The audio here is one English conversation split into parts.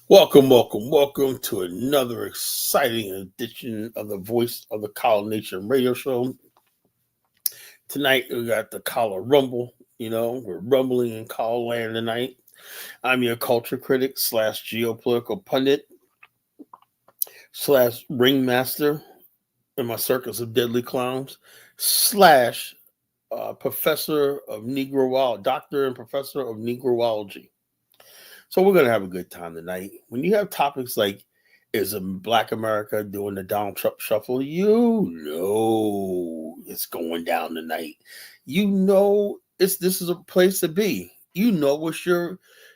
Welcome to another exciting edition of the Voice of the Collar Nation radio show. Tonight we got the Collar Rumble. We're rumbling in Collar Land tonight. I'm your culture critic slash geopolitical pundit slash ringmaster in my circus of deadly clowns slash professor of doctor and professor of Negroology. So we're going to have a good time tonight. When you have topics like, is Black America doing the Donald Trump shuffle? You know it's going down tonight. You know this is a place to be. You know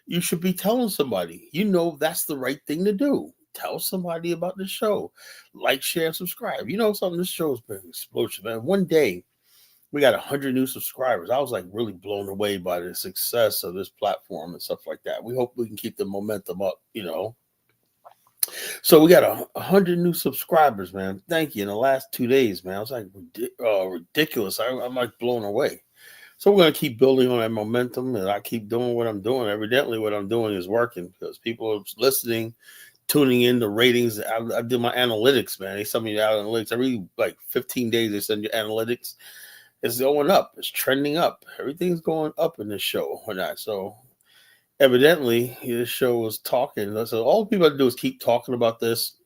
you should be telling somebody. You know that's the right thing to do. Tell somebody about the show. Like, share, and subscribe. You know something, this show's been explosive, man. One day we got 100 new subscribers. I was like really blown away by the success of this platform and stuff like that. We hope we can keep the momentum up. So we got 100 new subscribers, man. Thank you. In the last 2 days, man, I was like ridiculous. I'm like blown away. So we're going to keep building on that momentum, and I keep doing what I'm doing. Evidently, what I'm doing is working because people are listening, tuning in, the ratings. I did my analytics, man. They send me the analytics every like 15 days. They send you analytics. It's going up. It's trending up. Everything's going up in this show or not. So evidently, this show was talking. So all people have to do is keep talking about this,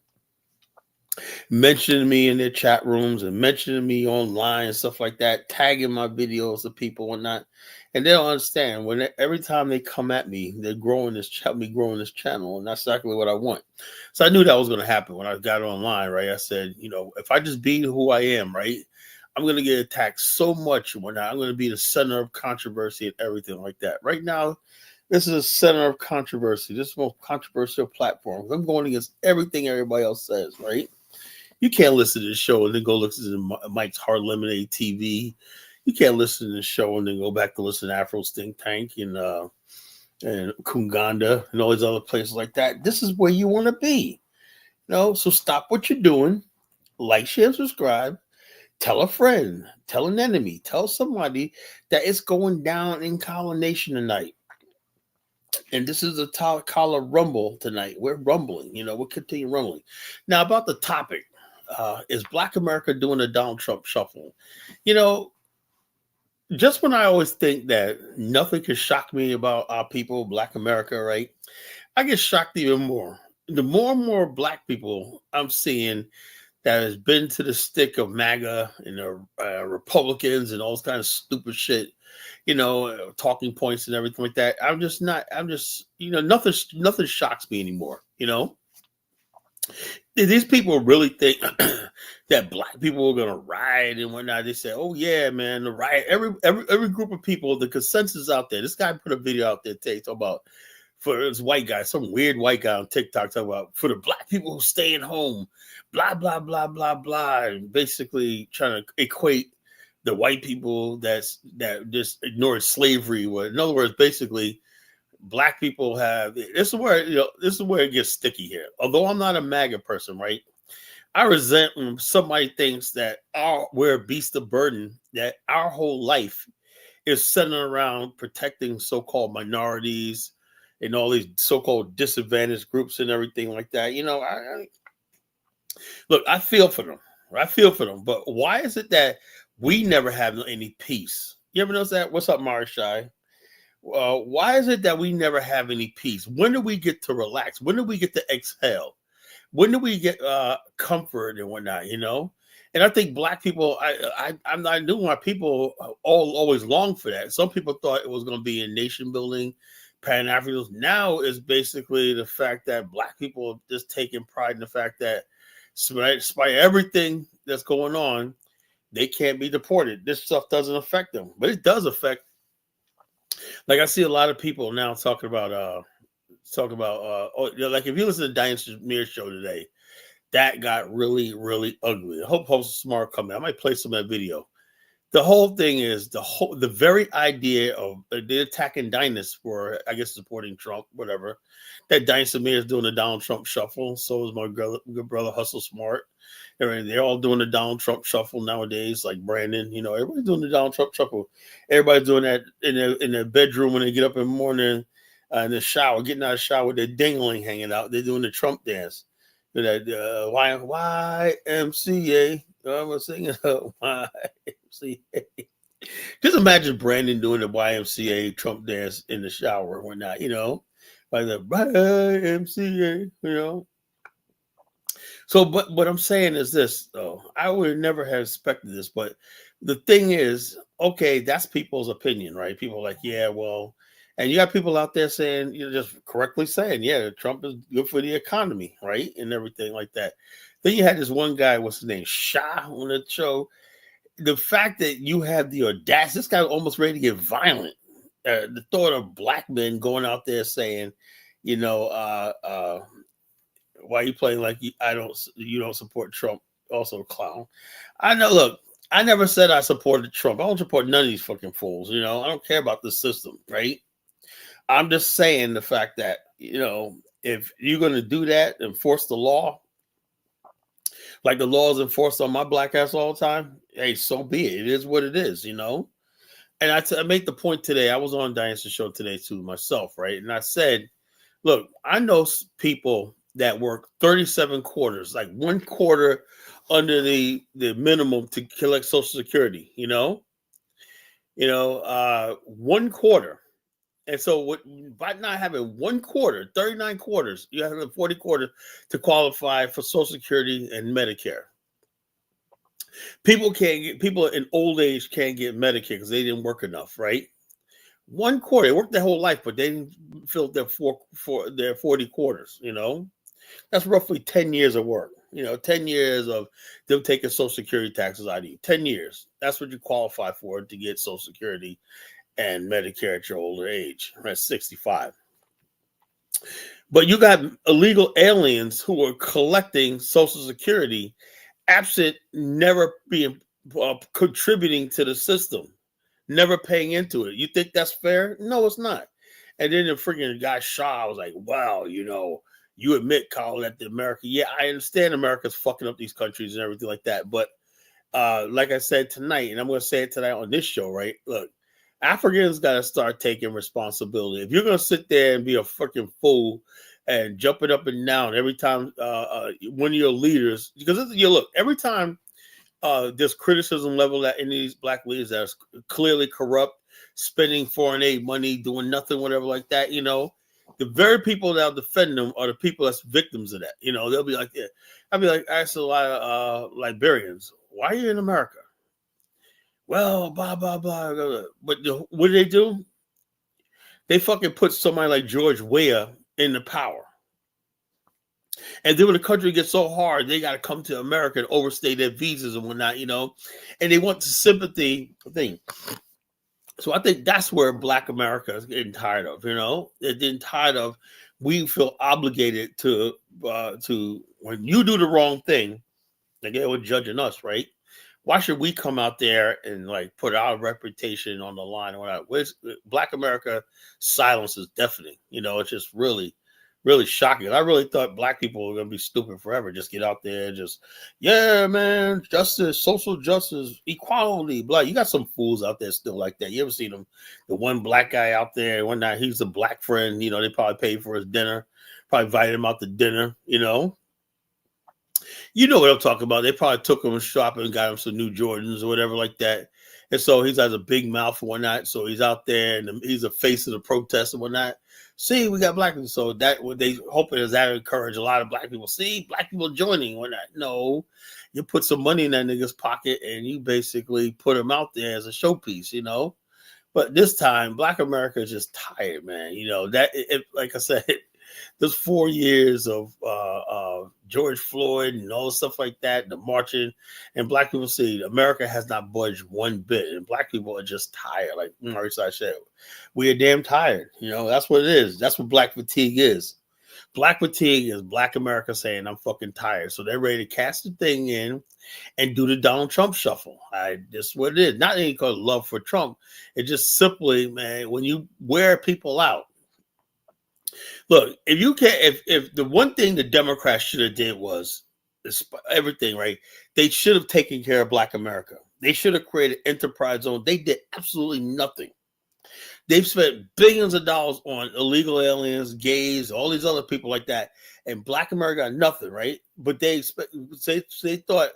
mentioning me in their chat rooms and mentioning me online and stuff like that, tagging my videos to people and not. And they don't understand every time they come at me, they're growing this channel, and that's exactly what I want. So I knew that was going to happen when I got online, right? I said, if I just be who I am, right, I'm going to get attacked so much when I'm going to be the center of controversy and everything like that. Right now, this is a center of controversy. This is the most controversial platform. I'm going against everything everybody else says, right? You can't listen to this show and then go listen to Mike's Hard Lemonade TV. You can't listen to the show and then go back to listen to Afro Stink Tank and Kunganda and all these other places like that. This is where you want to be. So stop what you're doing. Like, share, and subscribe. Tell a friend, tell an enemy, tell somebody that it's going down in Collar Nation tonight. And this is a Collar Rumble tonight. We're rumbling, we'll continue rumbling. Now, about the topic, is Black America doing a Donald Trump shuffle? Just when I always think that nothing can shock me about our people, Black America, right? I get shocked even more. The more and more Black people I'm seeing that has been to the stick of MAGA and the Republicans and all this kind of stupid shit, talking points and everything like that. Nothing shocks me anymore, These people really think that Black people are going to riot and whatnot. They say, oh, yeah, man, the riot. Every group of people, the consensus out there. This guy put a video out there today talking about, for this white guy, some weird white guy on TikTok talking about, for the Black people who staying home, blah, blah, blah, blah, blah, and basically trying to equate the white people that just ignored slavery. In other words, basically, Black people have, this is where it gets sticky here. Although I'm not a MAGA person, right? I resent when somebody thinks that we're a beast of burden, that our whole life is centered around protecting so-called minorities and all these so-called disadvantaged groups and everything like that. Look, I feel for them. But why is it that we never have any peace? You ever notice that? What's up, Marshai? Why is it that we never have any peace? When do we get to relax? When do we get to exhale? When do we get comfort and whatnot? And I think Black people, I knew my people always longed for that. Some people thought it was going to be a nation building, Pan-Africanism. Now is basically the fact that Black people are just taking pride in the fact that despite everything that's going on, they can't be deported. This stuff doesn't affect them, but it does affect. Like, I see a lot of people now talking about like, if you listen to Diane Shamir show today, that got really, really ugly. I hope Host Smart come in. I might play some of that video. The whole thing is the very idea of the attacking Dinus for, I guess, supporting Trump, whatever. That Diane Samir is doing the Donald Trump shuffle. So is my good brother Hustle Smart. They're all doing the Donald Trump shuffle nowadays, like Brandon. Everybody's doing the Donald Trump shuffle. Everybody's doing that in their bedroom when they get up in the morning. in the shower, getting out of the shower with their dingling hanging out. They're doing the Trump dance. You know, that YMCA. I'm singing YMCA. Just imagine Brandon doing the YMCA Trump dance in the shower or whatnot, by the YMCA, So, but what I'm saying is this, though. I would never have expected this, but the thing is, okay, that's people's opinion, right? People are like, yeah, well, and you got people out there saying, just correctly saying, yeah, Trump is good for the economy, right? And everything like that. Then you had this one guy, what's his name, Shah, on the show. The fact that you have the audacity, this guy was almost ready to get violent. The thought of black men going out there saying, why are you playing like you don't support Trump? Also a clown. I know. Look, I never said I supported Trump. I don't support none of these fucking fools. I don't care about the system, right? I'm just saying the fact that if you're going to do that, enforce the law, like the law is enforced on my black ass all the time, hey, so be it. It is what it is, And I made the point today. I was on Diane's show today too myself, right? And I said, look, I know people that work 37 quarters, like 1/4 under the minimum to collect Social Security, 1/4. And so by not having 1/4, 39 quarters, you have 40 quarters to qualify for Social Security and Medicare. People in old age can't get Medicare because they didn't work enough, right? 1/4, they worked their whole life, but they didn't fill their 40 quarters, That's roughly 10 years of work, 10 years of them taking Social Security taxes out of you. 10 years. That's what you qualify for to get Social Security and Medicare at your older age, right? 65. But you got illegal aliens who are collecting Social Security absent never being contributing to the system, never paying into it. You think that's fair? No, it's not. And then the freaking guy Shaw was like, wow, you admit, Kyle, that America, yeah, I understand America's fucking up these countries and everything like that. But like I said tonight, and I'm going to say it tonight on this show, right? Look, Africans got to start taking responsibility. If you're going to sit there and be a fucking fool and jumping up and down every time one of your leaders, because look, every time there's criticism level at any of these black leaders that are clearly corrupt, spending foreign aid money, doing nothing, whatever like that, the very people that'll defend them are the people that's victims of that. They'll be like, yeah. I'll be like, I asked a lot of Liberians, why are you in America? Well, blah, blah, blah, blah, blah. But what do? They fucking put somebody like George Weah in the power. And then when the country gets so hard, they got to come to America and overstay their visas and whatnot, and they want the sympathy thing. So I think that's where Black America is getting tired of, They're getting tired of, we feel obligated to when you do the wrong thing, they were judging us, right? Why should we come out there and like put our reputation on the line? Black America silence is deafening. It's just really, really shocking. I really thought black people were going to be stupid forever. Just get out there, yeah, man, justice, social justice, equality, blah. You got some fools out there still like that. You ever seen them? The one black guy out there, one night, he's a black friend. They probably paid for his dinner, probably invited him out to dinner, You know what I'm talking about. They probably took him shopping and got him some new Jordans or whatever like that. And so he has a big mouth and whatnot. So he's out there and he's the face of the protest and whatnot. See, we got black people. So that what they hoping is that encourage a lot of black people. See, black people joining or not. No, you put some money in that nigga's pocket and you basically put him out there as a showpiece, But this time, Black America is just tired, man. Like I said, there's 4 years of George Floyd and all stuff like that, the marching, and black people see America has not budged one bit, and black people are just tired. Like Marissa said, we are damn tired. That's what it is. That's what black fatigue is. Black fatigue is Black America saying, I'm fucking tired. So they're ready to cast the thing in and do the Donald Trump shuffle. That's what it is. Not any because of love for Trump. It's just simply, man, when you wear people out. Look, if the one thing the Democrats should have did was everything, right? They should have taken care of Black America. They should have created enterprise zone. They did absolutely nothing. They've spent billions of dollars on illegal aliens, gays, all these other people like that, and Black America got nothing, right? But they thought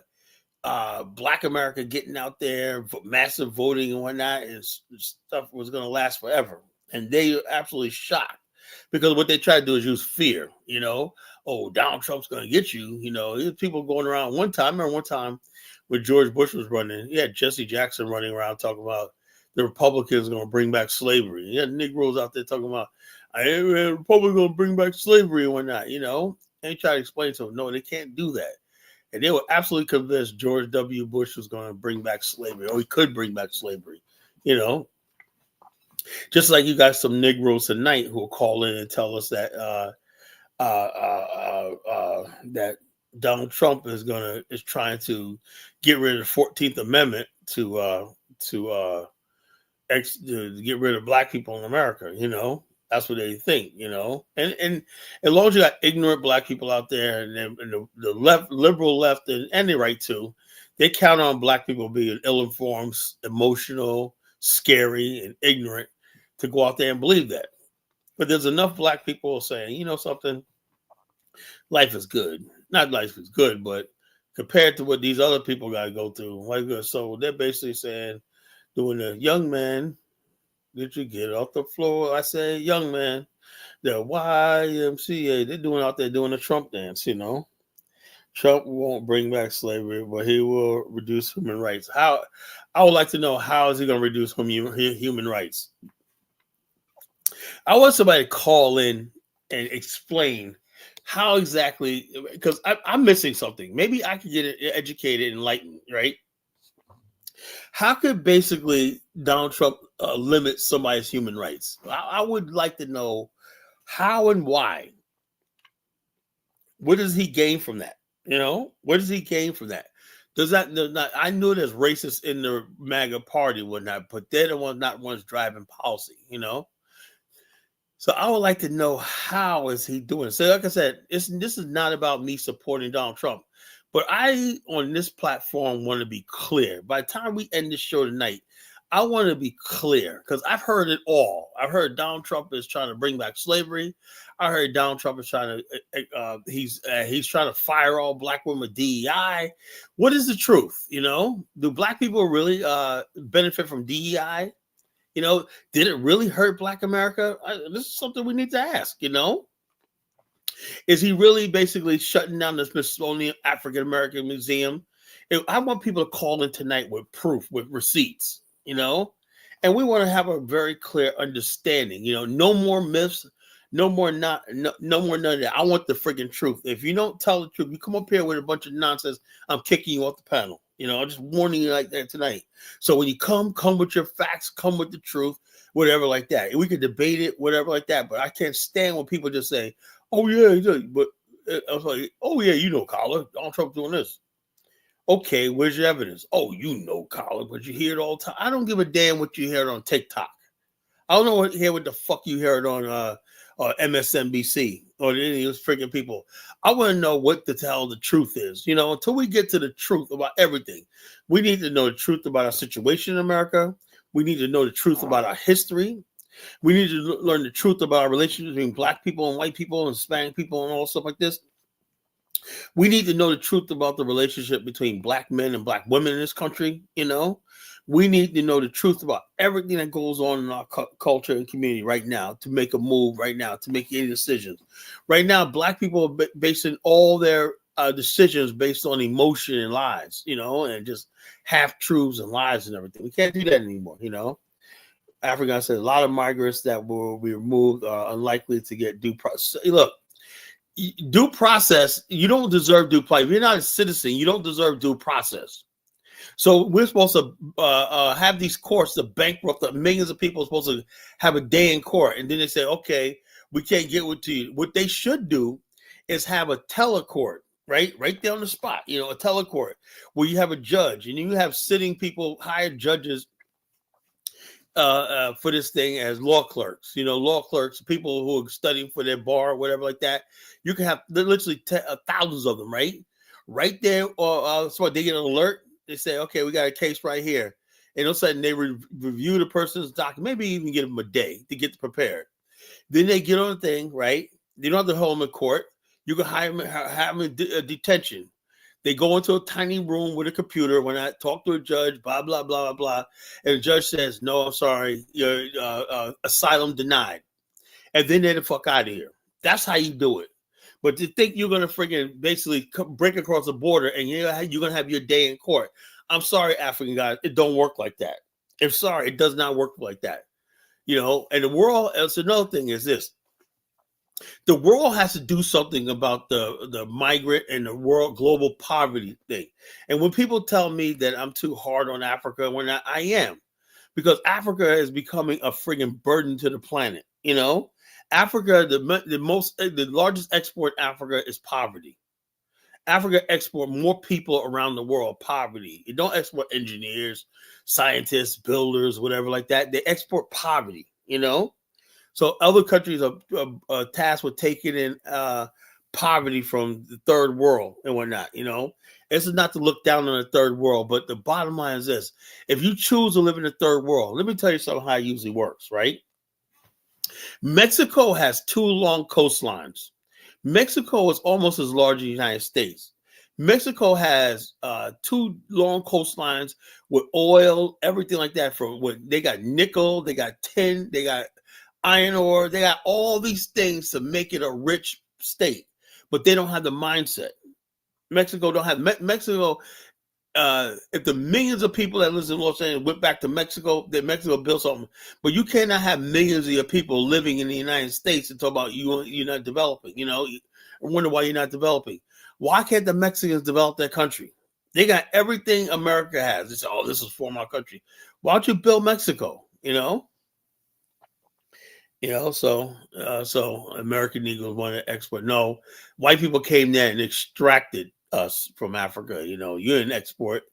Black America getting out there, massive voting and whatnot, and stuff was going to last forever, and they were absolutely shocked because what they try to do is use fear. Oh, Donald Trump's going to get you. There's people going around. One time, I remember one time when George Bush was running, he had Jesse Jackson running around talking about the Republicans are going to bring back slavery. He had Negroes out there talking about, the Republicans going to bring back slavery and whatnot, And he tried to explain to them, no, they can't do that. And they were absolutely convinced George W. Bush was going to bring back slavery, or he could bring back slavery, Just like you got some Negroes tonight who will call in and tell us that that Donald Trump is trying to get rid of the 14th Amendment to get rid of Black people in America. That's what they think. And as long as you got ignorant Black people out there, and the left, liberal left, and the right too, they count on Black people being ill-informed, emotional, scary, and ignorant to go out there and believe that. But there's enough Black people saying, something, life is good. Not life is good, but compared to what these other people got to go through, so they're basically saying, doing a young man, did you get off the floor? I say, young man, the YMCA, they're doing out there doing a Trump dance, Trump won't bring back slavery, but he will reduce human rights. I would like to know, how is he going to reduce human rights? I want somebody to call in and explain how exactly, because I'm missing something. Maybe I could get educated, enlightened, right? How could basically Donald Trump limit somebody's human rights? I would like to know how and why. What does he gain from that? What does he gain from that? I knew there's racists in the MAGA party, whatnot, but they're the ones driving policy, So I would like to know, how is he doing? So like I said, this is not about me supporting Donald Trump. But I, on this platform, want to be clear. By the time we end this show tonight, I want to be clear because I've heard it all. I've heard Donald Trump is trying to bring back slavery. I heard Donald Trump is trying to he's trying to fire all Black women with DEI. What is the truth? Do Black people really benefit from DEI? Did it really hurt Black America? This is something we need to ask. Is he really basically shutting down the Smithsonian African American Museum? I want people to call in tonight with proof, with receipts, and we want to have a very clear understanding. No more myths, no more none of that. I want the freaking truth. If you don't tell the truth, you come up here with a bunch of nonsense, I'm kicking you off the panel. I'm just warning you like that tonight. So when you come with your facts, come with the truth, whatever like that. We could debate it, whatever like that. But I can't stand when people just say, oh, yeah, but I was like, oh, yeah, Colin, Donald Trump doing this. Okay, where's your evidence? Oh, Colin, but you hear it all the time. I don't give a damn what you heard on TikTok. I don't know what the fuck you heard on MSNBC or any of those freaking people. I want to know what the hell the truth is. Until we get to the truth about everything, we need to know the truth about our situation in America. We need to know the truth about our history. We need to learn the truth about our relationship between Black people and white people and Hispanic people and all stuff like this. We need to know the truth about the relationship between Black men and Black women in this country. We need to know the truth about everything that goes on in our culture and community right now to make a move right now, to make any decisions. Right now, Black people are basing all their decisions based on emotion and lies, and just half truths and lies and everything. We can't do that anymore, Africa said a lot of migrants that will be removed are unlikely to get due process. Look, due process, you don't deserve due process. If you're not a citizen, you don't deserve due process. So we're supposed to have these courts to bankrupt the millions of people. Are supposed to have a day in court, and then they say, okay, we can't get to you. What they should do is have a telecourt, right there on the spot. A telecourt where you have a judge and you have sitting people, hired judges for this thing as law clerks. Law clerks, people who are studying for their bar or whatever like that. You can have literally thousands of them, right there. So they get an alert. They say, okay, we got a case right here. And all of a sudden they review the person's document, maybe even give them a day to get prepared. Then they get on the thing, right? You don't have to hold them in court. You can have them in detention. They go into a tiny room with a computer. When I talk to a judge, blah, blah, blah, blah, blah. And the judge says, no, I'm sorry, your asylum denied. And then they're the fuck out of here. That's how you do it. But to think you're going to freaking basically break across the border and you're going to have your day in court. I'm sorry, African guys. It don't work like that. I'm sorry. It does not work like that. You know, and the world, it's another thing is this. The world has to do something about the migrant and the world global poverty thing. And when people tell me that I'm too hard on Africa, when I am, because Africa is becoming a friggin' burden to the planet. You know, Africa, the largest export in Africa is poverty. Africa export more people around the world, poverty. It don't export engineers, scientists, builders, whatever like that. They export poverty, you know? So other countries are tasked with taking in poverty from the third world and whatnot, you know? This is not to look down on the third world, but the bottom line is this. If you choose to live in the third world, let me tell you something how it usually works, right? Mexico has 2 long coastlines. Mexico is almost as large as the United States. Mexico has 2 long coastlines with oil, everything like that. They got nickel, they got tin, they got iron ore, they got all these things to make it a rich state, but they don't have the mindset. Mexico don't have Mexico. If the millions of people that live in Los Angeles went back to Mexico, then Mexico built something. But you cannot have millions of your people living in the United States and talk about you're not developing. You know, I wonder why you're not developing. Why can't the Mexicans develop their country? They got everything America has. They say, "Oh, this is for my country." Why don't you build Mexico? You know. So American Negroes wanted to export. No, white people came there and extracted us from Africa. You know, you didn't export.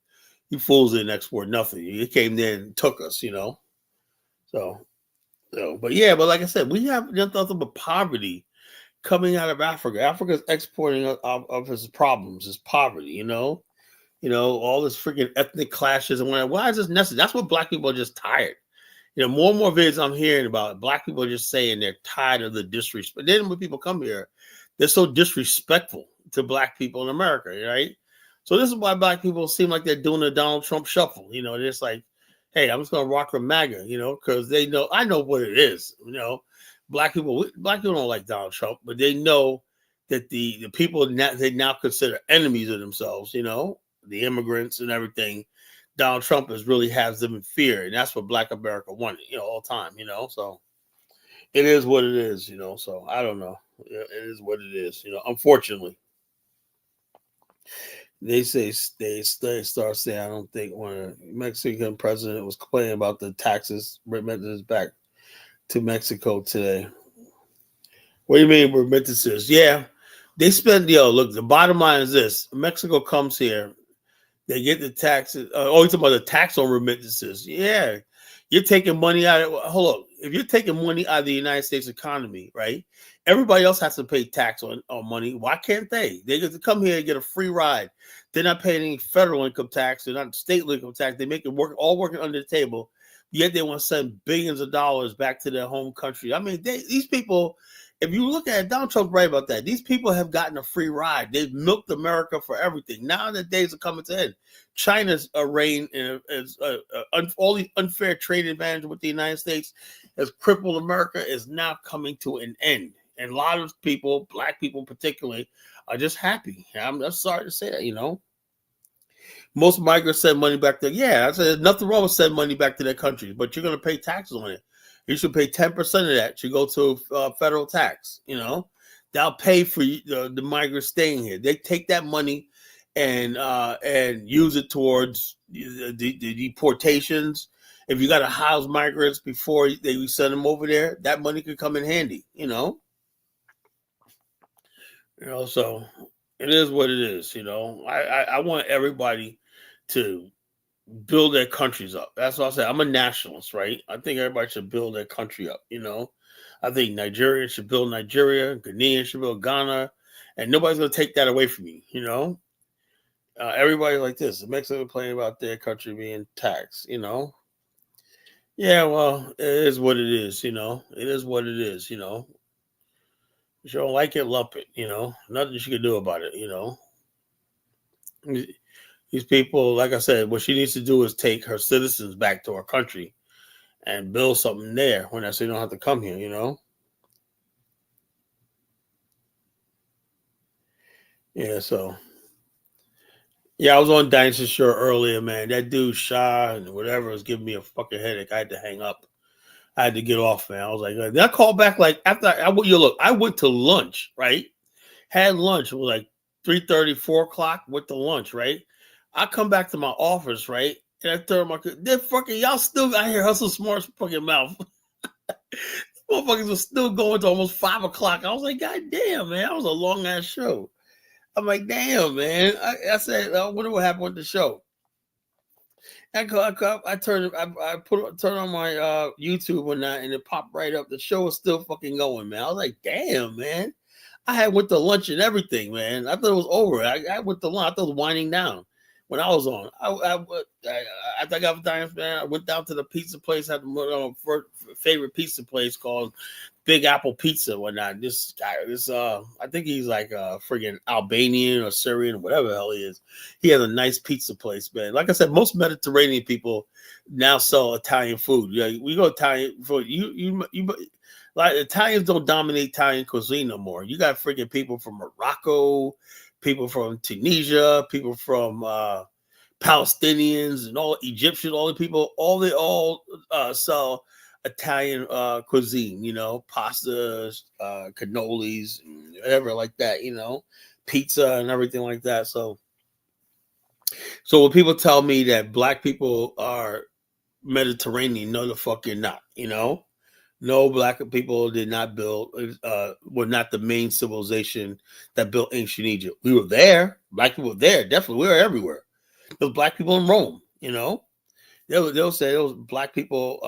You fools didn't export nothing. You came there and took us. You know, but like I said, we have nothing but poverty coming out of Africa. Africa is exporting of its problems, its poverty. You know, all this freaking ethnic clashes and whatnot. Why is this necessary? That's what black people are just tired. You know, more and more videos I'm hearing about black people are just saying they're tired of the disrespect. Then when people come here, they're so disrespectful to black people in America, right? So this is why black people seem like they're doing the Donald Trump shuffle. You know, they're just like, hey, I'm just going to rock with MAGA, you know, because they know, I know what it is. You know, black people don't like Donald Trump, but they know that the people they now consider enemies of themselves, you know, the immigrants and everything. Donald Trump really has them in fear, and that's what Black America wanted, you know, all the time, you know. So it is what it is, you know. So I don't know. It is what it is, you know. Unfortunately, they start saying, I don't think when a Mexican president was complaining about the taxes remittances back to Mexico today. What do you mean remittances? Yeah, they spend. Look, the bottom line is this: Mexico comes here. They get the taxes. You're talking about the tax on remittances. Yeah. You're taking money out of, hold on. If you're taking money out of the United States economy, right? Everybody else has to pay tax on money. Why can't they? They get to come here and get a free ride. They're not paying any federal income tax. They're not state income tax. They make it work, all working under the table. Yet they want to send billions of dollars back to their home country. I mean, these people, if you look at it, Donald Trump's right about that. These people have gotten a free ride. They've milked America for everything. Now the days are coming to end. China's reign is all the unfair trade advantage with the United States has crippled America is now coming to an end. And a lot of people, black people particularly, are just happy. I'm just sorry to say that, you know. Most migrants send money back there. Yeah, I said there's nothing wrong with sending money back to their country, but you're going to pay taxes on it. You should pay 10% of that. You go to federal tax. You know, they'll pay for the migrants staying here. They take that money and use it towards the deportations. If you got to house migrants before they send them over there, that money could come in handy. You know, so it is what it is. You know, I want everybody to build their countries up. That's what I say. I'm a nationalist, right? I think everybody should build their country up, you know. I think Nigeria should build Nigeria, Ghanaian should build Ghana, and nobody's going to take that away from me, you know. Everybody like this. Mexico complain about their country being taxed. Yeah, well, it is what it is. It is what it is. If you don't like it, lump it. Nothing you can do about it. These people, like I said, what she needs to do is take her citizens back to her country and build something there when I say you don't have to come here. Yeah, so yeah, I was on Dynasty Show earlier, man. That dude Shah and whatever was giving me a fucking headache. I had to hang up. I had to get off, man. I was like, then I called back like after I went to lunch, right? Had lunch. It was like 3:30, 4 o'clock. Went to lunch, right? I come back to my office, right? And I tell my they're fucking y'all still out here hustle smart fucking mouth. Motherfuckers were still going to almost 5 o'clock. I was like, God damn, man, that was a long ass show. I'm like, damn, man. I said, I wonder what happened with the show. I turned turn on my YouTube one night and it popped right up. The show was still fucking going, man. I was like, damn, man. I had went to lunch and everything, man. I thought it was over. I went to lunch. I thought it was winding down when I was on. I think I was dying, man. I went down to the pizza place. Had my favorite pizza place called Big Apple Pizza. Whatnot. This guy, I think he's like a friggin' Albanian or Syrian, whatever the hell he is. He has a nice pizza place, man. Like I said, most Mediterranean people now sell Italian food. Yeah, we go Italian food. You like Italians don't dominate Italian cuisine no more. You got freaking people from Morocco, people from Tunisia, people from Palestinians and all Egyptians, all the people, they all sell Italian cuisine, pastas, cannolis, whatever like that, pizza and everything like that. So when people tell me that black people are Mediterranean, no, the fuck you're not, No, black people did not build, were not the main civilization that built ancient Egypt. We were there. Black people were there. Definitely. We were everywhere. There was black people in Rome, They'll say those black people,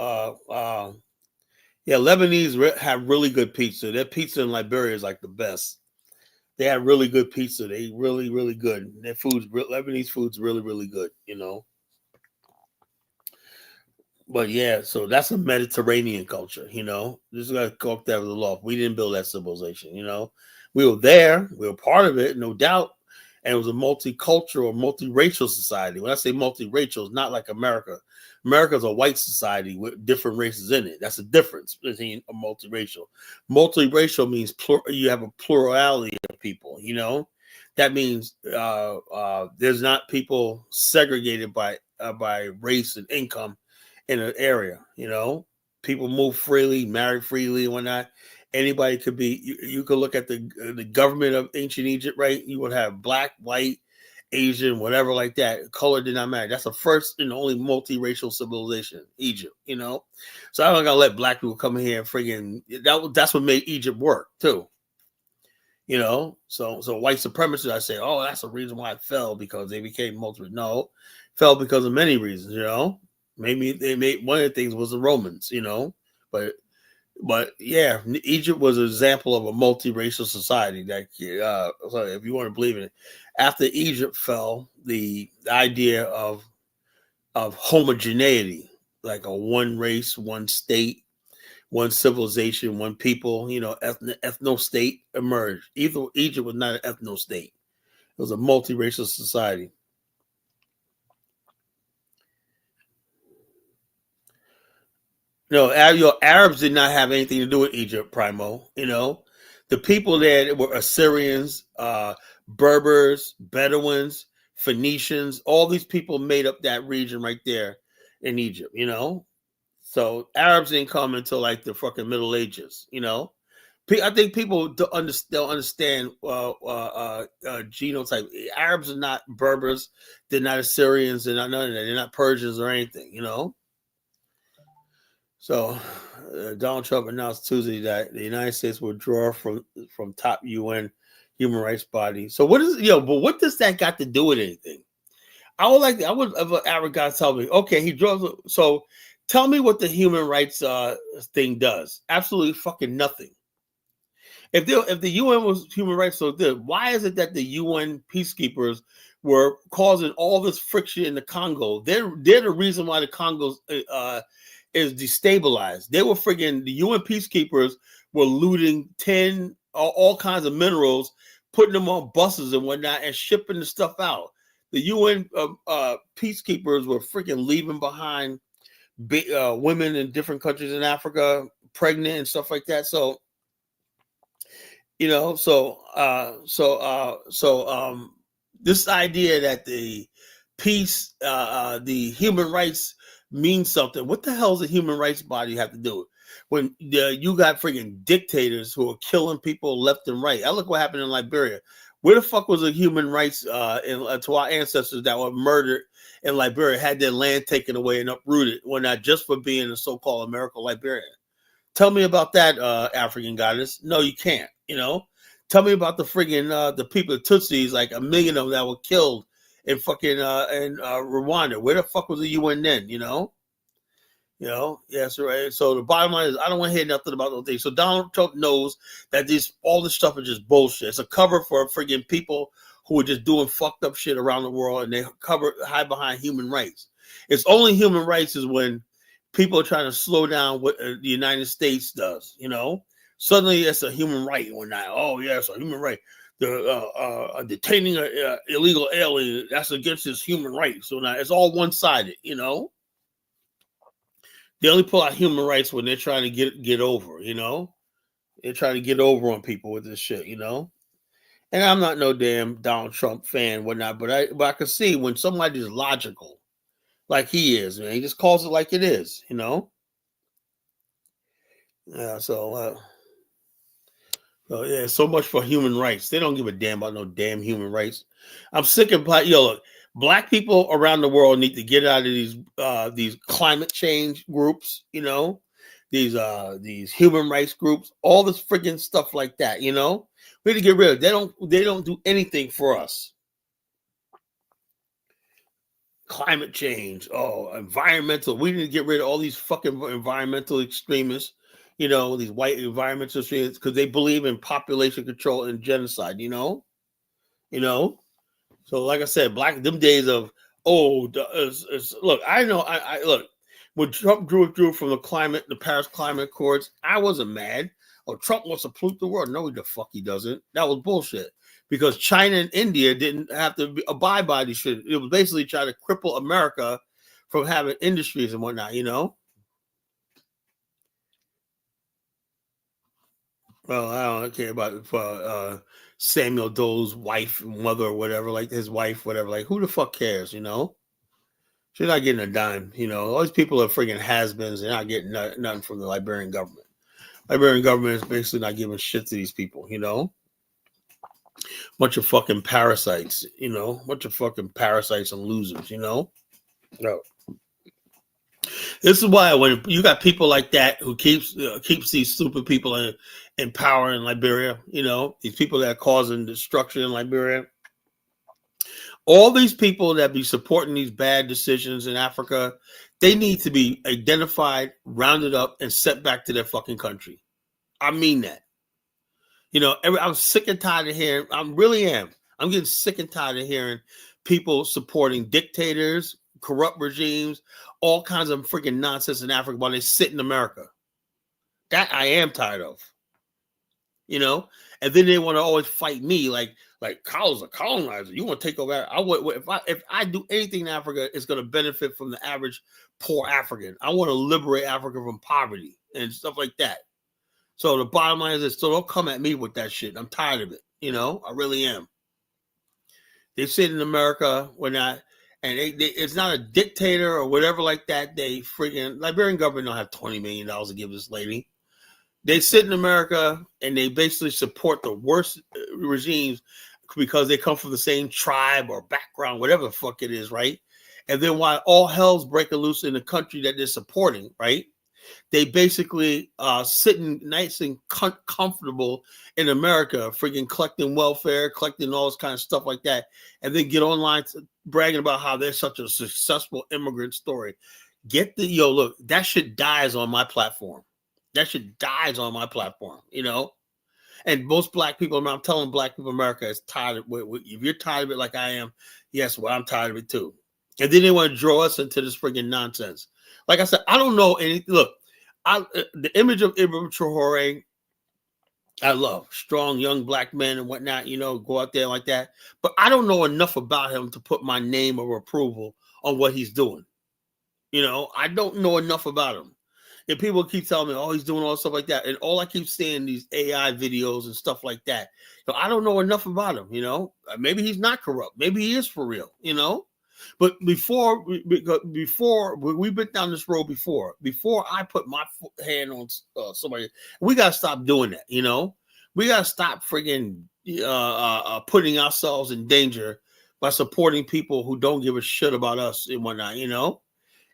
Lebanese have really good pizza. Their pizza in Liberia is like the best. They have really good pizza. They really, really good. Their Lebanese food's really, really good, But yeah, so that's a Mediterranean culture, This is a culture that was aloft. We didn't build that civilization, We were there, we were part of it, no doubt. And it was a multicultural, multiracial society. When I say multiracial, it's not like America. America's a white society with different races in it. That's the difference between a multiracial. Multiracial means you have a plurality of people, That means there's not people segregated by race and income in an area, People move freely, marry freely, and whatnot. Anybody could be. You could look at the government of ancient Egypt, right? You would have black, white, Asian, whatever like that. Color did not matter. That's the first and only multiracial civilization, Egypt. So I'm not gonna let black people come in here and friggin' that's what made Egypt work too. So white supremacists, I say, oh, that's the reason why it fell because they became multi. No, it fell because of many reasons. Maybe they made one of the things was the Romans. But yeah, Egypt was an example of a multiracial society. That so if you want to believe in it, after Egypt fell, the idea of homogeneity, like a one race, one state, one civilization, one people, ethno state emerged. Egypt was not an ethno state; it was a multiracial society. No, Arabs did not have anything to do with Egypt, Primo. The people there were Assyrians, Berbers, Bedouins, Phoenicians. All these people made up that region right there in Egypt. So Arabs didn't come until like the fucking Middle Ages. I think people don't understand genotype. Arabs are not Berbers. They're not Assyrians. They're not none of that. They're not Persians or anything. So, Donald Trump announced Tuesday that the United States will withdraw from top UN human rights body. So, but what does that got to do with anything? I would have an average guy tell me, okay, he draws. So, tell me what the human rights thing does. Absolutely fucking nothing. If the UN was human rights so good, why is it that the UN peacekeepers were causing all this friction in the Congo? They're the reason why the Congo is destabilized. They were friggin' the UN peacekeepers were looting all kinds of minerals, putting them on buses and whatnot, and shipping the stuff out. The UN peacekeepers were freaking leaving behind women in different countries in Africa, pregnant and stuff like that. So, this idea that the peace, the human rights means something. What the hell does a human rights body have to do when you got freaking dictators who are killing people left and right? I look what happened in Liberia. Where the fuck was the human rights to our ancestors that were murdered in Liberia, had their land taken away and uprooted, when not just for being a so-called American Liberian? Tell me about that, African goddess. No, you can't. Tell me about the friggin' the people, the Tutsis, like 1 million of them that were killed in fucking in Rwanda. Where the fuck was the UN then? Yes, right. So the bottom line is, I don't want to hear nothing about those things. So Donald Trump knows that all this stuff is just bullshit. It's a cover for friggin' people who are just doing fucked up shit around the world, and they hide behind human rights. It's only human rights is when people are trying to slow down what the United States does. Suddenly it's a human right. We're not. Oh yeah, it's a human right. The detaining an illegal alien, that's against his human rights. So now it's all one-sided. They only pull out human rights when they're trying to get over. They're trying to get over on people with this shit. And I'm not no damn Donald Trump fan, whatnot. But I can see when somebody's logical, like he is, man. He just calls it like it is. Yeah. So yeah, so much for human rights. They don't give a damn about no damn human rights. I'm sick of look, black people around the world need to get out of these climate change groups, these human rights groups, all this freaking stuff like that, we need to get rid of. They don't do anything for us. Climate change, environmental. We need to get rid of all these fucking environmental extremists. These white environmental extremists, because they believe in population control and genocide. So like I said, them days of look. I know. I look, when Trump drew from the Paris Climate Accords, I wasn't mad. Oh, Trump wants to pollute the world. No, the fuck he doesn't. That was bullshit. Because China and India didn't have to abide by these shit. It was basically trying to cripple America from having industries and whatnot. Well, I don't care about Samuel Doe's wife, mother, or whatever, like his wife, whatever. Like, who the fuck cares, She's not getting a dime, All these people are freaking has-beens. They're not getting nothing from the Liberian government. Liberian government is basically not giving shit to these people, Bunch of fucking parasites, Bunch of fucking parasites and losers, No. This is why when you got people like that who keeps these stupid people in power in Liberia, these people that are causing destruction in Liberia, all these people that be supporting these bad decisions in Africa, they need to be identified, rounded up, and sent back to their fucking country. I mean that. I'm sick and tired of hearing. I really am. I'm getting sick and tired of hearing people supporting dictators, corrupt regimes, all kinds of freaking nonsense in Africa while they sit in America. That I am tired of. And then they want to always fight me like Kyle's a colonizer. You want to take over? If I do anything in Africa, it's going to benefit from the average poor African. I want to liberate Africa from poverty and stuff like that. So the bottom line is this: so don't come at me with that shit. I'm tired of it. I really am. They sit in America when I. And it's not a dictator or whatever like that. They freaking Liberian government don't have $20 million to give this lady. They sit in America and they basically support the worst regimes because they come from the same tribe or background, whatever the fuck it is, right? And then while all hell's breaking loose in the country that they're supporting, right? They basically sitting nice and comfortable in America, freaking collecting welfare, collecting all this kind of stuff like that, and then get online bragging about how they're such a successful immigrant story. Look, that shit dies on my platform. That shit dies on my platform, And most black people, I'm telling black people, America is tired of it. If you're tired of it like I am, yes, well, I'm tired of it too. And then they want to draw us into this friggin' nonsense. Like I said, I don't know any. Look, the image of Ibrahim Traore, I love strong young black men and whatnot. Go out there like that. But I don't know enough about him to put my name or approval on what he's doing. I don't know enough about him. And people keep telling me, oh, he's doing all stuff like that. And all I keep seeing these AI videos and stuff like that. So I don't know enough about him, Maybe he's not corrupt. Maybe he is for real, But before we've been down this road before I put my hand on somebody, we got to stop doing that, We got to stop friggin' putting ourselves in danger by supporting people who don't give a shit about us and whatnot,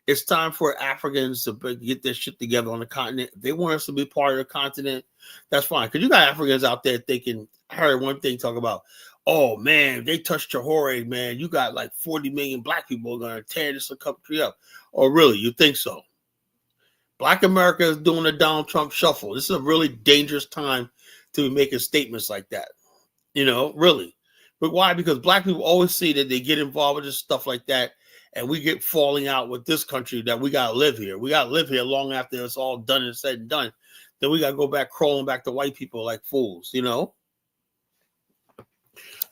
It's time for Africans to get their shit together on the continent. If they want us to be part of the continent, that's fine. Because you got Africans out there thinking, I heard one thing talk about, oh, man, they touched Traore, man. You got like 40 million black people going to tear this country up. Oh, really? You think so? Black America is doing a Donald Trump shuffle. This is a really dangerous time to be making statements like that. Really. But why? Because black people always see that they get involved with this stuff like that. And we get falling out with this country that we got to live here. We got to live here long after it's all done and said and done. Then we got to go back crawling back to white people like fools,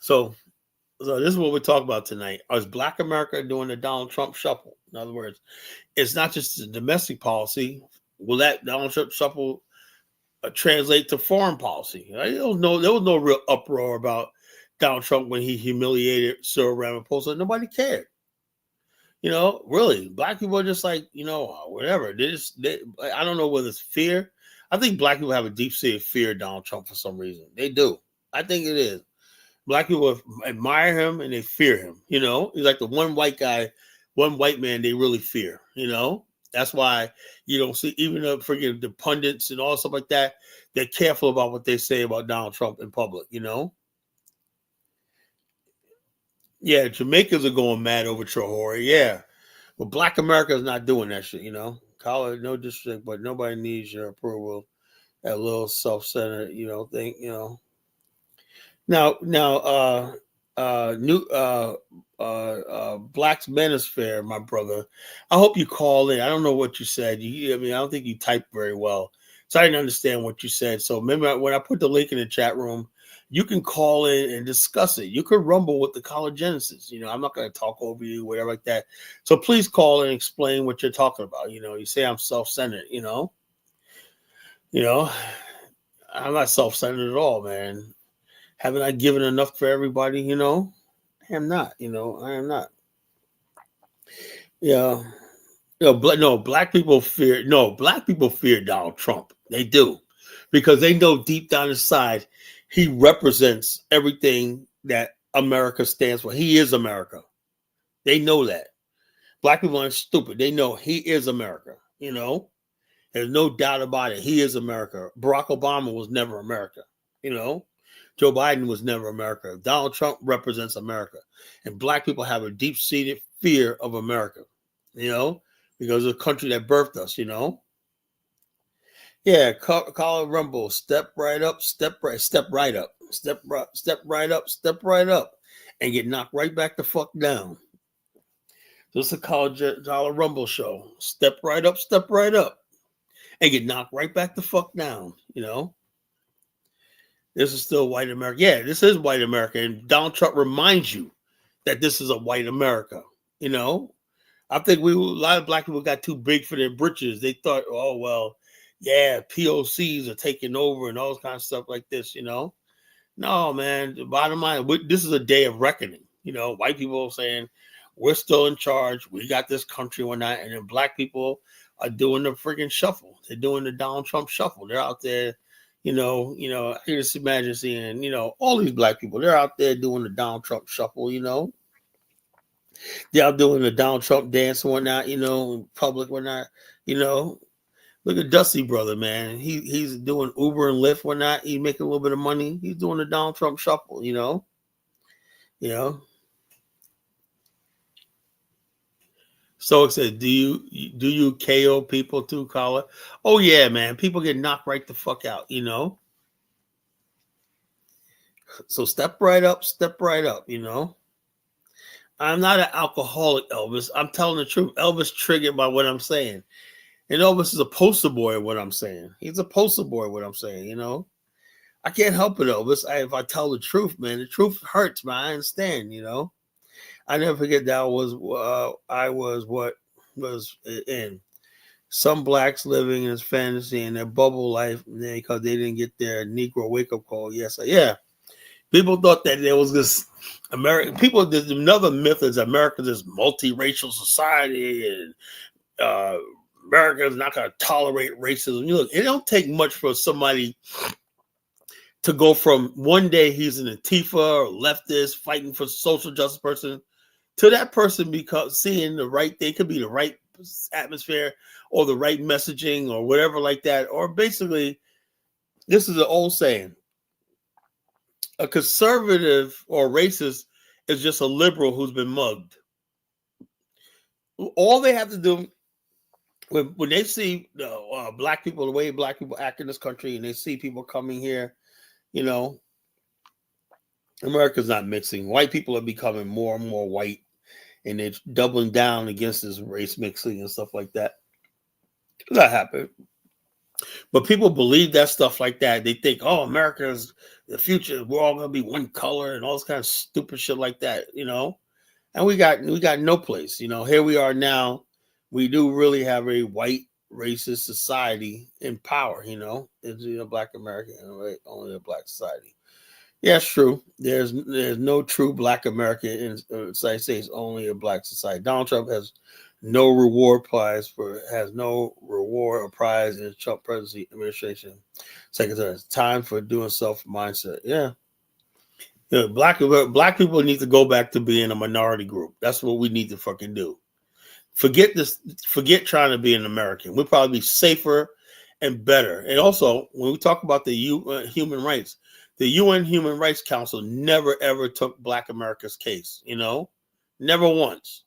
So this is what we're talking about tonight. Is Black America doing the Donald Trump shuffle? In other words, it's not just the domestic policy. Will that Donald Trump shuffle translate to foreign policy? Right? There was no real uproar about Donald Trump when he humiliated Cyril Ramaphosa. Nobody cared. Really, black people are just like, whatever. I don't know whether it's fear. I think black people have a deep-seated fear of Donald Trump for some reason. They do. I think it is. Black people admire him and they fear him. He's like the one white man they really fear. That's why you don't see even the pundits and all stuff like that. They're careful about what they say about Donald Trump in public. Yeah, Jamaicans are going mad over Traore. Yeah. But Black America is not doing that shit, Call it no disrespect, but nobody needs your approval. That little self-centered, thing, Now, Black Manosphere, my brother. I hope you call in. I don't know what you said. I don't think you typed very well, so I didn't understand what you said. So remember when I put the link in the chat room, you can call in and discuss it. You could rumble with the College Genesis. I'm not going to talk over you, whatever like that. So please call and explain what you're talking about. You say I'm self-centered. I'm not self-centered at all, man. Haven't I given enough for everybody? I am not. I am not. Yeah. Black people fear Donald Trump. They do. Because they know deep down inside he represents everything that America stands for. He is America. They know that. Black people aren't stupid. They know he is America. There's no doubt about it. He is America. Barack Obama was never America. Joe Biden was never America. Donald Trump represents America. And black people have a deep-seated fear of America, because of the country that birthed us, Yeah, call it Rumble. Step right up, step right up, step right up, step right up, and get knocked right back the fuck down. This is a Dollar Rumble show. Step right up, and get knocked right back the fuck down. This is still white America. Yeah, this is white America, and Donald Trump reminds you that this is a white America. I think a lot of black people got too big for their britches. They thought, oh well. Yeah, POCs are taking over and all kinds of stuff like this, No, man, the bottom line, this is a day of reckoning. White people saying, we're still in charge. We got this country or not. And then black people are doing the freaking shuffle. They're doing the Donald Trump shuffle. They're out there, I can just imagine seeing, all these black people, they're out there doing the Donald Trump shuffle, They're out doing the Donald Trump dance and whatnot, in public, whatnot, Look at Dusty brother, man. He's doing Uber and Lyft, whatnot. He's making a little bit of money. He's doing the Donald Trump shuffle, So it said, do you KO people too, caller? Oh yeah, man. People get knocked right the fuck out, So step right up, you know. I'm not an alcoholic, Elvis. I'm telling the truth. Elvis triggered by what I'm saying. And Elvis is a poster boy of what I'm saying. He's a poster boy of what I'm saying, you know. I can't help it, Elvis. If I tell the truth, man, the truth hurts, man. I understand, you know. I never forget that I was what was in. Some blacks living in this fantasy in their bubble life because they didn't get their Negro wake up call. Yes, yeah. People thought that there was this American people. There's another myth is America is multiracial society and America is not going to tolerate racism. You look, it don't take much for somebody to go from one day he's an Antifa or leftist fighting for social justice person to that person because seeing the right thing. Could be the right atmosphere or the right messaging or whatever like that. Or basically, this is an old saying. A conservative or racist is just a liberal who's been mugged. All they have to do when they see black people, the way black people act in this country, and they see people coming here, you know, America's not mixing. White people are becoming more and more white, and they're doubling down against this race mixing and stuff like that. That happened. But people believe that stuff like that. They think, oh, America's the future. We're all gonna be one color and all this kind of stupid shit like that, you know. And we got no place, you know. Here we are now. We do really have a white racist society in power, you know. It's Black American, right? Only a black society. Yeah, it's true. There's no true Black American in the United States. Only a black society. Donald Trump has no reward or prize in the Trump presidency administration. Secretary, time for doing self mindset. Yeah. Black people need to go back to being a minority group. That's what we need to fucking do. Forget this. Forget trying to be an American. We'll probably be safer and better. And also, when we talk about the human rights, the UN Human Rights Council never ever took Black America's case. You know, never once.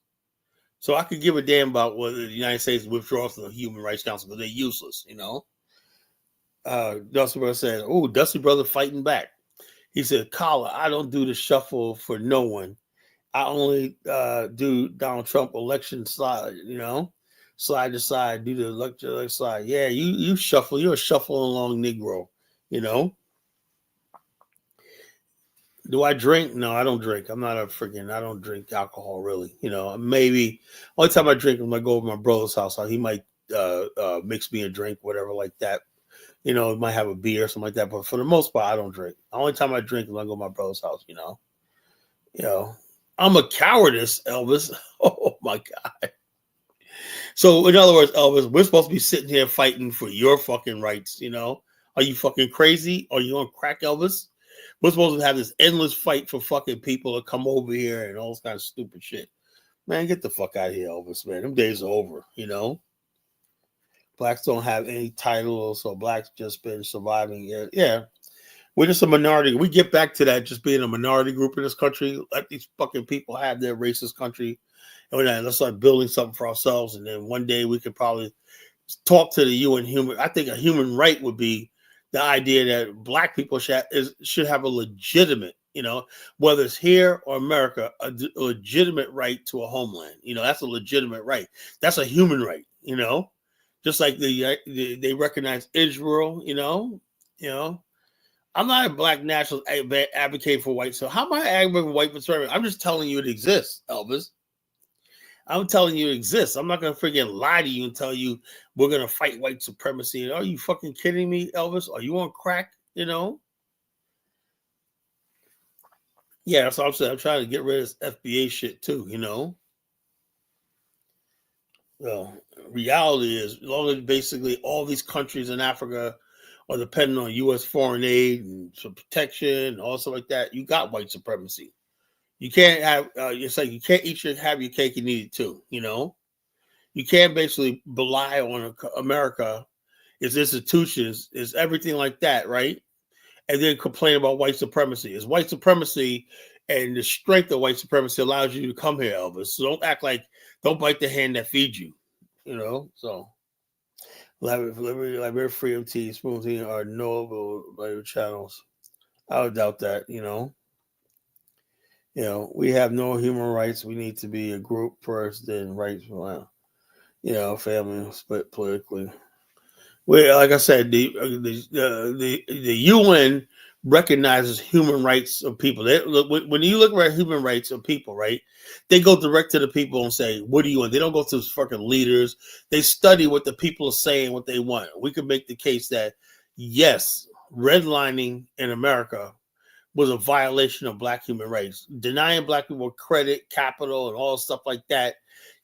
So I could give a damn about whether the United States withdraws from the Human Rights Council because they're useless. You know, Dusty Brother said, "Oh, Dusty Brother fighting back." He said, "Kala, I don't do the shuffle for no one. I only do Donald Trump election slide, you know, slide to side, do the election slide. Yeah, you shuffle. You're a shuffling along Negro, you know. Do I drink? No, I don't drink. I don't drink alcohol really. You know, maybe only time I drink is when I go over to my brother's house. He might mix me a drink, whatever like that. You know, might have a beer or something like that. But for the most part, I don't drink. The only time I drink is when I go to my brother's house, you know. You know, I'm a cowardice, Elvis. Oh my God. So in other words, Elvis, we're supposed to be sitting here fighting for your fucking rights, you know? Are you fucking crazy? Are you on crack, Elvis? We're supposed to have this endless fight for fucking people to come over here and all this kind of stupid shit. Man, get the fuck out of here, Elvis, man. Them days are over, you know? Blacks don't have any title, so blacks just been surviving. Yeah. We're just a minority. We get back to that just being a minority group in this country. Let these fucking people have their racist country. And let's start building something for ourselves. And then one day we could probably talk to the UN human. I think a human right would be the idea that black people should have a legitimate, you know, whether it's here or America, a legitimate right to a homeland. You know, that's a legitimate right. That's a human right, you know, just like they recognize Israel, you know. I'm not a black nationalist advocate for white. So how am I advocating for white supremacy? I'm just telling you it exists, Elvis. I'm telling you it exists. I'm not going to freaking lie to you and tell you we're going to fight white supremacy. Are you fucking kidding me, Elvis? Are you on crack? You know? Yeah, that's what I'm saying. I'm trying to get rid of this FBA shit too, you know? Well, reality is, as long as basically all these countries in Africa are dependent on U.S. foreign aid and some protection and all stuff like that, you got white supremacy. You can't have, it's like you can't have your cake and eat it too, you know? You can't basically rely on America, its institutions, its everything like that, right? And then complain about white supremacy. It's white supremacy and the strength of white supremacy allows you to come here, Elvis. So don't bite the hand that feeds you, you know? So, Liberty, Freedom Tea, Spoon Tea are knowable channels. I would doubt that. We have no human rights. We need to be a group first, then rights. Well, family split politically. Well, like I said, the UN recognizes human rights of people. When you look at human rights of people, right? They go direct to the people and say, "What do you want?" They don't go to fucking leaders. They study what the people are saying, what they want. We could make the case that yes, redlining in America was a violation of black human rights, denying black people credit, capital, and all stuff like that,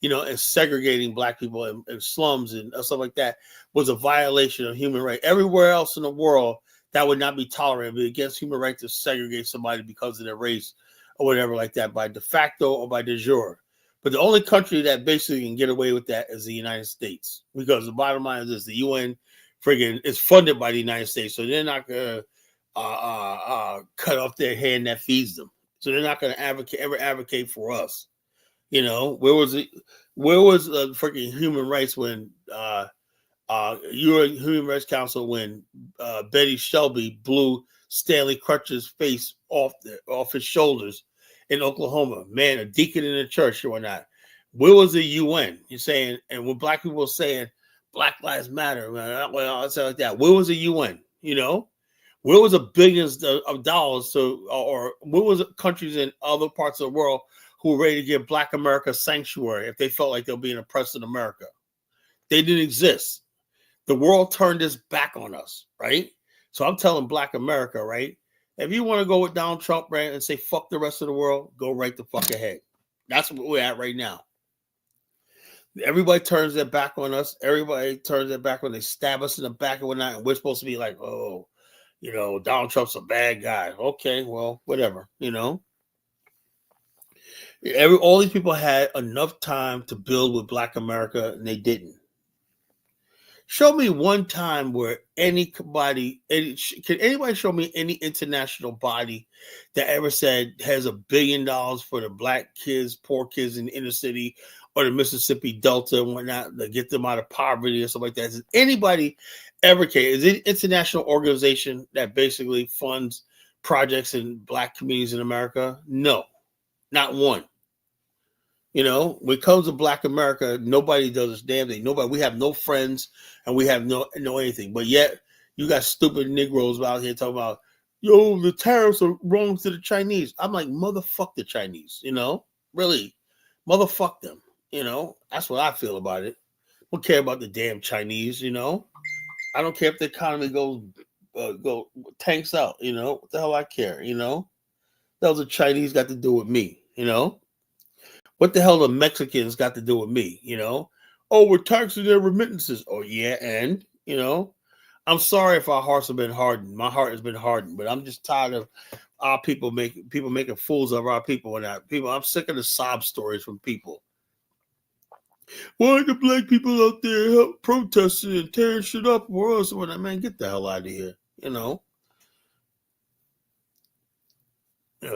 and segregating black people in slums and stuff like that was a violation of human rights. Everywhere else in the world, that would not be tolerated. But against human rights to segregate somebody because of their race or whatever like that, by de facto or by de jure. But the only country that basically can get away with that is the United States, because the bottom line is this: the UN friggin' is funded by the United States, so they're not gonna cut off their hand that feeds them. So they're not going to advocate for us. Where was it? Where was freaking human rights when you were in Human Rights Council when Betty Shelby blew Stanley Crutch's face off his shoulders in Oklahoma? Man, a deacon in the church or not. Where was the UN? You're saying, and when black people were saying Black Lives Matter, well, I said like that. Where was the UN? Where was the billions of dollars or where was countries in other parts of the world who were ready to give Black America sanctuary if they felt like they were being oppressed in America? They didn't exist. The world turned its back on us, right? So I'm telling Black America, right? If you want to go with Donald Trump, right, and say fuck the rest of the world, go right the fuck ahead. That's what we're at right now. Everybody turns their back on us. Everybody turns their back when they stab us in the back and whatnot, and we're supposed to be like, oh, Donald Trump's a bad guy. Okay, well, whatever, all these people had enough time to build with Black America, and they didn't. Show me one time where can anybody show me any international body that ever said has $1 billion for the black kids, poor kids in the inner city or the Mississippi Delta and whatnot to get them out of poverty or something like that? Does anybody ever care? Is it an international organization that basically funds projects in black communities in America? No, not one. When it comes to Black America, nobody does this damn thing. Nobody. We have no friends and we have no anything. But yet, you got stupid Negroes out here talking about, the tariffs are wrong to the Chinese. I'm like, motherfuck the Chinese. Really, motherfuck them. That's what I feel about it. I don't care about the damn Chinese. I don't care if the economy goes tanks out. What the hell I care. That was the Chinese got to do with me. What the hell the Mexicans got to do with me? Oh, we're taxing their remittances. Oh yeah, and I'm sorry if our hearts have been hardened. My heart has been hardened, but I'm just tired of our people making fools of our people and our people. I'm sick of the sob stories from people. Why are the black people out there protesting and tearing shit up for us? Man, get the hell out of here.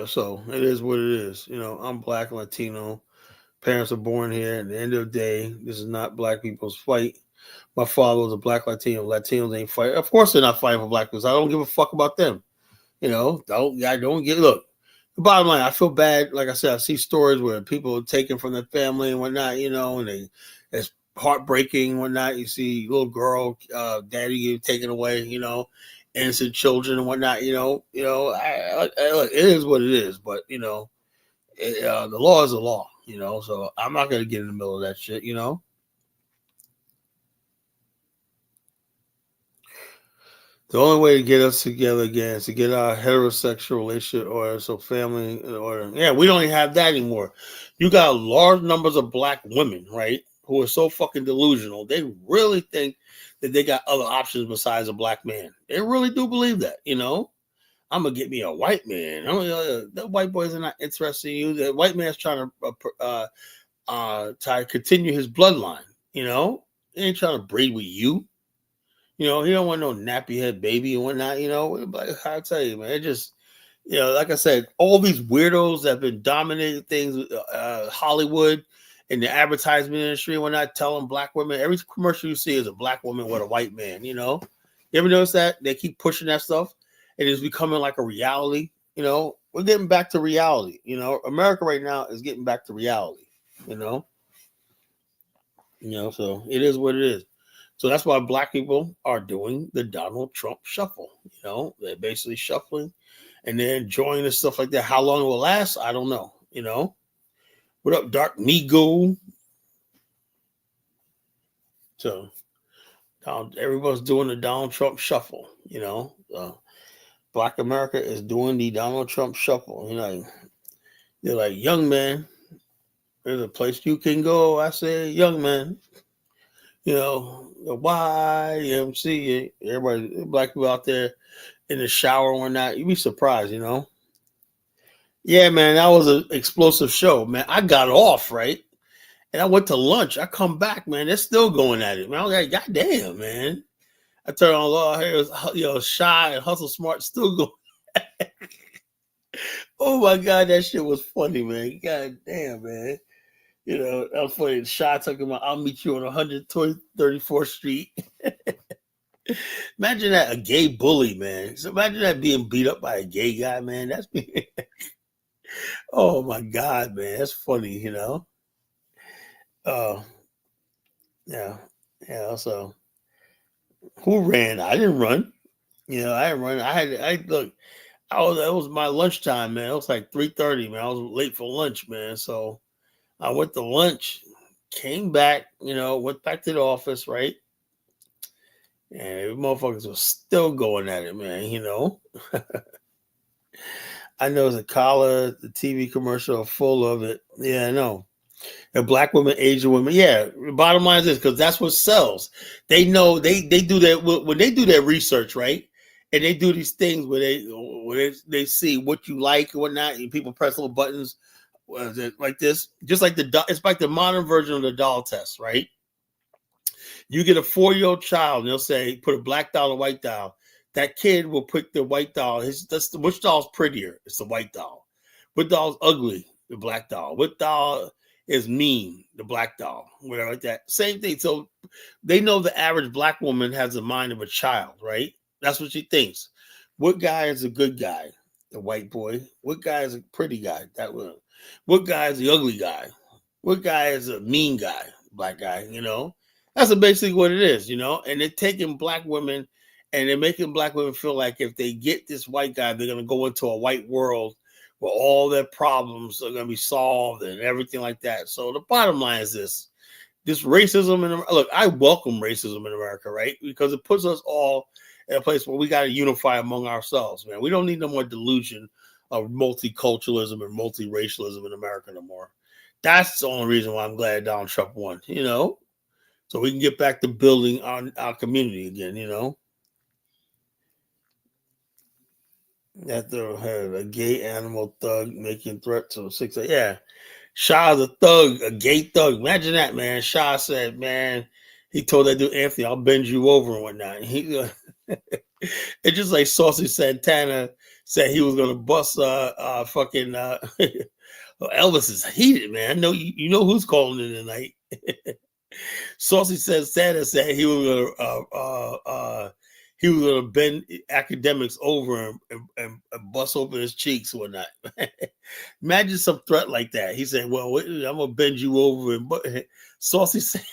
So it is what it is. I'm Black and Latino. Parents are born here. At the end of the day, this is not black people's fight. My father was a Black Latino. Latinos ain't fighting. Of course, they're not fighting for black people. I don't give a fuck about them. I don't get. Look, the bottom line, I feel bad. Like I said, I see stories where people are taken from their family and whatnot. And it's heartbreaking and whatnot. You see little girl, daddy taken away. Innocent children and whatnot. Look, it is what it is. But the law is the law. So I'm not going to get in the middle of that shit, The only way to get us together again is to get our heterosexual relationship order, so family order. Yeah, we don't even have that anymore. You got large numbers of black women, right, who are so fucking delusional. They really think that they got other options besides a black man. They really do believe that, I'm going to get me a white man. The white boys are not interested in you. The white man's trying to continue his bloodline. He ain't trying to breed with you. He don't want no nappy head baby and whatnot. But I tell you, man, it just, like I said, all these weirdos that have been dominating things, Hollywood and the advertisement industry and whatnot, telling black women, every commercial you see is a black woman with a white man. You ever notice that? They keep pushing that stuff. it is becoming like a reality. We're getting back to reality. America right now is getting back to reality. You know, so it is what it is. So that's why black people are doing the Donald Trump shuffle. They're basically shuffling and they're enjoying the stuff like that. How long it will last, I don't know. What up, Dark Nego? So everybody's doing the Donald Trump shuffle. Black America is doing the Donald Trump shuffle. They're like, young man, there's a place you can go. I say, young man, the YMCA, everybody, black people out there in the shower or not, you'd be surprised, Yeah, man, that was an explosive show, man. I got off, right? And I went to lunch. I come back, man. They're still going at it, man. I was like, God damn, man. I turned on law here, Shy and Hustle Smart still going. Oh my God, that shit was funny, man. God damn, man. That was funny. Shy talking about, I'll meet you on 134th Street. Imagine that, a gay bully, man. So imagine that being beat up by a gay guy, man. That's oh my God, man. That's funny, Uh, yeah. Yeah. So who ran? I didn't run. I didn't run. Look, it was my lunchtime, man. It was like 3:30, man. I was late for lunch, man. So I went to lunch, came back, went back to the office, right? And motherfuckers were still going at it, man, I know the collar, the TV commercial full of it. Yeah, I know. And black women, Asian women. Yeah, the bottom line is this, because that's what sells. They know they do that when they do their research, right? And they do these things where they see what you like and whatnot, and people press little buttons like this, just like it's like the modern version of the doll test, right? You get a 4-year-old child, and they'll say, put a black doll, a white doll. That kid will put the white doll. Which doll's prettier? It's the white doll. What doll's ugly? The black doll. What doll is mean? The black doll. Whatever like that. Same thing. So they know the average black woman has the mind of a child, right? That's what she thinks. What guy is a good guy? The white boy. What guy is a pretty guy? That one. What guy is the ugly guy? What guy is a mean guy? Black guy, That's basically what it is, And they're taking black women and they're making black women feel like if they get this white guy, they're going to go into a white world where all their problems are going to be solved and everything like that. So the bottom line is this racism. Look, I welcome racism in America, right? Because it puts us all in a place where we got to unify among ourselves, man. We don't need no more delusion of multiculturalism and multiracialism in America no more. That's the only reason why I'm glad Donald Trump won, so we can get back to building our community again, That they had a gay animal thug making threats to 6. Yeah, Shah's a thug, a gay thug. Imagine that, man. Shah said, man, he told that dude Anthony, I'll bend you over and whatnot. It's just like Saucy Santana said he was gonna bust fucking Elvis is heated, man. I know you know who's calling in tonight. Saucy Santana said he was gonna bend academics over and bust open his cheeks or whatnot. Imagine some threat like that. He said, "Well, I'm gonna bend you over," and Saucy said,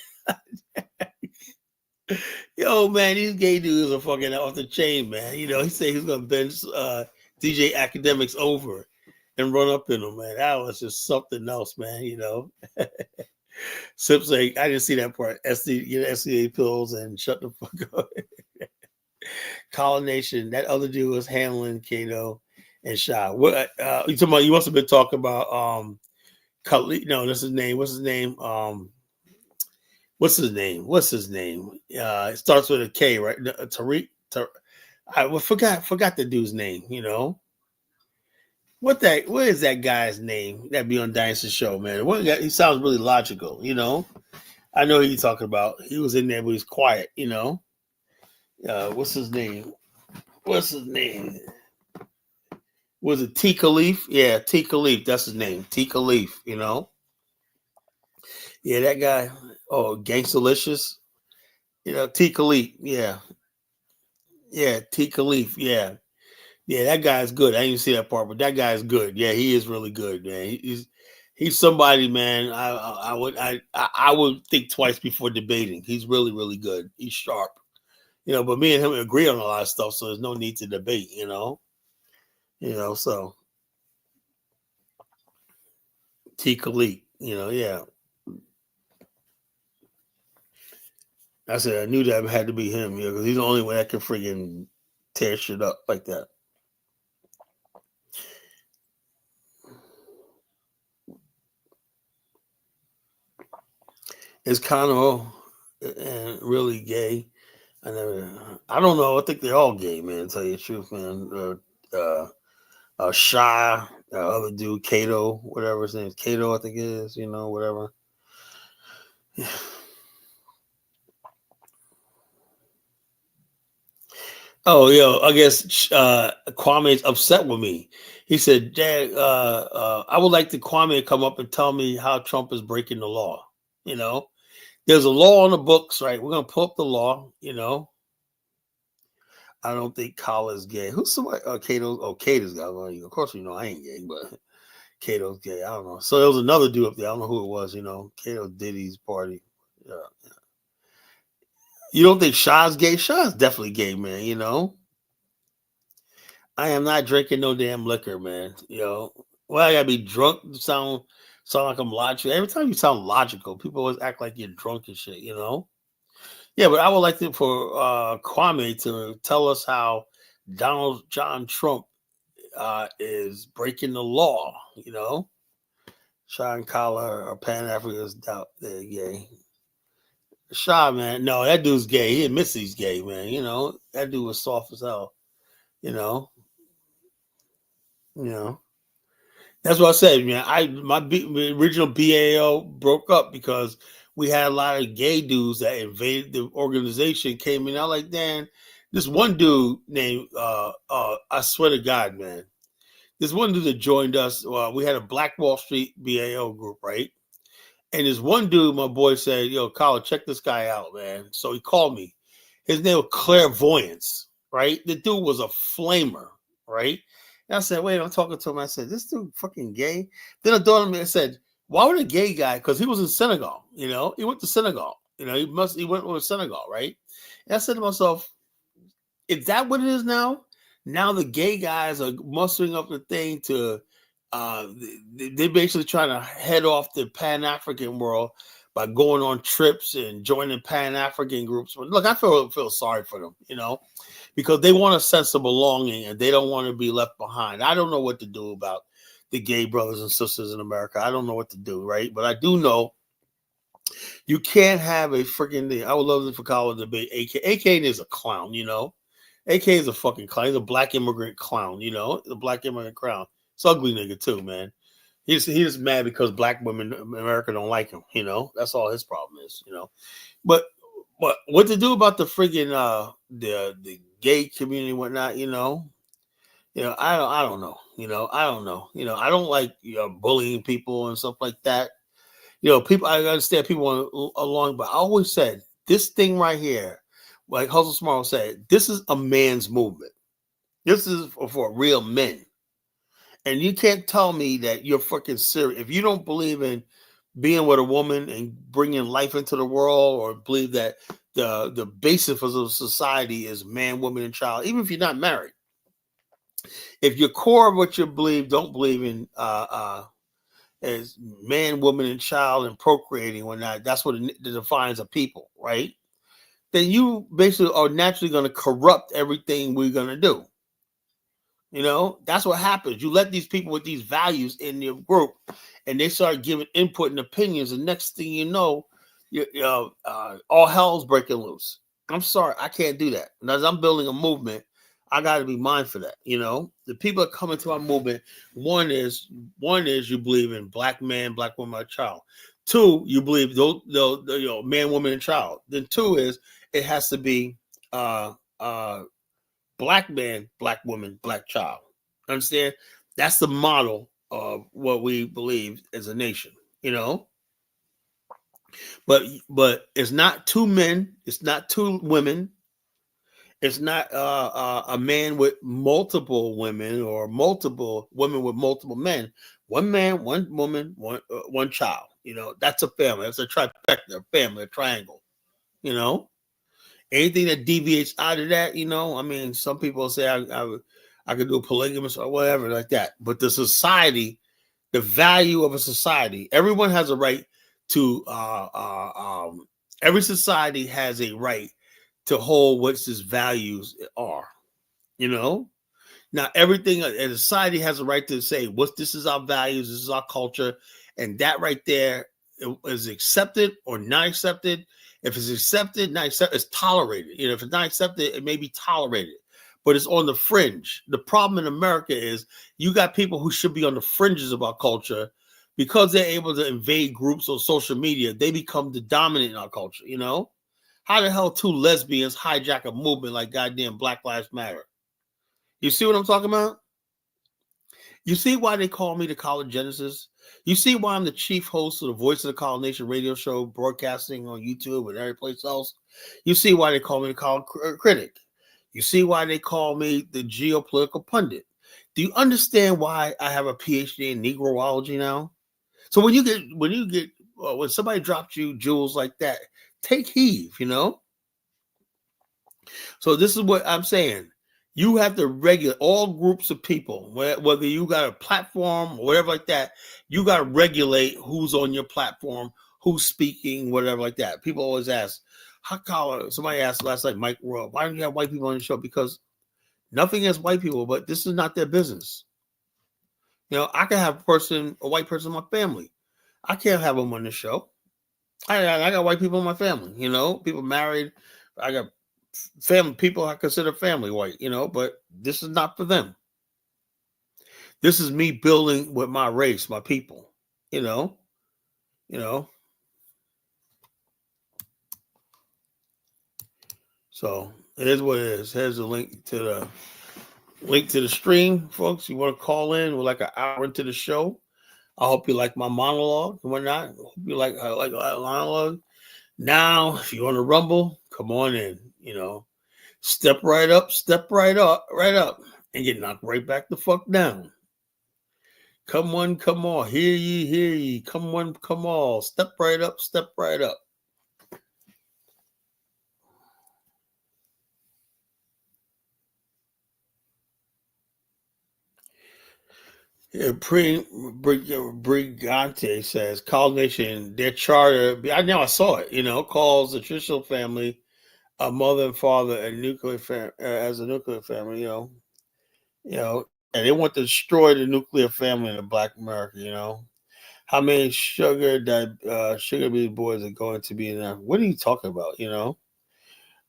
"Yo, man, these gay dudes are fucking off the chain, man." He said he's gonna bend DJ academics over and run up in them, man. That was just something else, man. Sips like, I didn't see that part. SCA pills and shut the fuck up. Colin Nation, that other dude was handling Kano and Shaw. What you talking about? You must have been talking about no, that's his name. What's his name? What's his name? It starts with a K, right? Tariq. I forgot the dude's name, What is that guy's name that be on Dynasty Show, man? He sounds really logical, I know who you're talking about. He was in there, but he's quiet, what's his name? Was it T Khalif? Yeah, T Khalif. That's his name. T Khalif, Yeah, that guy. Oh, Gangstalicious. T Khalif. Yeah. Yeah, T Khalif. Yeah. Yeah, that guy's good. I didn't see that part, but that guy's good. Yeah, he is really good, man. He's somebody, man. I would think twice before debating. He's really really good. He's sharp, But me and him agree on a lot of stuff, so there's no need to debate. So T. Khalid, yeah. I said I knew that had to be him, because he's the only one that can friggin' tear shit up like that. It's kind of really gay. I don't know. I think they're all gay, man. To tell you the truth, man. Shy, other dude, Kato, whatever his name is, Kato, I think it is. Whatever. Oh, I guess Kwame's upset with me. He said, "Dad, I would like the Kwame to come up and tell me how Trump is breaking the law." There's a law on the books, right? We're gonna pull up the law. I don't think Kyle is gay. Who's somebody? Kato's. Oh, Kato's got one. Of course, I ain't gay, but Kato's gay. I don't know. So there was another dude up there. I don't know who it was. Kato Diddy's party. Yeah. You don't think Shaw's gay? Shaw's definitely gay, man. I am not drinking no damn liquor, man. Well, I gotta be drunk to sound like I'm logical. Every time you sound logical, people always act like you're drunk and shit. Yeah, but I would like for Kwame to tell us how Donald John Trump is breaking the law. Sean Collar or Pan Africans doubt they're gay. Shaw, man, no, that dude's gay. He admits he's gay, man. That dude was soft as hell. You know, you know. That's what I said, man. My original BAO broke up because we had a lot of gay dudes that invaded the organization. Came in, I was like, Dan, this one dude named I swear to God, man, this one dude that joined us. We had a Black Wall Street BAO group, right? And this one dude, my boy said, "Yo, Colin, check this guy out, man." So he called me. His name was Clairvoyance, right? The dude was a flamer, right? And I said, "Wait," I'm talking to him. I said, "This dude fucking gay." Then I thought of me. I said, "Why would a gay guy?" Because he was in Senegal. He went to Senegal. He went to Senegal, right? And I said to myself, "Is that what it is now? Now the gay guys are mustering up the thing to." They're basically trying to head off the Pan African world by going on trips and joining Pan African groups. But look, I feel sorry for them, because they want a sense of belonging and they don't want to be left behind. I don't know what to do about the gay brothers and sisters in America. I don't know what to do, right? But I do know you can't have a freaking thing. I would love for Kyle to debate AK. AK is a clown, AK is a fucking clown. He's a black immigrant clown, the black immigrant clown. It's ugly nigga too, man. He's just mad because black women in America don't like him. That's all his problem is. But what to do about the friggin' the gay community and whatnot? I don't know. I don't know. I don't like bullying people and stuff like that. People. I understand people along, but I always said this thing right here, like Hustle Smart said, this is a man's movement. This is for real men. And you can't tell me that you're fucking serious. If you don't believe in being with a woman and bringing life into the world, or believe that the basis of the society is man, woman, and child, even if you're not married, if your core of what you don't believe in as man, woman, and child and procreating, whatnot, that's what it defines a people, right? Then you basically are naturally going to corrupt everything we're going to do. That's what happens. You let these people with these values in your group, and they start giving input and opinions. And next thing you know, all hell's breaking loose. I'm sorry, I can't do that. And as I'm building a movement, I got to be mindful of that. The people that come into our movement, one is you believe in black man, black woman, child. Two, you believe those man, woman, and child. Then two is it has to be black man, black woman, black child. Understand? That's the model of what we believe as a nation, But it's not two men, it's not two women, It's not a man with multiple women or multiple women with multiple men. One man, one woman, one child. You know, that's a family. That's a trifecta, a family, a triangle. You know, anything that deviates out of that, you know, I mean, some people say I could do a polygamous or whatever like that. But the society, the value of a society, everyone has a right to. Every society has a right to hold what its values are. You know, now everything a society has a right to say what this is our values, this is our culture, and that right there is accepted or not accepted. If it's accepted, not accepted, it's tolerated. You know, if it's not accepted, it may be tolerated, but it's on the fringe. The problem in America is you got people who should be on the fringes of our culture because they're able to invade groups on social media. They become the dominant in our culture. You know, how the hell two lesbians hijack a movement like goddamn Black Lives Matter? You see what I'm talking about? You see why they call me the College Genesis? You see why I'm the chief host of the Voice of the College Nation radio show, broadcasting on YouTube and every place else? You see why they call me the College Critic? You see why they call me the geopolitical pundit? Do you understand why I have a PhD in Negroology now? So when somebody drops you jewels like that, take heed, you know? So this is what I'm saying. You have to regulate all groups of people, whether you got a platform or whatever like that. You got to regulate who's on your platform, who's speaking, whatever like that. People always ask, somebody asked last night, Mike Rowe, why don't you have white people on the show? Because nothing against white people, but this is not their business. You know, I can have a white person in my family. I can't have them on the show. I got white people in my family, you know, people married. I got family people I consider family white, you know, but this is not for them. This is me building with my race, my people, you know. So it is what it is. Here's a link to the stream, folks. You want to call in? We're like an hour into the show. I hope you like my monologue and whatnot. I hope you like monologue. Now, if you want to rumble, come on in, you know. Step right up, and get knocked right back the fuck down. Come on, hear ye, come on, come on, step right up. Yeah, Brigante says, Call Nation, their charter, I saw it, you know, calls the traditional family a mother and father and as a nuclear family, you know, and they want to destroy the nuclear family in the Black America, you know. How many sugar baby boys are going to be in there? What are you talking about, you know?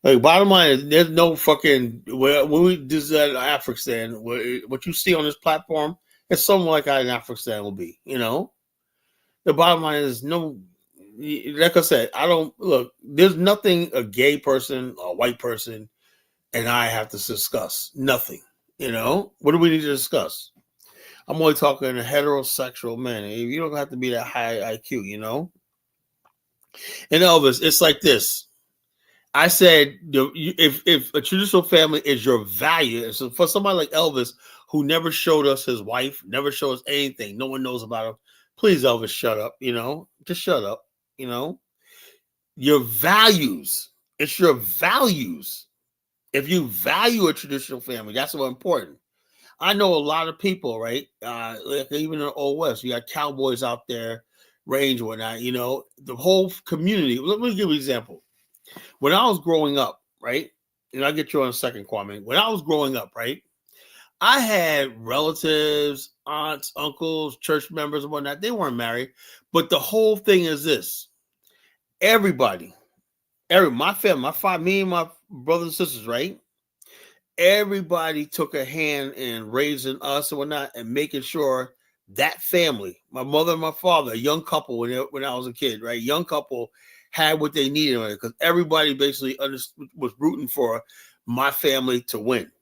Like, bottom line is, there's no fucking, when we this at Afghanistan, what you see on this platform, it's something like how in Afghanistan will be, you know? The bottom line is no, like I said, there's nothing a gay person, a white person, and I have to discuss. Nothing, you know? What do we need to discuss? I'm only talking to heterosexual men. You don't have to be that high IQ, you know? And Elvis, it's like this. I said, if a traditional family is your value, so for somebody like Elvis, who never showed us his wife, never showed us anything, no one knows about him, please, Elvis, shut up, you know? Just shut up, you know? Your values, it's your values. If you value a traditional family, that's what's important. I know a lot of people, right? Like even in the Old West, you got cowboys out there, range, whatnot, you know, the whole community. Let me give you an example. When I was growing up, right? And I'll get you on a second, Kwame. When I was growing up, right? I had relatives, aunts, uncles, church members, and whatnot. They weren't married. But the whole thing is this. My family, me and my brothers and sisters, right? Everybody took a hand in raising us and whatnot and making sure that family, my mother and my father, a young couple when I was a kid, right? Young couple had what they needed because everybody basically was rooting for my family to win.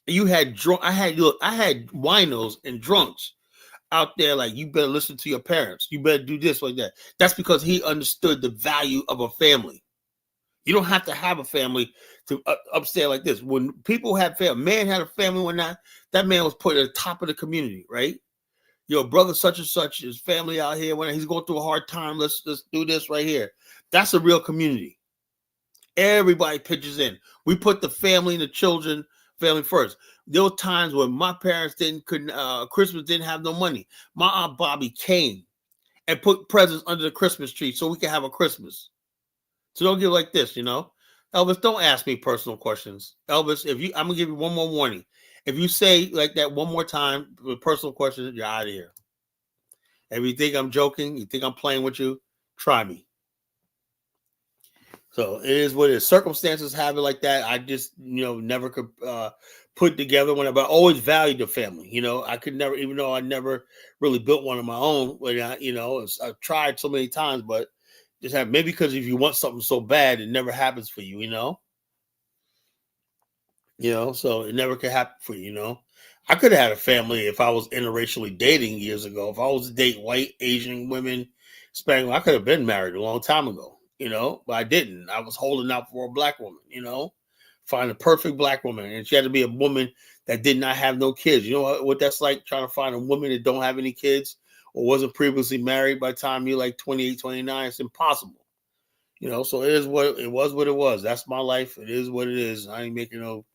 You had I had winos and drunks out there like, you better listen to your parents. You better do this like that. That's because he understood the value of a family. You don't have to have a family to upstairs like this. When people had family, man had a family when that man was put at the top of the community, right? Yo, brother such and such, his family out here, when he's going through a hard time, let's do this right here. That's a real community. Everybody pitches in. We put the family and the children, family first. There were times when my parents Christmas didn't have no money. My Aunt Bobby came and put presents under the Christmas tree so we could have a Christmas. So don't get like this, Elvis, don't ask me personal questions. Elvis, I'm gonna give you one more warning. If you say like that one more time with personal questions, you're out of here. If you think I'm joking, you think I'm playing with you, try me. So it is what it is. Circumstances have it like that. I just, never could put together one. But I always valued the family. I could never, even though I never really built one of my own. When I've tried so many times, but just maybe because if you want something so bad, it never happens for you. So it never could happen for you. I could have had a family if I was interracially dating years ago. If I was dating white, Asian women, Hispanic, I could have been married a long time ago. But I didn't. I was holding out for a black woman, find a perfect black woman. And she had to be a woman that did not have no kids. You know what that's like, trying to find a woman that don't have any kids or wasn't previously married by the time you're like 28, 29. It's impossible. So it is what it was. That's my life. It is what it is. I ain't making no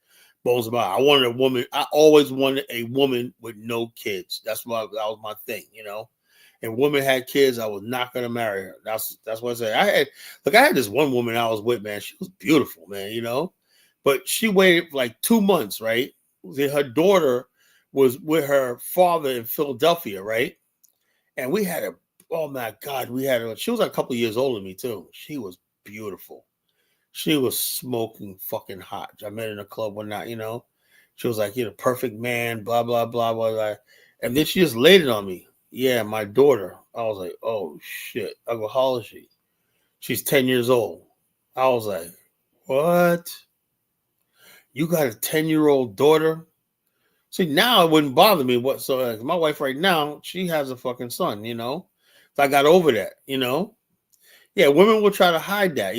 bones about it. I wanted a woman. I always wanted a woman with no kids. That was my thing, If woman had kids, I was not gonna marry her. That's what I said. I had this one woman I was with, man. She was beautiful, man, but she waited like 2 months, right? Her daughter was with her father in Philadelphia, right? And we had oh my God, she was like a couple of years older than me too. She was beautiful. She was smoking fucking hot. I met her in a club one night, She was like, you're the perfect man, blah, blah, blah, blah, blah. And then she just laid it on me. Yeah, my daughter. I was like, oh shit. I go, how old is she? She's 10 years old. I was like, what? You got a 10-year-old daughter? See, now it wouldn't bother me whatsoever. My wife right now, she has a fucking son, So I got over that, Yeah, women will try to hide that,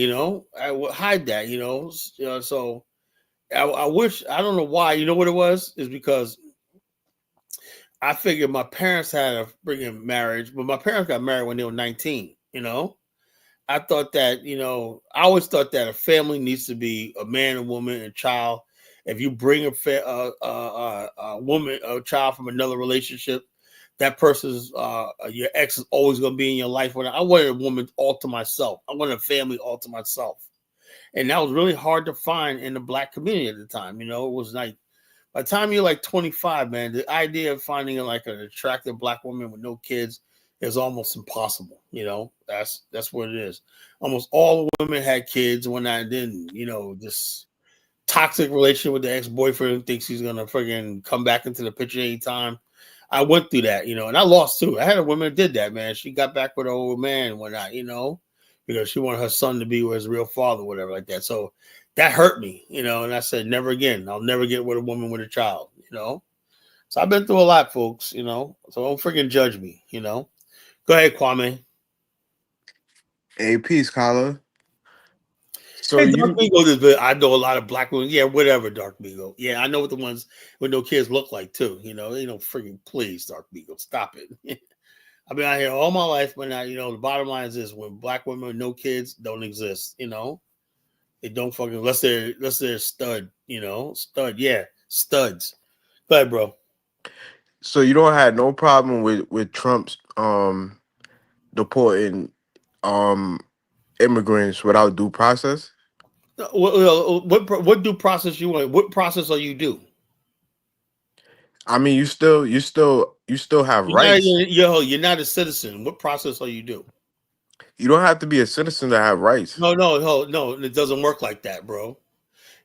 I will hide that, So I wish, I don't know why, you know what it was? Is because I figured my parents had a freaking marriage, but my parents got married when they were 19, I thought that, I always thought that a family needs to be a man, a woman, and a child. If you bring a woman, a child from another relationship, that person's, your ex is always going to be in your life. I wanted a woman all to myself. I wanted a family all to myself. And that was really hard to find in the black community at the time. It was like, by the time you're like 25, man, the idea of finding like an attractive black woman with no kids is almost impossible. That's what it is. Almost all the women had kids when I didn't, this toxic relationship with the ex-boyfriend who thinks he's going to friggin' come back into the picture anytime. I went through that, and I lost too. I had a woman that did that, man. She got back with her old man and whatnot, because she wanted her son to be with his real father, whatever like that. So that hurt me, and I said, never again. I'll never get with a woman with a child, So I've been through a lot, folks, So don't freaking judge me, Go ahead, Kwame. Hey, peace, Kyla. So Hey, Dark you Migo, I know a lot of black women. Yeah, whatever, Dark Migo. Yeah, I know what the ones with no kids look like, too. Freaking please, Dark Migo, stop it. I've been out here all my life, but now, the bottom line is this: when black women with no kids don't exist, they don't fucking unless they're stud, stud, yeah, studs. Go ahead, bro. so you don't have no problem with Trump's deporting um immigrants without due process? What due process you want? What process are you due? I mean, you still have rights. You're not a citizen. What process are you due? You don't have to be a citizen to have rights. No, it doesn't work like that, bro.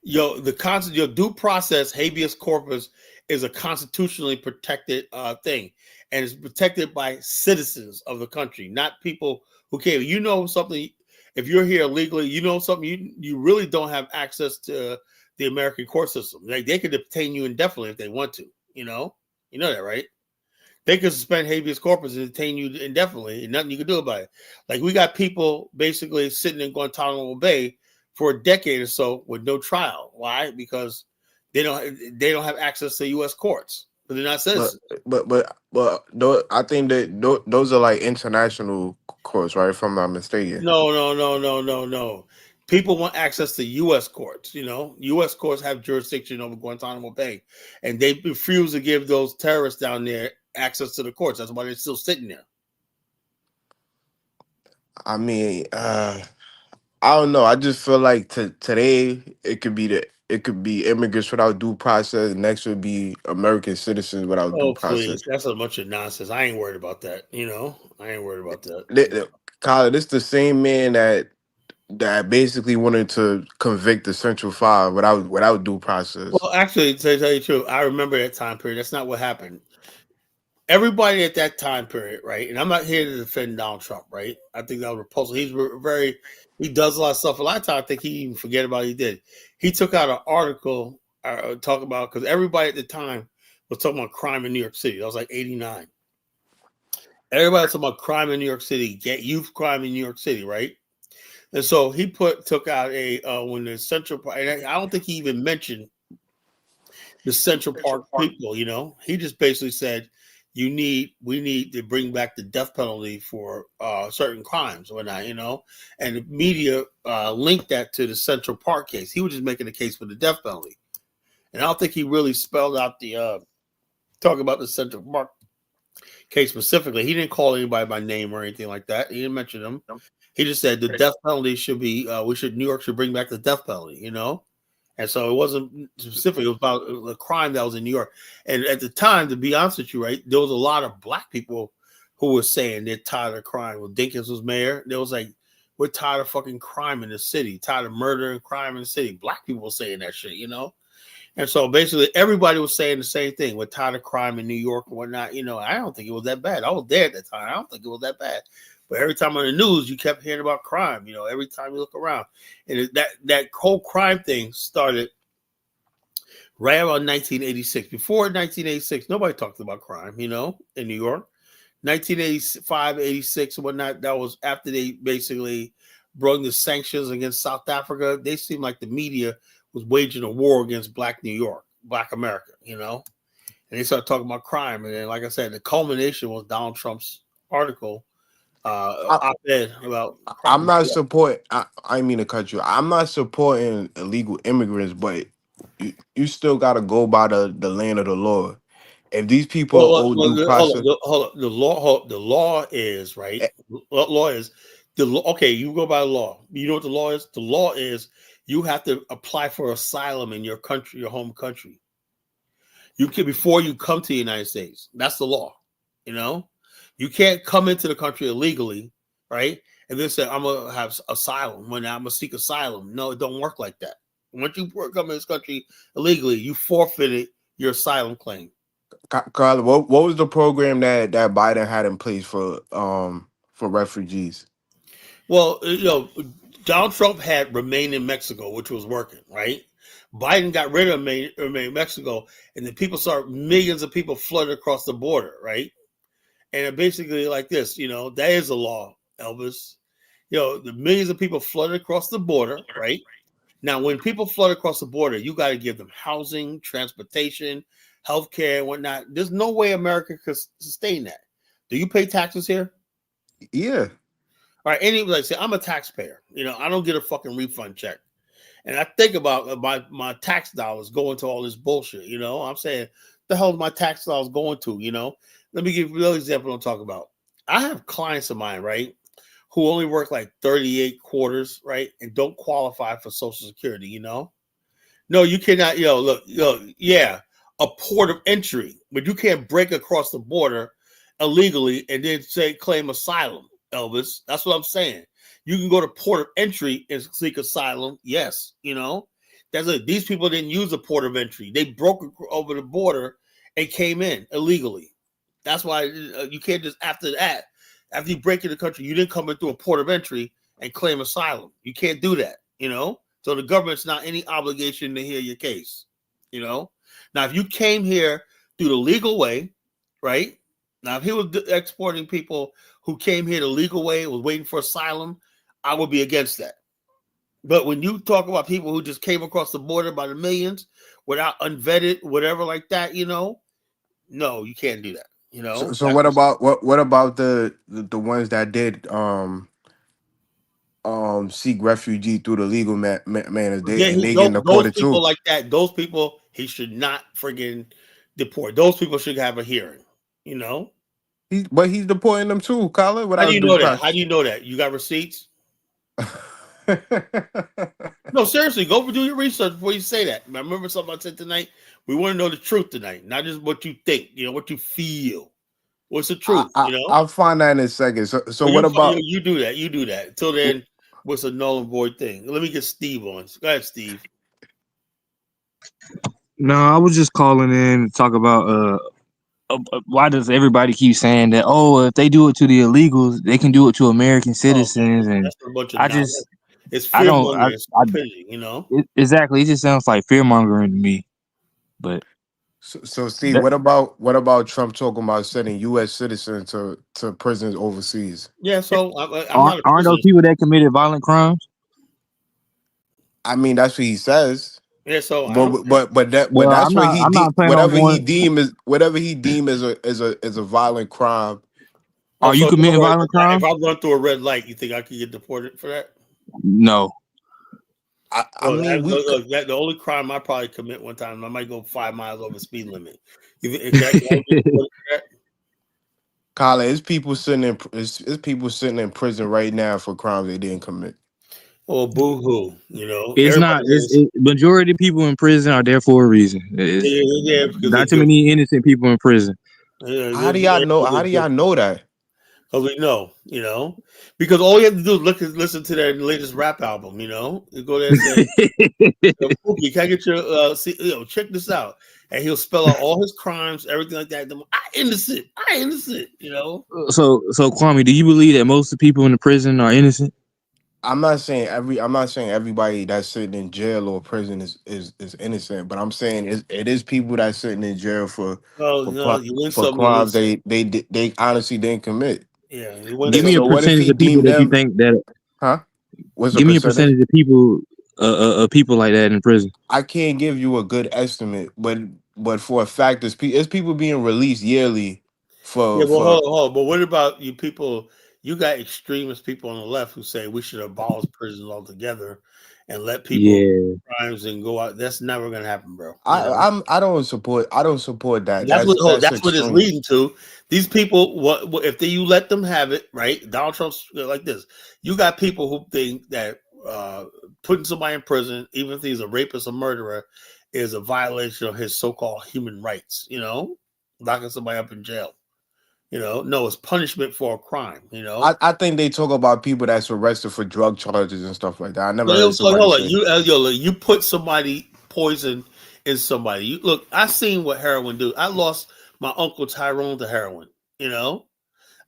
Your due process, habeas corpus, is a constitutionally protected thing, and it's protected by citizens of the country, not people who came. Something. If you're here legally, something. You really don't have access to the American court system. Like, they could detain you indefinitely if they want to. You know that, right? They could suspend habeas corpus and detain you indefinitely, and nothing you can do about it. Like, we got people basically sitting in Guantanamo Bay for a decade or so with no trial. Why? Because they don't have access to U.S. courts, but they're not But citizens. I think that those are like international courts, right? If I'm not mistaken. No. People want access to U.S. courts. U.S. courts have jurisdiction over Guantanamo Bay, and they refuse to give those terrorists down there access to the courts. That's why they're still sitting there. I mean, I don't know. I just feel like today it could be immigrants without due process. Next would be American citizens without due Oh, process. please. That's a bunch of nonsense. I ain't worried about that. I ain't worried about that. Kyle, this the same man that basically wanted to convict the Central Five without due process. Well, actually, to tell you the truth, I remember that time period. That's not what happened. Everybody at that time period, right? And I'm not here to defend Donald Trump, right? I think that was repulsive. He does a lot of stuff. A lot of times, I think he even forget about what he did. He took out an article talking about, because everybody at the time was talking about crime in New York City. That was like '89. Everybody was talking about crime in New York City, get youth crime in New York City, right? And so he took out when the Central Park. And I don't think he even mentioned the Central Park people. He just basically said we need to bring back the death penalty for certain crimes or whatnot. And the media linked that to the Central Park case. He was just making a case for the death penalty, and I don't think he really spelled out the talk about the Central Park case specifically. He didn't call anybody by name or anything like that. He didn't mention them. He just said the death penalty should be. New York should bring back the death penalty. And so it wasn't specific. It was about a crime that was in New York. And at the time, to be honest with you, right, there was a lot of black people who were saying they're tired of crime. When Dinkins was mayor, there was like, we're tired of fucking crime in the city, tired of murder and crime in the city. Black people were saying that shit, And so basically everybody was saying the same thing. We're tired of crime in New York and whatnot. I don't think it was that bad. I was there at the time. I don't think it was that bad. But every time on the news, you kept hearing about crime, every time you look around. And that whole crime thing started right around 1986. Before 1986, nobody talked about crime, in New York. 1985, 86, and whatnot, that was after they basically brought the sanctions against South Africa. They seemed like the media was waging a war against Black New York, Black America, And they started talking about crime. And then, like I said, the culmination was Donald Trump's article op-ed about I'm crime. not support. I didn't mean to cut you. I'm not supporting illegal immigrants, but you still got to go by the land of the law. If these people owe due process, Hold on. The law is right. eh, Law is the law. Okay, you go by law. You know what the law is? The law is you have to apply for asylum in your country, your home country. You can before you come to the United States. That's the law. You can't come into the country illegally, right? And then say I'm gonna have asylum when I'm gonna seek asylum. No, it don't work like that. Once you come in this country illegally, you forfeited your asylum claim. Carla, what was the program that Biden had in place for refugees? Well, Donald Trump had remain in Mexico, which was working, right? Biden got rid of remain Mexico, and then millions of people flooded across the border, right? And basically like this, that is a law, Elvis. The millions of people flooded across the border, right? Now, when people flood across the border, you got to give them housing, transportation, healthcare, and whatnot. There's no way America could sustain that. Do you pay taxes here? Yeah, All right, like say I'm a taxpayer. I don't get a fucking refund check, and I think about my tax dollars going to all this bullshit. I'm saying, the hell is my tax dollars going to? Let me give you another example. I'm talking about. I have clients of mine, right, who only work like 38 quarters, right, and don't qualify for Social Security. No, you cannot. Look, yeah, a port of entry, but you can't break across the border illegally and then claim asylum. Elvis, that's what I'm saying. You can go to port of entry and seek asylum. Yes, that's it. These people didn't use the port of entry. They broke over the border and came in illegally. That's why you can't just after you break in the country, you didn't come in through a port of entry and claim asylum. You can't do that. So the government's not any obligation to hear your case. Now, if you came here through the legal way, right? Now, if he was exporting people who came here the legal way, was waiting for asylum, I would be against that. But when you talk about people who just came across the border by the millions without unvetted, whatever like that, no, you can't do that. So That's what about what about the ones that did seek refugee through the legal manners, yeah. they getting Those deported people too? like that, those people he should not friggin' deport. Those people should have a hearing. You know. But he's deporting them too, Colin, How do without you due know that? How process. do you know that? You got receipts? No, seriously, go do your research before you say that. I remember something I said tonight. We want to know the truth tonight, not just what you think. What you feel. What's the truth? I'll find that in a second. So Well, what about you do that. You do that. Until then, what's a null and void thing? Let me get Steve on. Go ahead, Steve. No, I was just calling in to talk about why does everybody keep saying that? Oh, if they do it to the illegals, they can do it to American Oh citizens, man, and that's a bunch of I nonsense. just It's I fear don't mongering, I stupidity. exactly. It just sounds like fear mongering to me. But so Steve, that, what about Trump talking about sending US citizens to prisons overseas? Yeah, so I'm not a aren't those prison. people that committed violent crimes? I mean, that's what he says. Yeah, so I don't. But Well, that's what I'm not planning on going. whatever he deem as a violent crime. Oh, Are so you in other committing words, violent if crimes? I run through a red light, you think I could get deported for that? No. I Well, mean, the only crime I probably commit one time, I might go 5 miles over speed limit. You think can I get deported for that? Colin, it's people sitting in prison right now for crimes they didn't commit. Oh, boo hoo! It's Everybody not. is. Majority of people in prison are there for a reason. It's Yeah, because they're not too good. many innocent people in prison. How do y'all know? How do y'all know that? Because we know, because all you have to do is listen to their latest rap album. You go there and say, Pookie, can I get your see, check this out, and he'll spell out all his crimes, everything like that. I innocent. So Kwame, do you believe that most of the people in the prison are innocent? I'm not saying everybody that's sitting in jail or prison is innocent, but I'm saying it is people that's sitting in jail Well, for no, you win for some, you crimes lose some. they honestly didn't commit. Yeah, you win Give some. me a So what if percentage he of people deemed that you them? think that. Huh? What's the Give me a percentage? percentage of people like that in prison. I can't give you a good estimate, but for a fact, it's people being released yearly Yeah, but for. hold on. But what about you people? You got extremist people on the left who say we should abolish prisons altogether and let people Yeah, crimes and go out. That's never gonna happen, bro. I don't support that. That's That's that's what it's extreme. leading to. These people, if you let them have it, right? Donald Trump's like this. You got people who think that putting somebody in prison, even if he's a rapist or murderer, is a violation of his so-called human rights. Locking somebody up in jail. No, it's punishment for a crime. I think they talk about people that's arrested for drug charges and stuff like that. I never heard So somebody hold on, say. you put somebody poison in somebody. Look, I seen what heroin do. I lost my uncle Tyrone to heroin. You know,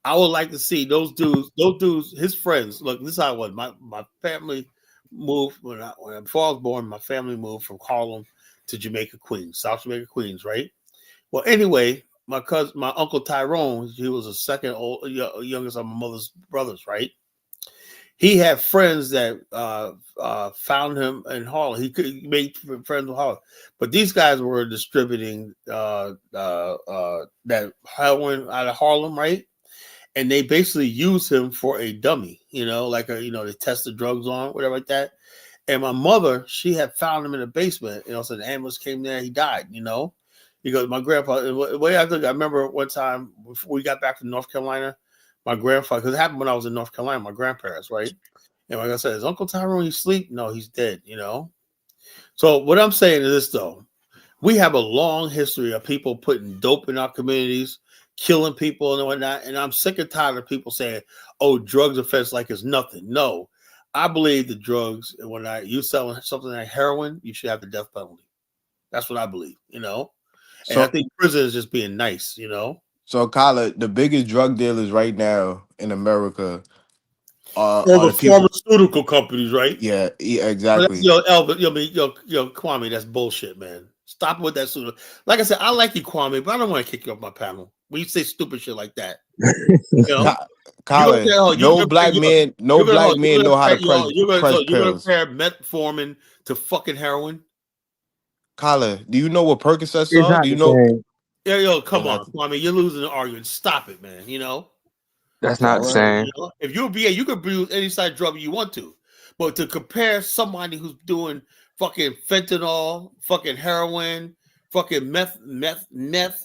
I would like to see those dudes. Those dudes, his friends. Look, this is how it was. My family moved before I was born. My family moved from Harlem to Jamaica, Queens, South Jamaica, Queens. Right. Well, anyway, my uncle Tyrone, he was the second youngest of my mother's brothers. Right. He had friends that found him in Harlem. He could make friends with Harlem, but these guys were distributing that heroin out of Harlem, right? And they basically used him for a dummy, like they test the drugs on, whatever like that. And my mother, she had found him in the basement, so the ambulance came there, he died. Because my grandpa, the way I remember one time before we got back from North Carolina, my grandfather, because it happened when I was in North Carolina, my grandparents, right? And like I said, is Uncle Tyrone asleep? No, he's dead. So what I'm saying is this, though. We have a long history of people putting dope in our communities, killing people and whatnot. And I'm sick and tired of people saying, oh, drugs offense like it's nothing. No, I believe the drugs, and when you selling something like heroin, you should have the death penalty. That's what I believe. And I So think prison is just being nice. so Kyla, the biggest drug dealers right now in America All are the the people. pharmaceutical companies, right? Yeah, But that's exactly. Elvis, Kwame, that's bullshit, man. Stop with that sort of. Like I said, I like you, Kwame, but I don't want to kick you off my panel when you say stupid shit like that. You know, Colin, no black man know how to press you're gonna pills. compare metformin to fucking heroin? Colin, do you know what Percocets It's are? not Do you the know? same. Come on. I mean, you're losing the argument. Stop it, man. That's Come not on. the same. If you're BA, you can use any side drug you want to. But to compare somebody who's doing fucking fentanyl, fucking heroin, fucking meth,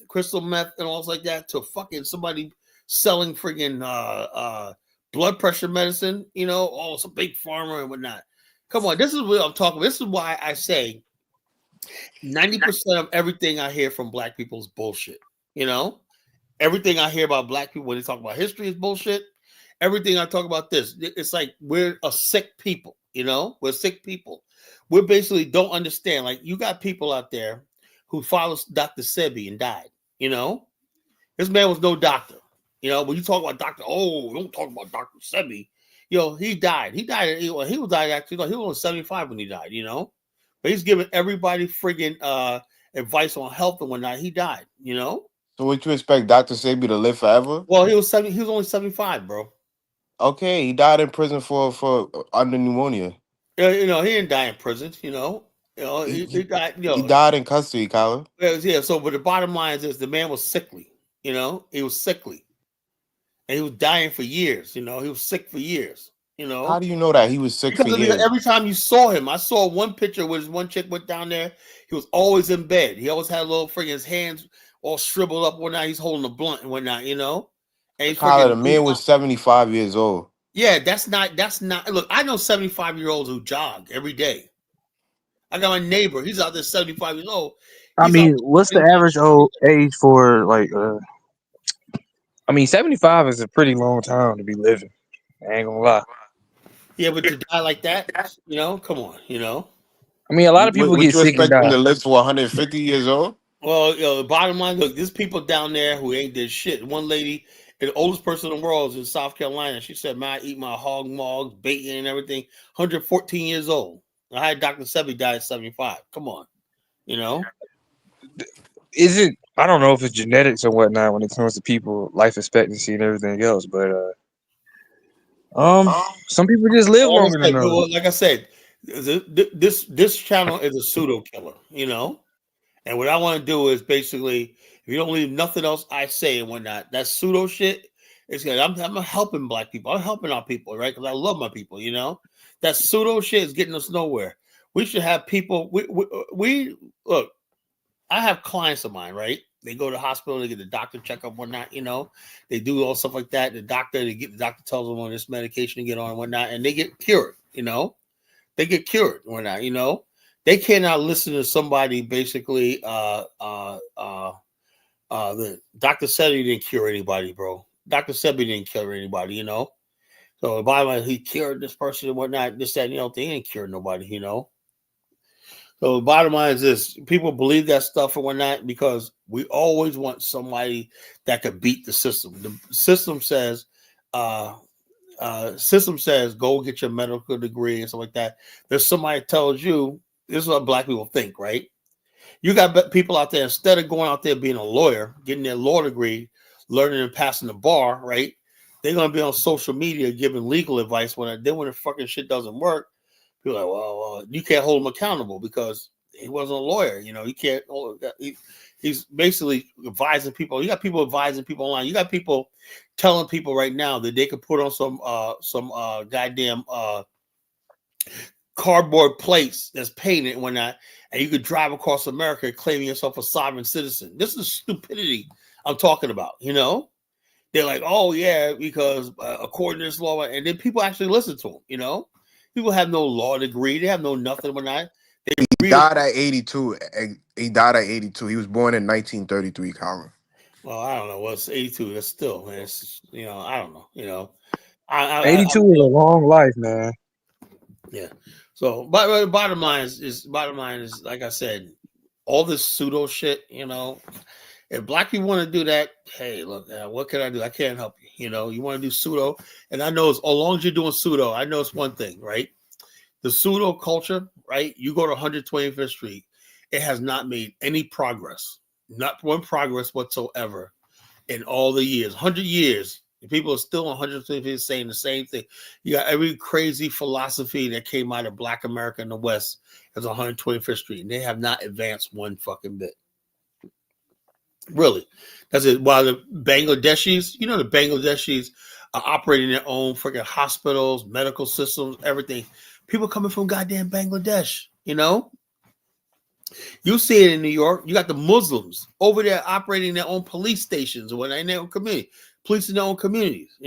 crystal meth, and all like that to fucking somebody selling friggin' blood pressure medicine, it's a big pharma and whatnot. Come on, this is what I'm talking about. This is why I say 90% of everything I hear from black people is bullshit. Everything I hear about black people when they talk about history is bullshit. Everything I talk about this, it's like we're a sick people, We're sick people. We basically don't understand. Like, you got people out there who followed Dr. Sebi and died, This man was no doctor. When you talk about doctor, don't talk about Dr. Sebi. He died. He died. He was died actually. He was 75 when he died, But he's giving everybody friggin' advice on health and whatnot. He died, So what you expect Dr. Sebi to live forever? Well, he was only 75, bro. Okay, he died in prison for under pneumonia. He didn't die in prison. He died. He died in custody, Colin. Yeah. So, but the bottom line is this: the man was sickly. He was sickly, and he was dying for years. He was sick for years. How do you know that he was sick for years? Every time you saw him, I saw one picture where this one chick went down there. He was always in bed. He always had a little friggin' his hands all shriveled up. Whatnot. He's holding a blunt and whatnot. And Colin, the man was 75 years old. Yeah, that's not. Look, I know 75-year-olds who jog every day. I got my neighbor. He's out there 75 years old. I mean, what's the average age for 75 is a pretty long time to be living. I ain't gonna lie. Yeah, but to die like that, come on, I mean, a lot of people get sick and die. To live to 150 years old? Well, the bottom line, look, there's people down there who ain't did shit. One lady, the oldest person in the world, is in South Carolina. She said, "Man, I eat my hog mogs, bacon, and everything." 114 years old. I had Dr. Sebi die at 75. Come on, Is it? I don't know if it's genetics or whatnot when it comes to people life expectancy and everything else, but some people just live longer than others. Like I said, this channel is a pseudo killer, And what I want to do is basically, if you don't leave nothing else I say and whatnot, that pseudo shit is good. I'm helping black people. I'm helping our people, right? Because I love my people, That pseudo shit is getting us nowhere. We should have people. We look. I have clients of mine, right? They go to the hospital, they get the doctor checkup, whatnot, They do all stuff like that. The doctor tells them on this medication to get on and whatnot, and they get cured, They get cured and whatnot, They cannot listen to somebody basically. The Dr. Sebi didn't cure anybody, bro. Dr. Sebi didn't cure anybody, So the bottom line, he cured this person and whatnot. This, that, they ain't cured nobody, So the bottom line is this: people believe that stuff and whatnot because we always want somebody that could beat the system. The system says, go get your medical degree and stuff like that. There's somebody that tells you this is what black people think, right? You got people out there, instead of going out there being a lawyer, getting their law degree, learning and passing the bar, right? They're gonna be on social media giving legal advice when the fucking shit doesn't work. People are like, well, you can't hold him accountable because he wasn't a lawyer. You can't. He's basically advising people. You got people advising people online. You got people telling people right now that they could put on some goddamn cardboard plates that's painted and whatnot, and you could drive across America claiming yourself a sovereign citizen. This is stupidity I'm talking about. They're like, oh yeah, because according to this law, and then people actually listen to them. People have no law degree. They have no nothing. Whatnot. He died at 82. He died at 82. He was born in 1933, Colin. Well, I don't know. What's 82? That's still, man. It's, I don't know. 82 is a long life, man. Yeah. So, but the bottom line is, like I said, all this pseudo shit. If black people want to do that, hey, look, what can I do? I can't help you. You want to do pseudo, and I know as long as you're doing pseudo, I know it's one thing, right? The pseudo culture, right? You go to 125th Street, it has not made any progress, not one progress whatsoever in all the years, 100 years. People are still 150 saying the same thing. You got every crazy philosophy that came out of Black America in the West as 125th Street, and they have not advanced one fucking bit. Really. That's it. While the Bangladeshis, the Bangladeshis are operating their own freaking hospitals, medical systems, everything. People coming from goddamn Bangladesh, You see it in New York. You got the Muslims over there operating their own police stations or in their own community, police in their own communities,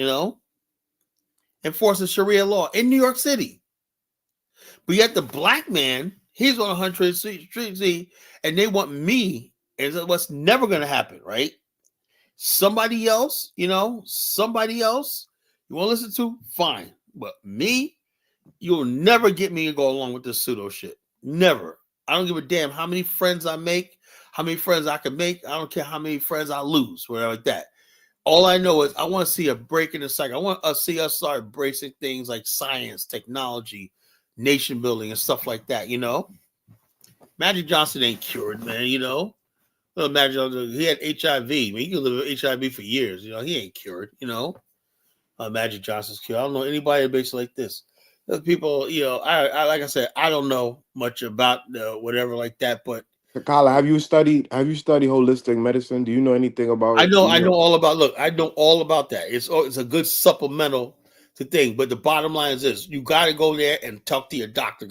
enforcing Sharia law in New York City. But yet the black man, he's on 100th Street, and they want me, and what's never going to happen, right? Somebody else, somebody else you want to listen to, fine. But me, you'll never get me to go along with this pseudo shit. Never. I don't give a damn how many friends I make, how many friends I can make. I don't care how many friends I lose, whatever like that. All I know is I want to see a break in the cycle. I want to see us start embracing things like science, technology, nation building, and stuff like that, Magic Johnson ain't cured, man, Magic Johnson, he had HIV. I mean, he could live with HIV for years, he ain't cured, Magic Johnson's cured. I don't know anybody that makes it like this. People, I like I said, I don't know much about whatever like that, but Kala, have you studied holistic medicine? Do you know anything about? I know all about. Look, I know all about that. It's a good supplemental to thing, but the bottom line is this: you got to go there and talk to your doctor.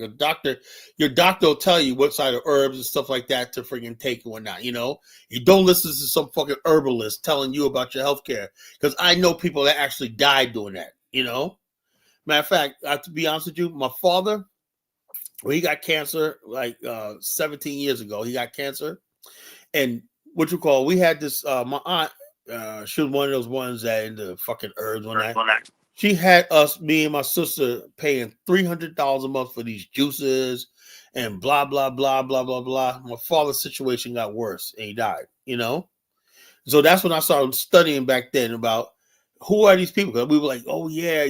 Your doctor will tell you what side of herbs and stuff like that to freaking take and whatnot. You don't listen to some fucking herbalist telling you about your health care, because I know people that actually died doing that. Matter of fact, I have to be honest with you, my father, when he got cancer like 17 years ago, he got cancer. And we had this, my aunt, she was one of those ones that in the fucking herbs one night. She had me and my sister paying $300 a month for these juices and blah, blah, blah, blah, blah, blah. My father's situation got worse and he died, So that's when I started studying back then about who are these people? Because we were like, oh yeah,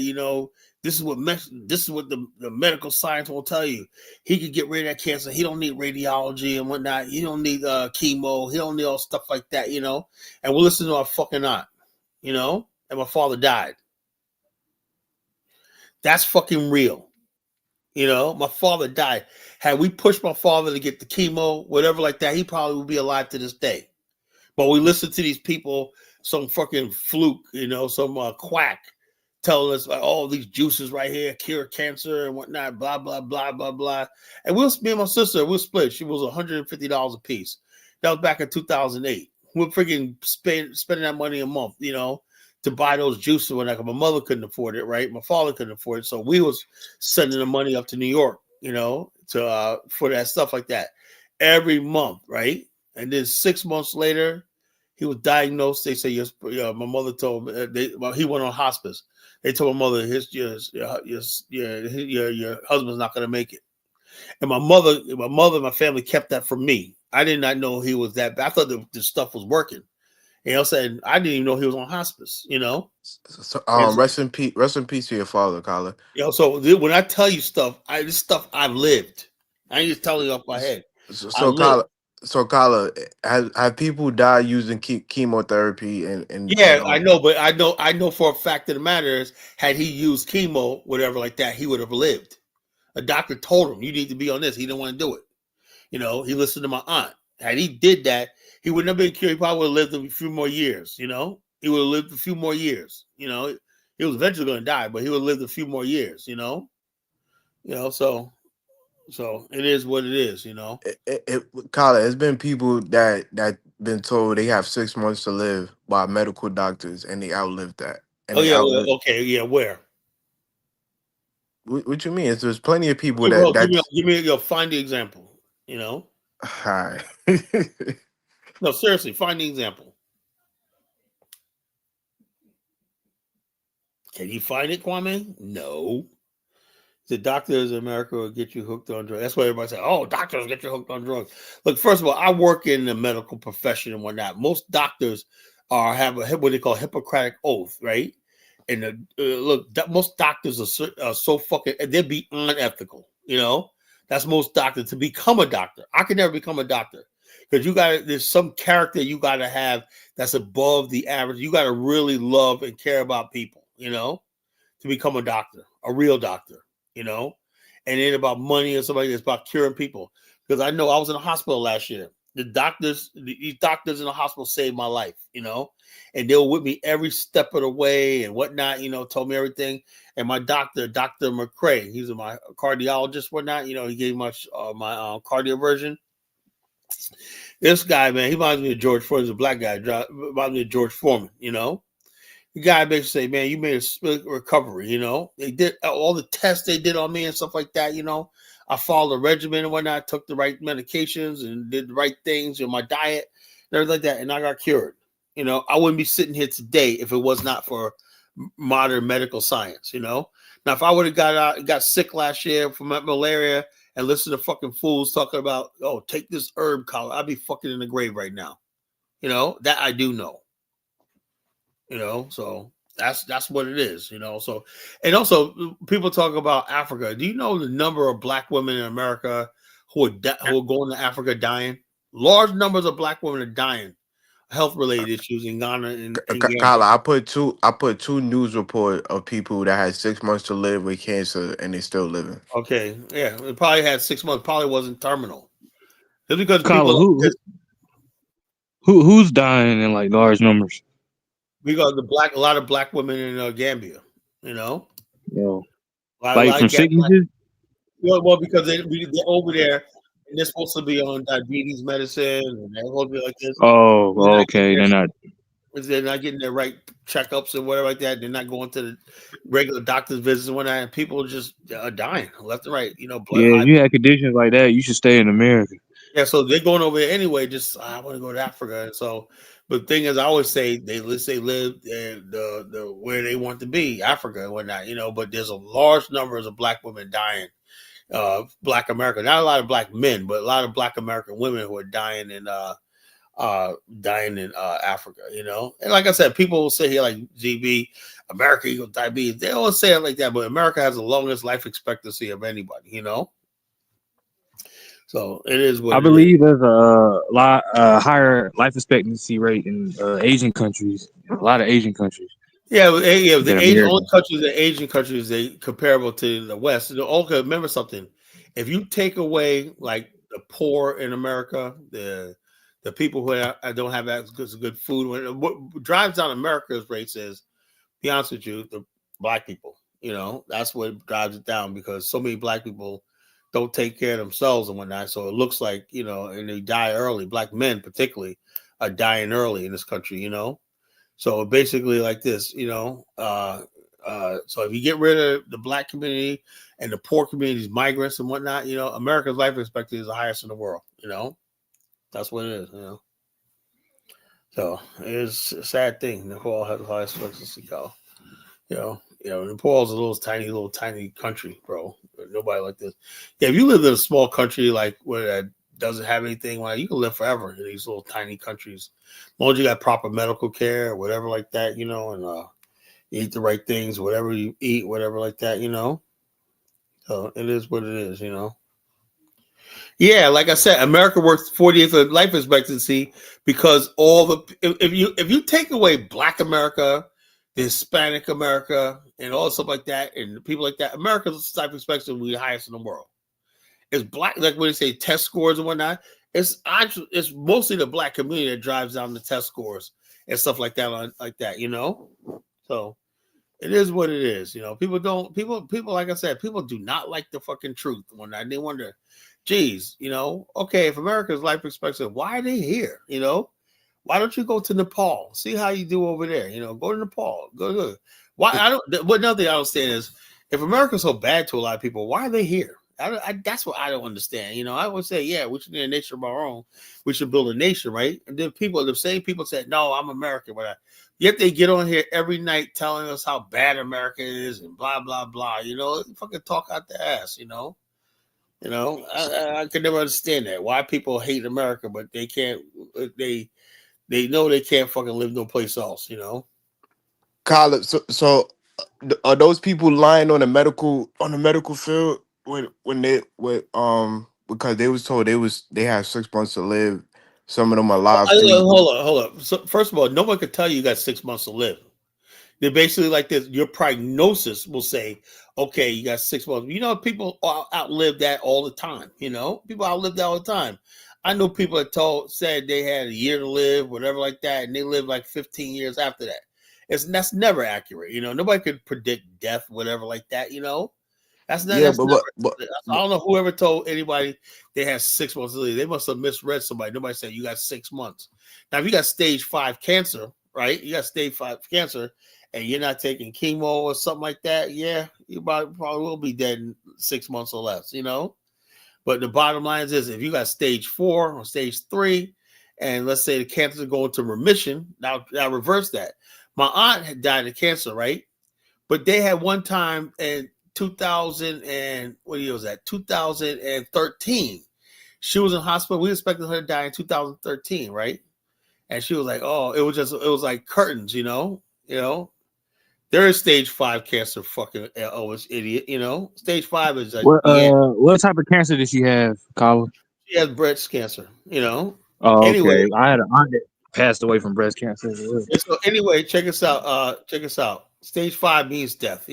this is what the medical science will tell you. He could get rid of that cancer. He don't need radiology and whatnot. He don't need chemo. He don't need all stuff like that, And we're listening to our fucking aunt, And my father died. That's fucking real. My father died. Had we pushed my father to get the chemo, whatever like that, he probably would be alive to this day. But we listen to these people, some fucking fluke, some quack telling us like, oh, these juices right here cure cancer and whatnot, blah, blah, blah, blah, blah. And me and my sister, we'll split. She was $150 a piece. That was back in 2008. We're freaking spending that money a month, to buy those juices when my mother couldn't afford it, right? My father couldn't afford it. So we was sending the money up to New York, to for that stuff like that every month, right? And then 6 months later, he was diagnosed. They say, yes, my mother told me, he went on hospice. They told my mother, your husband's not going to make it. And my mother and my family kept that from me. I did not know he was that bad. I thought the stuff was working. Saying I didn't even know he was on hospice, So, rest in peace to your father, Kala. So when I tell you stuff, this stuff I've lived. I ain't just telling you off my head. So Kala, have people died using chemotherapy and yeah, I know, but I know for a fact that the matter is, had he used chemo, whatever like that, he would have lived. A doctor told him, you need to be on this. He didn't want to do it. He listened to my aunt. Had he did that, he would never been cured. He probably would have lived a few more years, He would have lived a few more years, He was eventually going to die, but he would have lived a few more years, So it is what it is, Kala, it's been people that been told they have 6 months to live by medical doctors, and they outlived that. And okay, yeah, where? What you mean? There's plenty of people give me find the example. Hi. No, seriously, find the example. Can you find it, Kwame? No. The doctors in America will get you hooked on drugs. That's why everybody says, oh, doctors get you hooked on drugs. Look, first of all, I work in the medical profession and whatnot. Most doctors have what they call Hippocratic oath, right? And most doctors are so fucking, they're beyond ethical, That's most doctors. To become a doctor, I could never become a doctor because there's some character you got to have that's above the average. You got to really love and care about people, to become a doctor, a real doctor, you know, and it ain't about money or somebody. It's about curing people. Because I know I was in a hospital last year. These doctors in the hospital saved my life, and they were with me every step of the way and whatnot, told me everything. And my doctor, Dr. McCrae, he's my cardiologist, whatnot, he gave my cardioversion. This guy, man, he reminds me of George Foreman. He's a black guy, reminds me of George Foreman, The guy basically say, man, you made a swift recovery, They did all the tests they did on me and stuff like that, I followed the regimen and whatnot, took the right medications and did the right things in my diet and everything like that, and I got cured. I wouldn't be sitting here today if it was not for modern medical science, Now, if I would have got sick last year from malaria and listened to fucking fools talking about, oh, take this herb collar, I'd be fucking in the grave right now. That I do know. So that's what it is, So, and also people talk about Africa. Do you know the number of black women in America who are going to Africa dying? Large numbers of black women are dying, health related issues in Ghana and Gambia. Kyla, I put two news report of people that had 6 months to live with cancer and they still living. Okay, yeah, it probably had 6 months. Probably wasn't terminal. It's because Carla, people like this, who's dying in like large numbers? because a lot of black women in Gambia, Yo, a like lot from of sicknesses. well, because they're over there and they're supposed to be on diabetes medicine and they're supposed to be like this. Oh, okay. They're not getting their right checkups and whatever like that. They're not going to the regular doctor's visits and whatnot. And people just are dying left and right. Blood Yeah, high. if you had conditions like that, you should stay in America. Yeah, so they're going over there anyway. Just I want to go to Africa, and so. But the thing is, I always say they live the where they want to be, Africa and whatnot. But there's a large numbers of black women dying. Black America, not a lot of black men, but a lot of black American women who are dying in Africa, And like I said, people will say here like GB, America equals diabetes. They always say it like that, but America has the longest life expectancy of anybody, So it is what I it is. believe there's a lot higher life expectancy rate in Asian countries. A lot of Asian countries. Yeah, the than Asian America. only countries, the Asian countries, they comparable to the West. Okay, remember something. If you take away like the poor in America, the people who don't have access to good food, what drives down America's rates is, be honest with you, the black people. That's what drives it down because so many black people don't take care of themselves and whatnot. So it looks like and they die early. Black men particularly are dying early in this country. So basically, like this, so if you get rid of the black community and the poor communities, migrants and whatnot, America's life expectancy is the highest in the world. That's what it is. So it's a sad thing. Nepal has the highest expectancy go. Nepal's a little tiny country, bro. Nobody like this. Yeah, if you live in a small country like where that doesn't have anything, you can live forever in these little tiny countries. As long as you got proper medical care or whatever like that, and you eat the right things, whatever you eat, whatever like that, So it is what it is, Yeah, like I said, America works 48th life expectancy because if you take away Black America, the Hispanic America, and all stuff like that, and people like that, America's life expectancy will be the highest in the world. It's black, like when they say test scores and whatnot. It's mostly the black community that drives down the test scores and stuff like that, So it is what it is, People like I said, people do not like the fucking truth. When they wonder, geez, okay, if America's life expectancy, why are they here? Why don't you go to Nepal? See how you do over there. Go to Nepal. Go. Why I don't? What another thing I don't understand is if America's so bad to a lot of people, why are they here? That's what I don't understand. I would say, yeah, we should need a nation of our own. We should build a nation, right? And then the same people said, no, I'm American, but yet they get on here every night telling us how bad America is and blah blah blah. Fucking talk out the ass. I could never understand that. Why people hate America, but they can't. They know they can't fucking live no place else. Kyla, so are those people lying on the medical field when they because they was told they had 6 months to live Some of them alive Hold on. So first of all, no one could tell you got 6 months to live. They're basically like this. Your prognosis will say, okay, you got 6 months. People outlive that all the time. People outlive that all the time. I know people that said they had a year to live, whatever like that, and they live like 15 years after that. That's never accurate. Nobody could predict death, whatever like that. That's not. Yeah, That's never. but I don't know whoever told anybody they had 6 months to live. They must have misread somebody. Nobody said you got 6 months. Now, if you got stage 5 cancer, right? You got stage 5 cancer, and you're not taking chemo or something like that. Yeah, you probably will be dead in 6 months or less. But the bottom line is, if you got stage 4 or stage 3, and let's say the cancer is going to remission, now reverse that. My aunt had died of cancer, right? But they had one time in 2000 and what year was that? 2013. She was in hospital. We expected her to die in 2013, right? And she was like, "Oh, it was like curtains, There is stage 5 cancer, fucking Elvis idiot, Stage 5 is like the end. What type of cancer did she have, Colin? She has breast cancer. Oh, Anyway, okay. I had an aunt that passed away from breast cancer. so anyway, check us out. Check us out. Stage 5 means death,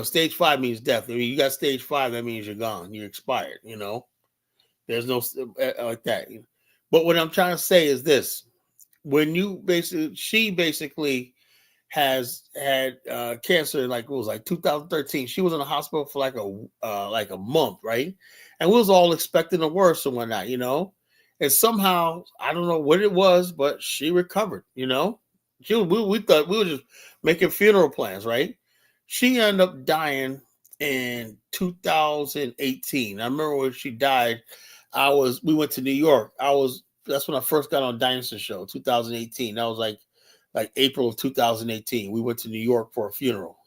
Stage 5 means death. I mean, you got stage 5, that means you're gone. You're expired, There's no like that. But what I'm trying to say is this. When she basically has had cancer, like it was like 2013. She was in the hospital for like a month, right? And we was all expecting the worst and whatnot, And somehow, I don't know what it was, but she recovered, we thought we were just making funeral plans, right? She ended up dying in 2018. I remember when she died, we went to New York. That's when I first got on Dynasty Show, 2018. That was like April of 2018. We went to New York for a funeral,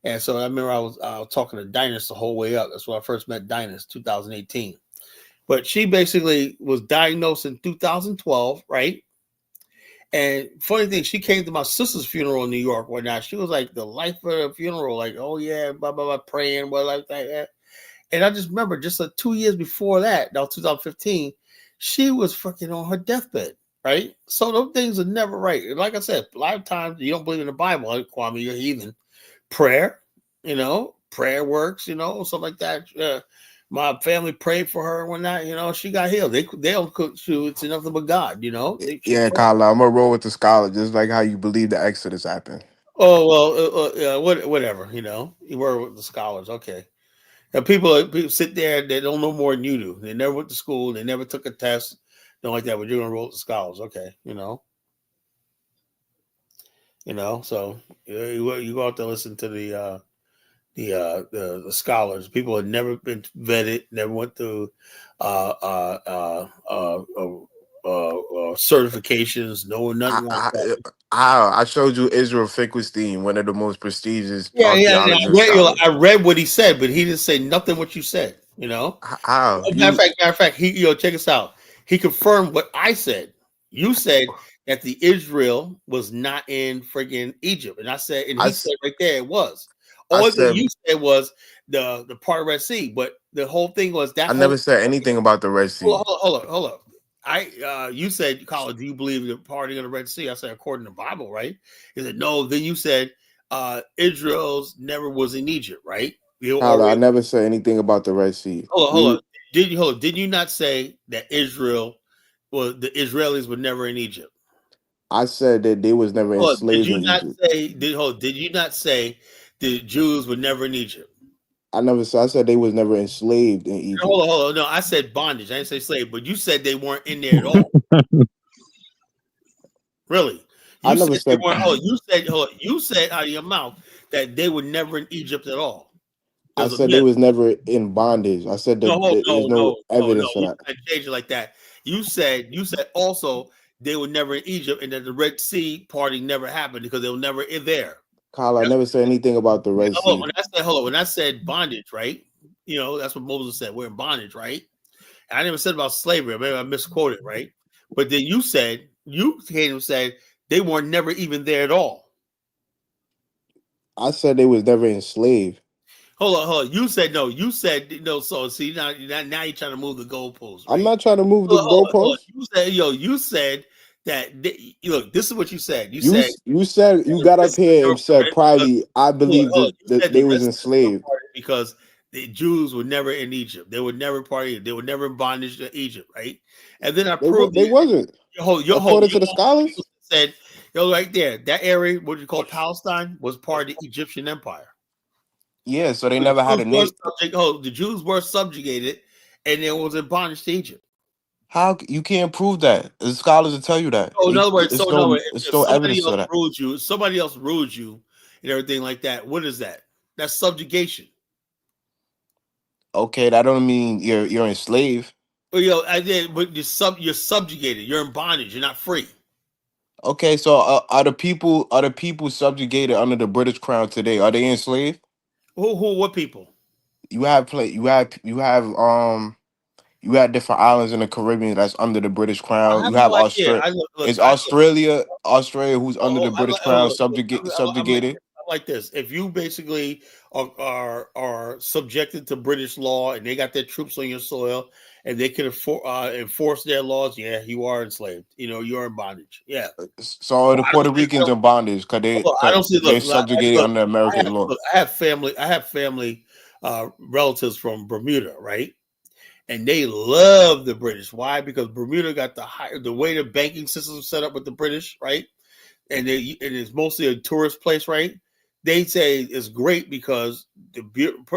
And so I remember I was talking to Dynasty the whole way up. That's when I first met Dynasty, 2018. But she basically was diagnosed in 2012, right? And funny thing, she came to my sister's funeral in New York one night. She was like the life of the funeral, like, oh yeah, blah, blah, blah, praying, blah, like that. And I just remember just 2 years before that 2015, she was fucking on her deathbed, right? So those things are never right. And like I said, a lot of times you don't believe in the Bible, Kwame, you're heathen. Prayer, prayer works, something like that. My family prayed for her when that, she got healed. They don't cook shoe. It's nothing but God, yeah, Kyla, I'm gonna roll with the scholar, just like how you believe the Exodus happened. Oh well, whatever. You were with the scholars, okay. And people sit there, they don't know more than you do. They never went to school, they never took a test, don't like that. But you're gonna roll with the scholars, okay? So you go out there listen to the scholars. People had never been vetted, never went through certifications, nothing like that. I showed you Israel Finkelstein, one of the most prestigious Yeah. archaeologists scholars. I read what he said, but he didn't say nothing what you said. How Matter you? of fact, he check us out. He confirmed what I said. You said that the Israel was not in friggin' Egypt, and I said, and I he s- said right there it was. I Only thing said you said was the part of Red Sea, but the whole thing was that I whole. never said anything about the Red Sea. Hold up. You said, Colin, do you believe in the parting of the Red Sea? I said, according to the Bible, right? He said, no. Then you said, Israel's never was in Egypt, right? You Kyla, I already never said anything about the Red Sea. hold on. Did you not say that the Israelis were never in Egypt? I said that they was never Hold on. Did enslaved you in not Egypt. say did you not say the Jews were never in Egypt? I never said. I said they was never enslaved in Egypt. Hold on. No, I said bondage. I didn't say slave, but you said they weren't in there at all. Really? I You never said they said. weren't. You said out of your mouth that they were never in Egypt at all. I There's a said they myth. was never in bondage. I said No, that there's no no. evidence for You that. can't change it like that. You said also they were never in Egypt, and that the Red Sea parting never happened because they were never in there. Kyle, I That's never said anything about the Red hold on, Sea. when I said bondage, right? That's what Moses said. We're in bondage, right? And I never said about slavery. Maybe I misquoted, right? But then you came and said they were never even there at all. I said they was never enslaved. hold on. You said no. You said no. So see now you're trying to move the goalposts, I'm right? not trying to move the Hold on. goalposts. You said You said that. Look, this is what you said. You You said s- you said you the got up Redskins here never and said because probably I believe hold on. that, You that said the they was Redskins were enslaved. party because the Jews were never in Egypt. They were never party. They were never in bondage to Egypt, right? And then I proved They you. wasn't according to the People scholars. said, right there, that area, what you call Palestine, was part of the Egyptian Empire. Yeah, so they The never had Jews a were name. the Jews were subjugated, and they was in bondage to Egypt. You can't prove that? The scholars will tell you that. So in other words, It's if no somebody evidence else of that. rules you, somebody else rules you, and everything like that, what is that? That's subjugation. Okay, that don't mean you're enslaved. Well, I did, but you're subjugated. You're in bondage. You're not free. Okay, so are the people subjugated under the British crown today? Are they enslaved? What people? You had different islands in the Caribbean that's under the British I crown. have You no have idea. Australia. Look, Is Australia who's under the oh, British crown look, subjugated? I'm like this. If you basically are subjected to British law and they got their troops on your soil and they can enforce their laws, yeah, you are enslaved. You're in bondage. Yeah. So are Well, the Puerto Ricans in bondage because I don't see. they Look, subjugated under American law. I have family. I have family relatives from Bermuda, right? And they love the British. Why? Because Bermuda got the way the banking system is set up with the British, right? And it's mostly a tourist place, right? They say it's great because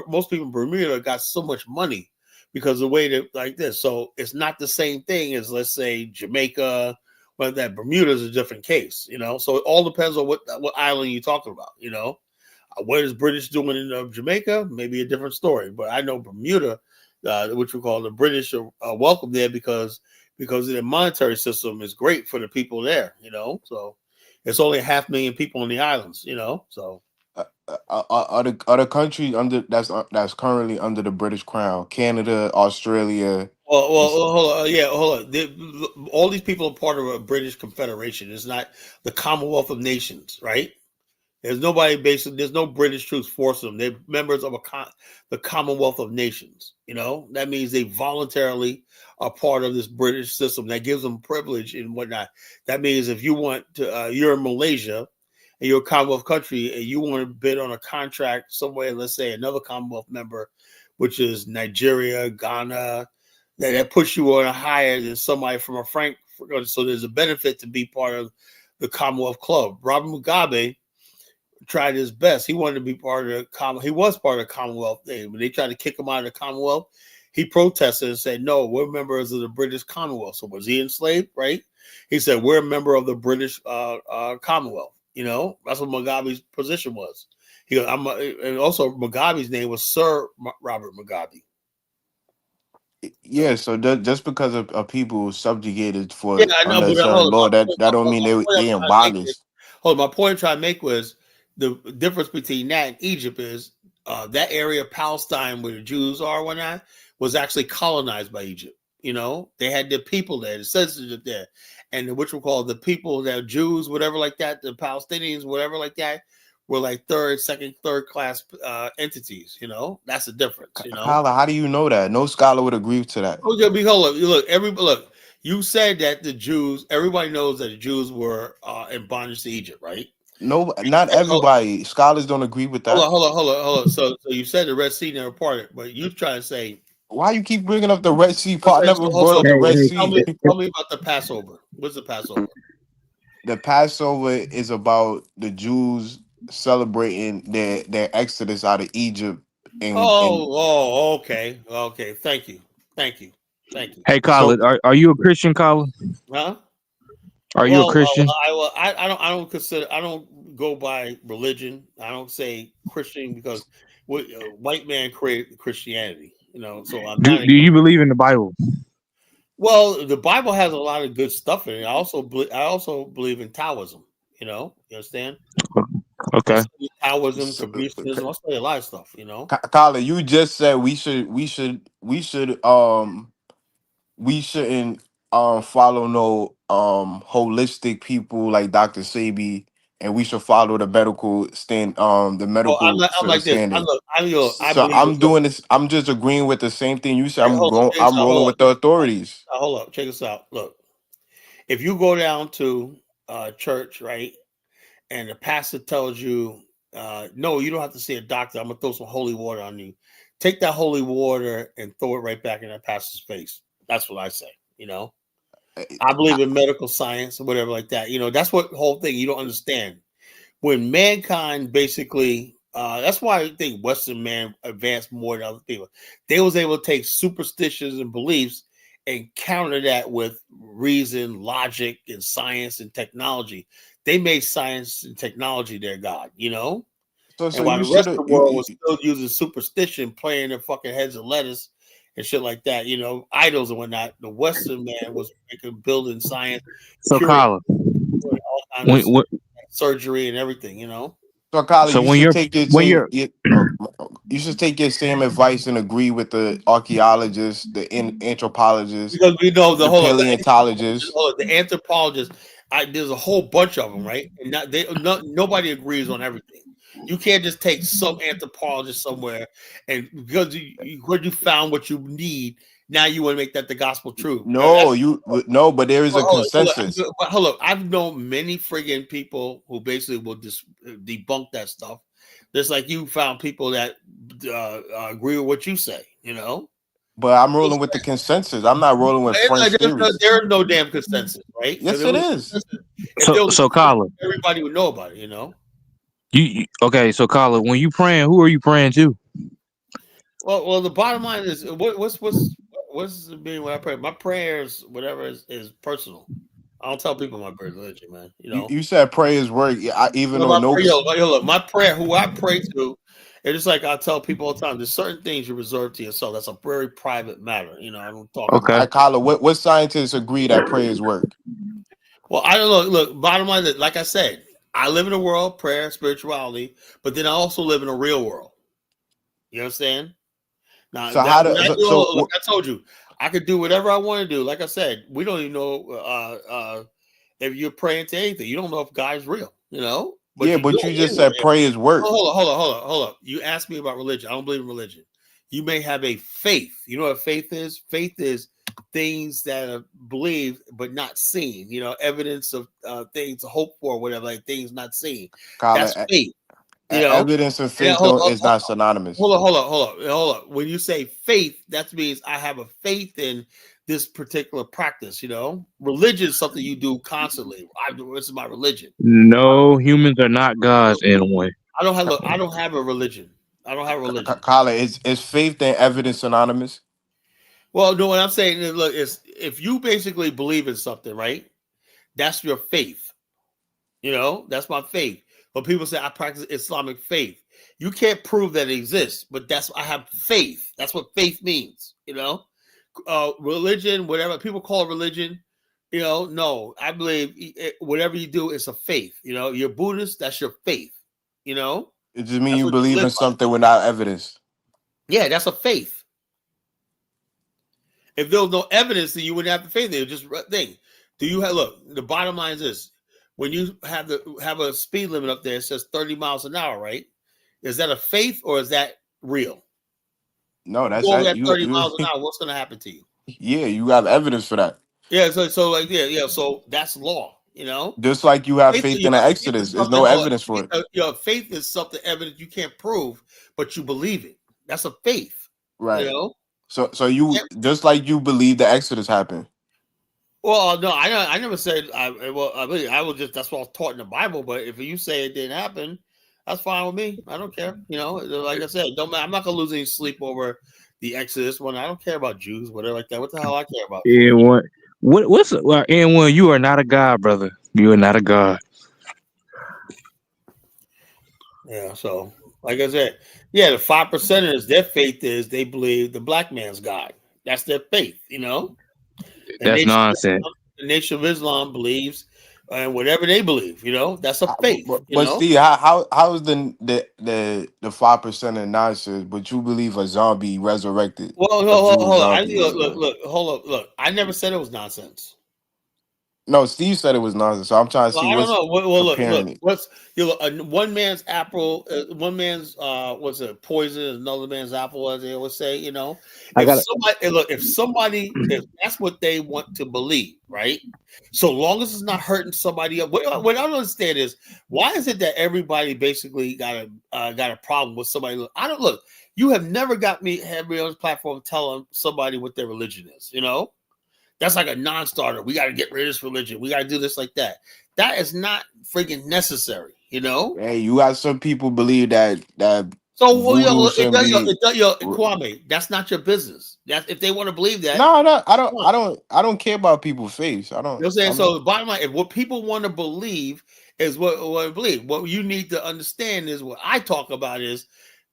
most people in Bermuda got so much money because the way that like this. So it's not the same thing as let's say Jamaica, but that Bermuda is a different case. So it all depends on what island you're talking about. What is British doing in Jamaica? Maybe a different story. But I know Bermuda, which we call the British, are welcome there because their monetary system is great for the people there. So it's only 500,000 people on the islands. So Are the countries under that's currently under the British crown? Canada, Australia. Is hold on. Yeah, hold on. All these people are part of a British Confederation. It's not the Commonwealth of Nations, right? There's no British troops forcing them. They're members of the Commonwealth of Nations. That means they voluntarily are part of this British system that gives them privilege and whatnot. That means if you want to, you're in Malaysia and you're a Commonwealth country and you want to bid on a contract somewhere, let's say another Commonwealth member, which is Nigeria, Ghana, that puts you on a higher than somebody from a Frank. So there's a benefit to be part of the Commonwealth Club. Robert Mugabe tried his best. He wanted to be part of the He was part of the Commonwealth thing. When they tried to kick him out of the Commonwealth, he protested and said, "No, we're members of the British Commonwealth." So was he enslaved? Right? He said, "We're a member of the British Commonwealth." That's what Mugabe's position was. He goes, and also Mugabe's name was Sir Robert Mugabe. yeah. So just because of people subjugated Yeah, for I know, under a but certain hold on. law, that don't mean My point I'm they in trying to make bondage. is, hold on. My point I'm trying to make was the difference between that and Egypt is that area of Palestine where the Jews are, whatnot, was actually colonized by Egypt. They had their people there, the citizenship there, and which we call the people that Jews, whatever like that, the Palestinians, whatever like that, were like second, third class entities. That's the difference. Kyla, how do you know that? No scholar would agree to that. Okay, behold, look. You said that the Jews. Everybody knows that the Jews were in bondage to Egypt, right? No, You not said, everybody. Scholars don't agree with that. hold on. So you said the Red Sea never parted, but you trying to say, Why you keep bringing up the Red Sea part? I okay, never brought so up the Red Hey, tell Sea. me, tell me about the Passover. What's the Passover? The Passover is about the Jews celebrating their exodus out of Egypt, and Okay. Thank you, thank you. hey, so Colin, are you a Christian, Colin? Huh? Are you a Well, Christian? I don't consider. I don't go by religion. I don't say Christian because white man created Christianity. So I'm Do not. do you believe in the Bible? Well, the Bible has a lot of good stuff in it. I also believe in Taoism. You understand? I Okay. study Taoism, so, Confucianism. I study a lot of stuff. Kyla, you just said we shouldn't follow no holistic people like Dr. Sabi and we should follow the medical the Well, medical I'm like this. standard. I So believe. I'm doing this. I'm just agreeing with the same thing you said. Hold on, check this I'm out. rolling with the authorities. Hold up. Check this out. Look, if you go down to church, right, and the pastor tells you, no, you don't have to see a doctor. I'm gonna throw some holy water on you. Take that holy water and throw it right back in that pastor's face. That's what I say. I believe in medical science or whatever like that. That's what the whole thing you don't understand. When mankind basically, that's why I think Western man advanced more than other people. They was able to take superstitions and beliefs and counter that with reason, logic, and science and technology. They made science and technology their god, So and while you the rest should of the world was still using superstition, playing their fucking heads of lettuce and shit like that, idols and whatnot, the Western man was building science, So, curing Colin, all when, kinds of when surgery and everything, So, Kylie, so you should take when you're you should take your same advice and agree with the archaeologists, the anthropologists, Because we know the paleontologists. the anthropologists. There's a whole bunch of them, right? And nobody agrees on everything. You can't just take some anthropologist somewhere and because you found what you need, now you want to make that the gospel truth. No, but there is a consensus. Hold up. I've known many friggin' people who basically will just debunk that stuff. Just like you found people that agree with what you say, But I'm rolling with the consensus. I'm not rolling with French theories. There is no damn consensus, right? Yes, it is. If there was so Colin, everybody would know about it, okay? So, Colin, when you praying, who are you praying to? Well, the bottom line is what's the meaning when I pray? My prayers, whatever is personal. I don't tell people my religion, man. You said prayers work, even though My prayer, who I pray to, it's just like I tell people all the time. There's certain things you reserve to yourself. That's a very private matter. I don't talk. Okay. Kyla, what scientists agree that prayers work? Well, I don't know. Look, bottom line is, like I said, I live in a world, prayer, spirituality, but then I also live in a real world. You understand? Now, So look, I told you, I could do whatever I want to do. Like I said, we don't even know if you're praying to anything. You don't know if God's real, But you just said prayers work. Hold on. You asked me about religion. I don't believe in religion. You may have a faith. You know what faith is? Faith is things that are believed but not seen. Evidence of things to hope for, whatever, like things not seen. That's faith. Evidence and faith is not synonymous. Hold up. When you say faith, that means I have a faith in this particular practice. Religion is something you do constantly. This is my religion. No, humans are not gods in a way. I don't have a religion. I don't have a religion. Kyle, is faith and evidence synonymous? Well, no, what I'm saying is, look, is if you basically believe in something, right? That's your faith. That's my faith. But people say I practice Islamic faith. You can't prove that it exists, but I have faith. That's what faith means. Religion, whatever people call it religion, no, I believe whatever you do is a faith. You're Buddhist, that's your faith. It just means you believe in something without evidence. Yeah, that's a faith. If there was no evidence, then you wouldn't have the faith. It was just thing. Do you have look? The bottom line is this: when you have a speed limit up there, it says 30 miles an hour, right? Is that a faith or is that real? No, that's that 30 miles an hour. What's going to happen to you? Yeah, you have evidence for that. Yeah, so so that's law. Just like you have faith in the Exodus, there's no evidence for it. Your faith is something evidence you can't prove, but you believe it. That's a faith, right? So you just like you believe the Exodus happened. Well, no, I never said. I was just that's what I was taught in the Bible. But if you say it didn't happen, that's fine with me. I don't care. Like I said, don't matter. I'm not gonna lose any sleep over the Exodus one. I don't care about Jews, whatever like that. What the hell I care about? What's N1? You are not a god, brother. You are not a god. Yeah. So, like I said, yeah, the 5%ers, their faith is they believe the black man's God. That's their faith. That's nonsense. The Nation of Islam believes and whatever they believe, that's a faith. But Steve, how is the 5% nonsense? But you believe a zombie resurrected? Well, hold on. Look. I never said it was nonsense. No, Steve said it was nonsense. So I'm trying to Well, see I don't what's know. Well, look. comparing it. What's one man's apple, one man's what's it? Poison, is another man's apple, as they always say. I got If that's what they want to believe, right? So long as it's not hurting somebody else. What I don't understand is why is it that everybody basically got a problem with somebody? I don't look. You have never got me on this platform telling somebody what their religion is. That's like a non-starter. We got to get rid of this religion. We got to do this like that. That is not freaking necessary. Hey, you got some people believe that So, voodoo shouldn't be. Kwame, that's not your business. That if they want to believe that, No, no, I don't, fine. I don't, I don't care about people's faith. I You know what don't. I'm saying? I'm not. So the bottom line, if what people want to believe is what I believe, what you need to understand is what I talk about is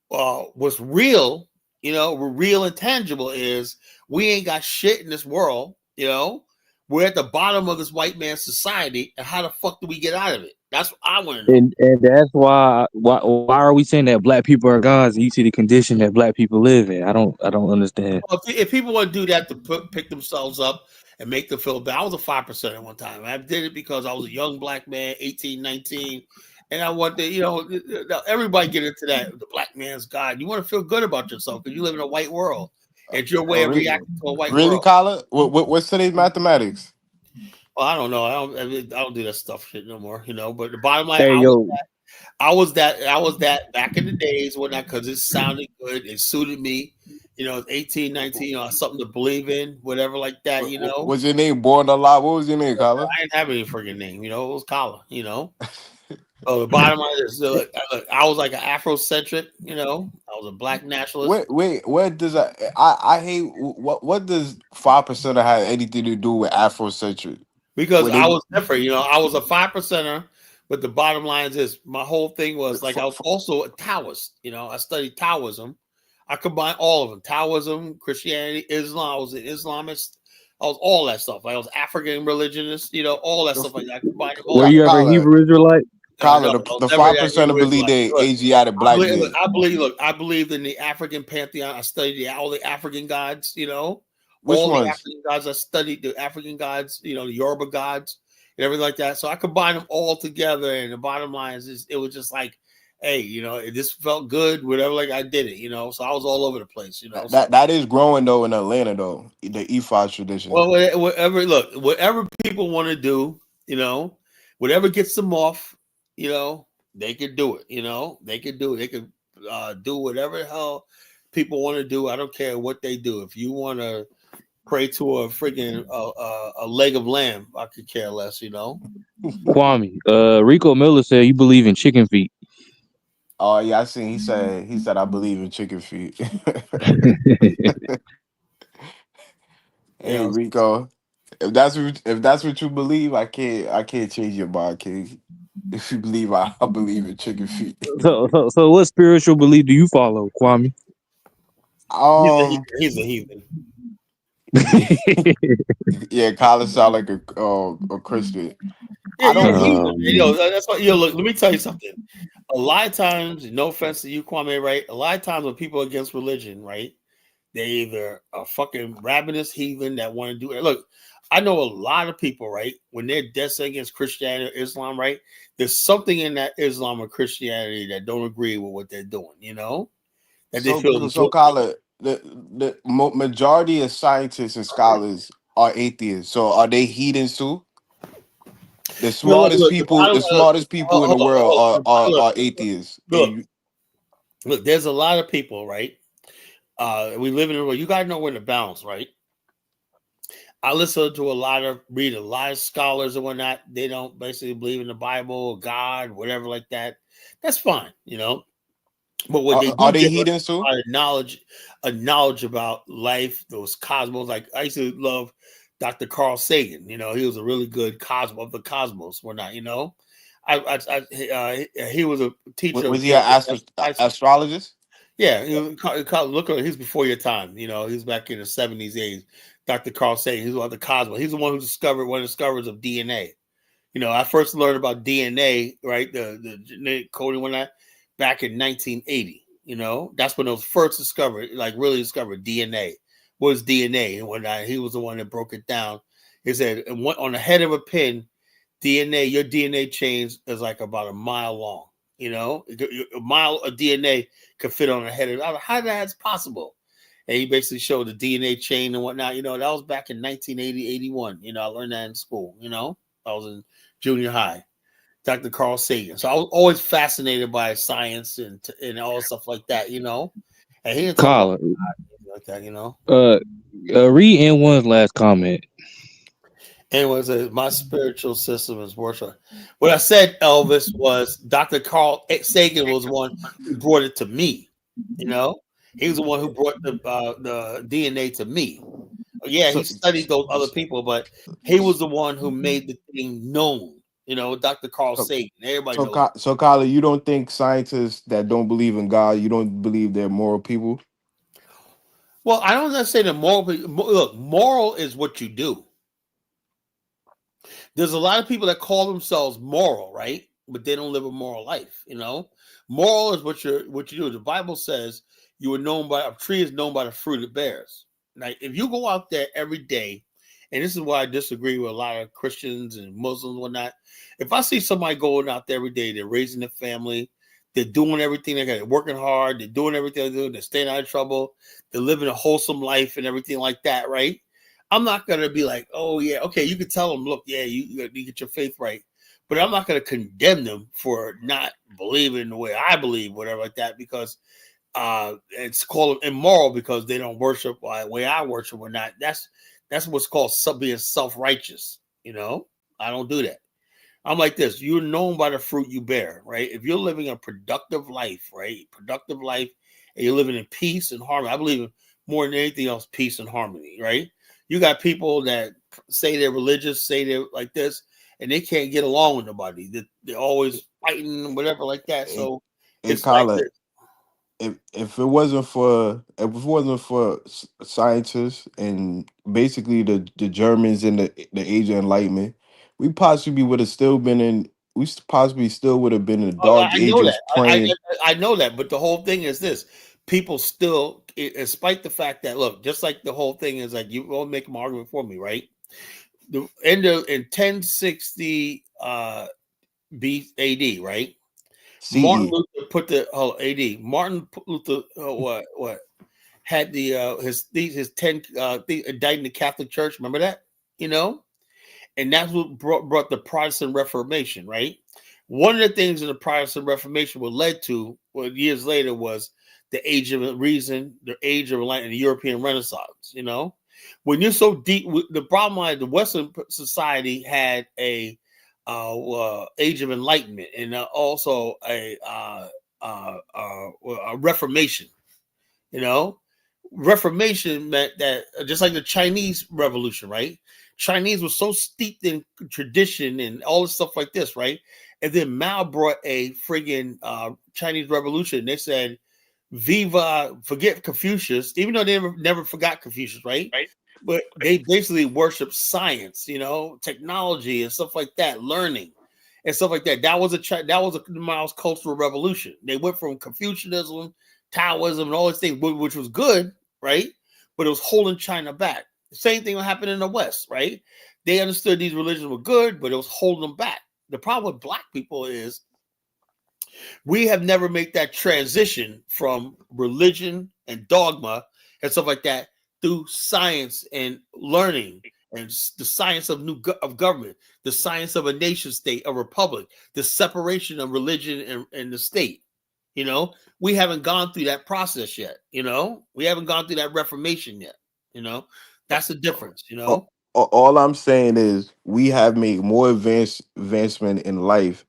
what's real, real and tangible is we ain't got shit in this world, We're at the bottom of this white man's society, and how the fuck do we get out of it? That's what I want to know. and that's why are we saying that black people are gods and you see the condition that black people live in? I don't understand. Well, if people want to do that to pick themselves up and make them feel bad, I was a 5% at one time. I did it because I was a young black man, 18, 19, and I want to, everybody get into that. The black man's God. You want to feel good about yourself because you live in a white world. It's your way of reacting to a white Really, world. Kyla? What's today's mathematics? Well, I don't know. I don't do that stuff shit no more. But the bottom line, Hey yo, I was that back in the days when because it sounded good, it suited me. 18, 19, something to believe in, whatever like that. Was your name Born Alive? What was your name, Kyla? I didn't have any freaking name. It was Kala. Oh, the bottom line is, I was like an Afrocentric. I was a black nationalist Wait, what does I hate what does 5% have anything to do with Afrocentric? because Where I they was different. I was a 5%er. But the bottom line is this: my whole thing was like I was also a Taoist. I studied Taoism. I combined all of them: Taoism, Christianity, Islam. I was an Islamist. I was all that stuff. I was African religionist. All that stuff like that. I combined them were all. you ever a Kyla, Hebrew Israelite? Kyla, No, I was the never five that percent Hebrew believe Israelite. they Look, Asiatic I black believe. men. I believed in the African pantheon. I studied all the African gods. Which All the ones? African gods. I studied the African gods. The Yoruba gods and everything like that. So I combined them all together. And the bottom line is, it was just like, hey, this felt good. Whatever, like I did it. So I was all over the place. So That is growing though in Atlanta though. The E5 tradition. well, whatever people want to do, whatever gets them off, they could do it. They could do it. They could do whatever the hell people want to do. I don't care what they do. If you want to pray to a freaking a leg of lamb, I could care less. Kwame, Rico Miller said you believe in chicken feet. Oh yeah, I seen. He said I believe in chicken feet. You Hey know. Rico, if that's what you believe, I can't change your mind, King. If you believe I believe in chicken feet. So what spiritual belief do you follow, Kwame? Um, He's a heathen. yeah, Kyla sound like a Christian. Yeah, I you're a don't. heathen. That's why. Look. Let me tell you something. A lot of times, no offense to you, Kwame, right? A lot of times when people are against religion, right? They either a fucking ravenous heathen that want to do it. Look, I know a lot of people, right? When they're dead set against Christianity or Islam, right? There's something in that Islam or Christianity that don't agree with what they're doing, that they feel is So Kyla, the majority of scientists and scholars are atheists. So are they heathens too? The smartest look, the people, bottom, the smartest people in the world are atheists. And look, look, there's a lot of people, right? We live in a world. You gotta know where to balance, right? I listen to read a lot of scholars and whatnot. They don't basically believe in the Bible, God, whatever like that. That's fine, But what they are do they give us heathens too? a knowledge about life, those cosmos. Like I used to love Dr. Carl Sagan. He was a really good of the cosmos. Whatnot. He was a teacher of Was he an high school. astrologist? Yeah, look at he's before your time. He's back in the 70s, 80s. Dr. Carl Sagan, he's one of the cosmos. He's the one who discovered one of the discoverers of DNA. I first learned about DNA, right? The genetic coding when that back in 1980. That's when it was first discovered, like really discovered DNA. What is DNA and whatnot? He was the one that broke it down. It said on the head of a pin, DNA, your DNA chain is like about a mile long. You know, a mile of DNA could fit on the head of it. How that's possible? And he basically showed the DNA chain and whatnot. You know, that was back in 1980, 81. You know, I learned that in school. You know, I was in junior high. Dr. Carl Sagan. So I was always fascinated by science and all stuff like that. You know, and he didn't talk about Colin, like that. You know. read N1's last comment. Anyways, my spiritual system is worship. What I said, Elvis, was Dr. Carl Sagan was one who brought it to me. You know, he was the one who brought the DNA to me. Yeah, he So, studied those other people, but he was the one who made the thing known. You know, Dr. Carl so, Sagan. Everybody so, knows. so, Kyler, you don't think scientists that don't believe in God, you don't believe they're moral people? Well, I don't necessarily say the moral. Look, moral is what you do. There's a lot of people that call themselves moral, right? But they don't live a moral life. You know, moral is what you do. The Bible says you are known by a tree is known by the fruit it bears. Like if you go out there every day, and this is why I disagree with a lot of Christians and Muslims and whatnot. If I see somebody going out there every day, they're raising their family, they're doing everything they got, they're working hard, they're doing everything they're doing, they're staying out of trouble, they're living a wholesome life and everything like that, right? I'm not going to be like, oh, yeah, okay, you can tell them, look, yeah, you get your faith right. But I'm not going to condemn them for not believing the way I believe, whatever like that, because it's called immoral because they don't worship the way I worship or not. That's what's called being self-righteous. You know, I don't do that. I'm like this. You're known by the fruit you bear, right? If you're living a productive life, right? Productive life, and you're living in peace and harmony. I believe in more than anything else, peace and harmony, right? You got people that say they're religious, say they're like this, and they can't get along with nobody. They're always fighting, whatever like that. Hey, So hey it's like Kyler, this. if it wasn't for scientists and basically the Germans and the Age of Enlightenment, we possibly would have still been in. Possibly still would have been in the Oh, dark I know ages that. praying. I know that. But the whole thing is this: people still, despite the fact that look, just like the whole thing is like you won't make an argument for me, right? The end of in 1060 B AD, right? Martin CE. Luther put the AD. Martin Luther what had the his 10 died in the Catholic Church. Remember that? You know, and that's what brought the Protestant Reformation, right? One of the things in the Protestant Reformation what led to, years later, was the Age of Reason, the Age of Enlightenment, the European Renaissance. You know, when you're so deep, the problem is the Western society had a Age of Enlightenment and also a Reformation. You know, Reformation meant that just like the Chinese Revolution, right? Chinese was so steeped in tradition and all this stuff like this, right? And then Mao brought a friggin' Chinese Revolution. They said, "Viva!" Forget Confucius, even though they never forgot Confucius, right? But they basically worship science, you know, technology and stuff like that, learning and stuff like that. That was a Mao's cultural revolution. They went from Confucianism, Taoism, and all these things, which was good, right? But it was holding China back. The same thing happened in the West, right? They understood these religions were good, but it was holding them back. The problem with Black people is we have never made that transition from religion and dogma and stuff like that through science and learning and the science of of government, the science of a nation state, a republic, the separation of religion and the state. You know, we haven't gone through that process yet. You know, we haven't gone through that reformation yet. You know, that's the difference. You a- know, all I'm saying is we have made more advancement in life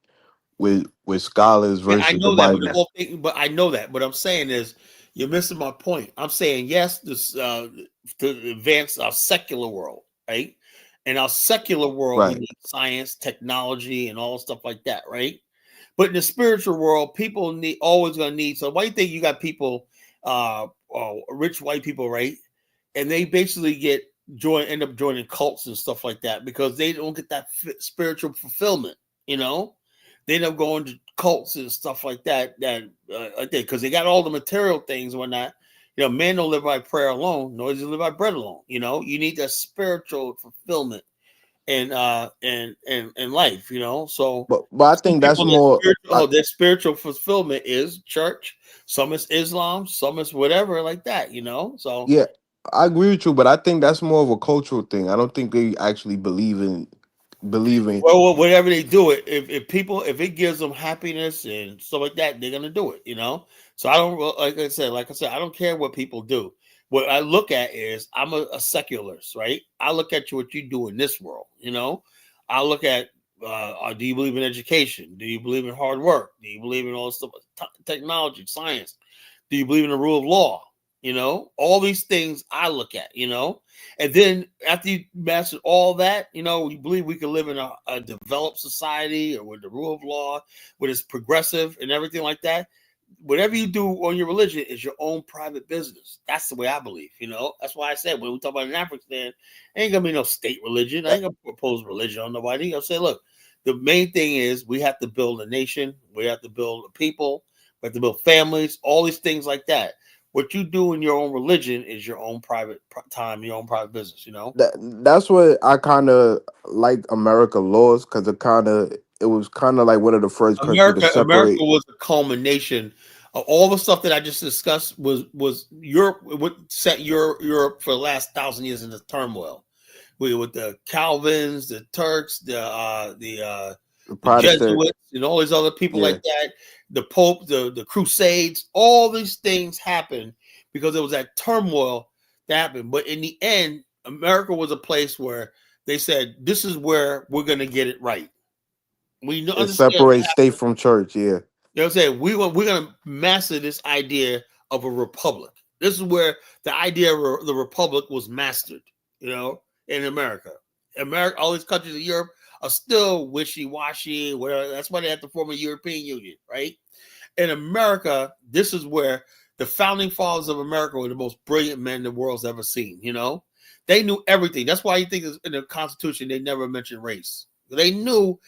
with scholars yeah, I versus the know that, but the Bible. whole thing, but I know that. What I'm saying is, you're missing my point. I'm saying yes, this to advance our secular world, right? In our secular world, we Right. need science, technology, and all stuff like that, right? But in the spiritual world, people need always gonna need. So why do you think you got people, rich white people, right? And they basically end up joining cults and stuff like that because they don't get that spiritual fulfillment, you know? They end up going to cults and stuff like that, because they got all the material things and whatnot. You know, man don't live by prayer alone, nor does he live by bread alone. You know, you need that spiritual fulfillment in life, you know. So but I some think that's people more. their spiritual fulfillment is church, some is Islam, some is whatever like that, you know. So Yeah, I agree with you, but I think that's more of a cultural thing. I don't think they actually believe in. well, whatever they do it, if people, if it gives them happiness and stuff like that, they're gonna do it, you know. So I don't, like I said, I don't care what people do. What I look at is I'm a secularist, right? I look at what you do in this world, you know. I look at do you believe in education? Do you believe in hard work? Do you believe in all this stuff, technology, science? Do you believe in the rule of law? You know, all these things I look at, you know. And then after you master all that, you know, you believe we can live in a developed society or with the rule of law, where it's progressive and everything like that. Whatever you do on your religion is your own private business. That's the way I believe, you know. That's why I said when we talk about an African, ain't gonna be no state religion. I ain't gonna propose religion on nobody. I'll say, look, the main thing is we have to build a nation, we have to build a people, we have to build families, all these things like that. What you do in your own religion is your own private time, your own private business, you know. That's what I kind of like America laws, because it was kind of like one of the first country to America separate. was a culmination of all the stuff that I just discussed. Was Europe? What set Europe for the last 1,000 years into turmoil? With the Calvins, the Turks, The the Protestant, Jesuits, and all these other people yeah, like that. The Pope, the Crusades, all these things happened because there was that turmoil that happened. But in the end, America was a place where they said, "This is where we're going to get it right." We it understand what separates state happened. from church. Yeah, You know what I'm saying? We're going to master this idea of a republic. This is where the idea of the republic was mastered, you know, in America. America, all these countries in Europe are still wishy-washy, whatever. That's why they have to form a European Union, right? In America, this is where the founding fathers of America were the most brilliant men the world's ever seen, you know? They knew everything. That's why you think in the Constitution they never mentioned race. They knew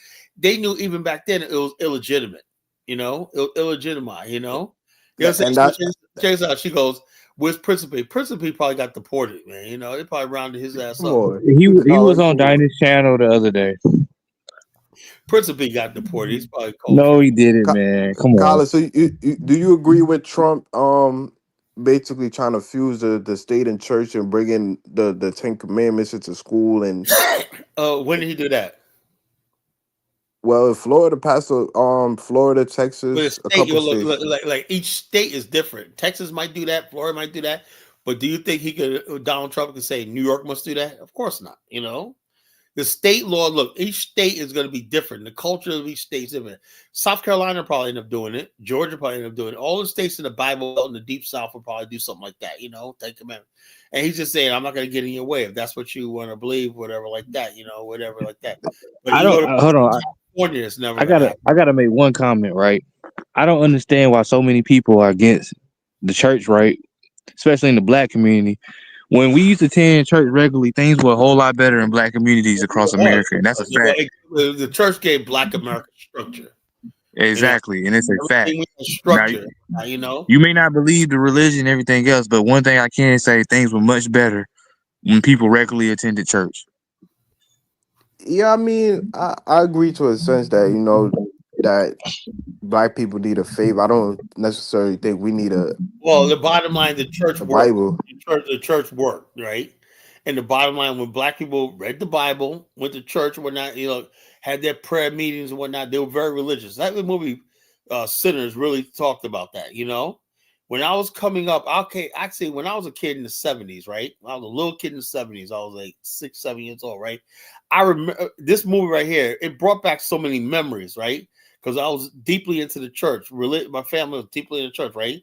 even back then it was illegitimate, you know, illegitimate, you know. You know what I'm and saying? that So check this out. She goes, "Where's Principe? Principe probably got deported, man. You know, they probably rounded his ass come up. on, He was Colin, on come on. Dinah's channel the other day. Principe got deported. He's probably cold No, for he didn't, man. Come on. Colin, so do you agree with Trump? Basically trying to fuse the state and church and bringing the Ten Commandments into school. And When did he do that? well, in Florida passed Florida, But the Texas, a state, you couple know, look, states. like each state is different. Texas might do that. Florida might do that. But do you think Donald Trump could say New York must do that? Of course not. You know, the state law. Look, each state is going to be different. The culture of each state is different. South Carolina probably end up doing it. Georgia probably end up doing it. All the states in the Bible Belt in the Deep South will probably do something like that. You know, Ten Commandments. And he's just saying, I'm not going to get in your way if that's what you want to believe, whatever like that. You know, whatever like that. But I you don't go to hold on. California, it's never I going to gotta happen. I gotta make one comment, right? I don't understand why so many people are against the church, right? Especially in the black community. When we used to attend church regularly, things were a whole lot better in black communities across America, and that's a fact. The church gave Black America structure. You know, Exactly, and it's a fact. everything was Now, structure. You know, you may not believe the religion and everything else, but one thing I can say, things were much better when people regularly attended church. Yeah, I mean, I agree to a sense that that black people need a favor. I don't necessarily think we need well, the bottom line, the church a worked. Bible. The church worked, right? And the bottom line, when Black people read the Bible, went to church and whatnot, you know, had their prayer meetings and whatnot, they were very religious. That movie, Sinners, really talked about that. You know, when I was coming up, okay, actually, when I was a kid in the '70s, right? When I was a little kid in the '70s, I was like 6, 7 years old, right? I remember this movie right here. It brought back so many memories, right? Because I was deeply into the church. My family was deeply in the church, right?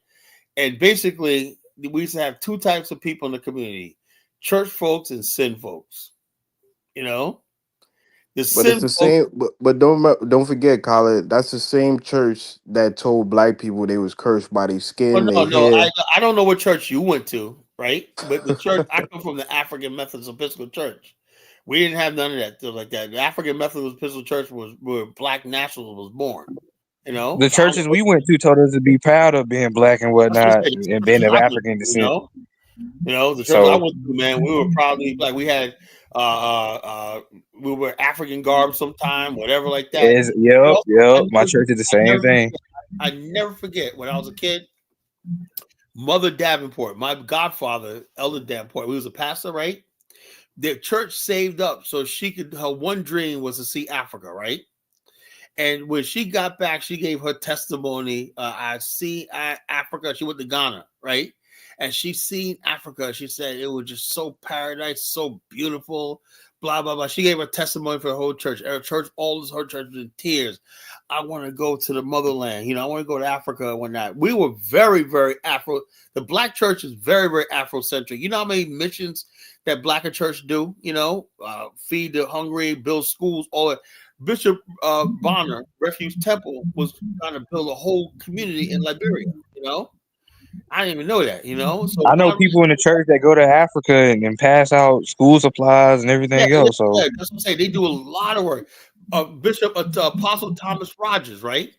And basically, we used to have two types of people in the community: church folks and sin folks. You know, the But it's sin the folks. same. But don't forget, Colin. That's the same church that told black people they was cursed by their Oh skin, no, their no, hair. I don't know what church you went to, right? But the church I come from, the African Methodist Episcopal Church. We didn't have none of that stuff like that. The African Methodist Episcopal Church was where Black nationalism was born. You know, The so I don't know churches what we went to told us to be proud of being black and that's what whatnot, I'm and saying. being of I went African to, descent. the church I So went to, man, we were proudly like we had Uh, uh, uh, we wear African garb sometime, whatever like that. Is But yep, also, yep. My church did the same thing. I never forget when I was a kid. Mother Davenport, my godfather, Elder Davenport, he was a pastor, right? The church saved up so she could. Her one dream was to see Africa, right? And when she got back, she gave her testimony. I see Africa. She went to Ghana, right? And she seen Africa. She said it was just so paradise, so beautiful, blah, blah, blah. She gave her testimony for the whole church. Her church, her church was in tears. I want to go to the motherland. I want to go to Africa and whatnot. We were very, very Afro. The black church is very, very Afrocentric. You know how many missions that black church do? Feed the hungry, build schools, all that. Bishop Bonner, Refuge Temple, was trying to build a whole community in Liberia. I didn't even know that. So I know people in the church that go to Africa and pass out school supplies and everything else. So that's what I'm saying. They do a lot of work. Bishop Apostle Thomas Rogers, right?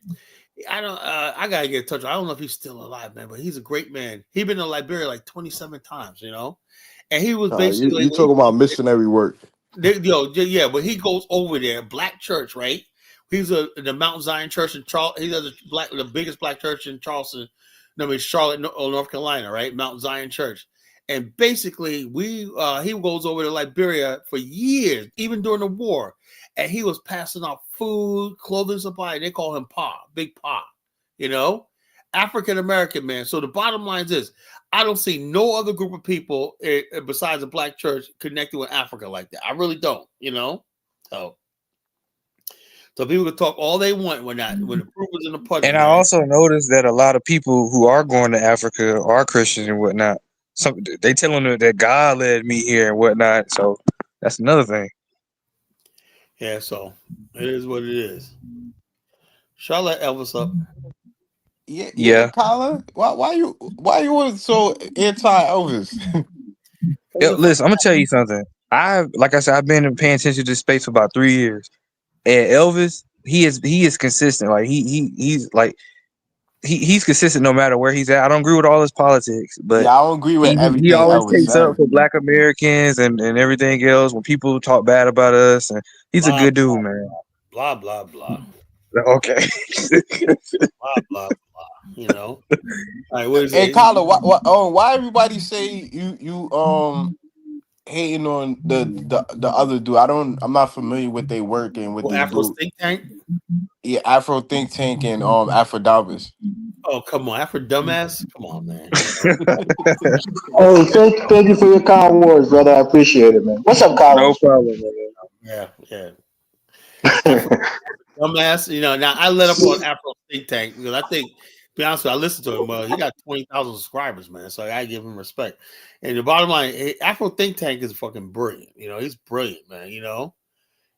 I gotta get in touch. I don't know if he's still alive, man, but he's a great man. He's been to Liberia like 27 times, and he was basically You talking about missionary work? Yeah, but he goes over there, black church, right? He's the Mount Zion Church in Charlotte. He does the biggest black church in Charleston, Charlotte, North Carolina, right? Mount Zion Church. And basically, he goes over to Liberia for years, even during the war, and he was passing out food, clothing supply. They call him Pa, Big Pa, African American man. So the bottom line is, I don't see no other group of people besides the black church connected with Africa like that. I really don't, So people can talk all they want when the proof is in the pudding. And I also noticed that a lot of people who are going to Africa are Christians and whatnot. They telling them that God led me here and whatnot. So that's another thing. Yeah, so it is what it is. Shall I let Elvis up? Yeah. Kyla, why you was so anti Elvis? Listen, I'm gonna tell you something. Like I said, I've been paying attention to this space for about 3 years. And Elvis, he is consistent. Like he's consistent no matter where he's at. I don't agree with all his politics, but I don't agree with he everything always Elvis takes said. up for Black Americans and everything else when people talk bad about us. And he's a good dude, man. Blah blah blah. Okay. Blah blah blah. All right, what is Hey, it? Kyla, why everybody say you hating on the other dude? I'm not familiar with their work and what they Afro do. think tank. Yeah, Afro Think Tank and Afro Davis. Oh, come on, Afro dumbass. Come on, man. Hey, thank you for your kind words, brother. I appreciate it, man. What's up, Colin? No problem, man. Yeah. Afro dumbass. Now I let up on Afro think tank because I think, to be honest with you, I listened to him. Well, he got 20,000 subscribers, man. So I gotta give him respect. And the bottom line, Afro think tank is fucking brilliant. He's brilliant, man.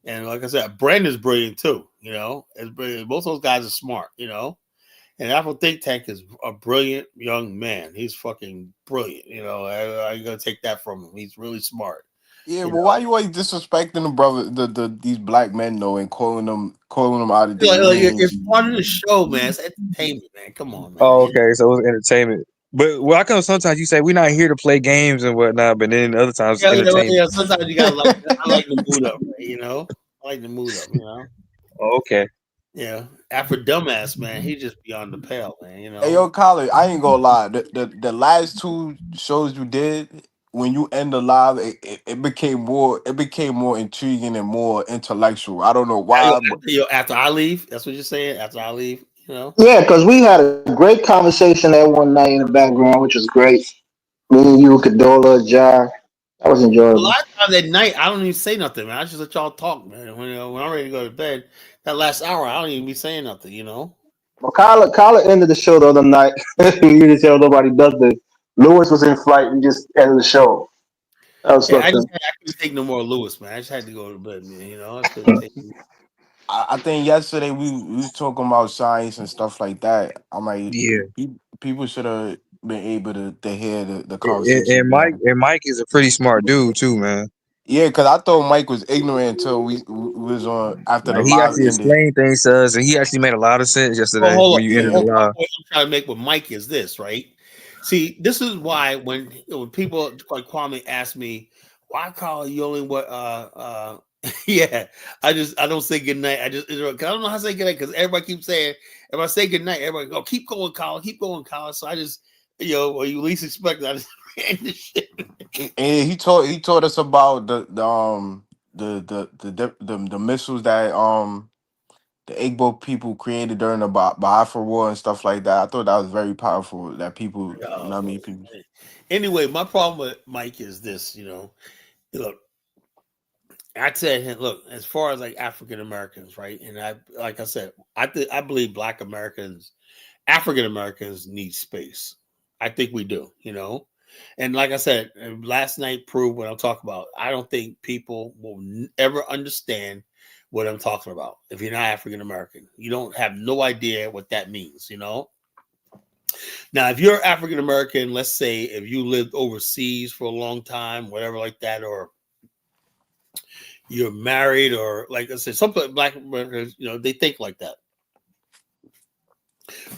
And like I said, Brandon's brilliant too. It's brilliant. Both those guys are smart. And Afro think tank is a brilliant young man. He's fucking brilliant. I gotta take that from him. He's really smart. Yeah, but why you always disrespecting the brother, these black men though, and calling them out of their names? It's part of the show, man. It's entertainment, man. Come on, man. Oh, okay. So it's entertainment. But I come sometimes you say we're not here to play games and whatnot, but then other times it's entertainment. Sometimes you gotta I like the mood up, man, I like the mood up, Oh, okay. Yeah. After dumbass, man, he just beyond the pale, man. Hey, yo, Colin, I ain't gonna lie. The last two shows you did, when you end the live, it became more intriguing and more intellectual. I don't know why. After I leave, that's what you're saying. After I leave, Yeah, because we had a great conversation that one night in the background, which was great. Me and you, Kadola, Jar. That was A enjoyable. lot of times at night, I don't even say nothing, man. I just let y'all talk, man. When I'm ready to go to bed, that last hour, I don't even be saying nothing, Well, Kyla ended the show the other night. You didn't tell nobody does this. Lewis was in flight and just ended the show. That was Yeah, fucked up. I couldn't take no more Lewis, man. I just had to go to bed, man. I couldn't take. I think yesterday we was talking about science and stuff like that. I'm like, Yeah. people should have been able to hear the conversation. And Mike is a pretty smart dude too, man. Yeah, because I thought Mike was ignorant until we was on after the Like he live actually ended. explained things to us, and he actually made a lot of sense yesterday Hold when up. you ended The the live. point I'm trying to make with Mike is this, right? See, this is why when people like Kwame asked me, why call you only what yeah. I don't say good night. I don't know how to say good night because everybody keeps saying if I say good night, everybody go keep going, Colin, keep going, Colin. So I just when you least expect I just end the shit. And he taught us about the missiles that the Igbo people created during the Biafra War and stuff like that. I thought that was very powerful. That people, not many people. Anyway, my problem with Mike is this, look, I said, hey, look, as far as like African Americans, right? And like I said, I believe Black Americans, African Americans need space. I think we do, And like I said, last night proved what I'm talking about. I don't think people will ever understand what I'm talking about. If you're not African American, you don't have no idea what that means, Now, if you're African American, let's say if you lived overseas for a long time, whatever like that, or you're married, or like I said, some Black Americans, they think like that.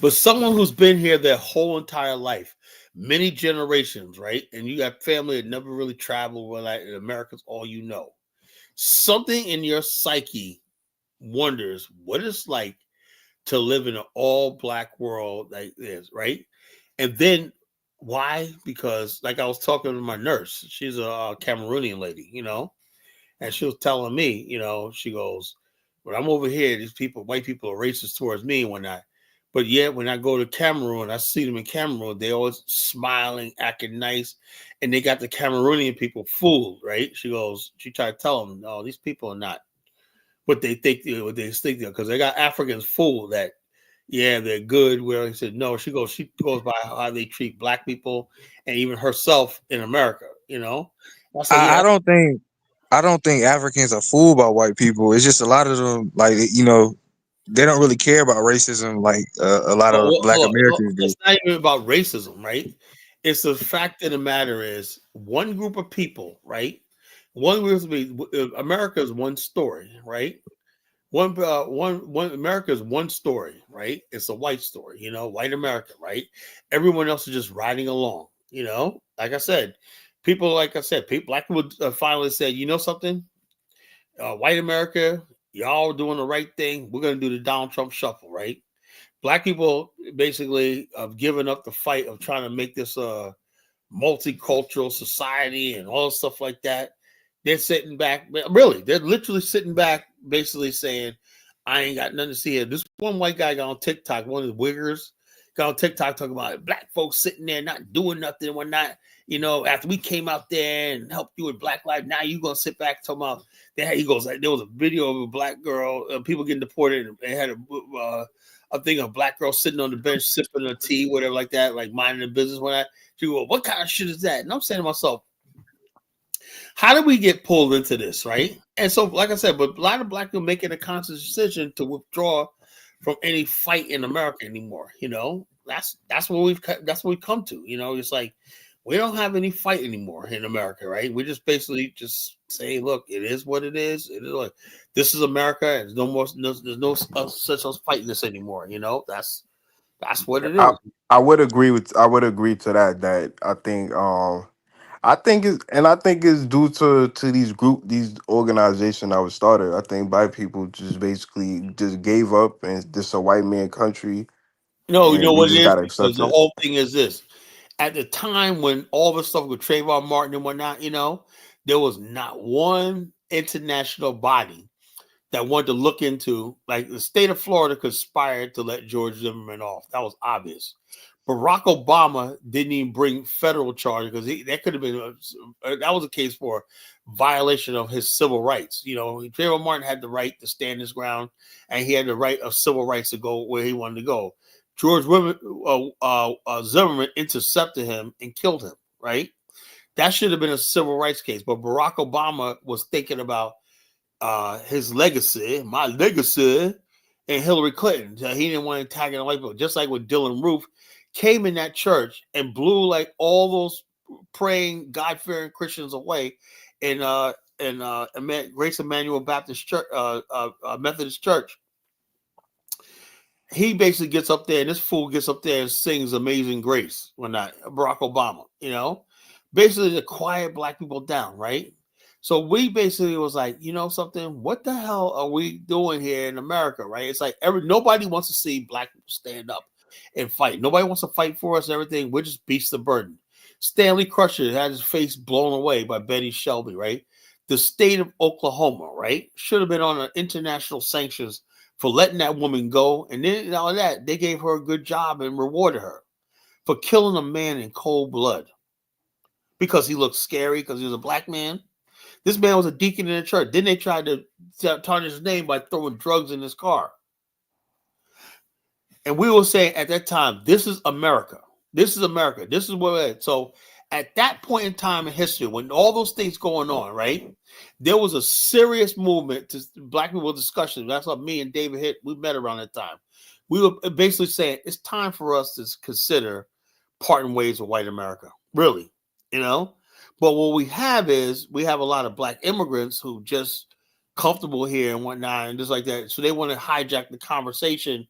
But someone who's been here their whole entire life, many generations, right? And you got family that never really traveled, well, like in America's all you know. Something in your psyche wonders what it's like to live in an all Black world like this, right? And then why? Because like I was talking to my nurse, she's a Cameroonian lady, and she was telling me, she goes, when I'm over here, these people, white people are racist towards me and whatnot. But yet when I go to Cameroon, I see them in Cameroon, they always smiling, acting nice, and they got the Cameroonian people fooled, right? She goes, she tried to tell them, no, these people are not what they think because they got Africans fooled that they're good. Where he said no, she goes by how they treat Black people and even herself in America. I said, I don't think Africans are fooled by white people. It's just a lot of them, like they don't really care about racism like a lot of Black Americans do. it's not even about racism, right? It's the fact of the matter is one group of people, right? One group of people, America is one story, right? One America is one story, right? It's a white story, white America, right? Everyone else is just riding along, like I said, Black people finally said, something, white America, y'all doing the right thing, we're going to do the Donald Trump shuffle, right? Black people basically have given up the fight of trying to make this multicultural society and all stuff like that. They're sitting back, really, they're literally sitting back, basically saying, I ain't got nothing to see here. This one white guy got on TikTok, one of the wiggers, got on TikTok talking about Black folks sitting there not doing nothing and whatnot. After we came out there and helped you with Black Lives, now you're going to sit back talking about that. He goes, like, there was a video of a Black girl, people getting deported, and they had a thing of a Black girl sitting on the bench, sipping a tea, whatever like that, like minding the business. When she go, what kind of shit is that? And I'm saying to myself, how did we get pulled into this, right? And so, like I said, but a lot of Black people making a conscious decision to withdraw from any fight in America anymore. That's what we've come to. It's like we don't have any fight anymore in America, right? We just basically just say, look, it is what it is. It is like this is America, and there's no more, there's no such as fighting this anymore. That's what it is. I would agree to that. That I think it's due to these organizations that was started. I think Black people just basically just gave up and this a white man country, No, you know and we what it just is? gotta Because accept the it. whole thing is this. At the time when all this stuff with Trayvon Martin and whatnot, there was not one international body that wanted to look into, like the state of Florida conspired to let George Zimmerman off. That was obvious. Barack Obama didn't even bring federal charges because that could have been that was a case for violation of his civil rights. Trayvon Martin had the right to stand his ground, and he had the right of civil rights to go where he wanted to go. George Zimmerman intercepted him and killed him. Right, that should have been a civil rights case, but Barack Obama was thinking about his legacy, my legacy, and Hillary Clinton. He didn't want to tag in white people, just like with Dylan Roof came in that church and blew like all those praying, God-fearing Christians away in Grace Emmanuel Baptist Church, Methodist Church. He basically gets up there, and this fool gets up there and sings Amazing Grace when not Barack Obama, basically to quiet Black people down, right? So we basically was like, you know something, what the hell are we doing here in America, right? It's like nobody wants to see black people stand up and fight. Nobody wants to fight for us and everything. We're just beasts of burden. Stanley Crusher had his face blown away by Betty Shelby, right? The state of Oklahoma, right, should have been on international sanctions for letting that woman go. And then all that, they gave her a good job and rewarded her for killing a man in cold blood because he looked scary because he was a black man. This man was a deacon in the church. Then they tried to tarnish his name by throwing drugs in his car. And we were saying at that time, this is America. This is America. This is where we're at. So at that point in time in history, when all those things going on, right, there was a serious movement to black people discussion. That's what me and David hit. We met around that time. We were basically saying it's time for us to consider parting ways with white America. Really, you know? But what we have is we have a lot of black immigrants who just comfortable here and whatnot and just like that. So they want to hijack the conversation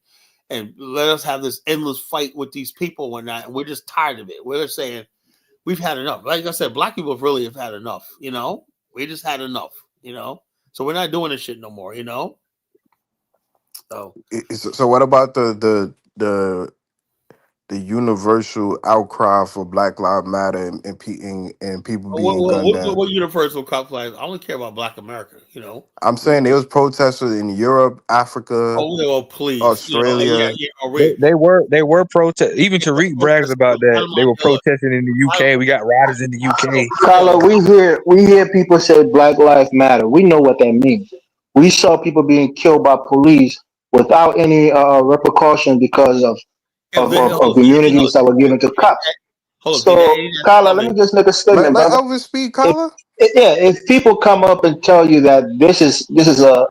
and let us have this endless fight with these people and whatnot. And we're just tired of it. We're saying we've had enough. Like I said, black people really have had enough, you know? We just had enough, you know? So we're not doing this shit no more, you know? So what about the universal outcry for Black Lives Matter and people being gunned down? What universal conflict? I only care about Black America, you know. I'm saying there was protesters in Europe, Africa, Oh, please, Australia. You know, They were protest. Even Tariq brags about that. They were protesting in the UK. We got riders in the UK. Carla, we hear people say Black Lives Matter. We know what that means. We saw people being killed by police without any repercussion because of immunities that were given to cops. So, Carla, let me just make a statement, Let brother. Elvis speak, Carla. If people come up and tell you that this is a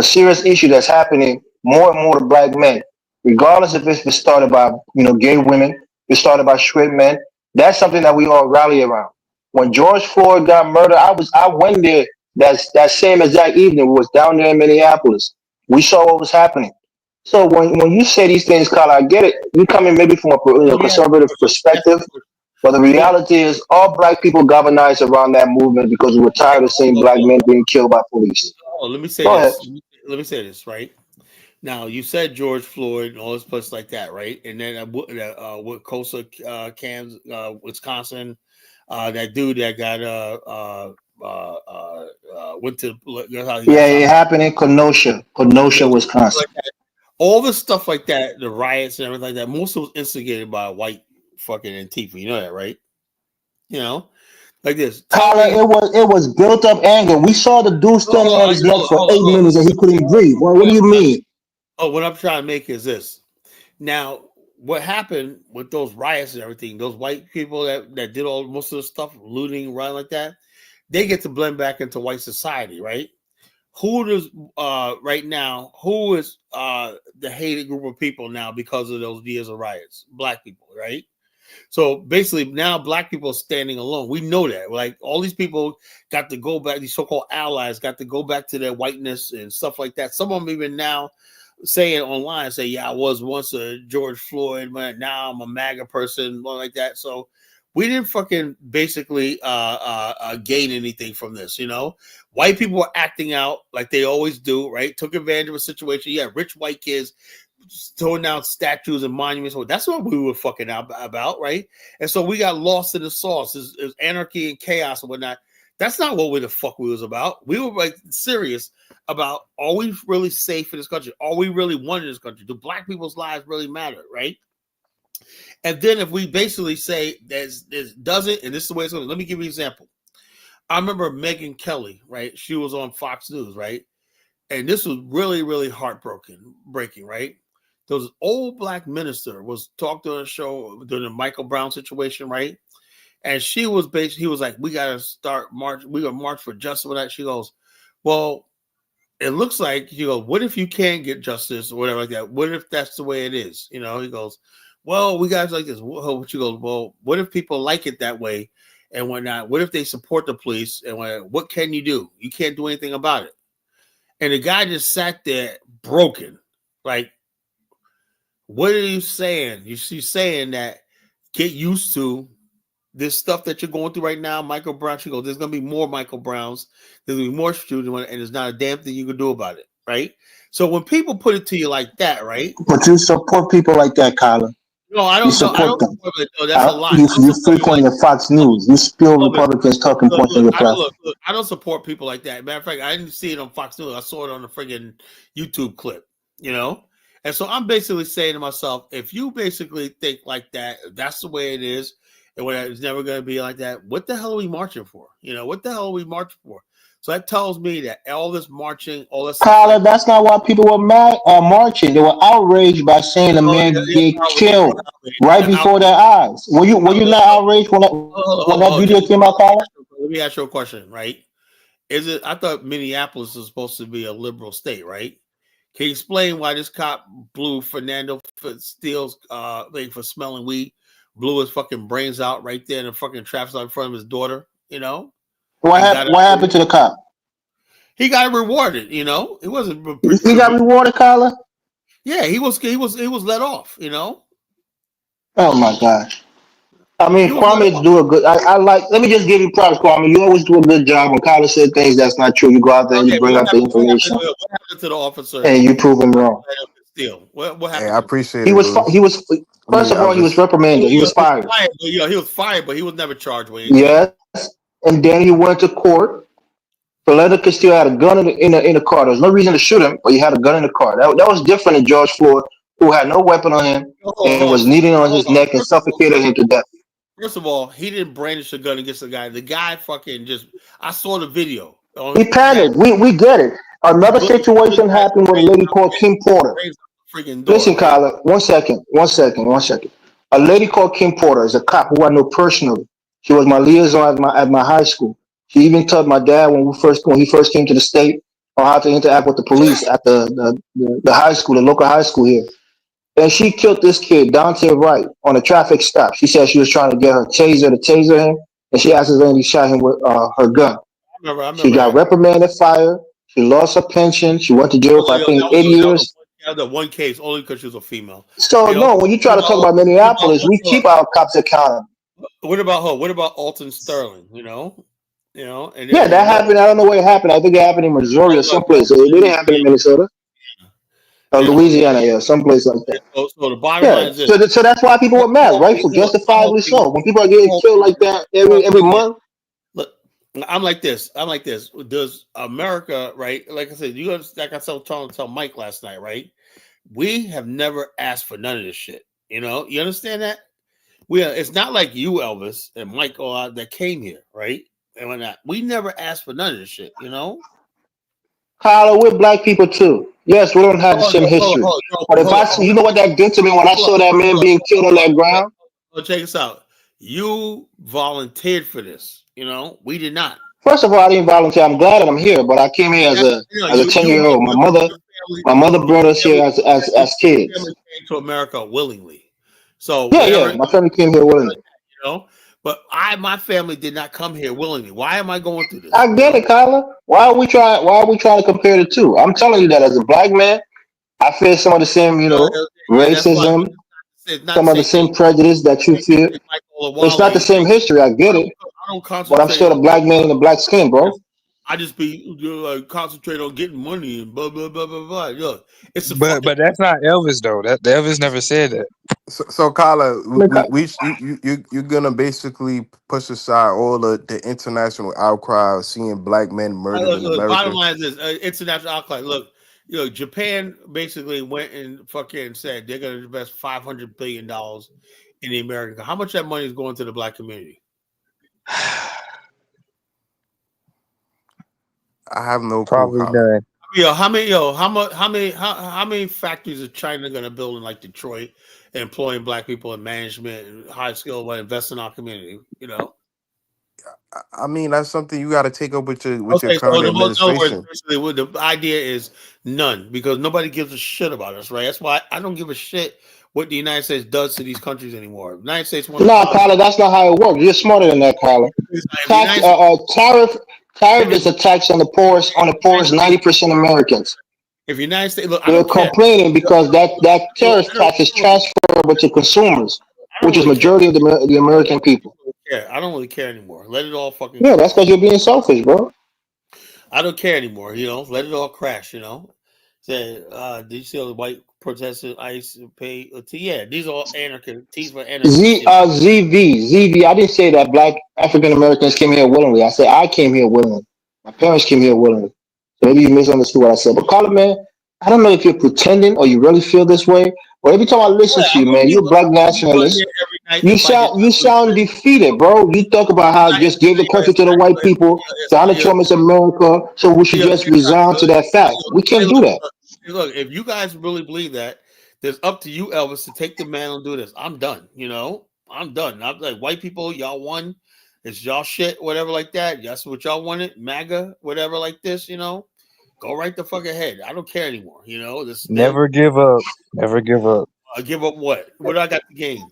serious issue that's happening more and more to black men, regardless if it's started by gay women, it's started by straight men. That's something that we all rally around. When George Floyd got murdered, I went there that same exact evening. Was down there in Minneapolis. We saw what was happening. So when you say these things, Carla, I get it. You come in maybe from a conservative perspective. But the reality is, all black people galvanized around that movement because we were tired of seeing black men being killed by police. Let me say Go this. ahead. Let me say this, right? Now, you said George Floyd and all this place like that, right? And then with Coastal Kansas, Wisconsin, that dude that got went to how he got It happened in Kenosha, Wisconsin. all the stuff like that, the riots and everything like that. Most of it was instigated by white fucking Antifa. You know that, right? You know, like this. Tyler, it was built up anger. We saw the dude standing on his neck for 8 minutes and he couldn't breathe. Well, what do you mean? Oh, what I'm trying to make is this. Now, what happened with those riots and everything, those white people that did most of the stuff, looting, rioting like that, they get to blend back into white society, right? Who does right now? Who is the hated group of people now because of those years of riots? Black people, right? So basically, now black people are standing alone. We know that. Like all these people got to go back. These so-called allies got to go back to their whiteness and stuff like that. Some of them even now saying online, say, "Yeah, I was once a George Floyd, but now I'm a MAGA person," like that. So we didn't fucking basically gain anything from this, you know. White people were acting out like they always do, right? Took advantage of a situation. Yeah, rich white kids throwing down statues and monuments. Well, that's what we were fucking out about, right? And so we got lost in the sauce. It's anarchy and chaos and whatnot. That's not what the fuck we was about. We were like serious about, are we really safe in this country? Are we really one in this country? Do black people's lives really matter, right? And then if we basically say this doesn't, and this is the way it's going, let me give you an example. I remember Megyn Kelly, right? She was on Fox News, right? And this was really, really breaking, right? There was an old black minister was talking on a show during the Michael Brown situation, right? And she was he was like, we got to start march. We got to march for justice with that. She goes, well, it looks like, you go, what if you can't get justice or whatever like that? What if that's the way it is? You know, he goes, well, we guys like this. She goes, well, what if people like it that way and whatnot? What if they support the police and what can you do? You can't do anything about it. And the guy just sat there broken. Like, what are you saying? She's saying that get used to this stuff that you're going through right now, Michael Brown, she goes, there's going to be more Michael Browns. There's going to be more shooting, and there's not a damn thing you can do about it, right? So when people put it to you like that, right? But you support people like that, Kyler. No, I don't know. I don't support it. No, that's a lie. You frequent the Fox News. You spill Republicans talking points on your platform. I don't support people like that. Matter of fact, I didn't see it on Fox News. I saw it on a friggin' YouTube clip, you know? And so I'm basically saying to myself, if you basically think like that, that's the way it is, and it's never going to be like that, what the hell are we marching for? You know, what the hell are we marching for? So that tells me that all this marching, all this... Kyler, that's not why people were mad or marching. They were outraged by saying the man get killed right before their eyes. Were you not outraged when that video came out, Kyler? Let me ask you a question, right? I thought Minneapolis was supposed to be a liberal state, right? Can you explain why this cop blew Fernando Steele's thing for smelling weed, blew his fucking brains out right there in the fucking traffic stop in front of his daughter, you know? What happened to the cop? He got rewarded, you know. He wasn't. He got rewarded, Kyler? Yeah, he was let off, you know. Oh my gosh. I mean, Kwame do a good. I like. Let me just give you props, Kwame. You always do a good job. When Kyler said things that's not true, you go out there and you bring out the information. What happened to the officer? And you prove him wrong. What happened? Hey, I appreciate it. He was. First of all, he was reprimanded. He was fired. He was fired, but he was never charged with it. Yes, and then he went to court. Philando Castillo had a gun in the car. There was no reason to shoot him, but he had a gun in the car. That was different than George Floyd, who had no weapon on him and was kneeling on his neck and suffocated him to death. First of all, he didn't brandish a gun against the guy. The guy fucking I saw the video. He panicked. We get it. Another situation happened with a lady called Kim Porter. Listen, Kyler, one second. A lady called Kim Porter is a cop who I know personally. She was my liaison at my high school. She even taught my dad when he first came to the state on how to interact with the police at the high school, the local high school here. And she killed this kid, Dante Wright, on a traffic stop. She said she was trying to get her taser to taser him, and she accidentally shot him with her gun. I remember she got reprimanded, fired. She lost her pension. She went to jail for I think 8 years. The one case only because she was a female. So when you try to talk about Minneapolis, we keep our cops accountable. What about her? What about Alton Sterling? You know, and that happened. I don't know where it happened. I think it happened in Missouri or someplace. It didn't happen in Minnesota. Louisiana, someplace like that. So the bottom line is this. So that's why people were mad, rightfully, justifiably so. When people are getting killed like that every month. Look, I'm like this. Does America, right? Like I said, like I tell Mike last night, right? We have never asked for none of this shit. You know, you understand that? It's not like you, Elvis, and Mike that came here, right? And whatnot. We never asked for none of this shit, you know? Kyler, we're black people too. Yes, we don't have the same history. But if you know what that did to me when I saw that man being killed on that ground? Well, check this out. You volunteered for this, you know? We did not. First of all, I didn't volunteer. I'm glad that I'm here, but I came here as a 10-year-old. My mother brought us here as kids. My family came to America willingly. So my family came here willingly. You know? But my family did not come here willingly. Why am I going through this? I get it, Kyler. Why are we trying to compare the two? I'm telling you that as a black man, I feel some of the same, racism, some of the same prejudice that you feel. It's not the same history. I get it. But I'm still a black man in a black skin, bro. I just be concentrate on getting money and blah blah blah blah blah. Look, but that's not Elvis though. That Elvis never said that. So Kyler, you're gonna basically push aside all the international outcry of seeing black men murdered in America. Bottom line is this: international outcry. Look, Japan basically went and fucking said they're gonna invest $500 billion in the American. How much of that money is going to the black community? I have no probably clue. How many factories is China going to build in like Detroit, employing black people in management and high skill, but invest in our community? You know, I mean that's something you got to take up with your current administration. The idea is none because nobody gives a shit about us, right? That's why I don't give a shit what the United States does to these countries anymore. The United States wants Kyler, that's not how it works. You're smarter than that, Kyler. Tariff is a tax on the poorest 90% Americans. If the United States, they're complaining because that tariff tax is transferable to consumers, which is majority of the American people. care. I don't really care anymore. Let it all fucking. Yeah, that's because you're being selfish, bro. I don't care anymore. Let it all crash. Say, did you see all the white protesters? ICE pay. Yeah, these are all anarchists. These were anarchists. ZV. I didn't say that black African Americans came here willingly. I said I came here willingly. My parents came here willingly. So maybe you misunderstood what I said. But Colin, man, I don't know if you're pretending or you really feel this way. But every time I listen to I you, wouldn't man, be. you're a black I wouldn't be on here nationalist. every night You if I did sound not you believe sound this. defeated, bro. You talk about how I, just gave the country to the white people. Donald Trump is America, so we should just resign to that fact. We can't do that. Look, if you guys really believe that, it's up to you, Elvis, to take the man and do this. I'm done. I'm done. I'm like, white people, y'all won. It's y'all shit, whatever like that. That's what y'all wanted. MAGA, whatever like this. Go right the fuck ahead. I don't care anymore. This them. Never give up. Never give up. I give up what? What do I got to gain?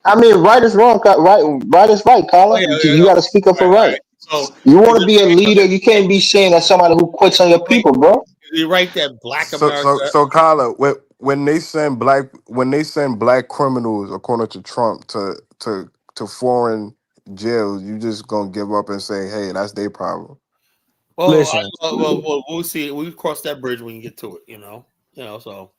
I mean, right is wrong. Right is right, Oh Colin. yeah, You got to speak up all for right, all right. right. So You you're want to gonna be a say, leader. You can't be saying that somebody who quits on your right, people, bro. you're right that Black So America. so so Kyla, when they send black criminals, according to Trump, to foreign jails, you just gonna give up and say, hey, that's their problem. Listen, We'll see. We cross that bridge when you get to it. So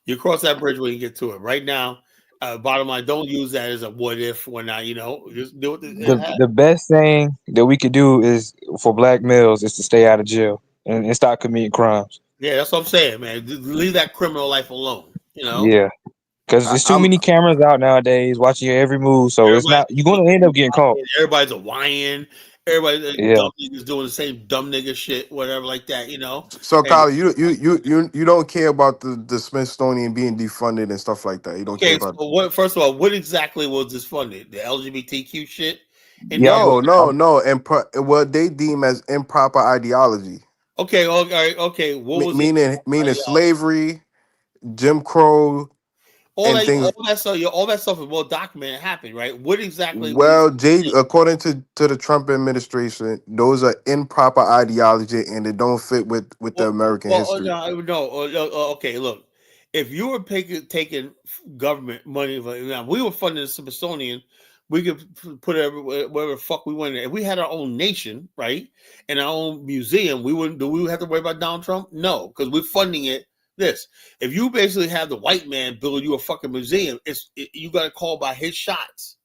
you cross that bridge when you get to it. Right now, bottom line, don't use that as a what if when I. Just do it. the best thing that we could do is for black males is to stay out of jail and stop committing crimes. Yeah, that's what I'm saying, man. Just leave that criminal life alone. Yeah, because I, there's too I'm many cameras out nowadays watching your every move, so it's Everybody's not you're gonna end up getting caught. everybody's a whining. Everybody's Yeah, dumb niggas doing the same dumb nigga shit, whatever like that. so And Kyla, you don't care about the Smithsonian being defunded and stuff like that. You don't care okay, about. so what? First of all, what exactly was this funded? The LGBTQ shit in yeah. there? No, and what they deem as improper ideology, Okay, okay. What was it? meaning slavery, Jim Crow, All and that, things. all that stuff is well documented happened, right? What exactly was? Well, according to the Trump administration, those are improper ideology and they don't fit with the American history. No. Okay, look. If you were taking government money, we were funding the Smithsonian. We could put it wherever the fuck we wanted. If we had our own nation, right, and our own museum, we wouldn't. Do we have to worry about Donald Trump? No, because we're funding it. If you basically have the white man build you a fucking museum, you got to call by his shots.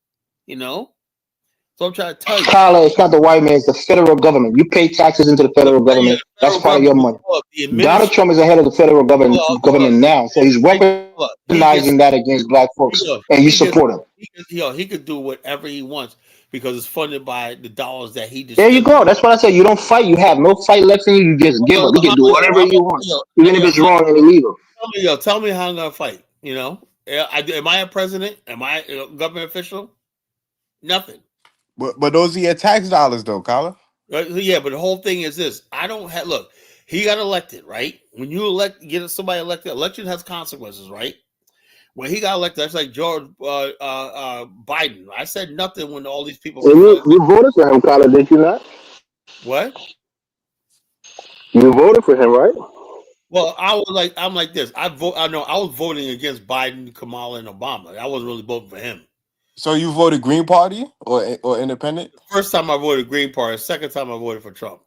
So I'm trying to tell you. Tyler, it's not the white man, it's the federal government. You pay taxes into the federal Yeah, government. the That's federal part of your government. money. The Donald administration. Trump is the head of the federal Hold up. government now. So he's He gets weaponizing that against black folks. And you he gets support him. he could do whatever he wants because it's funded by the dollars that he There you go. distributes. That's what I said. You don't fight. You have no fight left in you. You just give up. You can do whatever you want, even if it's wrong and illegal. Tell me how I'm gonna fight. Am I a president? Am I a government official? Nothing. But those are your tax dollars, though, Kyla. Right? Yeah, but the whole thing is this: I don't have. Look, he got elected, right? When you get somebody elected, election has consequences, right? When he got elected, that's like George Biden. I said nothing when all these people. And you voted for him, Carla, did you not? What? You voted for him, right? Well, I'm like this. I know I was voting against Biden, Kamala, and Obama. I wasn't really voting for him. So you voted Green Party or Independent? First time I voted Green Party. Second time I voted for Trump.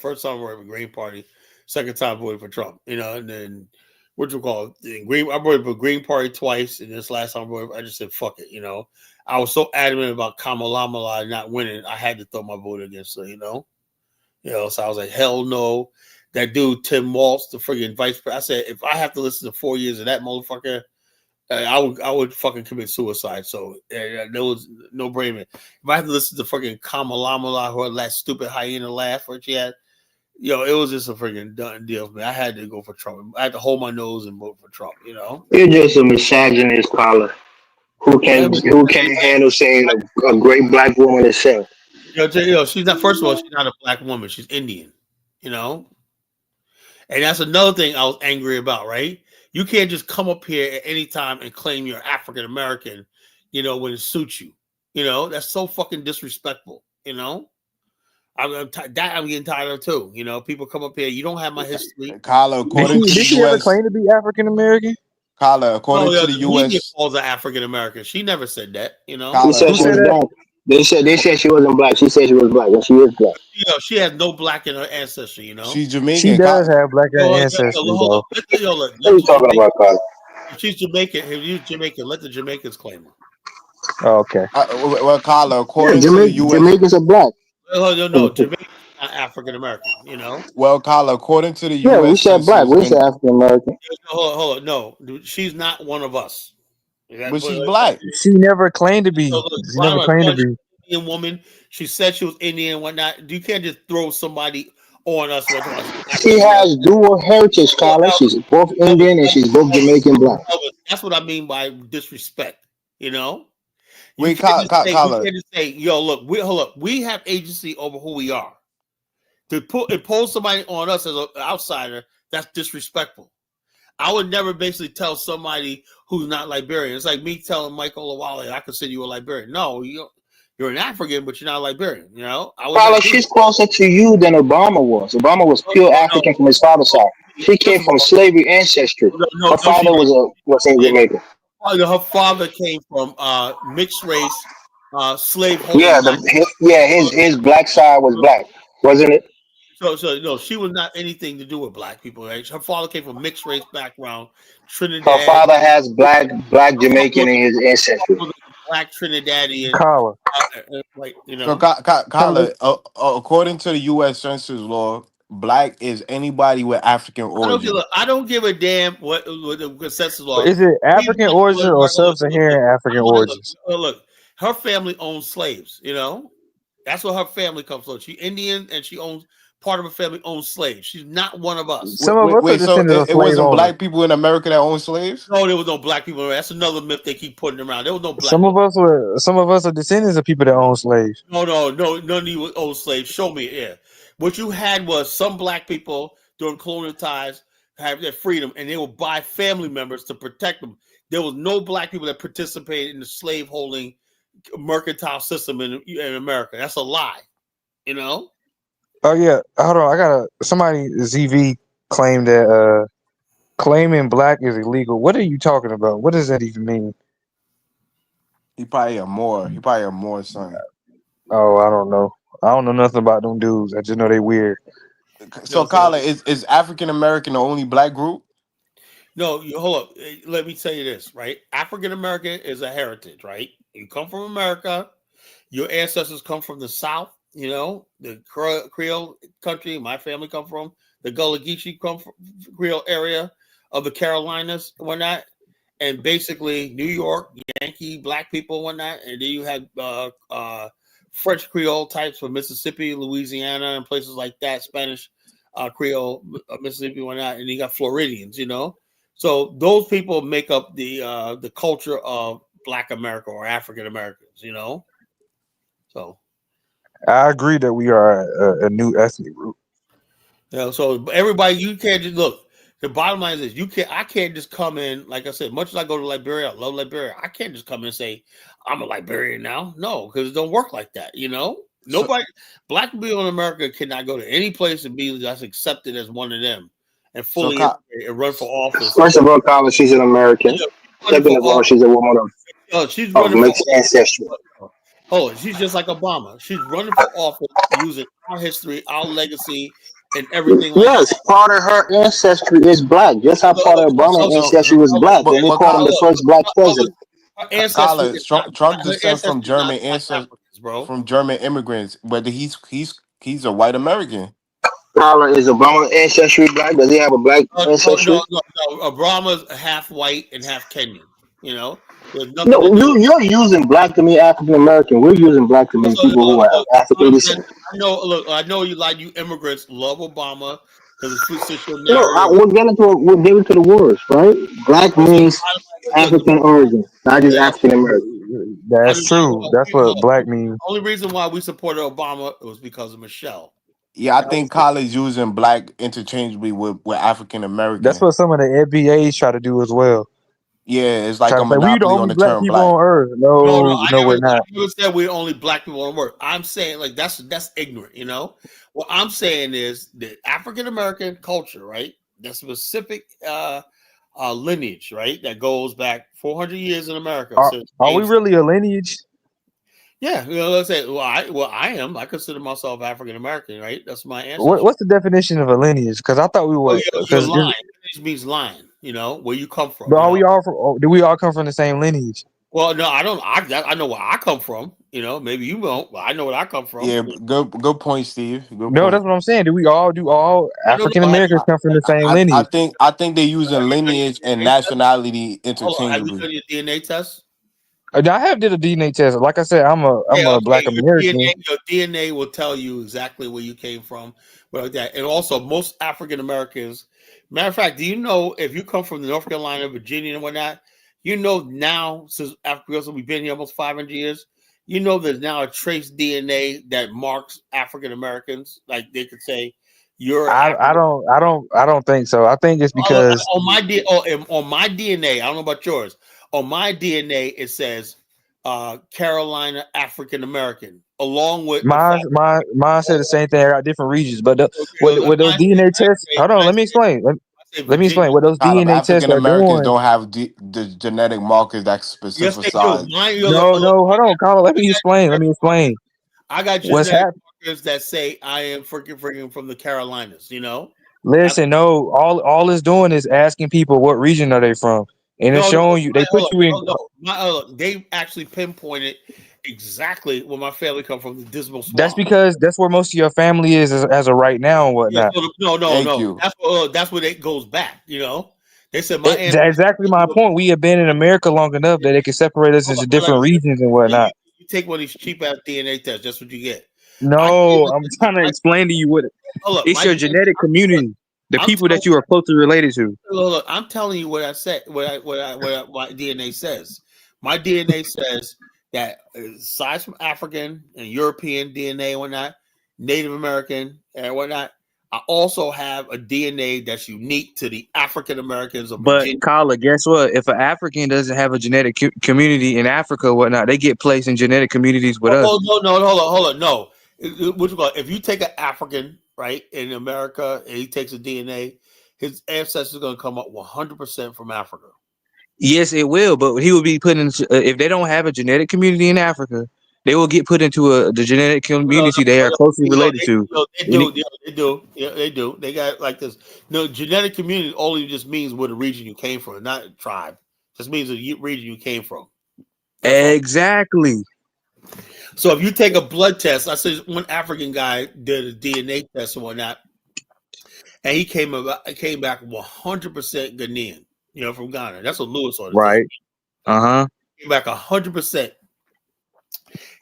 First time I voted for Green Party. Second time I voted for Trump. And then what you call it? I voted for Green Party twice, and this last time I just said fuck it. I was so adamant about Kamala not winning, I had to throw my vote against her. So I was like, hell no. That dude Tim Walz, the friggin' vice president. I said, if I have to listen to 4 years of that motherfucker, I would fucking commit suicide. So there was no brainer. If I had to listen to fucking Kamala or that stupid hyena laugh where she had, it was just a freaking done deal for me. I had to go for Trump. I had to hold my nose and vote for Trump. You're just a misogynist, Carla, who can't handle saying a great black woman is saying. She's not. First of all, she's not a black woman. She's Indian. And that's another thing I was angry about. Right? You can't just come up here at any time and claim you're African American. When it suits you. That's so fucking disrespectful. I'm getting tired of too. People come up here. You don't have my history. Kyla, according to Did the she ever U.S. claim to be African American? Kyler, according to the The media U.S. calls her African American. She never said that. You know, She Kyler, said Who she said was that? black. They said she wasn't black. She said she was black, and she is black. she has no black in her ancestry. You know. she's She Jamaican. does have black ancestry, Hold on. though. What are Let you the talking Jamaican. about, Carl? If she's Jamaican, if you're Jamaican, let the Jamaicans claim her. Oh, okay. Well, Kyler, Yeah, according to the U.S. Jamaicans are black. No, Jamaican's not African American. You know. Well, Kyler, according to the Yeah, we U.S. said black. Census, We and said African American. Hold on. No, dude, she's not one of us. but she's black. She never claimed to be. Look, She never claimed to be. Indian woman. She said she was Indian and whatnot. You can't just throw somebody on us. She has dual heritage, Carla. She's both Indian and she's both Jamaican black. That's what I mean by disrespect. You know, Wait, you Kyler, can't just say, "Yo, look, we have agency over who we are." To impose somebody on us as an outsider, that's disrespectful. I would never basically tell somebody who's not Liberian. It's like me telling Michael Lawale, I consider you a Liberian. No, you're an African, but you're not a Liberian. You know, Carla, she's closer to you than Obama was. Obama was pure African from his father's side. She came from slavery ancestry. Her father was in Jamaica. Her father came from mixed race, slave holding. His black side was black, wasn't it? So no, she was not anything to do with black people. Right? Her father came from mixed race background, Her Trinidad. father has black Jamaican in his ancestry. Black Trinidadian, Carla. like you know. so Kyler, according to the U.S. Census law, black is anybody with African origin. I don't give a damn what the consensus law. Is it African origin or sub-Saharan African origins? Look, her family owns slaves. You know, that's where her family comes from. She's Indian, and she owns part of her family owns slaves. She's not one of us. Some of us are So descendants of it slave wasn't owners. black people in America that owned slaves? No, there was no black people. That's another myth they keep putting around. There was no black. Some of us are descendants of people that own slaves. No, none of you owned slaves. Show me, yeah. What you had was some black people during colonial times have their freedom, and they would buy family members to protect them. There was no black people that participated in the slave holding mercantile system in America. That's a lie. You know. Oh yeah, hold on. I got somebody ZV claimed that claiming black is illegal. What are you talking about? What does that even mean? He probably a Moor. He probably a Moor son. Oh, I don't know. I don't know nothing about them dudes. I just know they weird. So, Kyler, is African American the only black group? No, hold up. Let me tell you this, right? African American is a heritage, right? You come from America. Your ancestors come from the South. You know, the Creole country. My family come from the Gullah Geechee come from Creole area of the Carolinas and whatnot. And basically New York, Yankee, black people and whatnot. And then you had French Creole types from Mississippi, Louisiana, and places like that, Spanish Creole, Mississippi and whatnot. And you got Floridians, you know. So those people make up the culture of Black America or African Americans, you know. So I agree that we are a new ethnic group. you know, so everybody, you can't just look. The bottom line is I can't just come in, like I said, much as I go to Liberia, I love Liberia. I can't just come in and say, I'm a Liberian now. No, because it don't work like that, you know? Nobody, black people in America cannot go to any place and be just accepted as one of them and fully and run for office. First of all, Carla, she's an American. Second of all, she's a woman of mixed ancestry. Hold on, she's just like Obama. She's running for office using our history, our legacy, and everything like yes, that. part of her ancestry is black. Just how part of Obama's ancestry was black, and they called him the first black president. Her ancestry Kyler, is not Trump her descends from ancestry is not German black ancestors, Africans, bro. from German immigrants. Whether he's a white American. Carla, is Obama's ancestry black? Does he have a black ancestry? No. Obama's half white and half Kenyan. You know, there's nothing. No, you're using black to mean African American. We're using black to mean people who are African descent. I know. Look, I know you immigrants love Obama because it's food system. No, we'll get into the words, right? Black means African origin, not just African American. That's true. That's what black means. The only reason why we supported Obama was because of Michelle. Yeah, I think Kyler's using black interchangeably with African American. That's what some of the FBAs try to do as well. Yeah, it's like a monopoly monopoly the only on the black term people black. on earth. No, we're not. I never said we're only black people on earth. I'm saying like that's ignorant, you know. What I'm saying is the African American culture, right? The specific lineage, right? That goes back 400 years in America. Are, Since are we really a lineage? yeah, let's say, I am. I consider myself African American, right? That's my ancestry. What's the definition of a lineage? Because I thought we Oh, were. your Because line. Lineage means line. Where you come from. are we all from? Do we all come from the same lineage? Well, no, I don't. I know where I come from. Maybe you won't, but I know where I come from. Yeah, good point, Steve. Good No, point. that's what I'm saying. Do all I don't African know. Americans come from the same lineage? I think they're using Have you done lineage your and DNA test? nationality Hold on. Have you interchangeably. done your DNA test? I have did a DNA test. Like I said, I'm Yeah, a okay. Black American. Your DNA will tell you exactly where you came from, but like that. And also, most African Americans. Matter of fact, do you know if you come from North Carolina, Virginia, and whatnot? Now since after we've been here almost 500 years, there's now a trace DNA that marks African Americans. Like they could say, you're African. I don't think so. I think it's because On my DNA, I don't know about yours. On my DNA, it says Carolina African American, along with the fact. mine said the same thing. I got different regions, but Mine with those DNA tests, hold on, let me explain. say Let me explain Virginia. what those Kind of DNA tests African are Americans doing. don't have the genetic markers that Yes, they do. specify. Mine, No, hold on, Colin. Let I me got explain. Let genetic me markers. explain. I got What's genetic happening? markers that say I am freaking from the Carolinas. Ab- Listen, no, all it's doing is asking people what region are they from, and it's no, showing you. They put hold on, you in. no. They actually pinpointed exactly where my family come from, the Dismal That's Swamp. because that's where most of your family is as of right now and Yeah, whatnot. so Thank no. you. That's where it goes back. They said my ancestors. Exactly my point. We have been in America long enough that they can separate us Hold on, into I let different regions and whatnot. you take one of these cheap ass DNA tests. That's what you get. No, I'm Listen, trying to explain to you what hold up, it's my your DNA. genetic community, the I'm people telling that you are closely related to. Look, I'm telling you what I said. What my DNA says. My DNA says that aside from African and European DNA and whatnot, Native American and whatnot, I also have a DNA that's unique to the African Americans of But Virginia. Kala, guess what? If an African doesn't have a genetic community in Africa or whatnot, they get placed in genetic communities with us. Oh no, hold on, no. What you call it? If you take an African right in America and he takes a DNA, his ancestors are going to come up 100% from Africa. Yes, it will, but he will be put in. If they don't have a genetic community in Africa, they will get put into the genetic community they are closely related to. They And do. Yeah, they do. Yeah, they do. They got like this. No, genetic community only just means what the region you came from, not tribe. Just means the region you came from. That's all. exactly. So if you take a blood test, I said one African guy did a DNA test and whatnot, and he came back 100% Ghanaian. From Ghana. That's what Lewis ought to tell you. Right. Uh-huh. Came back 100%.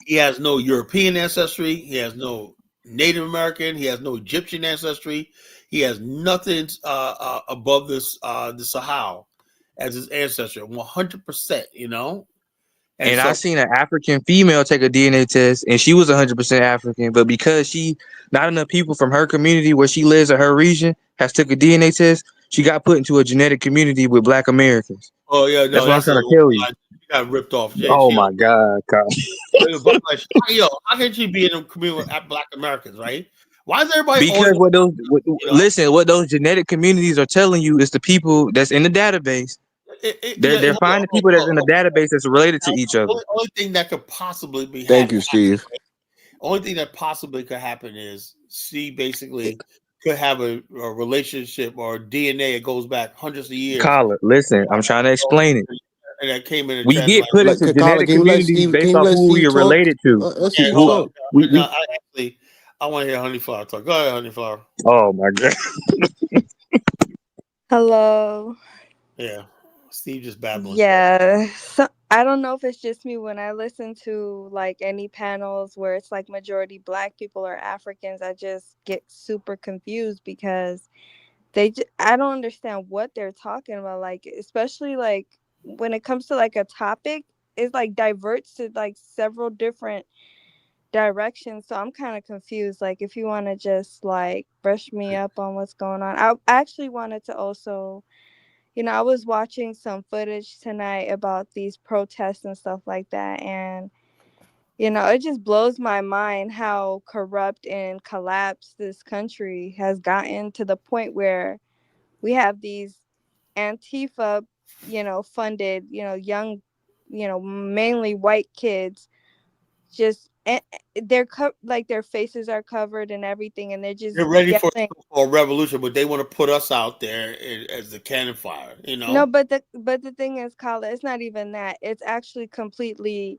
He has no European ancestry. He has no Native American. He has no Egyptian ancestry. He has nothing above the Sahel as his ancestry. 100%. And And I so, seen an African female take a DNA test, and she was 100% African. But because not enough people from her community where she lives in her region has took a DNA test, she got put into a genetic community with Black Americans. oh yeah, no, That's what I'm that's trying to tell you. she got ripped off. Oh my God, Kyle. How can she be in a community with Black Americans, right? Why is everybody always? Because what those genetic communities are telling you is the people that's in the database. They're finding people that's in the database that's related to each other. Only thing that could possibly be Thank happen. you, Steve. Only thing that possibly could happen is she basically could have a relationship or DNA that goes back hundreds of years, Colin, listen, I'm trying to explain it. and that came in a We get put transatlantic. Like, into Colin, genetic communities Can based you off let who we Steve are talk? related to. Let Yeah, Steve hold on. talk. We I want to hear Honeyflower talk. Go ahead, Honeyflower. oh my God. Hello. Yeah, Steve just babbling. Yeah. So, I don't know if it's just me when I listen to like any panels where it's like majority black people or Africans, I just get super confused because I don't understand what they're talking about, like especially like when it comes to like a topic, it's like diverts to like several different directions. So I'm kind of confused, like if you want to just like brush me up on what's going on. I actually wanted to also, I was watching some footage tonight about these protests and stuff like that. And, it just blows my mind how corrupt and collapsed this country has gotten to the point where we have these Antifa, funded, young, mainly white kids, just like their faces are covered and everything, and they're just They're ready for yelling. a revolution, but they want to put us out there as the cannon fire. No, but the thing is, Kala, it's not even that. It's actually completely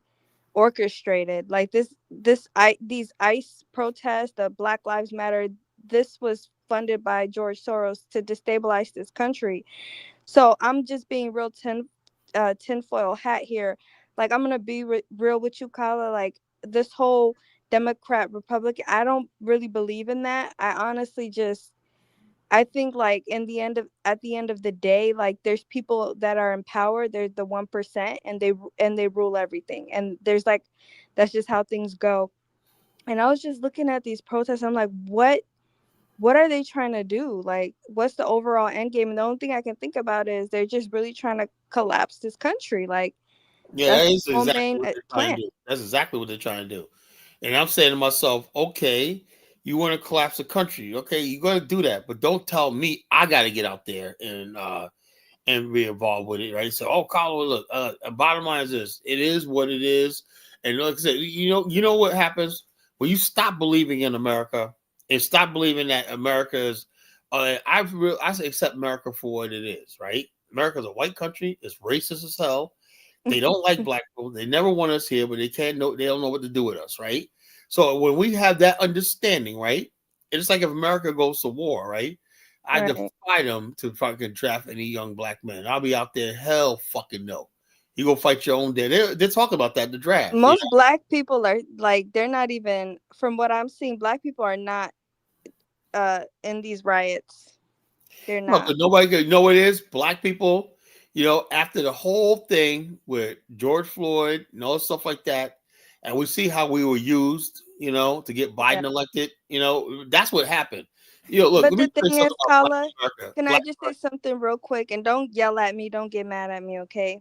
orchestrated. Like these ICE protests, the Black Lives Matter, this was funded by George Soros to destabilize this country. So I'm just being real tinfoil hat here. Like, I'm gonna be real with you, Kala. Like, this whole Democrat Republican, I don't really believe in that. I honestly just, I think, like, at the end of the day, like, there's people that are in power. They're the 1%, and they rule everything. And there's like, that's just how things go. And I was just looking at these protests. I'm like, what are they trying to do? Like, what's the overall end game? And the only thing I can think about is they're just really trying to collapse this country. Like, Yeah, that's that the is whole exactly main what they're trying plan. to do. That's exactly what they're trying to do. And I'm saying to myself, okay, you want to collapse the country. Okay, you're going to do that, but don't tell me I got to get out there and be involved with it, right? So, oh, Colin, look, bottom line is this: it is what it is, and like I said, you know what happens when you stop believing in America and stop believing that America is. I accept America for what it is, right? America's a white country. It's racist as hell. They don't like black people. They never want us here, but they can't know. They don't know what to do with us, right? So when we have that understanding, right? It's like if America goes to war, right? I Right. defy them to fucking draft any young black men. I'll be out there, hell fucking no. You go fight your own day. They're talking about that in the draft. Most black people are like, they're not even, from what I'm seeing, black people are not in these riots. They're No, not. because nobody could know what it is. Black people, after the whole thing with George Floyd and all stuff like that, and we see how we were used, to get Yeah. Biden elected. That's what happened. Look, But let me the tell you thing something is, about Black Kala, America. can I Black just say America. something real quick? And don't yell at me. Don't get mad at me, okay?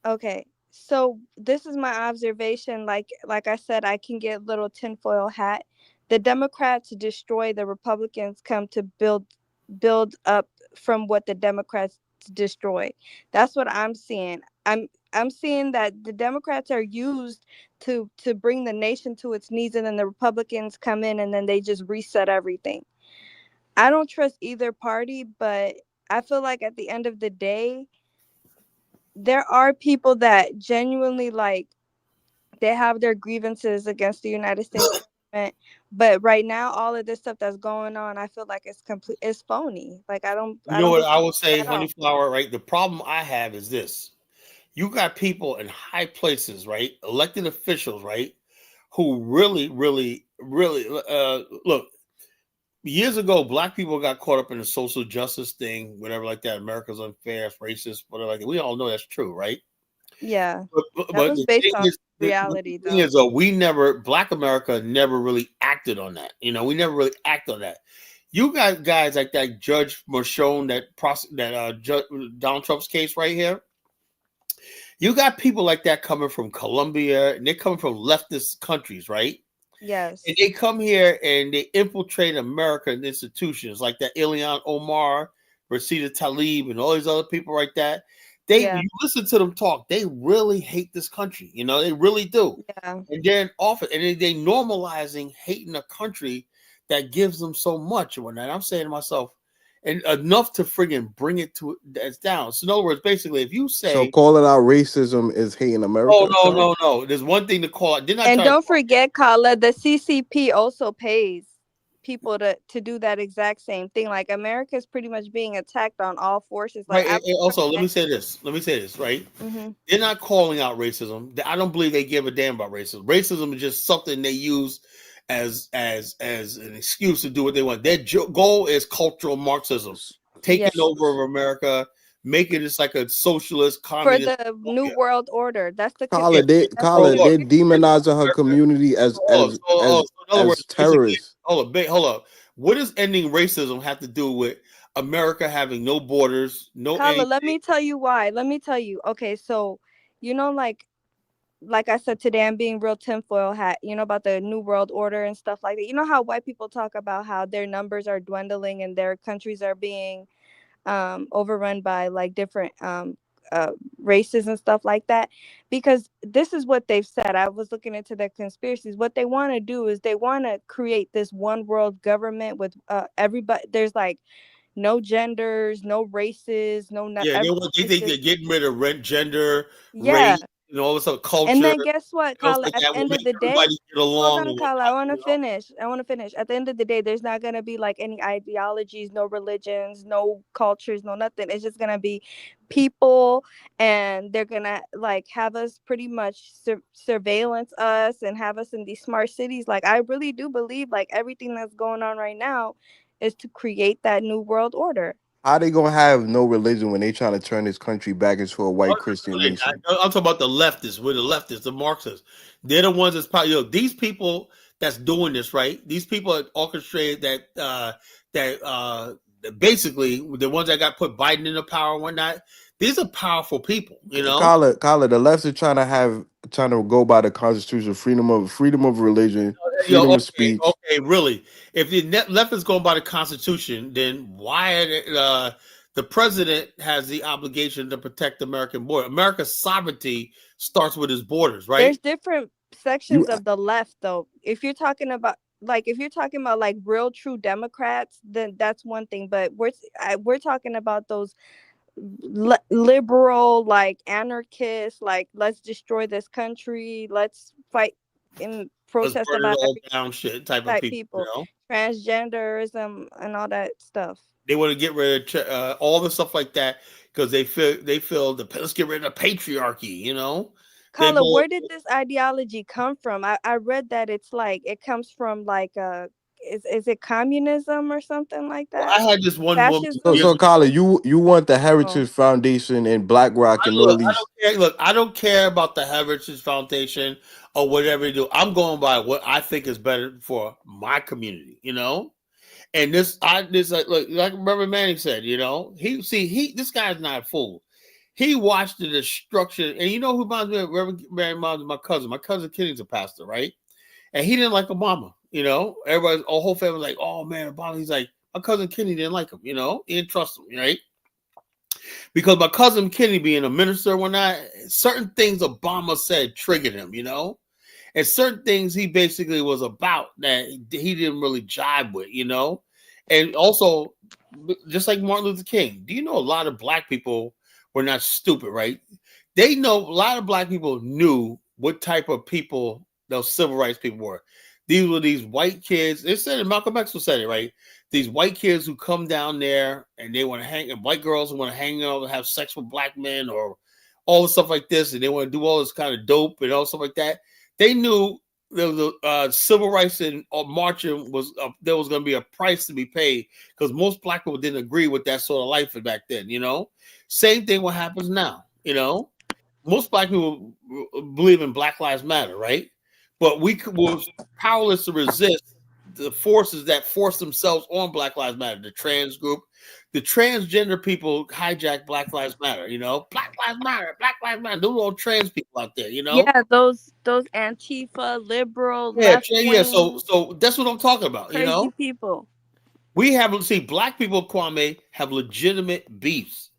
Okay. So this is my observation. Like I said, I can get little tinfoil hat. The Democrats destroy, the Republicans come to build up from what the Democrats destroy. That's what I'm seeing. I'm seeing that the Democrats are used to bring the nation to its knees, and then the Republicans come in and then they just reset everything. I don't trust either party, but I feel like at the end of the day, there are people that genuinely, like, they have their grievances against the United States government. But right now, all of this stuff that's going on, I feel like it's phony. Like, You I know don't what believe I would it say, at all. Honeyflower, right? The problem I have is this. You got people in high places, right? Elected officials, right? Who really, really, really look. Years ago, black people got caught up in the social justice thing, whatever like that. America's unfair, it's racist, whatever like that. We all know that's true, right? Yeah, that But was the based thing on is, reality, the thing though. is, we never, Black America never really acted on that. We never really act on that. You got guys like that Judge Mershon, Donald Trump's case right here. You got people like that coming from Colombia, and they're coming from leftist countries, right? And Yes. they come here and they infiltrate American institutions like that Ilhan Omar, Rashida Tlaib, and all these other people like that. When Yeah. you listen to them talk, they really hate this country. They really do. Yeah. And then often, and they normalizing hating a country that gives them so much. And whatnot. I'm saying to myself, and enough to friggin' bring it to that's down. So in other words, basically, if you So say, calling out racism is hating "Oh America, no, Kyle? no, no," there's one thing to call it. They're not And trying to don't call forget, Kala, the CCP also pays people to do that exact same thing. Like, America is pretty much being attacked on all forces. Like, right. I And also, let remember me say this. Let me say this. Right. hmm They're not calling out racism. I don't believe they give a damn about racism. Racism is just something they use as an excuse to do what they want. Their goal is cultural Marxism, Yeah, taking over of America, making it like a socialist for communist the new utopia. world order. Yeah. That's the So look, They're conspiracy. demonizing her community so in other words, as basically, terrorists. hold up. What does ending racism have to do with America having no borders, no Kala, anything? let me tell you why. Let me tell you. Okay, so, like I said today, I'm being real tinfoil hat. About the new world order and stuff like that. You know how white people talk about how their numbers are dwindling and their countries are being overrun by like different races and stuff like that, because this is what they've said. I was looking into their conspiracies. What they want to do is they want to create this one world government with everybody. There's like no genders, no races, no not Yeah, everyone they is think they're just, getting rid of rent, gender, yeah. race, all this other And culture, then guess what, stuff Kala? like At that the will end make of the day, everybody get hold along on, and Kala. I whatnot. want to finish. I want to finish. At the end of the day, there's not gonna be like any ideologies, no religions, no cultures, no nothing. It's just gonna be people, and they're gonna like have us pretty much surveillance us and have us in these smart cities. Like I really do believe like everything that's going on right now is to create that new world order. How they gonna have no religion when they trying to turn this country back into a white Christian nation? I'm talking about the leftists. We're the leftists, the Marxists. They're the ones that's probably these people that's doing this, right? These people that orchestrated that basically the ones that got put Biden into power and whatnot. These are powerful people, Khaled, the left is trying to go by the Constitution, freedom of religion, freedom of speech. Okay, really. If the left is going by the Constitution, then why the president has the obligation to protect the American border? America's sovereignty starts with his borders, right? There's different You sections of the left though. If you're talking about like real true Democrats, then that's one thing. But we're talking about those liberal, like anarchists, like let's destroy this country, let's fight and Let's protest burn it about all every down, shit type of type people. people, transgenderism and all that stuff. They want to get rid of all the stuff like that because they feel let's get rid of patriarchy. They Carla, both. where did this ideology come from? I read that it's like it comes from like is it communism or something like Well, that? I had this one woman so Fascism? years so ago. Khaled, you want the Oh. Heritage Foundation and BlackRock and all Look, I these. don't care. Look, I don't care about the Heritage Foundation or whatever they do. I'm going by what I think is better for my community. And this like Reverend Manning said. This guy's not a fool. He watched the destruction, and you know who reminds me of Reverend Manning? Reminds me of my cousin. My cousin Kenny's a pastor, right? And he didn't like Obama. Everybody, our whole family was like, oh man, Obama. He's like, my cousin Kenny didn't like him. He didn't trust him, right? Because my cousin Kenny being a minister when certain things Obama said triggered him, and certain things he basically was about that he didn't really jive with, and also just like Martin Luther King, do you know a lot of black people were not stupid, right? They know a lot of black people knew what type of people those civil rights people were. These were these white kids. They said it, Malcolm X said it, right? These white kids who come down there and they want to hang, and white girls who want to hang out and have sex with black men or all the stuff like this, and they want to do all this kind of dope and all stuff like that. They knew the civil rights and marching was there was going to be a price to be paid because most black people didn't agree with that sort of life back then. Same thing what happens now. Most black people believe in Black Lives Matter, right? But we were powerless to resist the forces that force themselves on Black Lives Matter. The trans group, the transgender people hijack Black Lives Matter. Black Lives Matter, Black Lives Matter. Those are all trans people out there. Yeah, those Antifa, liberal, Yeah, left yeah. So, wing, so that's what I'm talking about. crazy people. We have black people, Kwame, have legitimate beefs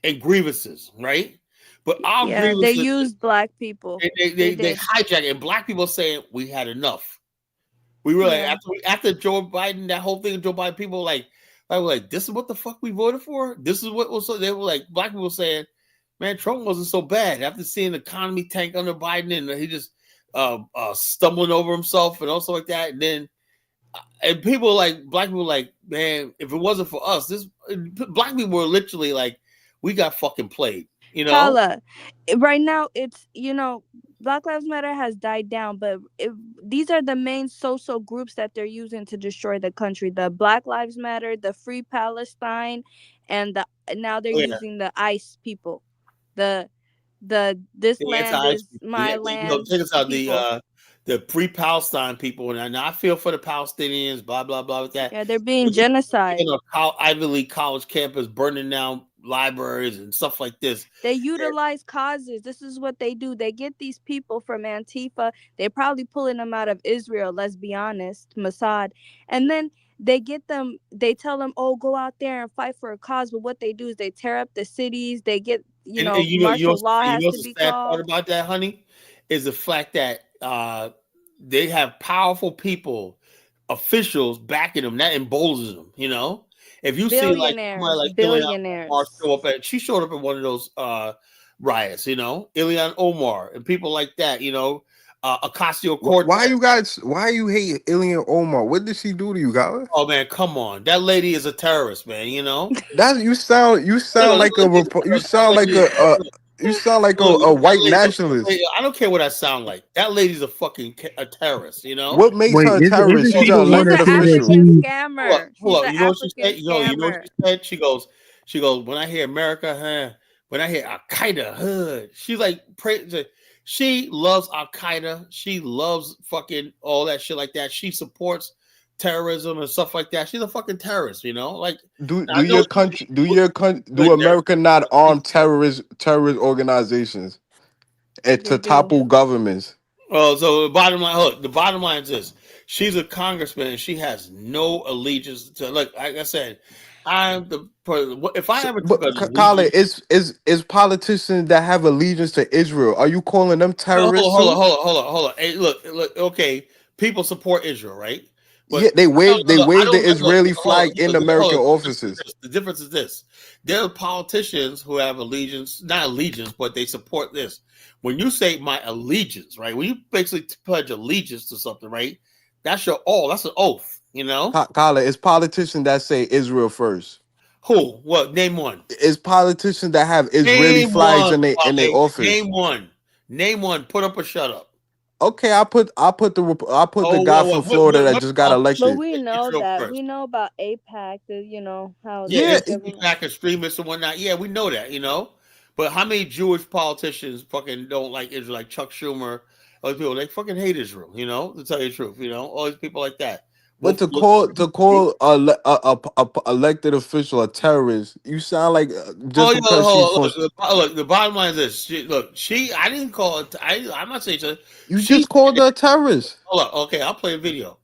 and grievances, right? But our Yeah, they grievances, used black people. They they did. hijack it. And black people saying we had enough. We were like Yeah. after Joe Biden, that whole thing of Joe Biden, people were like, this is what the fuck we voted for. This is what was so they were like black people saying, man, Trump wasn't so bad after seeing the economy tank under Biden and he just stumbling over himself and also like that. And then and people like black people like, man, if it wasn't for us, this black people were literally like, we got fucking played. Kala, right now it's Black Lives Matter has died down, but these are the main social groups that they're using to destroy the country. The Black Lives Matter, the Free Palestine, and now they're Oh, yeah. using the ICE people. The this The land anti-ICE is people. my land Take us out people. the pre-Palestine people, and I feel for the Palestinians. Blah blah blah with that. Yeah, they're being genocide. Ivy League college campus, burning down libraries and stuff like this. They utilize causes. This is what they do. They get these people from Antifa. They're probably pulling them out of Israel, let's be honest, Mossad. And then they get them, they tell them, oh, go out there and fight for a cause, but what they do is they tear up the cities. They get, And martial law has to the be sad part called. about that, honey, is the fact that they have powerful people, officials backing them. That emboldens them. If you see like somebody Billionaires, like Ilhan Omar billionaires. show up she showed up at one of those riots. Ilhan Omar and people like that. Ocasio Cortez. Why you hate Ilya Omar? What did she do to you, guys? Oh man, come on, that lady is a terrorist, man. That you sound like you sound like a white nationalist. I don't care what I sound like. That lady's a fucking a terrorist. What makes Wait, her a isn't terrorist? she She's an the one She's that elected an said that official. African she? scammer. Hold She's up. an You know what she African said? You know what scammer. she said? She goes, when I hear America, when I hear Al Qaeda, she's like, she loves Al Qaeda. She loves fucking all that shit like that. She supports terrorism and stuff like that. She's a fucking terrorist, Like, I know Do America not arm terrorist organizations and They to do. topple governments? Oh, so the bottom line is this: she's a congressman, and she has no allegiance to. Like I said, I'm the. If I So, ever took but an Khaled, allegiance. is politicians that have allegiance to Israel? Are you calling them Hold on, terrorists hold on, too? hold on, hold on, hold on. Hey, look. Okay, people support Israel, right? Yeah, But no, no, they no. I wave the don't look. Israeli Hold flag on, in hold American on. offices. The difference is this: there are politicians who have allegiance, not allegiance, but they support this. When you say my allegiance, right? When you basically pledge allegiance to something, right? That's your all. That's an oath. Khaled, it's politicians that say Israel first. Who? What? Name one. It's politicians that have Israeli Name flags one. in their Okay. office. Name one. Name one. Put up or shut up. Okay, I put the Oh, guy from Florida that what just got But politicians elected. we put know Israel that. We first? know about APAC, how Yeah, Yeah, the it's government. back extremists and whatnot. Yeah, we know that, But how many Jewish politicians fucking don't like Israel, like Chuck Schumer? All these people, they fucking hate Israel, to tell you the truth, all these people like that. but Both a elected official a terrorist, you sound like Oh, just because she's hold from on, look, the bottom line is this. I didn't call it, I'm not saying so. you just called her a terrorist. Hold on, okay, I'll play a video.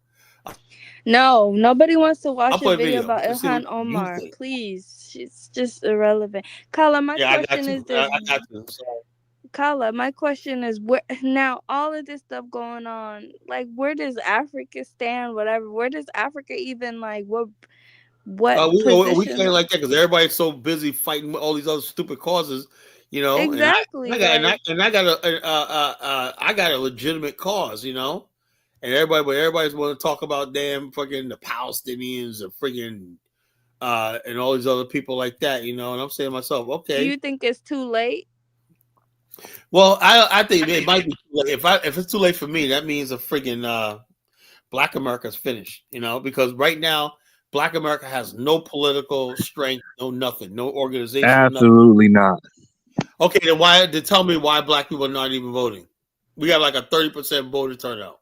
No, nobody wants to I'll watch play this a video video. about Let's see what Ilhan you Omar. think. Please, she's just irrelevant. Kala, my Yeah, I got question is to. this. I got to. So, Kala, my question is, where now all of this stuff going on, like where does Africa stand? Whatever, where does Africa even like what we position? can't like that because everybody's so busy fighting all these other stupid causes, And Exactly, like I got a legitimate cause, And everybody's want to talk about damn fucking the Palestinians or friggin' and all these other people like that, And I'm saying to myself, do you okay, think it's too late? well, I think it might be too late. If it's too late for me, that means a friggin' Black America's finished, because right now Black America has no political strength, no nothing, no organization, no nothing. Absolutely not. Okay, then why? Then tell me why Black people are not even voting. We got like a 30% voter turnout.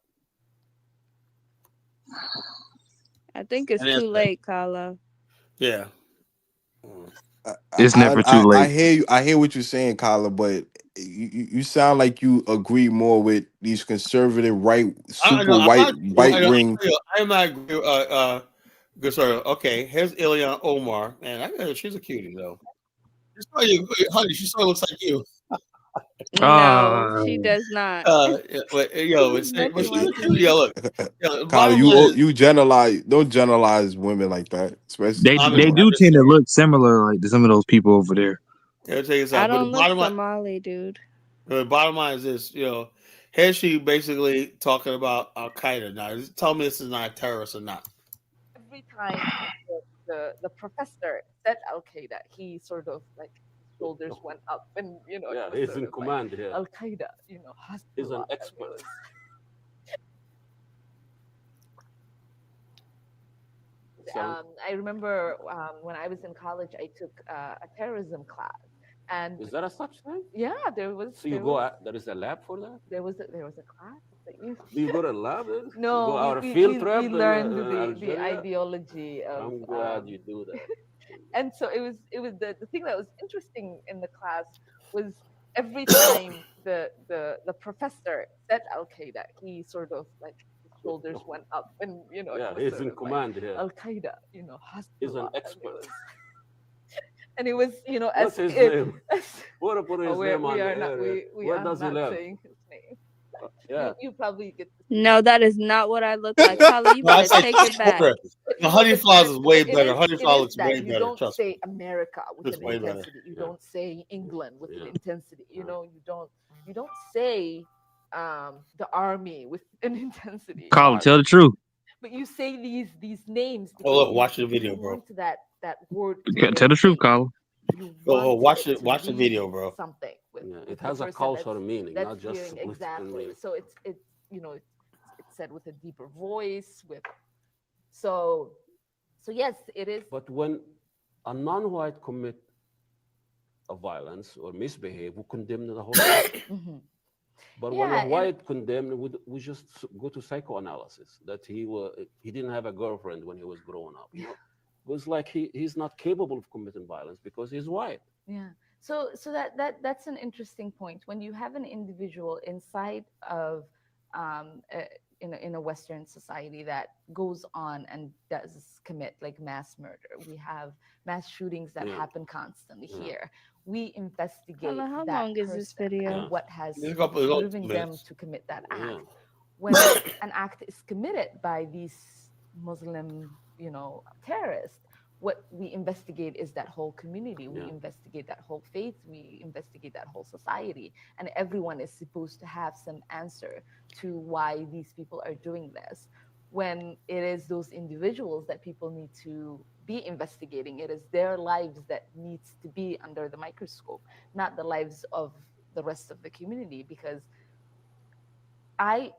I think it's And that's too it. late, Kala. Yeah. It's never too I late. hear you. I hear what you're saying, Kyla, but you sound like you agree more with these conservative right, I super know. I'm not. white wing. I'm not agree. Good sir. Okay. Here's Ilya Omar, and she's a cutie though. Honey, she sort of looks like you. No, Uh, she does not. But Nothing she's a like cutie. you. Yeah, look. Kyla, Bottom line is, you generalize don't generalize women like that, especially they I'm they just, no. I'm do just tend to saying. look similar, like to some of those people over there. I'll tell you I something. But the don't look bottom line, Somali, dude. the bottom line is this. Here she basically talking about Al Qaeda. Now, tell me this is not a terrorist or not. Every time the professor said Al Qaeda, he sort of like his shoulders went up, and Yeah, he was he's sort in of like command here. Al Qaeda, He's an Hasbullah, and it expert. was So I remember when I was in college, I took a terrorism class, and is there a such thing? yeah, there was So you there go was out, there is a lab for that? there was a class that you Do you go to a lab? Then? You go no out a field we trip learned in the Algeria? ideology of I'm glad you do that. and so it was the thing that was interesting in the class was every time the professor said Al Qaeda, he sort of like his shoulders went up, and it Yeah, was he's sort in of like command here. Al Qaeda, He's an Hezbollah, expert. and it was What's as his if name? What put his name we on the are not area? we Where are does he not live? saying his name. Yeah. You probably get to see. No, that is not what I look like. Kali, you No, I better say take it back. the Honey Flowers is way But better. Honey it Flower is looks that way you better. don't Trust me. say America with Looks an way better. intensity. You Yeah. don't say England with an Yeah. intensity. Yeah. You don't say the army with an intensity. Call it. Tell the truth. But you say these names Oh, because look, watch the video, you bro. want that word Tell the truth, convincing. Colin. You Oh, want watch it it. to Watch the mean video, bro. something with, Yeah. with It the has a person cultural meaning, that's not just hearing political exactly. meaning. So it's it's said with a deeper voice with so yes, it is. But when a non-white commit a violence or misbehave, we condemn the whole thing. Mhm. But when Yeah, a and white condemned, we just go to psychoanalysis that he didn't have a girlfriend when he was growing up. It was like he's not capable of committing violence because he's white. yeah. So that's an interesting point. When you have an individual inside of in a Western society that goes on and does commit like mass murder, we have mass shootings that Yeah. happen constantly Yeah. here. We investigate Hala, how that long is this person video? and what has There's a couple of driven them minutes. to commit that Yeah. act. When an act is committed by these Muslim, terrorists, what we investigate is that whole community. We Yeah. investigate that whole faith. We investigate that whole society. And everyone is supposed to have some answer to why these people are doing this. When it is those individuals that people need to be investigating, it is their lives that needs to be under the microscope, not the lives of the rest of the community. Because I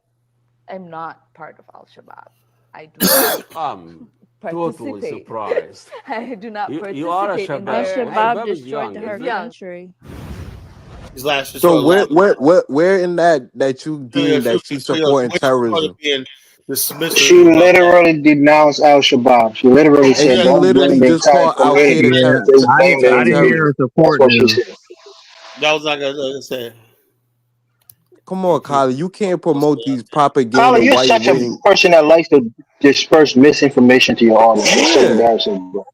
am not part of Al-Shabaab. I do not I'm totally participate. surprised. I do not You are a participate in Shabab. their. Al-Shabaab Shabab is destroyed young, her isn't it? young. country. These last just So saw where in that you deem that she's supporting terrorism? being dismissive. She literally denounced Al Shabaab. She literally And said, she "Don't blame literally the just entire called Al community. Qaeda Yeah, Just blame the I didn't hear individual." her That's support what she them. said. That was like I said. Come on, Kylie. You can't promote these Carla, propaganda you're white such a wing. person that likes to disperse misinformation to your audience. It's so Yeah. embarrassing, bro.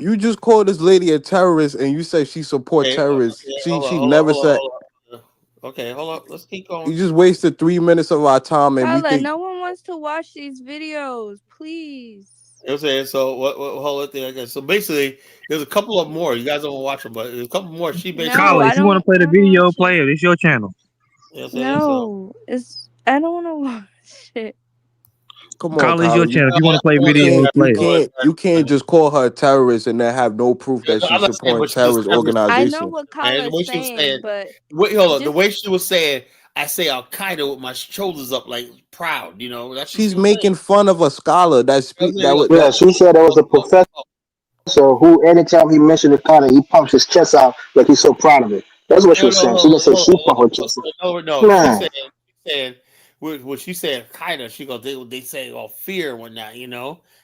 You just called this lady a terrorist and you say she support Hey, terrorists. yeah, She never said. hold on. Okay, hold on. Let's keep going. You just wasted 3 minutes of our time and we Kala, think no one wants to watch these videos. Please. You know what I'm saying? So what hold on thing. So basically, there's a couple of more. You guys don't watch them, but there's a couple more. She basically, No, Colin, I if you want to don't play the want to video, watch play it. it. It's your channel. you know what I'm saying? So No, I don't want to watch it. come on, Colin, it's your Kylie. channel. If you want to play You video, can't you play it. can't you can't just call her a terrorist and then have no proof that she's I'm not saying, supporting but she's a terrorist terrorist. I know organization. what And the Kala's way she was saying, saying, but wait, hold on. The just way she was saying, I say Al Qaeda with my shoulders up, like proud. That's what she She's was saying. making fun of a scholar that You know speak what I'm that saying? would Look, Yeah, that she said there was a look, professor who, anytime he mentioned the Carter, he pumps his chest out like he's so proud of it. That's what she no, was no, saying. She hold didn't on, say hold she on, pumped her chest no. She out. said, when she said Al Qaeda, she goes, they say fear and whatnot.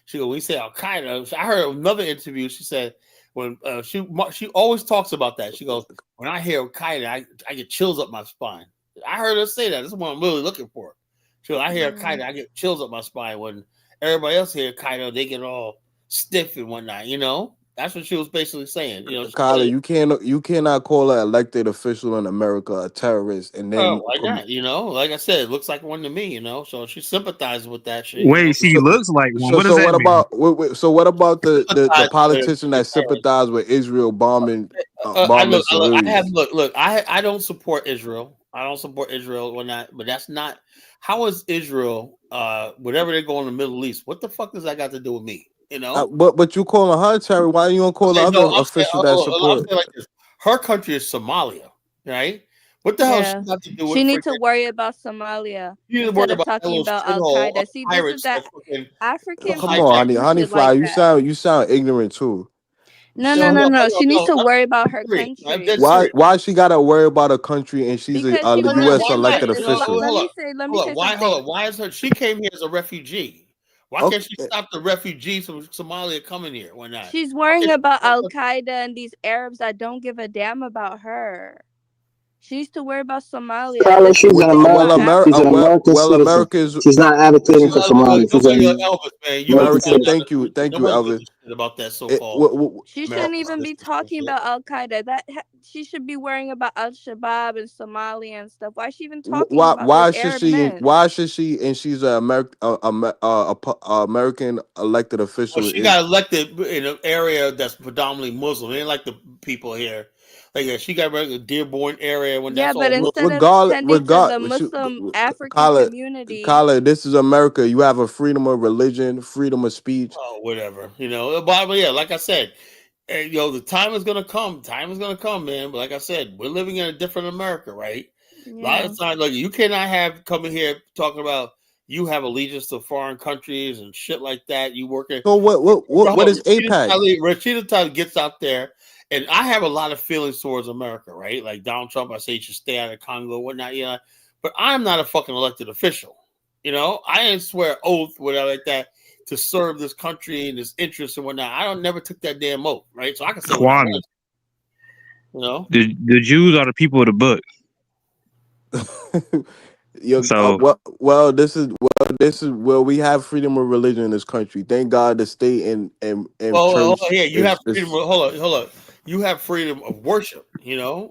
She goes, we say Al Qaeda. I heard another interview. She said when she always talks about that. She goes, when I hear Al Qaeda, I get chills up my spine. I heard her say that. This is what I'm really looking for. She goes, I hear Al Qaeda, I get chills up my spine. When everybody else hear Al Qaeda, they get all stiff and whatnot. That's what she was basically saying. Kylie, you cannot call an elected official in America a terrorist and Oh, then why not? Like I said, it looks like one to me. So she sympathizes with that shit. Wait, she looks like one. so What does so that what mean? about so what about the Sympathize with politician the that sympathized with Israel I bombing I have civilians? look. I don't support Israel. I don't support Israel or not. But that's not. How is Israel? Whatever they go in the Middle East, what the fuck does that got to do with me? But you calling her terror? Why you don't I'm call the saying no. other I'm saying, official that I'm support? saying like this. Her country is Somalia, right? What the hell she yeah, got to do she with need to freaking? worry about Somalia You need to instead worry of about that talking little about Al shithole of Qaeda. See, this is pirates that that fucking African Come on, hijacked. people do honey shit like fly. that. You sound ignorant too. No, no, no, no. She needs to I'm worry about her serious. I'm country dead serious. Why she gotta worry about a country and she's because a she Why wants not? to U.S. Why not? elected invest. official? Hold up. Let me Hold up. say Why? Hold something. up. Why is her? She came here as a refugee. Why can't she Okay, stop the refugees from Somalia coming here? Why not? She's Why worrying can't about Al she, Qaeda and these Arabs that don't give a damn about her. She used to worry about Somalia. I Carla, guess she's it's an because she's not American. She's an African. American citizen. America is She's not advocating Look, for look, look, Somalia. She's nobody an Elvis, man. You American nobody American. citizen. got Thank you, nobody gives Elvis. a shit about that It, so-called She shouldn't American even be citizen talking shit. about Al Qaeda. She should be worrying about Al Shabaab and Somalia and stuff. Why is she even talking why about those should Arab she men? and she's a American elected Well, official she is got elected in an area that's predominantly Muslim. It ain't like the people here. Like yeah, she got the Dearborn area when Yeah, that's but all Muslim. instead of tending to the regard Muslim African Kala, community, this is America. You have a freedom of religion, freedom of speech. Oh, whatever. But yeah, like I said, the time is gonna come. Time is gonna come, man. But like I said, we're living in a different America, right? A lot yeah. of times, like you cannot have coming here talking about you have allegiance to foreign countries and shit like that. You working. So what is APAC? Rashida Tyler gets out there, and I have a lot of feelings towards America, right? Like Donald Trump, I say he should stay out of Congo, whatnot, But I'm not a fucking elected official. I didn't swear oath, whatever like that, to serve this country and its interests and whatnot. I don't never took that damn oath, right? So I can say what I Kwame, want. the Jews are the people of the book. So This is where we have freedom of religion in this country. Thank God the state and Well, church yeah, you have freedom. is Hold on. You have freedom of worship,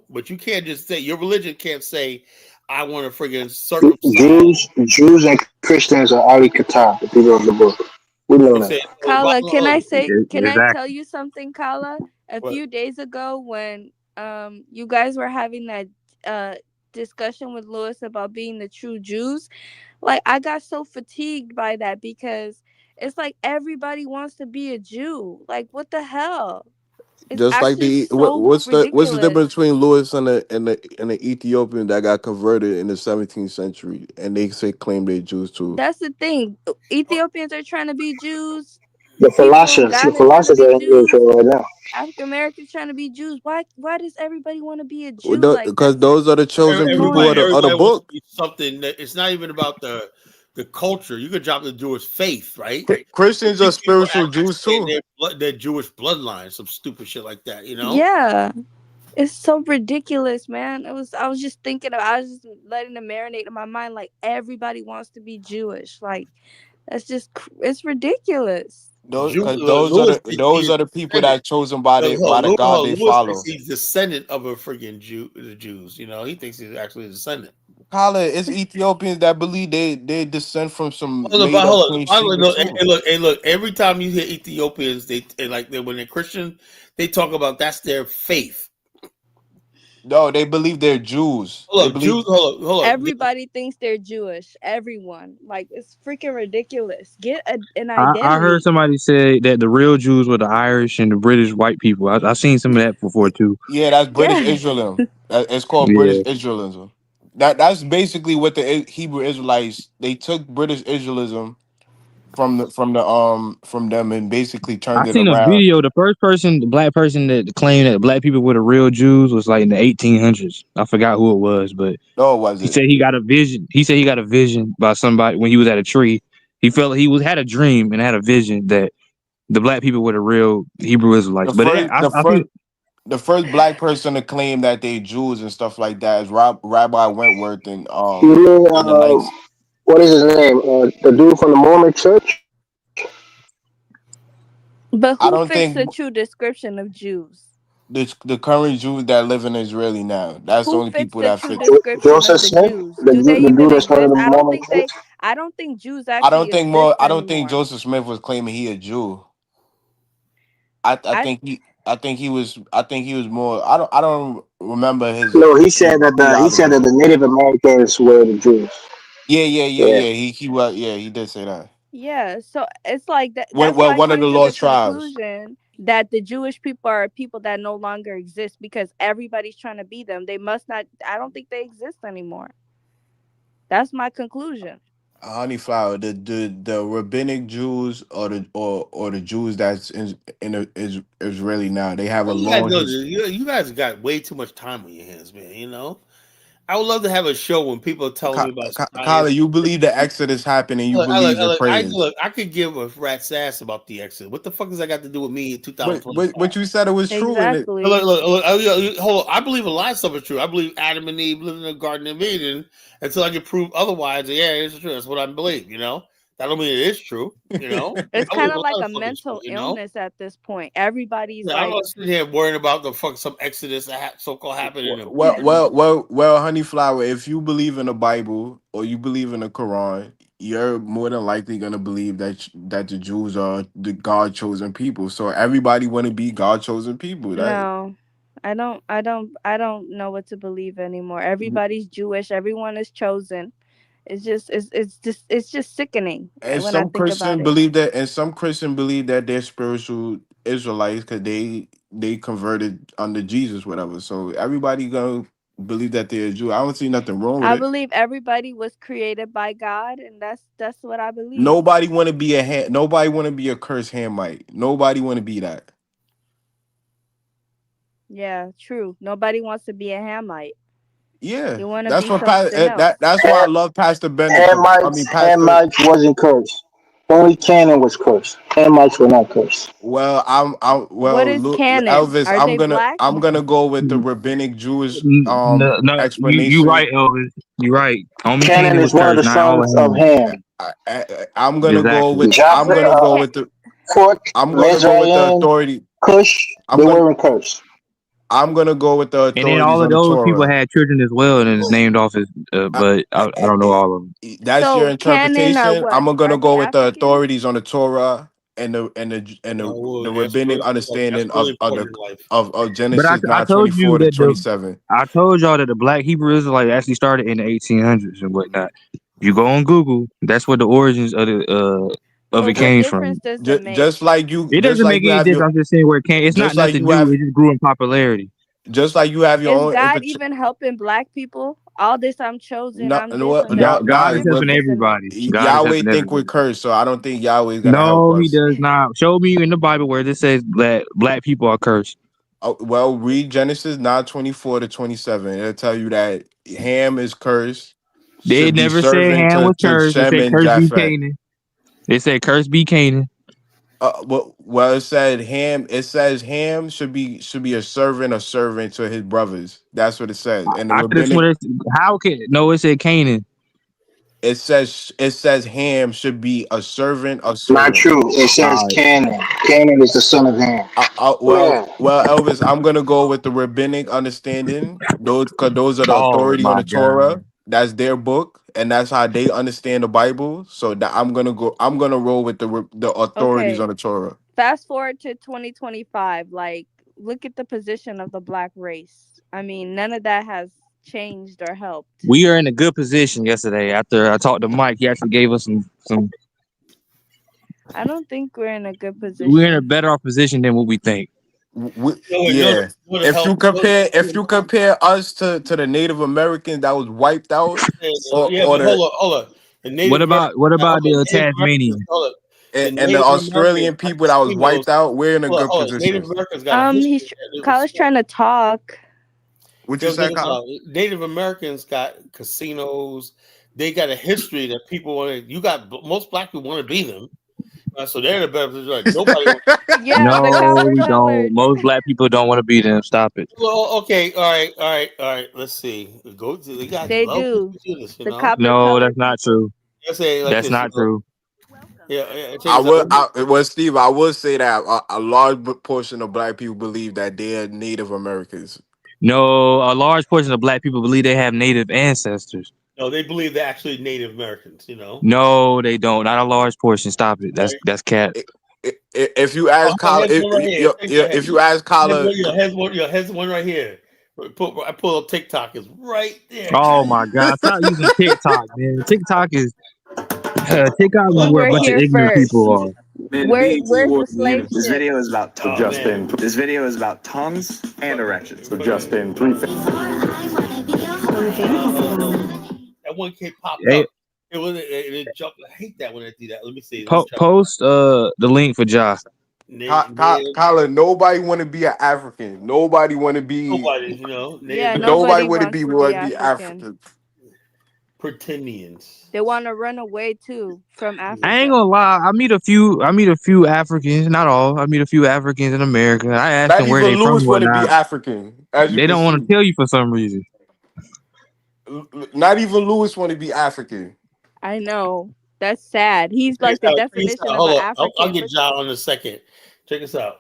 but you can't just say your religion can't say, "I want to friggin' circumcise." Jews and Christians are Ali Qatar, the people of the book. We know They that. say, Kala, can I tell exactly. you something, Kala? A what few days ago when you guys were having that uh discussion with Lewis about being the true Jews, like I got so fatigued by that because it's like everybody wants to be a Jew. Like what the hell? It's just like actually the so what's the ridiculous. difference between Lewis and the Ethiopian that got converted in the 17th century and they say claim they're Jews too. That's the thing. Ethiopians are trying to be Jews. The People in philosophers, Ghana trying to be are in Jews. Israel right now. African Americans trying to be Jews. Why does everybody want to be a Jew? Like Because that's those are the chosen people everybody, of annoying. the everybody wants to book. be something that it's not even about the culture. You could drop the Jewish faith, right? But Christians are these people spiritual actually Jews say too. their Jewish bloodline, some stupid shit like that. Yeah. It's so ridiculous, man. I was just thinking I was just letting it marinate in my mind like everybody wants to be Jewish. Like that's just it's ridiculous. Because Lewis thinks he those is are the people descendant. that are chosen by the God they Lewis thinks follow. he's descendant of a freaking the Jews. He thinks he's actually a descendant. Kala, it's Ethiopians that believe they descend from some Hold on, made up hold clean on. sheep No, too. look. Every time you hear Ethiopians, when they're Christian, they talk about that's their faith. No, they believe they're Jews. They Hold on, believe Jews. Hold on. Everybody thinks they're Jewish. Everyone. Like it's freaking ridiculous. Get an I heard identity. somebody say that the real Jews were the Irish and the British white people. I seen some of that before too. yeah, that's British Yes. Israelism. It's called British Yeah, Israelism. That's basically what the Hebrew Israelites they took British Israelism from them and basically I turned it seen a around. video. The first person, the black person that claimed that black people were the real Jews was like in the 1800s. I forgot who it was, but No, was he it? said he got a vision. He said he got a vision by somebody when he was at a tree. He felt he was had a dream and had a vision that the black people were the real Hebrew Israelites. The But first the I think first the first black person to claim that they Jews and stuff like that is Rabbi Wentworth You mean in the nights. what is his name? The dude from the Mormon Church. But I who don't fits the think true description of Jews? the current Jews that live in Israeli now. That's the Who only fits people the that true fit. description Joseph of the Smith, Jews? Do they The even dude that's part of exist? the Mormon Church. I don't think Jews actually exist I don't think anymore. Joseph Smith was claiming he a Jew. I I think he was more I don't remember No, his he said theology. that the Native Americans were the Jews. Yeah. Yeah. He was he did say that. Yeah, so it's like that When that's well why I one of came the to the lost tribes. conclusion that the Jewish people are people that no longer exist because everybody's trying to be them. They must not I don't think they exist anymore. That's my conclusion. Honeyflower, the rabbinic Jews or the Jews that's is Israeli now. They have a You guys long know history. you guys got way too much time on your hands, man. I would love to have a show when people are telling me about Kyler, science. you believe the Exodus happened and you believe in prayers. I could give a rat's ass about the Exodus. What the fuck has that got to do with me in But 2025? but you said it was true in it. Exactly. Hold on. I believe a lot of stuff is true. I believe Adam and Eve lived in the Garden of Eden until I can prove otherwise. Yeah, it's true. That's what I believe. That don't mean it is true. It's I kind believe a of like lot a of fucking shit. mental illness at this point. Everybody's Yeah, I'm like, not sitting here worrying about the fuck some Exodus that so-called happened in the Well, honey flower. If you believe in the Bible or you believe in the Quran, you're more than likely gonna believe that the Jews are the God chosen people. So everybody want to be God chosen people. That no, I don't know what to believe anymore. Everybody's Jewish. Everyone is chosen. It's just sickening and when I some think about Christian it. believe that, and some Christian believe that they're spiritual Israelites because they converted under Jesus, whatever. So everybody gonna believe that they're a Jew. I don't see nothing wrong with I it. believe everybody was created by God, and that's what I believe. Nobody want to be nobody want to be a cursed Hamite. Nobody want to be that. Yeah, true. Nobody wants to be a Hamite. Yeah, You want to that's be what something else. that's why I love Pastor Bender. I mean Pastor. Hamites wasn't cursed. Only Canaan was cursed. Hamites were not cursed. What Well, is look, canon? Elvis, Are they black? I'm gonna go with the rabbinic Jewish No, no, you explanation. right, Elvis. You right. Only Canaan Canaan was is one of the cursed, not all of sons of Ham. Ham. I'm gonna go Exactly. with What is can? I'm gonna go with the Mizraim, authority. Cush, I'm they gonna weren't cursed. I'm gonna go with the And then authorities all of on the those people Torah. had children as well, and it's named off as. I, But I don't know all of them. that's your So canon are interpretation. what? I'm Are gonna they go with the African? authorities on the Torah the That's rabbinic really important. understanding That's really important in life. of But Genesis I told you 9:24 to that 27. I told y'all that the Black Hebrew Israelites actually started in the 1800s and whatnot. You go on Google, that's where the origins of But it what came difference from. does it make? It doesn't make You any have difference. your I'm just saying where it came. It's not just like nothing you new. have It just grew in popularity. just like you have your Is own God even helping black people? All this I'm chosen, no, I'm no, this, what I'm that. no, But God God is guys, isn't helping fixing it. everybody. God is Yahweh helping think we're everybody. cursed, so I don't think Yahweh is gonna help No, he us. does not. Show me in the Bible where this says that black people are cursed. Oh, well, read Genesis 9:24 to 27. It'll tell you that Ham is cursed, They should be never said servant Ham was to cursed. They Shem said and cursed be Japheth. Canaan. They said cursed be Canaan. Well, it said Ham. It says Ham should be a servant to his brothers. That's what it says. And the I could have rabbinic, sworn it's how can no, it said Canaan. it says Ham should be a Not servant. true. It says All right. Canaan. Canaan is the son of Ham. Well, Elvis, I'm gonna go with the rabbinic understanding. Those are the Oh authority on my the Torah. God. That's their book, and that's how they understand the Bible. So that I'm gonna go. I'm gonna roll with the authorities Okay. on the Torah. Fast forward to 2025. Like, look at the position of the black race. I mean, none of that has changed or helped. We are in a good position yesterday. After I talked to Mike, he actually gave us some I don't think we're in a good we're in a position. better off position than what we think. Yeah. If Help. you compare us to the Native Americans that was wiped out, Yeah, or but the hold on. The Native Americans, What hold about on, the Native Americans, Tasmanian? hold on. The and the Native Americans Australian got people that was casinos. wiped out, we're in a good Hold on. Native position. Americans got a history. He's Kyle's trying to talk. What you say, Kyle? Native Americans got casinos. They got a history that people want to. You got most black people want to be them. So they're in a better position. Like, nobody. Yeah, the No, copper we don't. colored. Most black people don't want to be them. Stop it. Well, okay, all right. Let's see. Go to the guys. They Love do. to do this, The copper No, that's colored not people. true. Let's say like That's this. not true. Check this out. Steve, I will say that a large portion of black people believe that they're Native Americans. No, a large portion of black people believe they have native ancestors. No, they believe they're actually Native Americans. You know. No, they don't. Not a large portion. Stop it. That's cat. If you ask Kyle, Here's one right here. if you ask Kyle, Here's one right here. I pull up TikTok. Is right there. Oh my God! Stop using TikTok, man. TikTok is We where a were bunch of here ignorant people first. are. Man, the BET Where's the Awards slave unanimous. ship? So Justin, this video is about tongues and erections. So Justin, That one kid popped Hey, up. It jumped. I hate that when I do that. Let me see. Let me try. post the link for Ja. Colin, nobody want to be an African. Nobody want to be. Nobody, Yeah, Native Nobody nobody want to wants be to be African. African. Pretendians. They want to run away too from I ain't Africa. gonna lie. I meet a few Africans, not all. I meet a few Africans in America. I ask Not them where even they from Lewis and want to be whatnot. African, as you They can don't want see. to tell you for some reason. Not even Lewis want to be African. I know. That's sad. He's Check like this the out. Check this definition out. of an Hold up. I'll African. get John in a second. Check this out.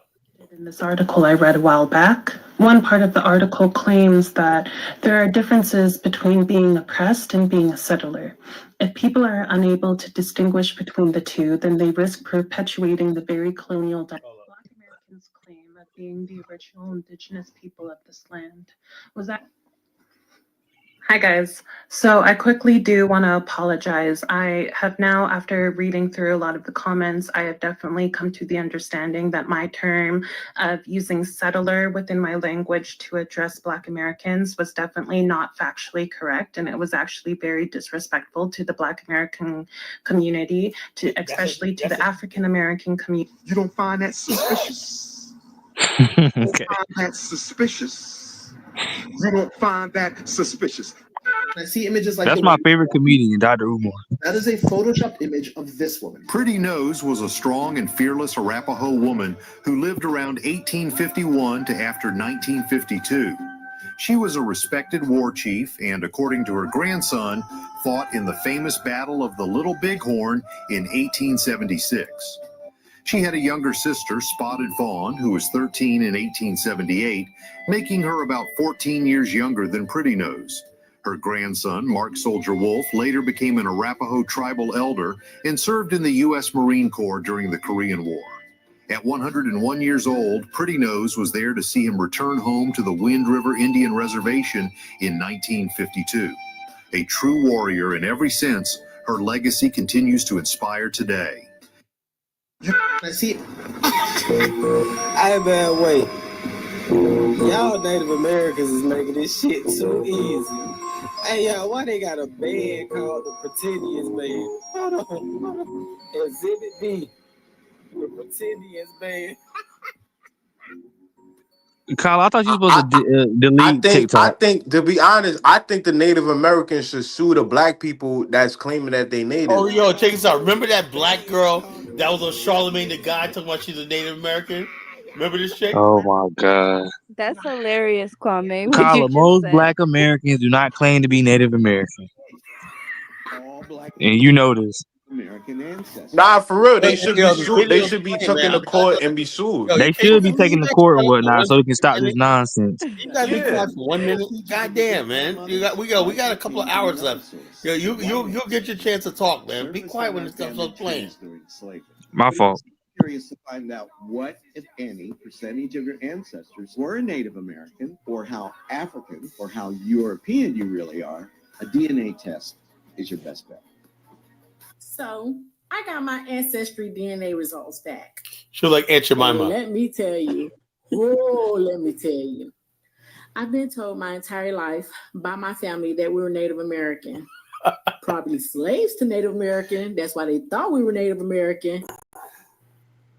In this article I read a while back, one part of the article claims that there are differences between being oppressed and being a settler. If people are unable to distinguish between the two, then they risk perpetuating the very colonial Black Americans' claim of being the original indigenous people of this land. Was that? Hi guys. So I quickly do want to apologize. I have now, after reading through a lot of the comments, I have definitely come to the understanding that my term of using settler within my language to address Black Americans was definitely not factually correct. And it was actually very disrespectful to the Black American community, especially to the African American community. You don't find that suspicious? Okay. You don't find that suspicious? You don't find that suspicious? I see images like That's the my one. favorite comedian, Dr. Umar. That is a photoshopped image of this woman. Pretty Nose was a strong and fearless Arapaho woman who lived around 1851 to after 1952. She was a respected war chief and, according to her grandson, fought in the famous Battle of the Little Bighorn in 1876. She had a younger sister, Spotted Fawn, who was 13 in 1878, making her about 14 years younger than Pretty Nose. Her grandson, Mark Soldier Wolf, later became an Arapaho tribal elder and served in the U.S. Marine Corps during the Korean War. At 101 years old, Pretty Nose was there to see him return home to the Wind River Indian Reservation in 1952. A true warrior in every sense, her legacy continues to inspire today. I see. Hey, man, wait. Y'all Native Americans is making this shit too easy. Hey, y'all, why they got a band called the Pretendians Band? Hold on. Exhibit B, the Pretendians Band. Kyle, I thought you were supposed to delete I TikTok. think, to be honest, I think the Native Americans should sue the Black people that's claiming that they native. Oh, yo, check this out. Remember that black girl that was on Charlemagne the Guy talking about she's a Native American? Remember this chick? Oh my God. That's hilarious, Kwame. What Kyle, you just most said. Black Americans do not claim to be Native American. And you know this. American ancestors. Nah, for real, they Yo, should yo, be this sued. They video's should be playing, taken man. to court and be sued. Yo, They you should be can't taking to be court and quiet for whatnot so we can 1 stop this minute. nonsense. You gotta be quiet for 1 minute. Goddamn, man. We got a couple of hours left. Yo, you'll get your chance to talk, man. Be quiet when this stuff's playing. My fault. Curious to find out what, if any, percentage of your ancestors were Native American, or how African or how European you really are. A DNA test is your best bet. So I got my ancestry DNA results back. She'll like Aunt Jemima. Let me tell you. Let me tell you. I've been told my entire life by my family that we were Native American. Probably slaves to Native American. That's why they thought we were Native American.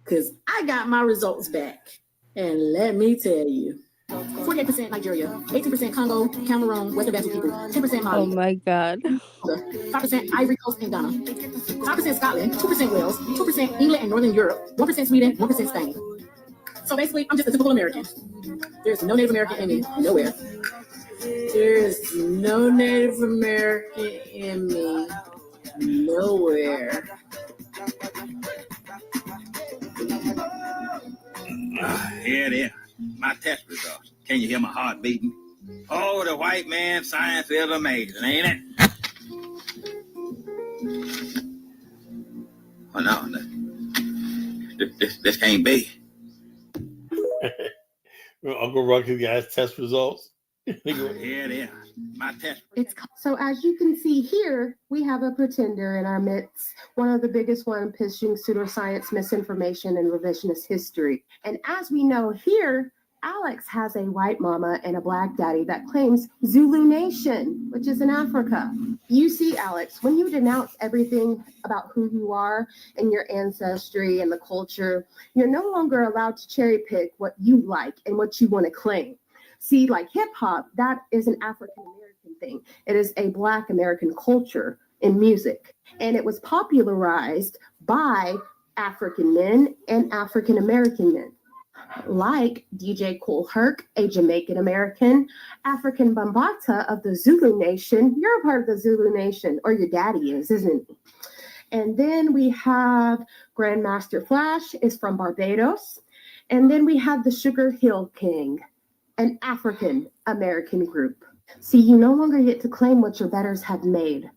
Because I got my results back. And let me tell you. 48% Nigeria, 18% Congo, Cameroon, Western Bantu people, 10% Mali. Oh my God. 5% Ivory Coast and Ghana, 5% Scotland, 2% Wales, 2% England and Northern Europe, 1% Sweden, 1% Spain. So basically, I'm just a typical American. There's no Native American in me, nowhere. There's no Native American in me, nowhere. Here it is, my test results. Can you hear my heart beating? Oh, the white man science is amazing, ain't it? Oh, no, this can't be. Uncle Ruckus got his test results. Here it is, my test. So as you can see here, we have a pretender in our midst. One of the biggest one pushing pseudoscience, misinformation, and revisionist history. And as we know here, Alex has a white mama and a black daddy that claims Zulu Nation, which is in Africa. You see, Alex, when you denounce everything about who you are and your ancestry and the culture, you're no longer allowed to cherry pick what you like and what you want to claim. See, like hip hop, that is an African American thing. It is a Black American culture in music, and it was popularized by African men and African American men, like DJ Kool Herc, a Jamaican American, African Bambata of the Zulu Nation. You're a part of the Zulu Nation, or your daddy is, isn't he? And then we have Grandmaster Flash is from Barbados. And then we have the Sugar Hill King, an African American group. See, you no longer get to claim what your betters have made.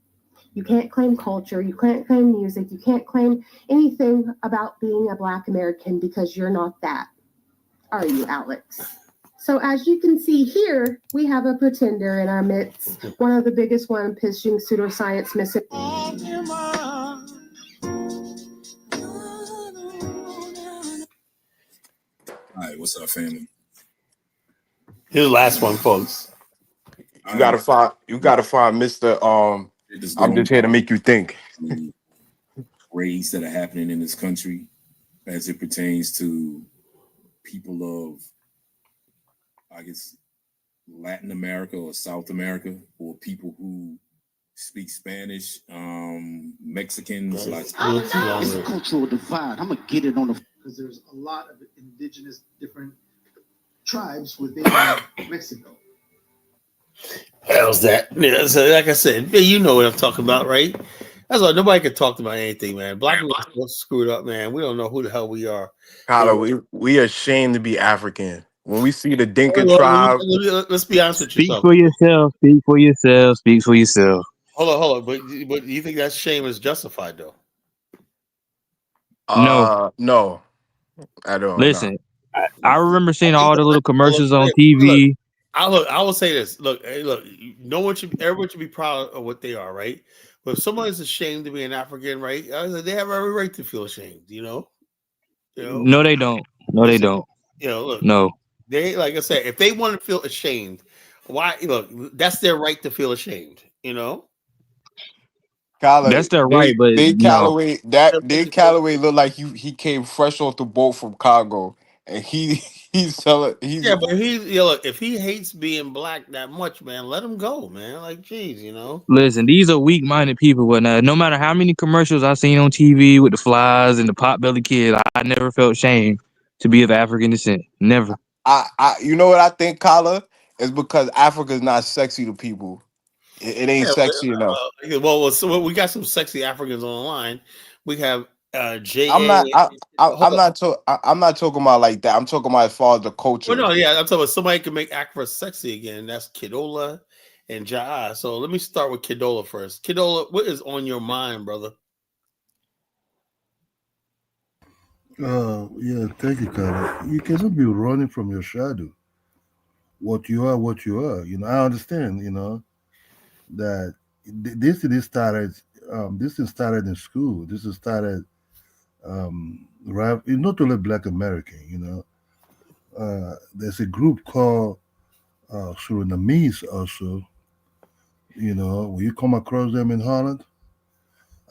You can't claim culture, you can't claim music, you can't claim anything about being a Black American because you're not that. Are you, Alex? So as you can see here, we have a pretender in our midst, one of the biggest one pushing pseudoscience missing. All right, what's up, family? Here's the last one, folks. You gotta find Mr. I'm just here to make you think. Raids that are happening in this country as it pertains to people of, I guess, Latin America or South America, or people who speak Spanish, Mexicans. It's a cultural divide. I'm gonna get it on the, because there's a lot of indigenous different tribes within Mexico. How's that? Yeah, so like I said, you know what I'm talking about, right? That's why nobody can talk about anything, man. Black people are so screwed up, man. We don't know who the hell we are. Kyler, we are ashamed to be African. When we see the Dinka Well, tribe, let's be honest with Speak yourself. for yourself. Speak for yourself. Speak for yourself. Hold on. But you think that shame is justified, though? no, I don't. Listen, I remember seeing all the little commercials on Look, TV. I will say this. Look, everyone should be proud of what they are, right? But if someone is ashamed to be an African, right? They have every right to feel ashamed, you know. No, they don't. No, Listen, they don't. Look, No. they, like I said, if they want to feel ashamed, why? Look, that's their right to feel ashamed, you know. Kyler, That's their right, but no. Dave Calloway looked like he came fresh off the boat from Congo, and he's selling. Yeah, but look, if he hates being Black that much, man, let him go, man. Like, geez, you know. Listen, these are weak-minded people, but no matter how many commercials I've seen on TV with the flies and the pot-belly kid, I never felt shame to be of African descent. Never. You know what I think, Kyler? It's because Africa is not sexy to people. It ain't sexy enough. So we got some sexy Africans on the line. We have J. I'm not talking about like that. I'm talking about as far as the culture. Well, no, yeah, I'm talking about somebody can make Accra sexy again. That's Kidola and Ja'a. So let me start with Kidola first. Kidola, what is on your mind, brother? Yeah, thank you, Carla. You cannot be running from your shadow. What you are, what you are. You know, I understand. You know that this started. This thing started in school. This is started. Right, it's not only Black American. You know, there's a group called Surinamese also. You know, when you come across them in Holland,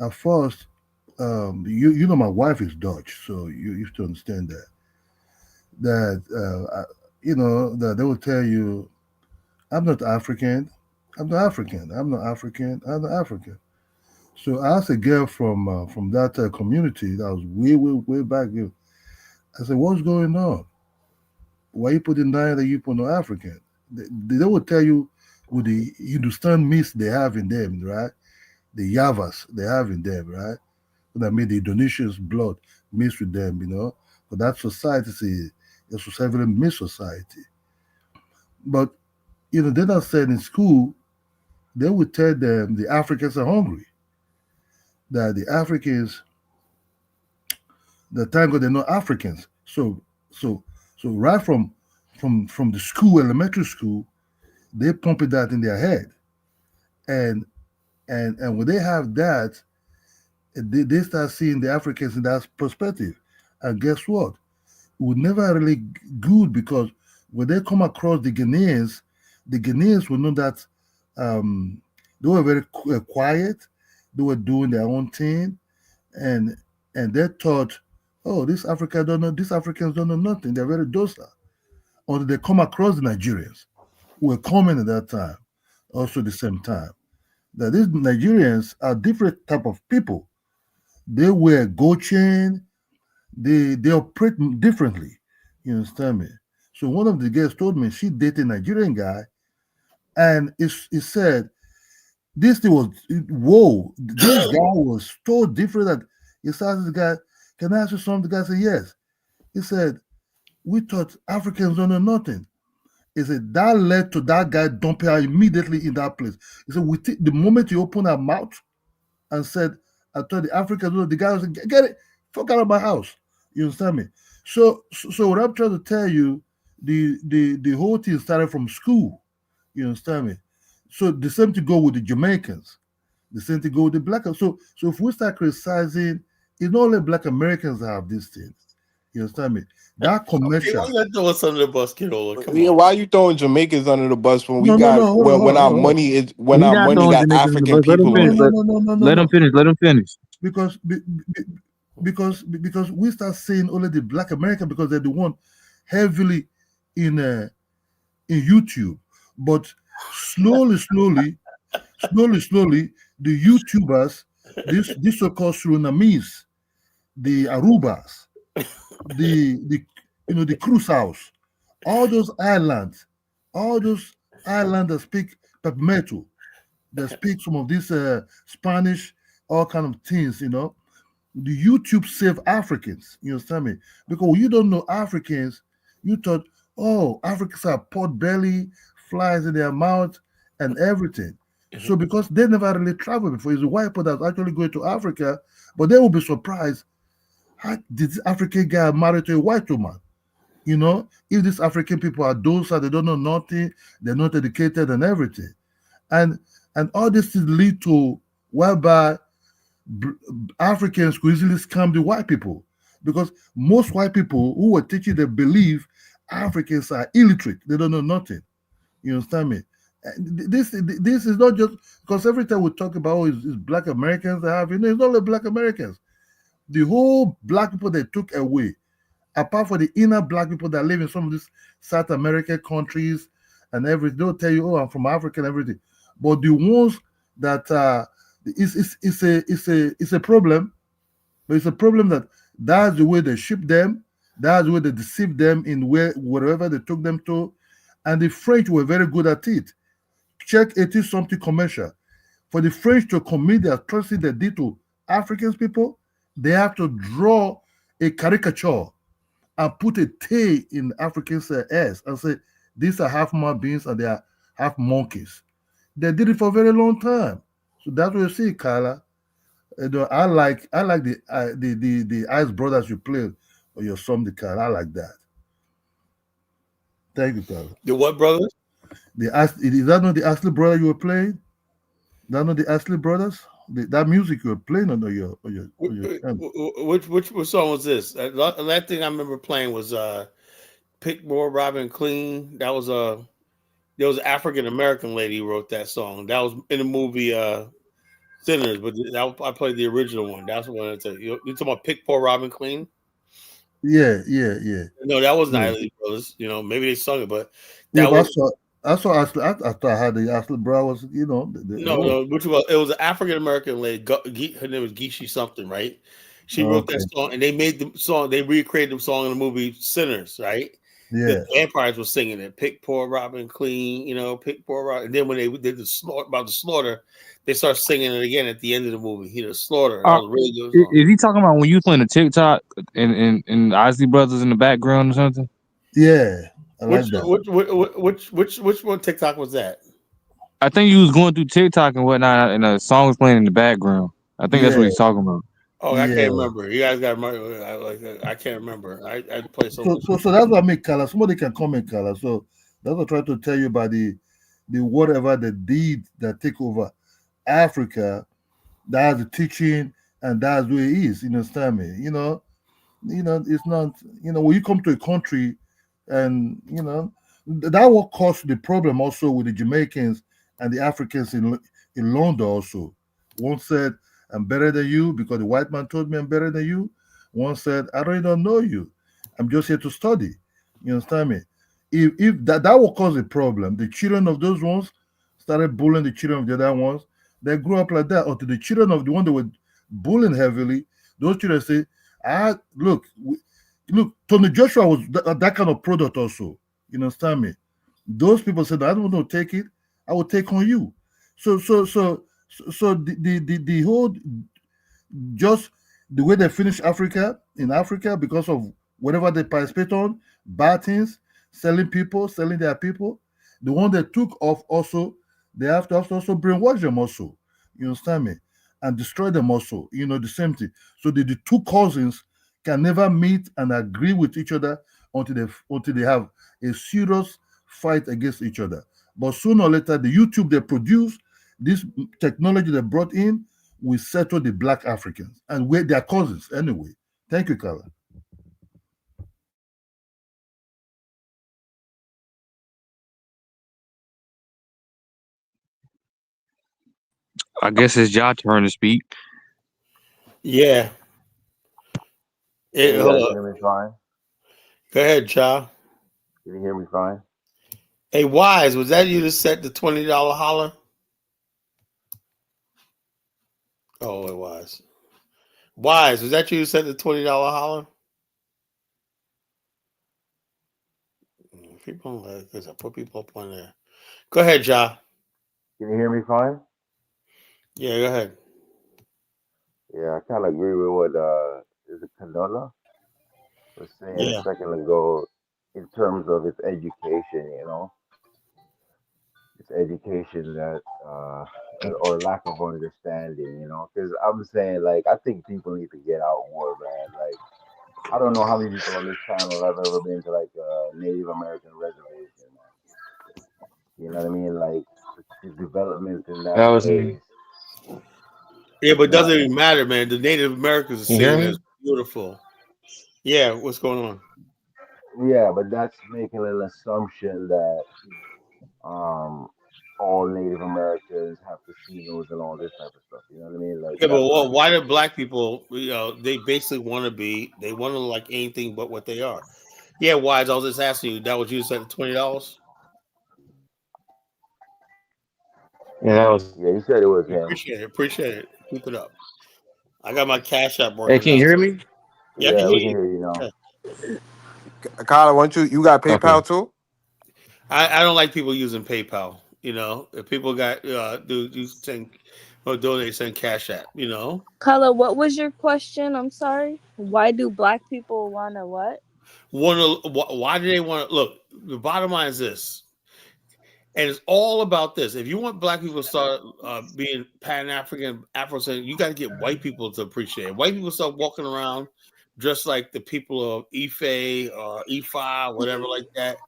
at first, you know, my wife is Dutch, so you have to understand that. You know, that they will tell you, I'm not African. I'm not African. I'm not African. I'm not African. So I asked a girl from that community that was way back here. I said, "What's going on? Why you putting down that you put no African?" They will tell you with the Hindustan mix they have in them, right? The Yavas they have in them, right? That made the Indonesians' blood mixed with them, you know. But that society is a society mixed society. But you know, they're not said in school, they would tell them the Africans are hungry. That the Africans, the time they're not Africans. So right from the school, elementary school, they pump that in their head. And when they have that, they start seeing the Africans in that perspective. And guess what? It was never really good because When they come across the Ghanaians will know that they were very quiet. They were doing their own thing, and they thought, oh, these Africans don't know nothing. They're very docile. Until they come across the Nigerians who were coming at that time, also the same time. That these Nigerians are different type of people. They wear gold chain. They operate differently. You understand me? So one of the girls told me she dated a Nigerian guy, and he said this thing was whoa. This guy was so different that he asked this guy, "Can I ask you something?" The guy said, "Yes." He said, "We thought Africans don't know nothing." He said that led to that guy dumping her immediately in that place. He said, the moment he opened her mouth and said, I told the Africans, the guy was like, get it, fuck out of my house. You understand me? So what I'm trying to tell you, the whole thing started from school. You understand me? So the same to go with the Jamaicans, the same to go with the black. So if we start criticizing, it's not only black Americans that have these things. You understand me? That Okay, commercial. why you gotta throw us under the bus, Kidola? Come Yeah, on. why you throwing Jamaicans under the bus when we No, got hold on, when hold our on, hold on. money is when He our not money throwing got Jamaicans in the African bus. Let him people finish. on it? Let him finish. Let him finish. Because because we start saying only the black American because they're the one heavily in YouTube, but slowly, the YouTubers, this so-called Surinamis, the Arubas, the the Cruzaos, all those islands that speak Pepmeto, that speak some of these Spanish, all kind of things, the YouTube save Africans. You understand me? Because when you don't know Africans, you thought, oh, Africans are pot belly, flies in their mouth, and everything. So because they never really traveled before, it's a white people that's actually going to Africa, but they will be surprised. How did this African guy marry to a white woman? If these African people are docile, they don't know nothing, they're not educated and everything. And all this is lead to whereby Africans could easily scam the white people because most white people who were teaching them believe Africans are illiterate. They don't know nothing. You understand me? This is not just because every time we talk about it's black Americans that have, it's not only black Americans. The whole black people they took away, apart from the inner black people that live in some of these South American countries and everything, they'll tell you, oh, I'm from Africa and everything. But the ones that it's a problem, but it's a problem that's the way they ship them, that's the way they deceive them in wherever they took them to. And the French were very good at it. Check 80 something commercial. For the French to commit the atrocity they did to Africans people, they have to draw a caricature and put a T in Africans' ass and say, these are half human beings and they are half monkeys. They did it for a very long time. So that's what you see, Carla. I like the Ice Brothers you played or your song, the Carla. I like that. Thank you, Carla. The what brothers? Is that not the Ashley brother you were playing? That not the Ashley brothers? That music you were playing on your channel. Which song was this? That thing I remember playing was Pick More Robin Clean. That was there was an African American lady who wrote that song. That was in the movie Sinners, but I played the original one. That's the one I said. You talking about Pick Poor Robin Clean? Yeah. No, that wasn't Yeah. Isley Brothers. Maybe they sung it, but Yeah, that but was I saw Ashley. I thought I had the Ashley brothers. no. Which was it was an African American lady. Her name was Gishi something, right? She wrote that Okay. song, and they made the song. They recreated the song in the movie Sinners, right? Yeah. The vampires were singing it. Pick poor Robin clean, pick poor Robin. And then when they did the slaughter, they start singing it again at the end of the movie. Slaughter. That was a really good song. Is he talking about when you playing the TikTok and Isley Brothers in the background or something? Yeah, I like that. Which one TikTok was that? I think you was going through TikTok and whatnot, and a song was playing in the background. I think that's what Yeah. he's talking about. Oh, I Yeah. can't remember. You guys got to remember. I can't remember. I play so much. So that's what I make color. Somebody can comment color. So that's what I try to tell you about the whatever the deed that take over Africa. That's the teaching, and that's where it is. You understand me? It's not. When you come to a country, and That will cause the problem also with the Jamaicans and the Africans in London also. One said, I'm better than you because the white man told me I'm better than you. One said, I really don't know you. I'm just here to study. You understand me? If that will cause a problem, the children of those ones started bullying the children of the other ones. They grew up like that until the children of the one that were bullying heavily, those children say, look, Tony Joshua was that kind of product also. You understand me? Those people said, I don't want to take it. I will take on you. So the whole just the way they finish Africa in Africa because of whatever they participate on, bad things, selling people, selling their people. The one they took off also, they have to also brainwash them also. You understand me? And destroy them also. The same thing. So the two cousins can never meet and agree with each other until they have a serious fight against each other. But sooner or later, the YouTube they produce, this technology they brought in, will settle the black Africans and we're their cousins anyway. Thank you, Carla. I guess it's your turn to speak. Yeah. Can you Hold guys up. hear me fine? Go ahead, child. Can you hear me fine? Hey, Wise, was that you that set the $20 holler? Oh, it was. Wise, was that you who set the $20 holler? People like because I put people up on there. Go ahead, Ja. Can you hear me fine? Yeah, go ahead. Yeah, I kind of agree with what is it Canola was saying a Yeah. second ago in terms of its education. It's education that or lack of understanding. Because I'm saying like I think people need to get out more, man. Like I don't know how many people on this panel have ever been to like a Native American reservation, man. You know what I mean? Like the development in that That was me. place. Yeah, but it Not, doesn't even matter, man. The Native Americans are Can you hear seeing it me? as beautiful. Yeah, what's going on? yeah, but that's making an assumption that um all Native Americans have casinos and all this type of stuff. You know what I mean? Like Yeah, but that's not the why do case. black people, they basically want to they want to like anything but what they are. Yeah, Wise, I was just asking you, that was you set the $20? Yeah, that was. Yeah, you said it was him. Appreciate it. Keep it up. I got my Cash App Hey, working can you now. hear me? Yeah, I can Yeah, hear we can you. hear you now. Yeah. Carla, why don't you got Okay. PayPal too? I don't like people using PayPal. If people got do send or donate, send Cash App. Carla, what was your question? I'm sorry. Why do black people wanna what? Why do they want to look? The bottom line is this, and it's all about this. If you want black people to start being Pan African, Afro-Centric, you got to get white people to appreciate it. White people start walking around just like the people of Ife or Ifa, whatever like that.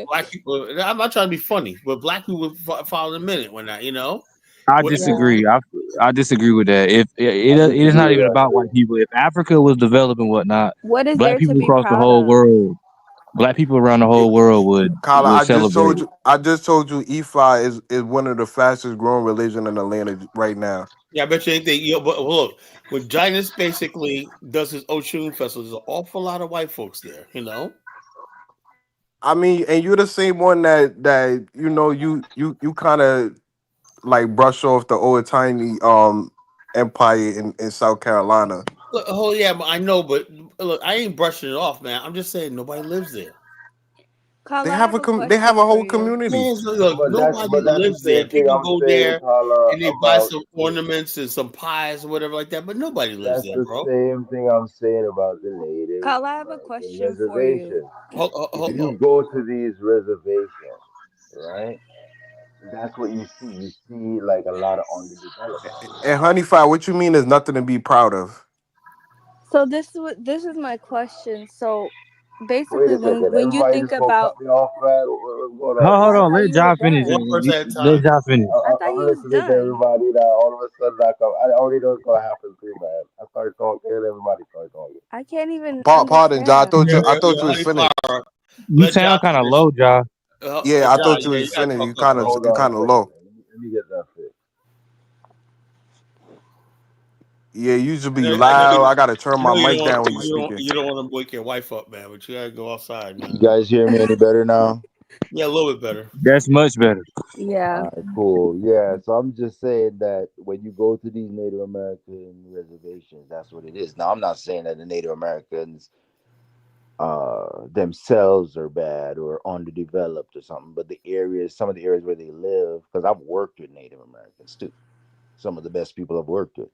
Black people. I'm not trying to be funny, but black people follow the minute when that. I What, disagree. I disagree with that. If I it is disagree not with even that about too. white people. If Africa was developed and whatnot, What is black there to people be across the proud whole of? world, black people around the whole world Carla, would celebrate. I just told you EFI is one of the fastest growing religion in Atlanta right now. Yeah, I bet you anything. But look, when Ginas basically does his Oshun festival, there's an awful lot of white folks there. I mean, and you're the same one that you kind of like brush off the old tiny empire in South Carolina. Look, oh yeah, I know, but look, I ain't brushing it off, man. I'm just saying nobody lives there. They Carla, I have have a a they have question a for whole you. community. Man, look, nobody But that's the lives there. same thing People I'm go saying, there Carla, and they buy about some ornaments and some pies or whatever like that, but nobody lives that's there, the bro. same thing I'm saying about the Native Carla, I have a American question for you. reservation. If you go to these reservations, right, that's what you see. You see like a lot of underdevelopment. And Honeyfire, what you mean is nothing to be proud of? So this is my question. So Wait basically, a second, when you everybody think just gonna cut about, me off, man? What's going on Hold here? I on, thought let you were John finish. One done. person at a Let time. John finish. I thought I'm you was listening to done. everybody now. All of a sudden, I already know what's gonna happen too, man. I start talking, everybody start talking. I can't even Pardon, John. understand. I thought you was Honey finished. flower. You Let John sound kind of finish. low, John. Yeah, I John, thought you yeah, was you gotta finished. talk You up, kind bro. of Hold you on a kind of second, low. man. Let me get that fixed. Yeah, you should be I know loud. I gotta turn I my know mic down when you speaking. you don't want to wake your wife up, man. But you gotta go outside, You man. guys hear me any better now? Yeah, a little bit better. That's much better. Yeah. All right, cool. Yeah, so I'm just saying that when you go to these Native American reservations, that's what it is. Now, I'm not saying that the Native Americans themselves are bad or underdeveloped or something, but some of the areas where they live, because I've worked with Native Americans too. Some of the best people I've worked with.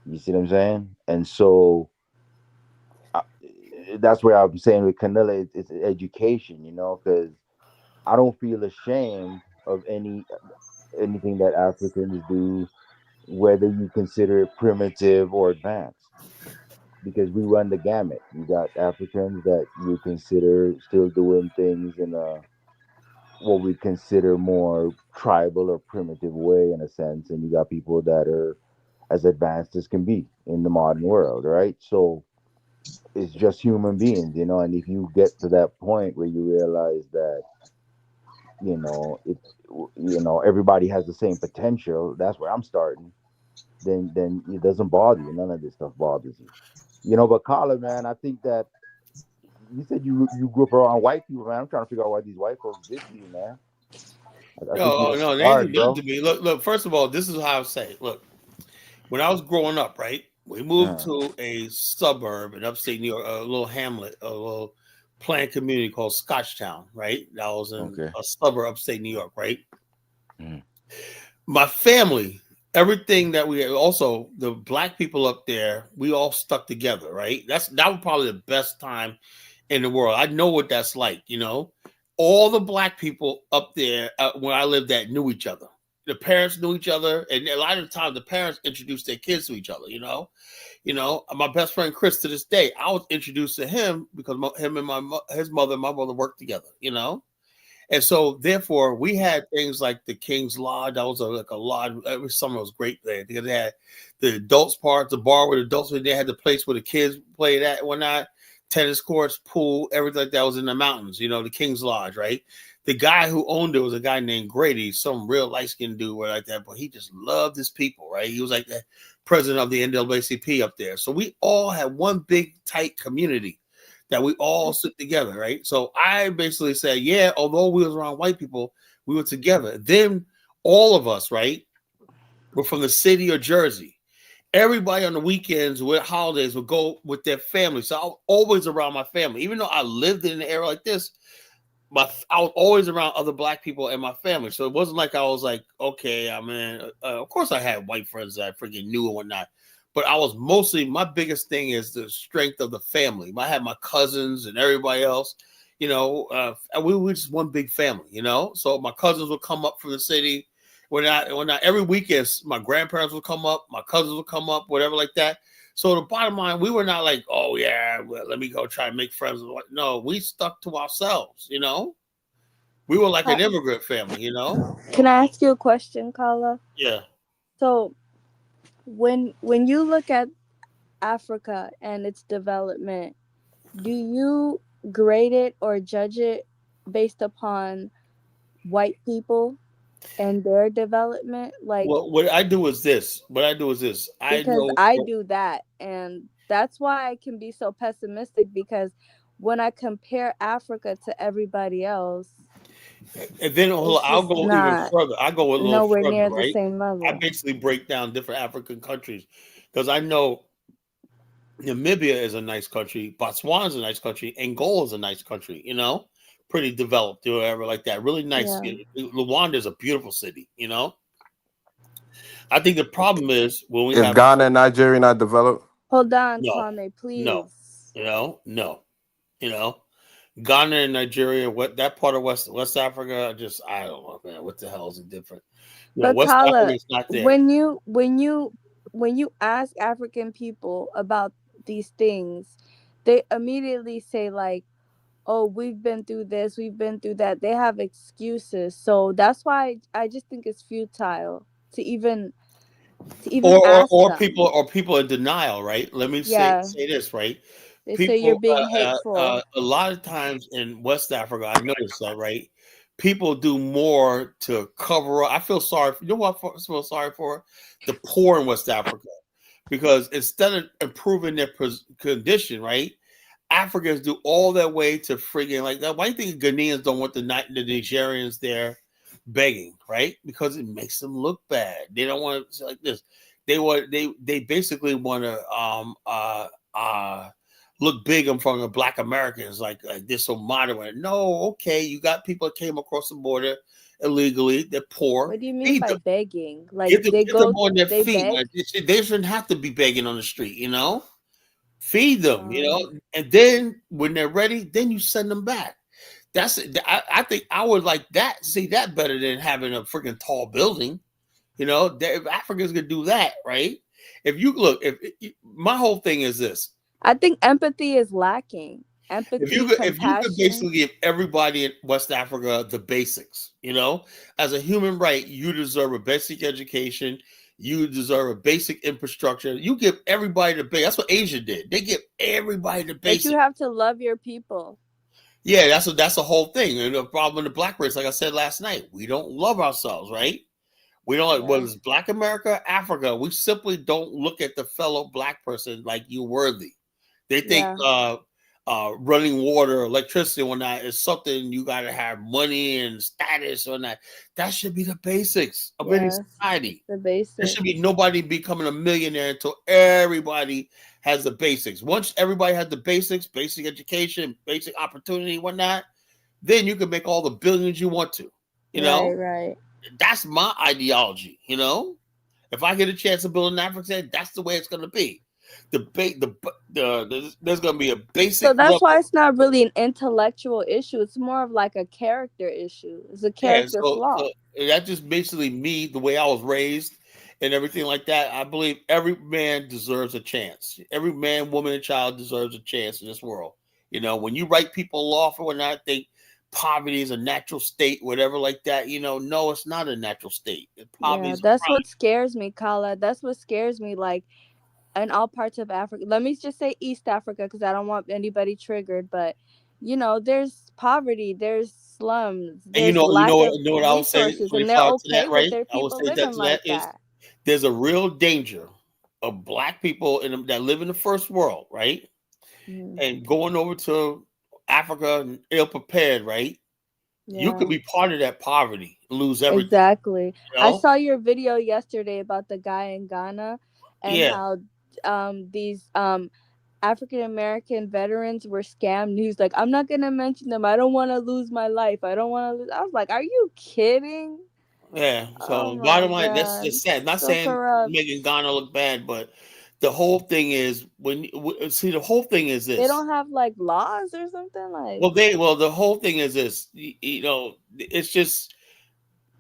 You see what I'm saying? And so uh, that's where I'm saying with Canilla, it's education, because I don't feel ashamed of anything that Africans do, whether you consider it primitive or advanced, because we run the gamut. You got Africans that you consider still doing things in a what we consider more tribal or primitive way in a sense, and you got people that are as advanced as can be in the modern world, right? So it's just human beings, and if you get to that point where you realize that it everybody has the same potential, that's where I'm starting, then it doesn't bother you. None of this stuff bothers you. But Colin, man, I think that you said you grew up around white people, man. I'm trying to figure out why these white folks did to you, man. I think you No, were no, they smart, ain't done bro. to me. Look. First of all, this is how I say it. Look, when I was growing up, right, we moved Uh, to a suburb in upstate New York, a little hamlet, a little planned community called Scotchtown, right? That was in okay. a suburb upstate New York, right? Mm. My family, everything that we also the black people up there, we all stuck together, right? That was probably the best time in the world. I know what that's like. All the black people up there where I lived at knew each other. The parents knew each other, and a lot of the time the parents introduced their kids to each other. My best friend Chris, to this day, I was introduced to him because him and his mother and my mother worked together. And so, therefore, we had things like the King's Lodge. That was like a lodge. Every summer was great there. They had the adults part, the bar where the adults were. They had the place where the kids played at and whatnot. Tennis courts, pool, everything like that was in the mountains. The King's Lodge, right? The guy who owned it was a guy named Grady, some real light skinned dude like that. But he just loved his people, right? He was like the president of the NAACP up there. So we all had one big tight community that we all sit together, right? So I basically said, yeah, although we was around white people, we were together. Then all of us, right, were from the city of Jersey. Everybody on the weekends with holidays would go with their family. So I was always around my family. Even though I lived in an area like this, I was always around other black people and my family. So it wasn't like I was like, okay, I mean, of course I had white friends that I freaking knew and whatnot. But I was mostly, my biggest thing is the strength of the family. I had my cousins and everybody else, and we were just one big family. So my cousins would come up from the city. When I every weekend, my grandparents would come up, my cousins would come up, whatever like that. So the bottom line, we were not like, oh yeah, well, let me go try and make friends. No, we stuck to ourselves. We were like an immigrant family. Can I ask you a question, Kala? Yeah. So when you look at Africa and its development, do you grade it or judge it based upon white people and their development? Like, Well, what I do is this. I because know. I do that, and that's why I can be so pessimistic, because when I compare Africa to everybody else, And then it's I'll just go even not further. I go a little nowhere further, near the right? same I level. basically break down different African countries because I know Namibia is a nice country, Botswana is a nice country, Angola is a nice country. Pretty developed or whatever like that. Really nice. Yeah. Luanda is a beautiful city. I think the problem is when we Is have Ghana and Nigeria not developed? Hold on, no, Kwame, no, please. no. You know, Ghana and Nigeria, what that part of West Africa, I don't know, man. What the hell is it different? But West Africa Kala, is not there. when you ask African people about these things, they immediately say like, "Oh, we've been through this, we've been through that." They have excuses. So that's why I just think it's futile to even ask them. Or people in denial, right? Let me say Yeah. this, right? They say you're People, being hateful. a lot of times in West Africa, I noticed that, right? people do more to cover up. I feel sorry. You know what I feel sorry for? The poor in West Africa, because instead of improving their condition, right? Africans do all their way to friggin' like that. Why do you think Ghanaians don't want the Nigerians there begging, right? Because it makes them look bad. They don't want to like this. They basically want to look big in front of Black Americans, like they're so moderate. No, okay, you got people that came across the border illegally. They're poor. What do you mean Feed by them. begging? Like Get they them go, on their they feet. beg? Like, they shouldn't have to be begging on the street, you know? Feed them, and then when they're ready, then you send them back. I think I would like that, see that better than having a freaking tall building. If Africans could do that, right? If you look, my whole thing is this: I think empathy is lacking. Empathy, if you could compassion. basically give everybody in West Africa the basics, as a human right, you deserve a basic education. You deserve a basic infrastructure. You give everybody the basic. That's what Asia did. They give everybody the But basic. you have to love your people. Yeah, that's the whole thing. And the problem with the black race, like I said last night, we don't love ourselves, right? We don't like whether it's Black America, Africa. We simply don't look at the fellow Black person like you're worthy. They think running water, electricity, or not is something you got to have money and status on that. That should be the basics of any society. The basics. There should be nobody becoming a millionaire until everybody has the basics. Once everybody has the basics, basic education, basic opportunity, whatnot, then you can make all the billions you want to. Right. That's my ideology. If I get a chance to build an African, that's the way it's going to be. There's going to be a basic. So that's why it's not really an intellectual issue. It's more of like a character issue. It's a character flaw. So that's just basically me, the way I was raised and everything like that. I believe every man deserves a chance. Every man, woman, and child deserves a chance in this world. When you write people off or whatnot, think poverty is a natural state, whatever like that. No, it's not a natural state. Poverty that's what scares me, Kala. That's what scares me. Like, in all parts of Africa, let me just say East Africa, because I don't want anybody triggered, but there's poverty, there's slums, there's lack of what I would say, resources, and they're okay with their I would people say living like that. There's a real danger of Black people that live in the first world, right? And going over to Africa and ill prepared, right? You could be part of that poverty, lose everything. Exactly. I saw your video yesterday about the guy in Ghana and how these African American veterans were scammed. He's like, I'm not gonna mention them. I don't want to lose my life. I don't want to lose. I was like, are you kidding? Yeah. So bottom line, that's just sad. Not saying making Ghana look bad, but the whole thing is the whole thing is this. They don't have like laws or something like. Well, the whole thing is this. It's just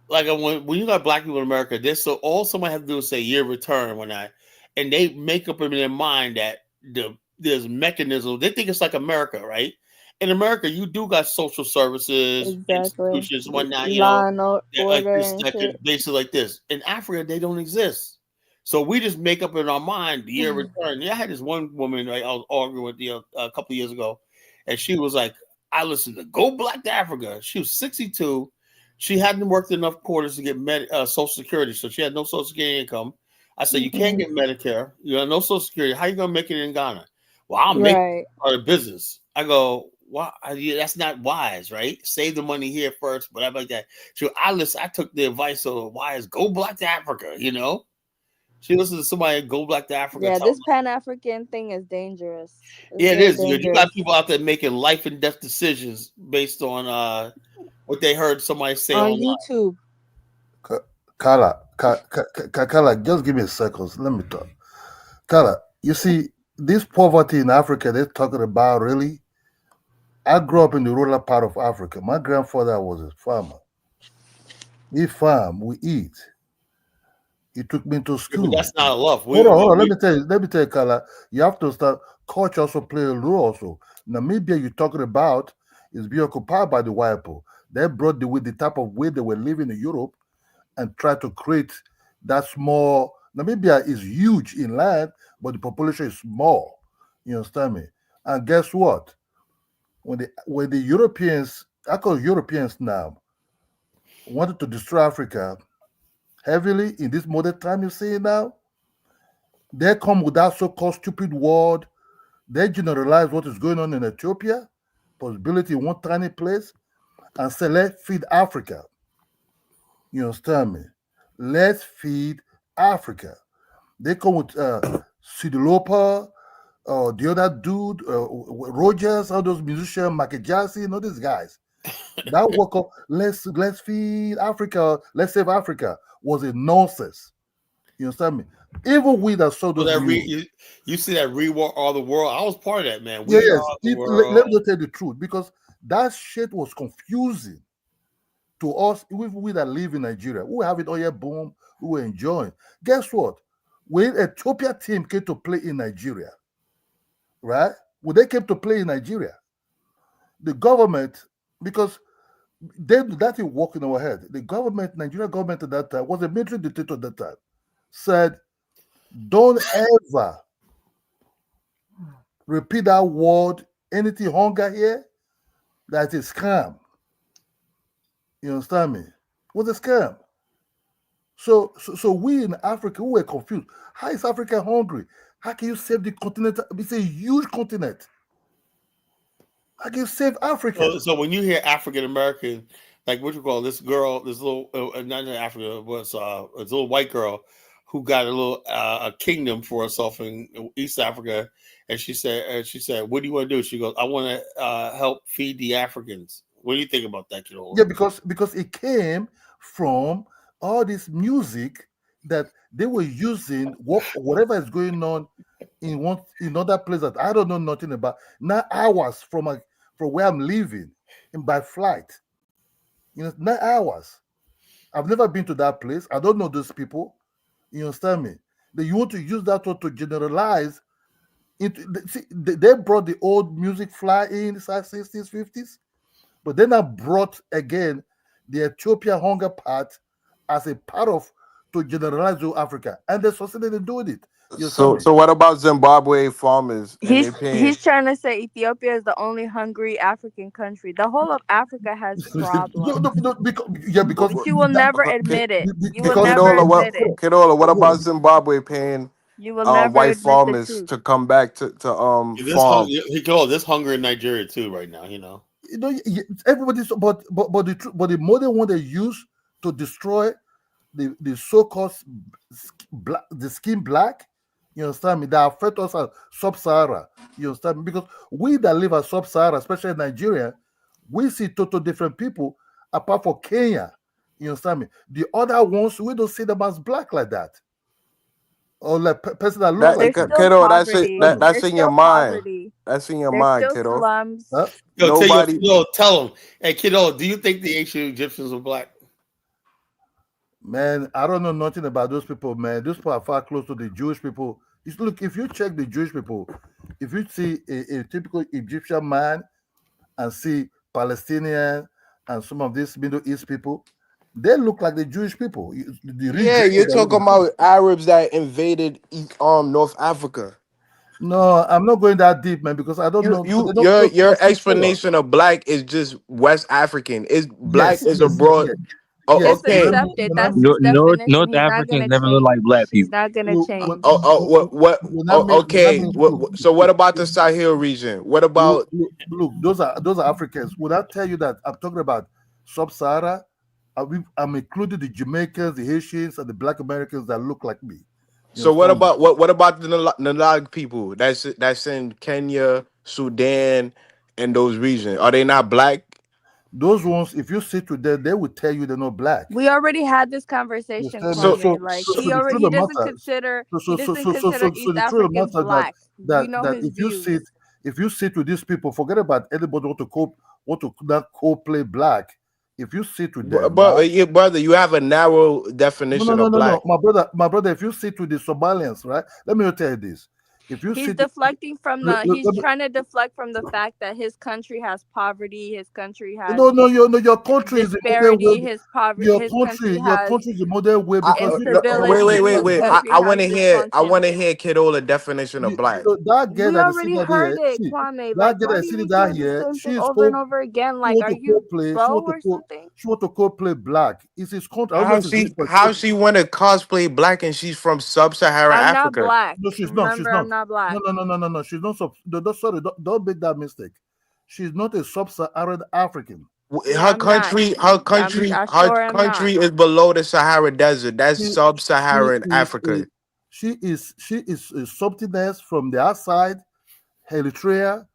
like when you got Black people in America, all somebody has to do is say year return and they make up in their mind that there's mechanisms. They think it's like America, right? In America, you do got social services, institutions, whatnot. Law and order basically like this. In Africa, they don't exist. So we just make up in our mind the year return. Yeah, I had this one woman I was arguing with a couple of years ago, and she was like, I listened to Go Black to Africa. She was 62. She hadn't worked enough quarters to get Social Security, so she had no Social Security income. I said, you can't get Medicare. You have no Social Security. How are you going to make it in Ghana? Well, I'll make it part of business. I go, well, that's not wise, right? Save the money here first, whatever like that. So I took the advice of wise, go Black to Africa, She listened to somebody go Black to Africa. Yeah, this Pan-African thing is dangerous. It is. You got people out there making life and death decisions based on what they heard somebody say on online. YouTube. Kala, just give me a second. Let me talk. Kala, you see, this poverty in Africa they're talking about, really, I grew up in the rural part of Africa. My grandfather was a farmer. We farm, we eat. He took me to school. But that's not enough. Hold on. Let me tell you, Kala, you have to start. Culture also play a role also. Namibia you're talking about is being occupied by the white people. They brought the type of way they were living in Europe and tried to create that small. Namibia is huge in land, but the population is small. You understand me? And guess what? When the Europeans, I call Europeans now, wanted to destroy Africa heavily in this modern time you see now. They come with that so-called stupid word. They generalize what is going on in Ethiopia, possibility in one tiny place, and say, let's feed Africa. You understand me? Let's feed Africa. They come with Sidilopa, the other dude, Rogers, all those musicians, Michael Jackson, all these guys. That work up, let's feed Africa, let's save Africa, was a nonsense. You understand me? Even we that saw So those that videos. you see that We Are the World. I was part of that, man. Yeah, We yes. Are the Let World. me just tell you the truth, because that shit was confusing to us, we that live in Nigeria. We have it all year, boom, we were enjoying. Guess what? When Ethiopia team came to play in Nigeria, right? When they came to play in Nigeria, the government, because that thing worked in our head. The government, Nigerian government at that time, was a military dictator at that time, said, don't ever repeat that word, anything hunger here, that is scam. You understand me? It was a scam. So we in Africa, we were confused. How is Africa hungry? How can you save the continent? It's a huge continent. How can you save Africa? So when you hear African American, like what you call this girl, this little not in Africa, was this little white girl who got a little a kingdom for herself in East Africa, and she said, "What do you want to do?" She goes, "I want to help feed the Africans." What do you think about that, kid? Yeah, because it came from all this music that they were using, whatever is going on in other places that I don't know nothing about. Now hours from where I'm living, and by flight. 9 hours. I've never been to that place. I don't know those people. You understand me? That you want to use that one to generalize into. They brought the old music fly in the 60s, 50s, but then I brought again the Ethiopia hunger part as a part of to generalize to Africa, and they succeeded in doing it. You understand So me? so what about Zimbabwe farmers and they He's paying? trying to say Ethiopia is the only hungry African country. The whole of Africa has problems, Because but you will never admit it. You will because never Kidola, admit it. What about Zimbabwe paying You will never white admit the farmers truth. to come back to farm? This hunger in Nigeria too right now. everybody's but the modern one they use to destroy the so-called black, the skin black. You understand me? That affect us as sub-Sahara. You understand me? Because we that live as sub-Sahara, especially in Nigeria, we see total different people apart from Kenya. You understand me? The other ones we don't see them as black like that, or like person that look That like There's you. still kiddo, that's it. poverty. That's There's in your still mind. poverty. That's in your There's mind, still kiddo. slums. Huh? Nobody. Tell them, hey kiddo, do you think the ancient Egyptians were black? Man, I don't know nothing about those people, man. Those people are far close to the Jewish people. Look, if you check the Jewish people, if you see a typical Egyptian man and see Palestinian and some of these Middle East people, they look like the Jewish people. The real Yeah, Jewish you're people that live talking in Egypt. about Arabs that invaded North Africa. No, I'm not going that deep, man, because I don't know. Because they don't, those people Your are still color. explanation of black is just West African. Is black Yes, is a yes, broad. yes, Oh, yes. Just When I okay. mean, accept it. when I That's mean, his definition. North He's not Africans gonna never look like change. black He's people. not gonna change. when I mean, when I Okay. mean, So what about the Sahel region? What about look, those are Africans. Would I tell you that I'm talking about sub-Sahara? I'm including the Jamaicans, the Haitians, and the Black Americans that look like me. You so what understand me? about what about the Nalag people? That's in Kenya, Sudan, and those regions. Are they not black? Those ones, if you sit with them, they will tell you they're not black. We already had this You conversation, understand me? Kwame. Like So the truth he of the doesn't matter, consider so East the truth of the Africans matter that black. We know his views. if you sit with these people, forget about anybody want to not co-play black. If you sit with them, right? But yeah, brother, you have a narrow No, no, definition no, of no, no, black. my brother. If you sit with the Somalians, right? Let me tell you this: If you He's sit, deflecting from let, the. let- He's let me- trying to deflect from the fact that his country has poverty. His country has no, no, your country is a modern way. disparity. His poverty. His country Your has country is a modern way because you need to Wait, wait, instability. wait, His wait. country I has want to hear. I dysfunction. want to hear Kidola definition of black. so that girl We that is already sitting there, heard it, see, Kwame. that Like, girl why that do is sitting you down hear the here, same she thing is over and over again? she Like, want are to you co-play, slow or something? she want to co-play black. It's his country. I don't know How if it's his how perspective. she want to cosplay black and she's from sub-Saharan I'm not Africa? black. No, she's not. She's Remember, I'm not. not black. No. She's not. Sorry, don't make that mistake. She's not a sub-Saharan African. Yeah, I'm not. I Her sure am not. country is below the Sahara Desert. That's She, she sub-Saharan is Africa. she is a something else from the outside, Eritrea,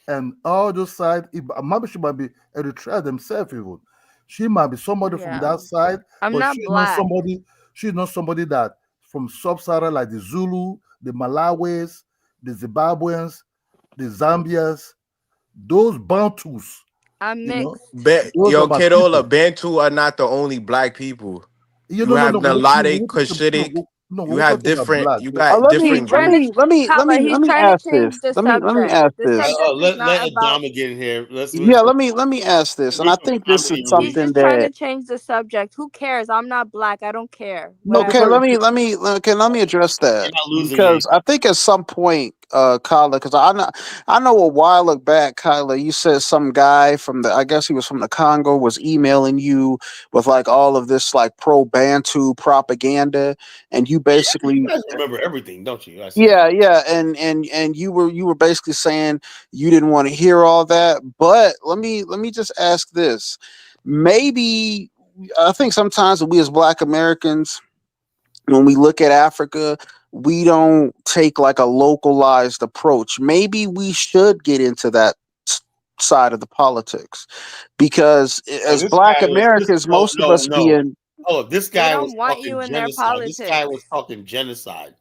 and all those side. Maybe she might be Eritrea themselves even. She might be somebody from Yeah. that side, I'm but not black. She's not somebody that from sub-Sahara like the Zulu, the Malawis, the Zimbabweans, the Zambians, those Bantus. I'm You know, mixed. those are Yo, my Kidola, people. Bantu are not the only black people. You No. have We Nilotic, won't talk about, Cushitic. no, You we're have talking about different. black. You got Let me He's different let trying groups. to me let me let Kala, me he's let me trying to ask change this. the Let me subject. ask The this. subject is Let not about Adama get in here. Let's Yeah, let me ask this, and bring I some think this is comedy he's relief. something just trying to that. change the subject. Who cares? I'm not black. I don't care. No, Okay, Whatever. let me address You're that not losing any. because I think at some point, Kyla, because I know a while back, Kyla, you said some guy from I guess he was from the Congo, was emailing you with like all of this like pro Bantu propaganda, and you You basically. guys remember everything, don't you? I see. Yeah, and you were basically saying you didn't want to hear all that, but let me just ask this. Maybe I think sometimes we as Black Americans, when we look at Africa, we don't take like a localized approach. Maybe we should get into that side of the politics because as This Black guy was this. Americans, No, most of no, us no. being Oh, this They guy was don't want talking you in their genocide. This guy politics. was talking genocide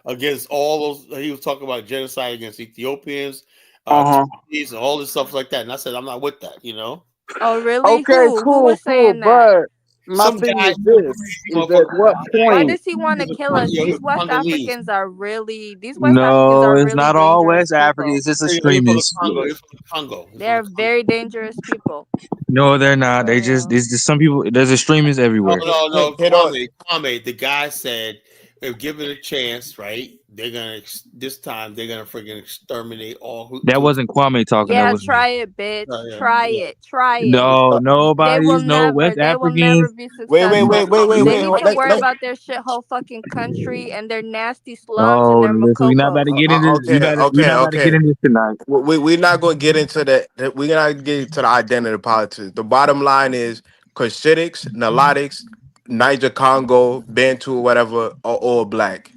against all those. He was talking about genocide against Ethiopians, uh-huh. Tutsis, and all this stuff like that. And I said, I'm not with that. You know, Oh, really? Okay, Who? Who cool, was cool. saying that? But my some thing guy, is some this: crazy is at motherfucker. what Why point? does he want to kill us? He's These a West Congolese. Africans are really. These West Africans No, are it's really not all dangerous West people. Africans. It's He's from the extremists. Congo. He's from the Congo. He's from the They're Congo. very dangerous people. No, they're not. For They just real. it's just some people. There's extremists No, everywhere. no, no. Kidola, Kwame. The guy said, if given a chance, right, they're gonna this time they're gonna freaking exterminate all That Tutsi. wasn't Kwame talking. That Yeah, was me. try it, bitch. Yeah, Try yeah. it. Try it. No, They will nobody's no never. West They will never Africans. be wait, successful. wait, wait, They wait. need to worry about their shithole fucking country and their nasty slums and Oh, their listen, we're not about makokos. to get into. We're not about to get Okay. into this tonight. We're not going to get into that. We're not get into the identity politics. The bottom line is Cushitic, Nilotics, Niger Congo, Bantu, whatever, are all black.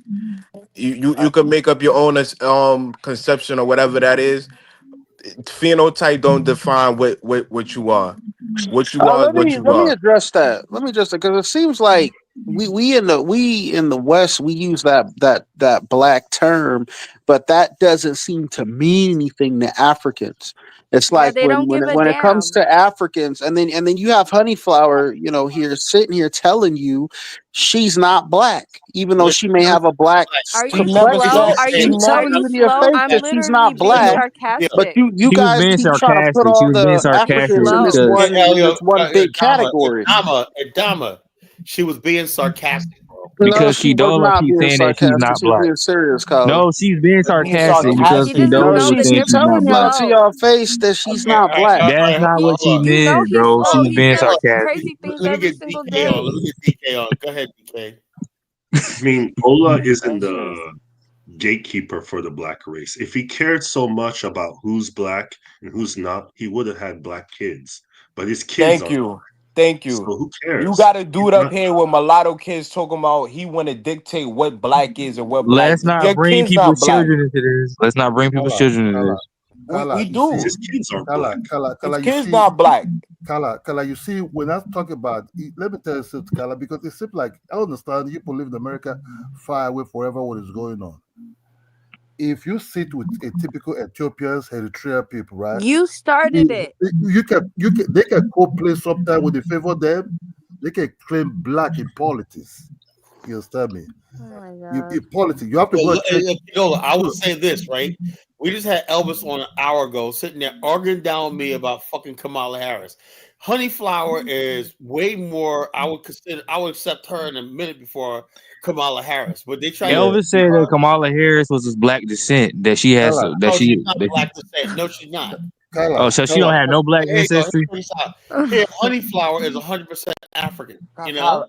You can make up your own conception or whatever that is. Phenotype don't define what you are. What you are is Let what me you let me are. address that. Let me just because it seems like we in the West we use that black term, but that doesn't seem to mean anything to Africans. It's Yeah, like they when don't when give it, a when it comes damn. to Africans, and then you have Honeyflower, here sitting here telling you she's not black, even though Yeah, she may have a black Are She you never slow? said. complexion. Are She you She's are telling never. you you to your slow? face I'm that she's literally not being black. But sarcastic. you She was guys being keep trying to put sarcastic. She all was being the You're Africans sarcastic in this slow. because one big Adama, category. Adama. She was being sarcastic, bro. No, she was Kidola not keeps being saying that she's sarcastic. not She was black. being serious, Kyler. No, she's being Being sarcastic because He sarcastic. doesn't No, Kidola know was the she's saying she's telling not difference, y'all black. to slow. your face that she's Okay, not all black. That's right, not what she hold You know meant, he's bro. slow. She's He being says sarcastic. crazy things let me every get single DK on. Let day. me get DK on. Go ahead, DK. I mean, Ola isn't That's just the gatekeeper for the black race. If he cared so much about who's black and who's not, he would have had black kids. But his kids Thank are, you. Thank so you. who You cares? got a He's dude up not. here with mulatto kids talking about he want to dictate what black is and what black. Let's not Your bring kid's not people's black. children into this. Let's not bring people's Kala, children into Kala, this. We You see, do. His kids are Kala, black. His You kid's see, not black. Kala, you see, when I talk about it, let me tell you something, Kala, because it seems like I understand you people live in America far away forever what is going on. If you sit with a typical Ethiopians, Eritrea people, right? you started it. They can co-play sometime when they favor them. They can claim black in politics. You understand me? Oh my You god. politics. You have to go and check. I would say this, right? We just had Elvis on an hour ago sitting there arguing down with me about fucking Kamala Harris. Honey Flower is way more. I would accept her in a minute before Kamala Harris. But they try to Elvis said that Kamala Harris was his black descent. That she has Kala, no, she's not black descent. No, she's not. Oh, so she don't have no black Here you go. ancestry. Here, Honey Flower is 100% African. You know,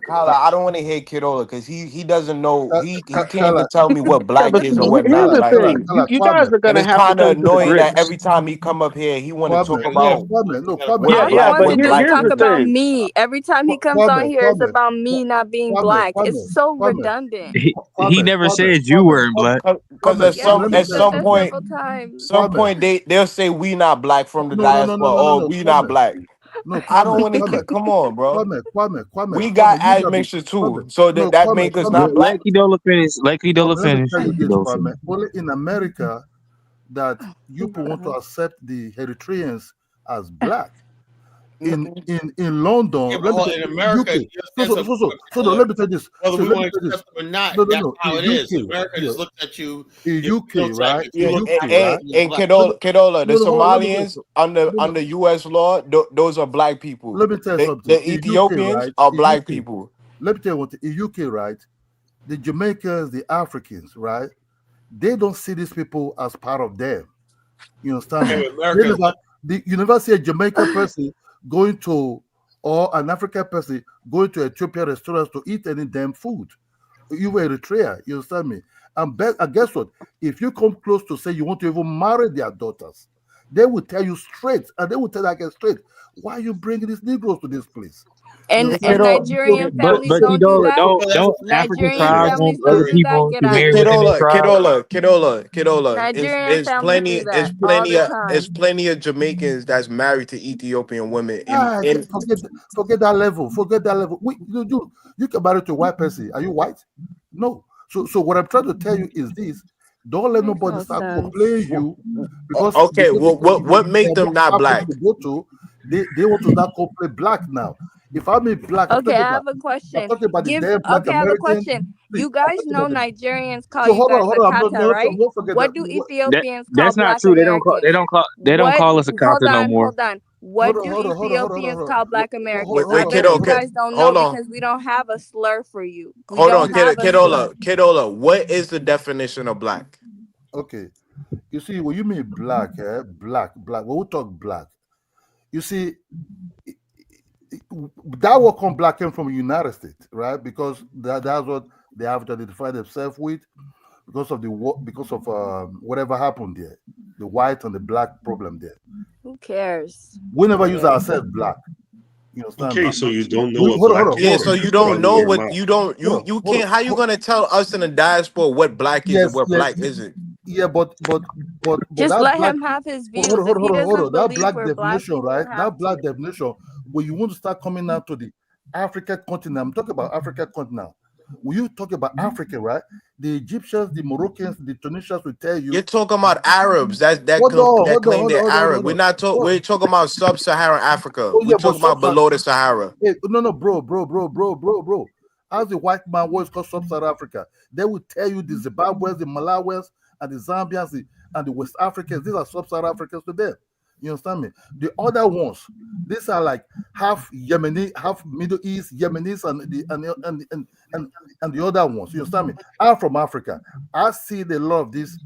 Kala, I don't want to hear Kidola because he doesn't know he can't even Kala. tell me what Yeah, black but is or what here's not. the Like, thing: you guys Kwame. are and gonna it's have to kind of come to the annoying that grips. every time he come up here, he want to talk Kwame, about Kwame. Yeah, what All he yeah, black but wants to what do is black here's talk the is. about thing. me. Every time he comes on here, it's about me not being black. It's so redundant. He never said you weren't black. Because Kwame, Yes, let me he at tell you said some that something. point, several times. Kwame. they'll say we not black from the diaspora. Oh, we not Kwame. black. No, I don't Kwame, want to. Come on, bro. We got Kwame. You gotta be admixture too, so no, that Kwame, make us Kwame. not black. Let Kidola finish. Let Kidola Kwame, let me finish. tell you Let this, Kidola Kwame. finish. Only in America that you Oh people want to god. accept the Eritreans as black. In London, yeah, let me but tell in you, America, UK. just So as so a so so so no, color, let me tell you this. whether So we let me want tell to you this. accept them or not, No, that's how in it is. UK, America yeah, just looks at you. in Your UK, phenotype. right? If you In look UK, African, right? you're black. Kedola, the Hold on, let me tell you. Somalians under U.S. law, those are black people. Let me tell you something. The In UK, Ethiopians right? are In black UK, people. let me tell you what. In UK, right? The Jamaicans, the Africans, right? They don't see these people as part of them. You understand Yeah, me? but They America is never. You never see a Jamaican person going to or an African person going to Ethiopian restaurants to eat any damn food. You were Eritrea. You understand me? And guess what? If you come close to say you want to even marry their daughters, they will tell you straight, and they will tell you again straight, why are you bringing these Negroes to this place? You And understand? Nigerian families But don't do Kidola, that. don't African Nigerian tribes That's want families other don't very do that. people Get to out of marry here. within their tribe? Kedola. Nigerian families do that all the It's time. plenty of Jamaicans that's married to Ethiopian women. Ah, forget that level. Forget that level. You can marry to a white person. Are you white? No. So what I'm trying to tell you is this: don't let Makes nobody no start sense. complaining you because Okay, well, what make them not Africa black? to go to, they want to start complain black now. If I mean black, Okay, I have a question. the damn black Okay, I have a American. question. See, You I'm guys talking know about the. Nigerians call So you guys hold on. Akata, right? Don't forget that. What do That Ethiopians call that's not Black true. They don't call. They Americans? don't call. They don't What? call us a counter no more. Hold on. What do Ethiopians call Black Americans? I Wait, bet you guys don't know hold on. because we don't have a slur for you. We Hold on, don't have a slur. Kedola. What is the definition of black? Okay, you see, when you mean black, black. When we talk black, you see, that will come black came from the United States, right? Because that's what they have to identify themselves with because of whatever happened there, the white and the black problem there. Who cares? We never use Anyway. ourselves black. You understand Okay, me? so you don't know what Hold on, black hold on, Yeah, hold is, on. so and you it's don't running know your what mouth. you can't. How you gonna tell us in the diaspora what black is and Yes, what yes, black isn't? yeah, but Just that let black. him have his Hold views. on, If hold on, he hold on, hold doesn't on. That believe black we're black, definition, he right? don't have That black to. definition, when you want to start coming out to the African continent, I'm talking about African continent. When you talk about Africa, right? The Egyptians, the Moroccans, the Tunisians will tell You're you. talking about Arabs Hold on, that hold on, claim hold on, they're hold on, Arab. hold on. Hold- We're talking about sub-Saharan Africa. Oh We're yeah, but talking about sub-Saharan. below the Sahara. Hey, no, bro. As the white man was called sub-Saharan Africa, they will tell you the Zimbabweans, the Malawians, and the Zambians, and the West Africans. These are sub-Saharan Africans to them. You understand me? The other ones, these are like half Yemeni, half Middle East Yemenis, and the other ones. You understand me? I'm from Africa. I see the lot of these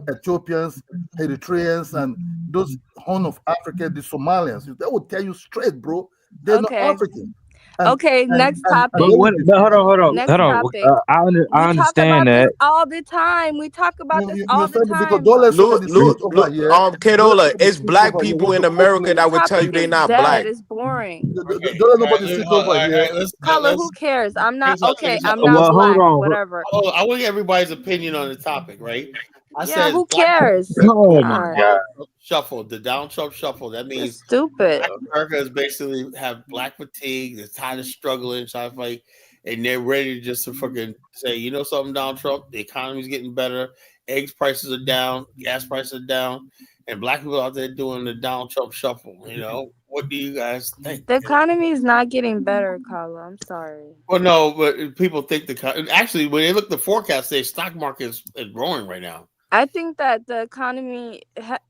Ethiopians, Eritreans, and those Horn of Africa, the Somalians. They will tell you straight, bro. They're not Okay. African. And Okay, next topic. they will But hold Next on. topic. I We talk understand about this that. all the time. We talk about this you all the understand me? Because time. don't let somebody switch over here. Don't let Kedola, somebody it's switch black over here. people Want in to America complain? This that would tell you topic they is not dead. black. It's boring. Don't let nobody switch over here. Color, who cares? I'm not Check okay. this out. I'm not Hold black. on. Whatever. I want to get everybody's opinion on the topic, right? I Yeah, said who Black cares? Oh my God, god. Shuffle, the down Trump shuffle. That it's means stupid. Black America is basically have black fatigue. They're tired of struggling, trying to fight. and they're ready just to fucking say, you know something, Donald Trump, the economy's getting better, eggs prices are down, gas prices are down, and black people out there doing the Donald Trump shuffle. You know, what do you guys think? The economy is not getting better, Carla. I'm sorry. Well, no, but people think actually when they look at the forecast, the stock market is growing right now. I think that the economy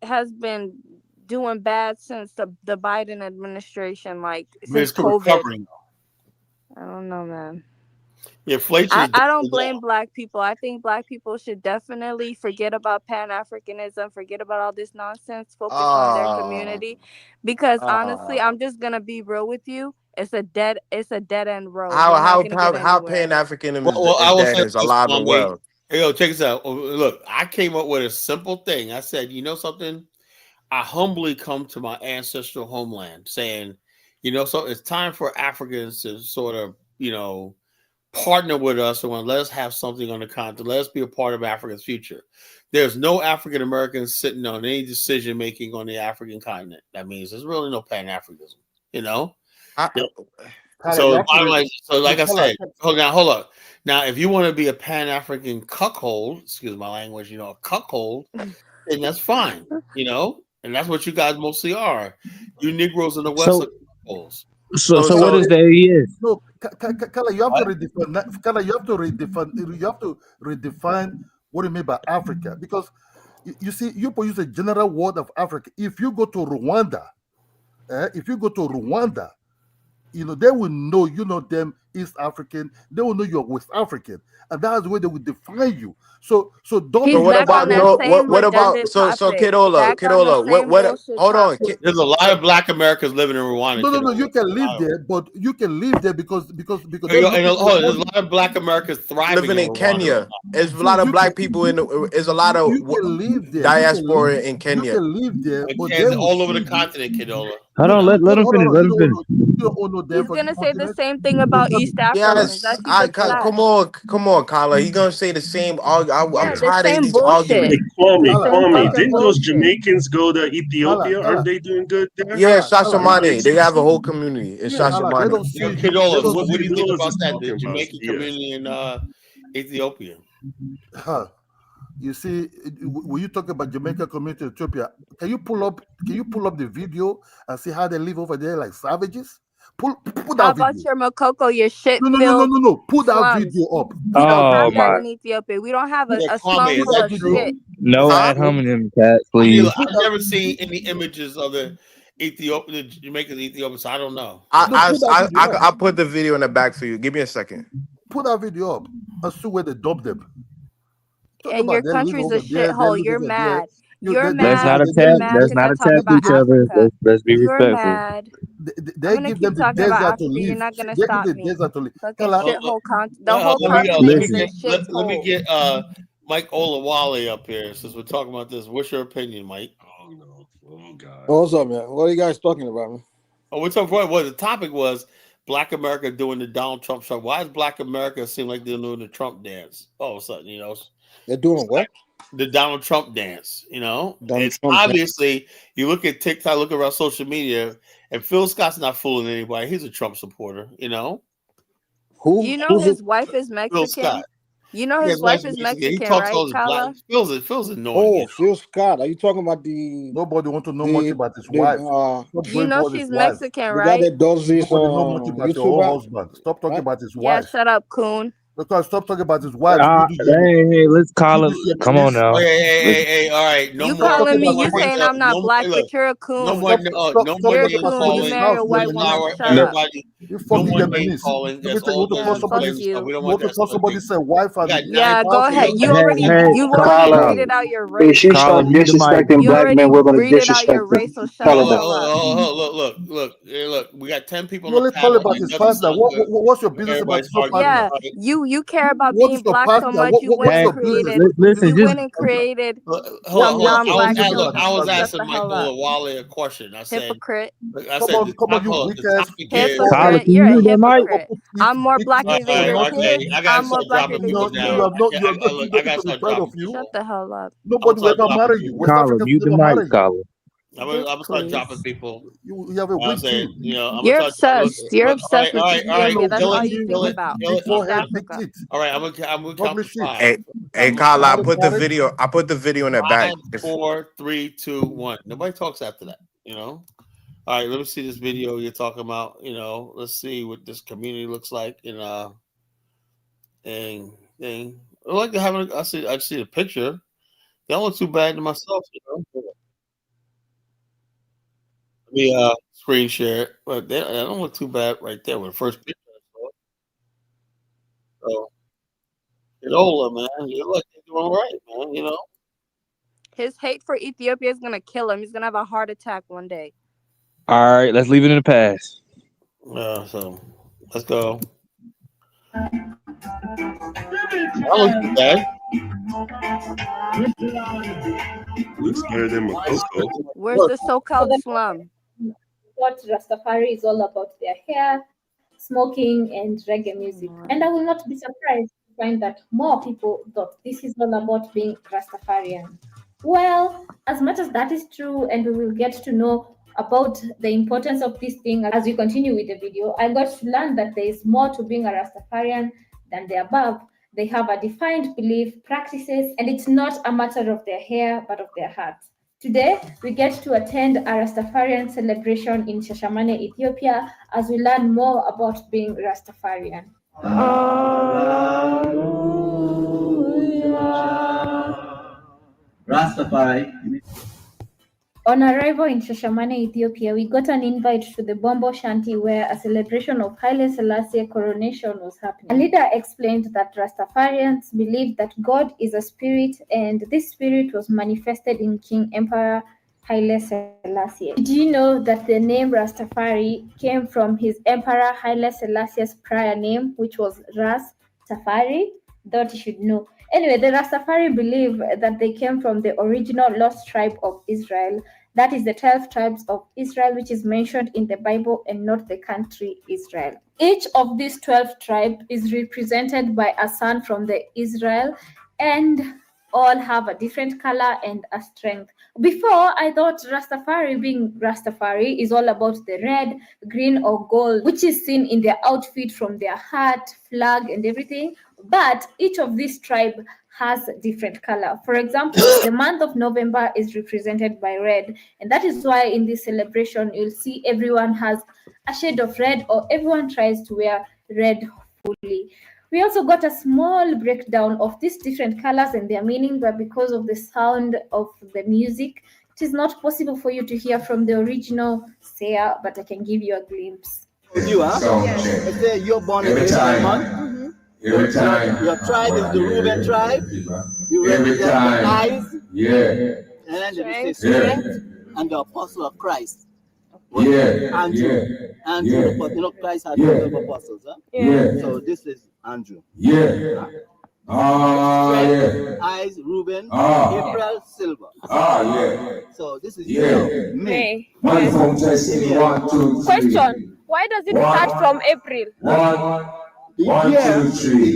has been doing bad since the Biden administration, like since COVID. Recovering. I don't know, man. The inflation. I don't blame black people. I think black people should definitely forget about Pan-Africanism, forget about all this nonsense, focus on their community. Because honestly, I'm just gonna be real with you. It's a dead end road. How Pan-Africanism is dead is alive and well. Hey, yo, check this out. Look, I came up with a simple thing. I said, you know something? I humbly come to my ancestral homeland saying, you know, so it's time for Africans to sort of, you know, partner with us and let us have something on the continent. Let us be a part of Africa's future. There's no African Americans sitting on any decision making on the African continent. That means there's really no Pan-Africanism, you know? So like I said, hold up. Now, if you want to be a Pan-African cuckold, excuse my language, you know, a cuckold, then that's fine, you know, and that's what you guys mostly are. You Negroes in the West are cuckolds. So what is the AES? No, Kala, you have to redefine. Kala, you have to redefine what you mean by Africa, because you see, you use a general word of Africa. If you go to Rwanda, you know, they will know, you know, them East African. They will know you're West African, and that's the way they will define you. So don't. So what about Kidola? What? Hold on. There's a lot of Black Americans living in Rwanda. No. You can live there, but you can live there because there's a lot of Black Americans thriving living in Kenya. There's a lot of black people there's a lot of diaspora in Kenya. You can live there, but all over the continent, Kidola. Hold on, let him finish. Let him finish. He's gonna say the same thing about East Africans. Yes, come on, Carla. He's gonna say the same. I'm tired of these arguments. Call me. Didn't those Jamaicans go to Ethiopia? Aren't they doing good there? Yeah, Shashamane. They have a whole community in Shashamane. What do you think about that? The Jamaican community in Ethiopia. You see, when you talk about Jamaica community in Ethiopia, can you pull up the video and see how they live over there like savages? Put that video. How about your Makoko, your shit? No. Put that video up. We don't have that in Ethiopia. We don't have a slum full of shit. No ad hominem, cat, please. I've never seen any images of the Jamaican Ethiopians. So I don't know. I put the video in the back for you. Give me a second. Put that video up. I see where they dump them. And your country's a shithole. You're mad. You're mad. Let's not attack each other. Let's be respectful. They give them the desert to leave. You're not gonna stop me. The whole continent is a shithole. Let me get Mike Olawale up here since we're talking about this. What's your opinion, Mike? Oh God. What's up, man? What are you guys talking about, man? Oh, we're talking about the topic was Black America doing the Donald Trump show. Why does Black America seem like they're doing the Trump dance all of a sudden? You know, they're doing what? The Donald Trump dance. You know, it's obviously you look at TikTok, look around social media, and Phil Scott's not fooling anybody. He's a Trump supporter. You know, you know his wife is Mexican. Phil Scott. You know his wife is Mexican, he talks right, Kala? Phil's annoying. Oh, Phil Scott. Are you talking about the... Nobody want to know much about his wife. You know she's Mexican, right? The guy that does this, Nobody know much about your own husband. Stop talking about his wife. Yeah, shut up, coon. Because stop talking about his wife. Hey, let's call him. Come on now. Hey, all right. No you calling me? You saying I'm not black, but you're a coon. You're a coon. You marry a white woman. Shut up. You fucking Lebanese. We don't want to call somebody say wife. Yeah, go ahead. You already readed out your race. If she start disrespecting black men, we're going to disrespect her. So shut up. Look. We got 10 people. You only call about his pastor. What's your business about his pastor? Yeah, you care about being black so much. You went and created some non-black people. I was asking Michael Olawale a question. I said, hypocrite. I said, come on, you weak ass. Hypocrite. You're a hypocrite. I'm more black than your kid. I'm more black than your kid. I got to start dropping you. Shut the hell up. Nobody will ever marry you. Carla, mute the mic, Carla. I'm gonna start dropping people. You have a weak Saying, teeth. you know, I'm You're gonna start. obsessed. You're obsessed with All right. Ethiopia. That's Kill all it. you think Kill it. about. Kill it. East Forehead, big Africa. teeth. All right, I'm gonna count Ugly to teeth. 5. Hey, Carl, I put the video. I put the video in the back. 5, 4, 3, 2, 1. Nobody talks after that. You know. All right, let me see this video you're talking about. You know, let's see what this community looks like in and thing. I like to have. I see the picture. They don't look too bad to myself. You know. Let me screen share it, but they don't look too bad right there with the first picture. So get older, man. You look doing right, man. You know. His hate for Ethiopia is gonna kill him. He's gonna have a heart attack one day. All right, let's leave it in the past. So let's go. That looks too bad. Looks better than Makoko. Where's the so-called slum? What Rastafari is all about: their hair, smoking, and reggae music. And I will not be surprised to find that more people thought this is all about being Rastafarian. Well, as much as that is true, and we will get to know about the importance of this thing as we continue with the video, I got to learn that there is more to being a Rastafarian than the above. They have a defined belief, practices, and it's not a matter of their hair, but of their hearts. Today, we get to attend a Rastafarian celebration in Shashamane, Ethiopia, as we learn more about being Rastafarian. Rastafari. On arrival in Shashamane, Ethiopia, we got an invite to the Bombo Shanti where a celebration of Haile Selassie coronation was happening. A leader explained that Rastafarians believe that God is a spirit and this spirit was manifested in King Emperor Haile Selassie. Did you know that the name Rastafari came from his Emperor Haile Selassie's prior name, which was Ras Tafari? Thought you should know. Anyway, the Rastafari believe that they came from the original lost tribe of Israel. That is the 12 tribes of Israel, which is mentioned in the Bible and not the country Israel. Each of these 12 tribes is represented by a son from the Israel, and all have a different color and a strength. Before, I thought Rastafari being Rastafari is all about the red, green, or gold, which is seen in their outfit from their hat, flag, and everything. But each of these tribes has a different color. For example, the month of November is represented by red, and that is why in this celebration you'll see everyone has a shade of red, or everyone tries to wear red fully. We also got a small breakdown of these different colors and their meaning, but because of the sound of the music, it is not possible for you to hear from the original Seer, but I can give you a glimpse. You are? Yes. Let's say you're born in a month. Every time. Your tribe is the Reuben tribe. You represent the eyes. Yeah. And then they say strength and the apostle of Christ. Andrew. Andrew, you know, Christ had 12 apostles. Huh? So this is Andrew. Eyes, Reuben, April, Silver. So this is May. Question: why does it start from April? The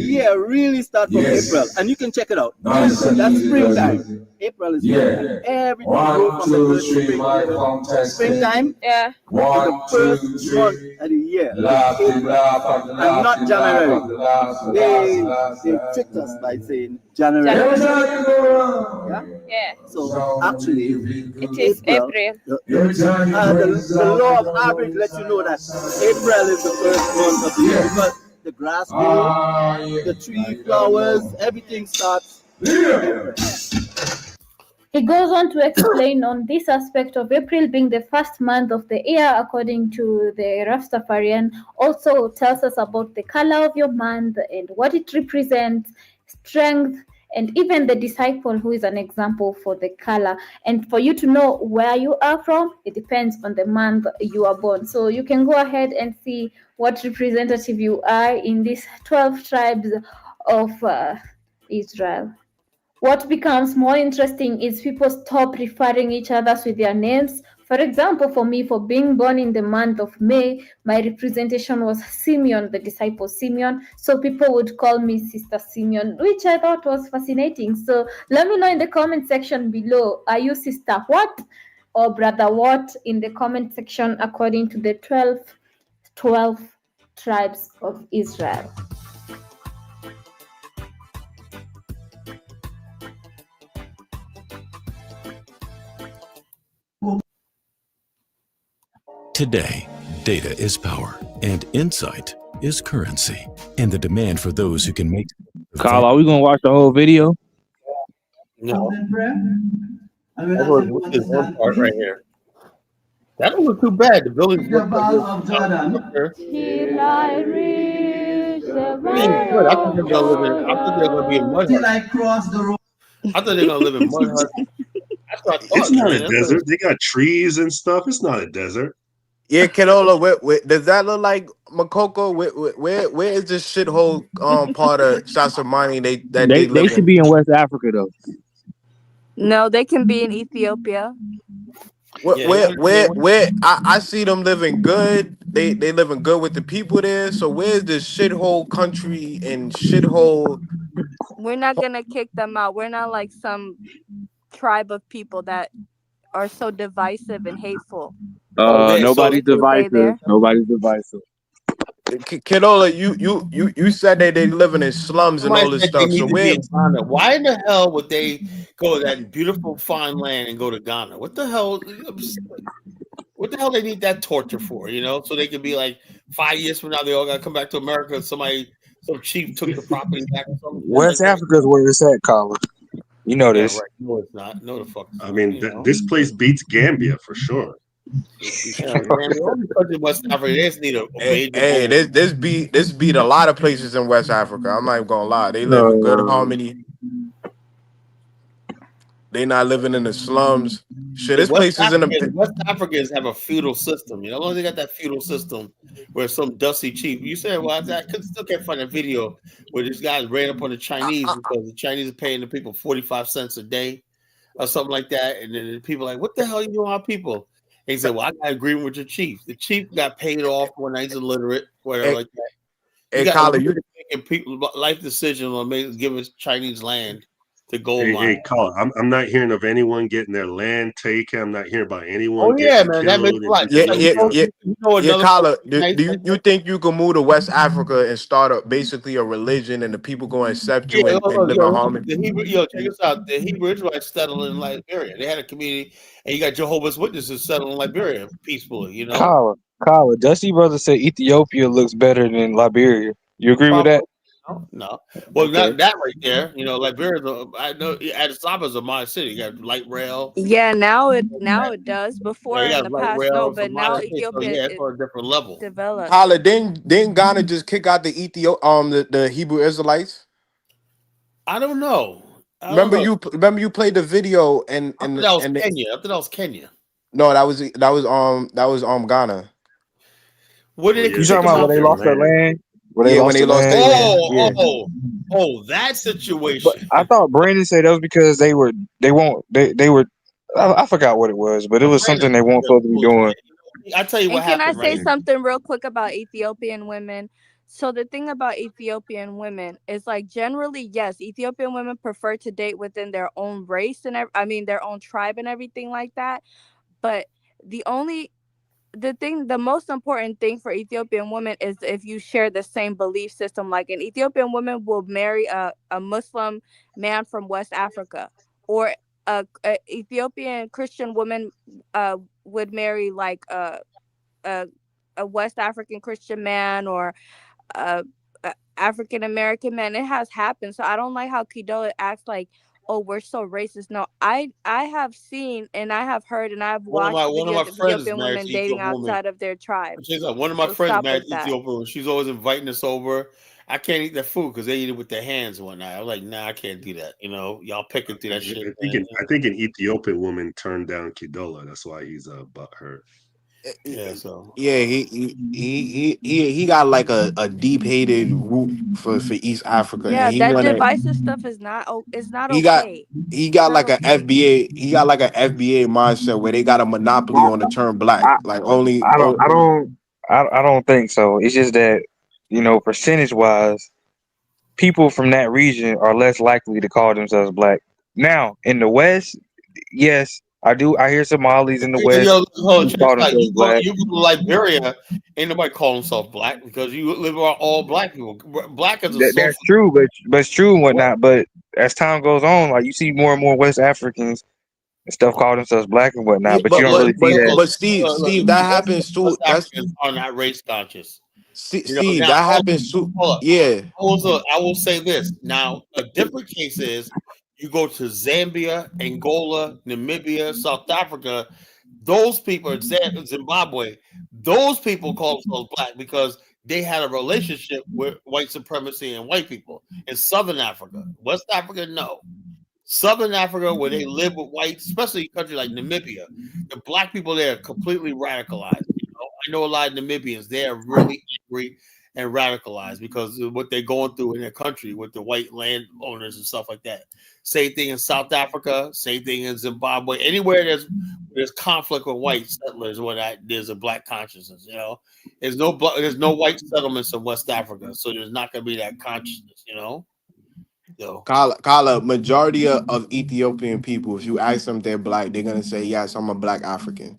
year really starts from April, and you can check it out. That's springtime. April is spring. Everything goes from the first springtime. Yeah. The first month of the year. And not January. They tricked us by saying January. Yeah. So actually, it is April. The law of average lets you know that April is the first month of the year because the grass grows, the tree flowers, everything starts. He goes on to explain on this aspect of April being the first month of the year according to the Rastafarian, also tells us about the color of your month and what it represents, strength, and even the disciple who is an example for the color. And for you to know where you are from, it depends on the month you are born. So you can go ahead and see what representative you are in these 12 tribes of Israel. What becomes more interesting is people stop referring each other with their names. For example, for me, for being born in the month of May, my representation was Simeon, the disciple Simeon. So people would call me Sister Simeon, which I thought was fascinating. So let me know in the comment section below, are you Sister what? or Brother What in the comment section according to the 12 tribes of Israel. Today, data is power, and insight is currency. And the demand for those who can make... Kyle, are we gonna watch the whole video? No. That was this one part right here. That don't look too bad. The buildings look like Till I reach the good. I thought they were gonna live in. I thought they were gonna be in mud Till huts. I cross the road. I thought they were gonna live in mud huts. That's what I thought. It's not a man. desert. They got trees and stuff. It's not a desert. Yeah, Canola, does that look like Makoko? Where is this shithole part of Shashamani they They live should in? be in West Africa though. No, they can be in Ethiopia. Where I see them living good. They living good with the people there. So where's this shithole country and shithole? We're not gonna kick them out. We're not like some tribe of people that are so divisive and hateful. Nobody's They can stay divisive. there. Nobody's divisive. Canola, you said that they living in slums and Somebody all this said they stuff. So need to be where? in Ghana. Why in the hell would they go to that beautiful fine land and go to Ghana? What the hell? What the hell they need that torture for? You know, so they could be like 5 years from now they all got to come back to America. And some chief took the property back or something. West Africa's where it's at, Colin. You know Yeah, this. right. No, it's not. No, the fuck. I mean, this place beats Gambia for sure. Yeah, man, all these countries in West Africa, they just need a major Hey, boom. this beat a lot of places in West Africa. I'm not even gonna lie. They live in good harmony. They not living in the slums. Shit, this place is in the West Africans have a feudal system. You know, as long as they got that feudal system where some dusty chief. You said, well, I still can't find a video where this guy ran up on the Chinese because the Chinese are paying the people 45 cents a day or something like that. And then the people are like, what the hell are you doing, our people? And he said, well, I got agreement with your chief. The chief got paid off when he's illiterate, whatever like that. Hey, Colin, you making people life decision on giving Chinese land to gold mine. Hey, Colin, I'm not hearing of anyone getting their land taken. I'm not hearing about anyone Oh yeah, getting man, killed. that makes a lot. Yeah, Colin, do you think you can move to West Africa and start up basically a religion and the people go and accept you and live in harmony? The Hebrew, check this out. The Hebrew Israelites settled in Liberia. They had a community, and you got Jehovah's Witnesses settled in Liberia peacefully. You know, Colin, Dusty Brother said Ethiopia looks better than Liberia. You agree with that? No. Well, not that right there. You know, Liberia. I know Addis Ababa is a modern city. You got light rail. Yeah, now it does. Before you in got the light past, rail. no, It's a but now modern city, so Ethiopia it's on a different level. developed. Colin, didn't Ghana just kick out the the Hebrew Israelites? I don't know. Remember you played the video and I thought that was Kenya. I thought that was Kenya. No, that was Ghana. What did you talking about when they lost their land? When they lost their land? That situation. But I thought Brandon said that was because they were I forgot what it was, but it was something they weren't supposed to be doing. I tell you what Can happened. I say something real quick about Ethiopian women? So the thing about Ethiopian women is like generally, yes, Ethiopian women prefer to date within their own race and their own tribe and everything like that. But the most important thing for Ethiopian women is if you share the same belief system. Like an Ethiopian woman will marry a Muslim man from West Africa, or a Ethiopian Christian woman would marry like a West African Christian man or a African American man. It has happened. So I don't like how Kidola acts like, oh, we're so racist. No, I have seen and I have heard and I've watched one of my videos of friends is Ethiopian married women to dating Ethiopian woman. outside of their tribe. One of my So friends stop married with to that. Ethiopian. She's always inviting us over. I can't eat that food because they eat it with their hands and whatnot. I was like, nah, I can't do that. You know, y'all picking through that shit. I think an Ethiopian woman turned down Kidola. That's why he's butthurt. Yeah, so he got like a deep hated root for East Africa. Yeah, And he that wanna divisive stuff is not he got okay. he got like an FBA mindset where they got a monopoly on the term black. Like only I don't think so. It's just that, percentage wise, people from that region are less likely to call themselves black. Now, in the West, yes, I do. I hear Somalis in the Yo, West hold on, who check call this out. themselves black. You go to Liberia, ain't nobody call himself black because you live around all black people. Black is a social. That's true, but it's true and whatnot. But as time goes on, like you see more and more West Africans and stuff call themselves black and Yeah, whatnot. But you don't really see that. but Steve, that happens too. West That's Africans are not race conscious. Steve, Now that happens too. hold up. Yeah. I will say this. Now, a different case is you go to Zambia, Angola, Namibia, South Africa. Those people, Zimbabwe, those people call themselves black because they had a relationship with white supremacy and white people. In Southern Africa, West Africa, no. Southern Africa, where they live with whites, especially a country like Namibia, the black people there are completely radicalized. I know a lot of Namibians; they are really angry and radicalized because of what they're going through in their country with the white landowners and stuff like that. Same thing in South Africa, same thing in Zimbabwe. Anywhere there's conflict with white settlers, where there's a black consciousness. There's no white settlements in West Africa, so there's not going to be that consciousness. Kala, majority of Ethiopian people, if you ask them if they're black, they're gonna say, yes, I'm a black African.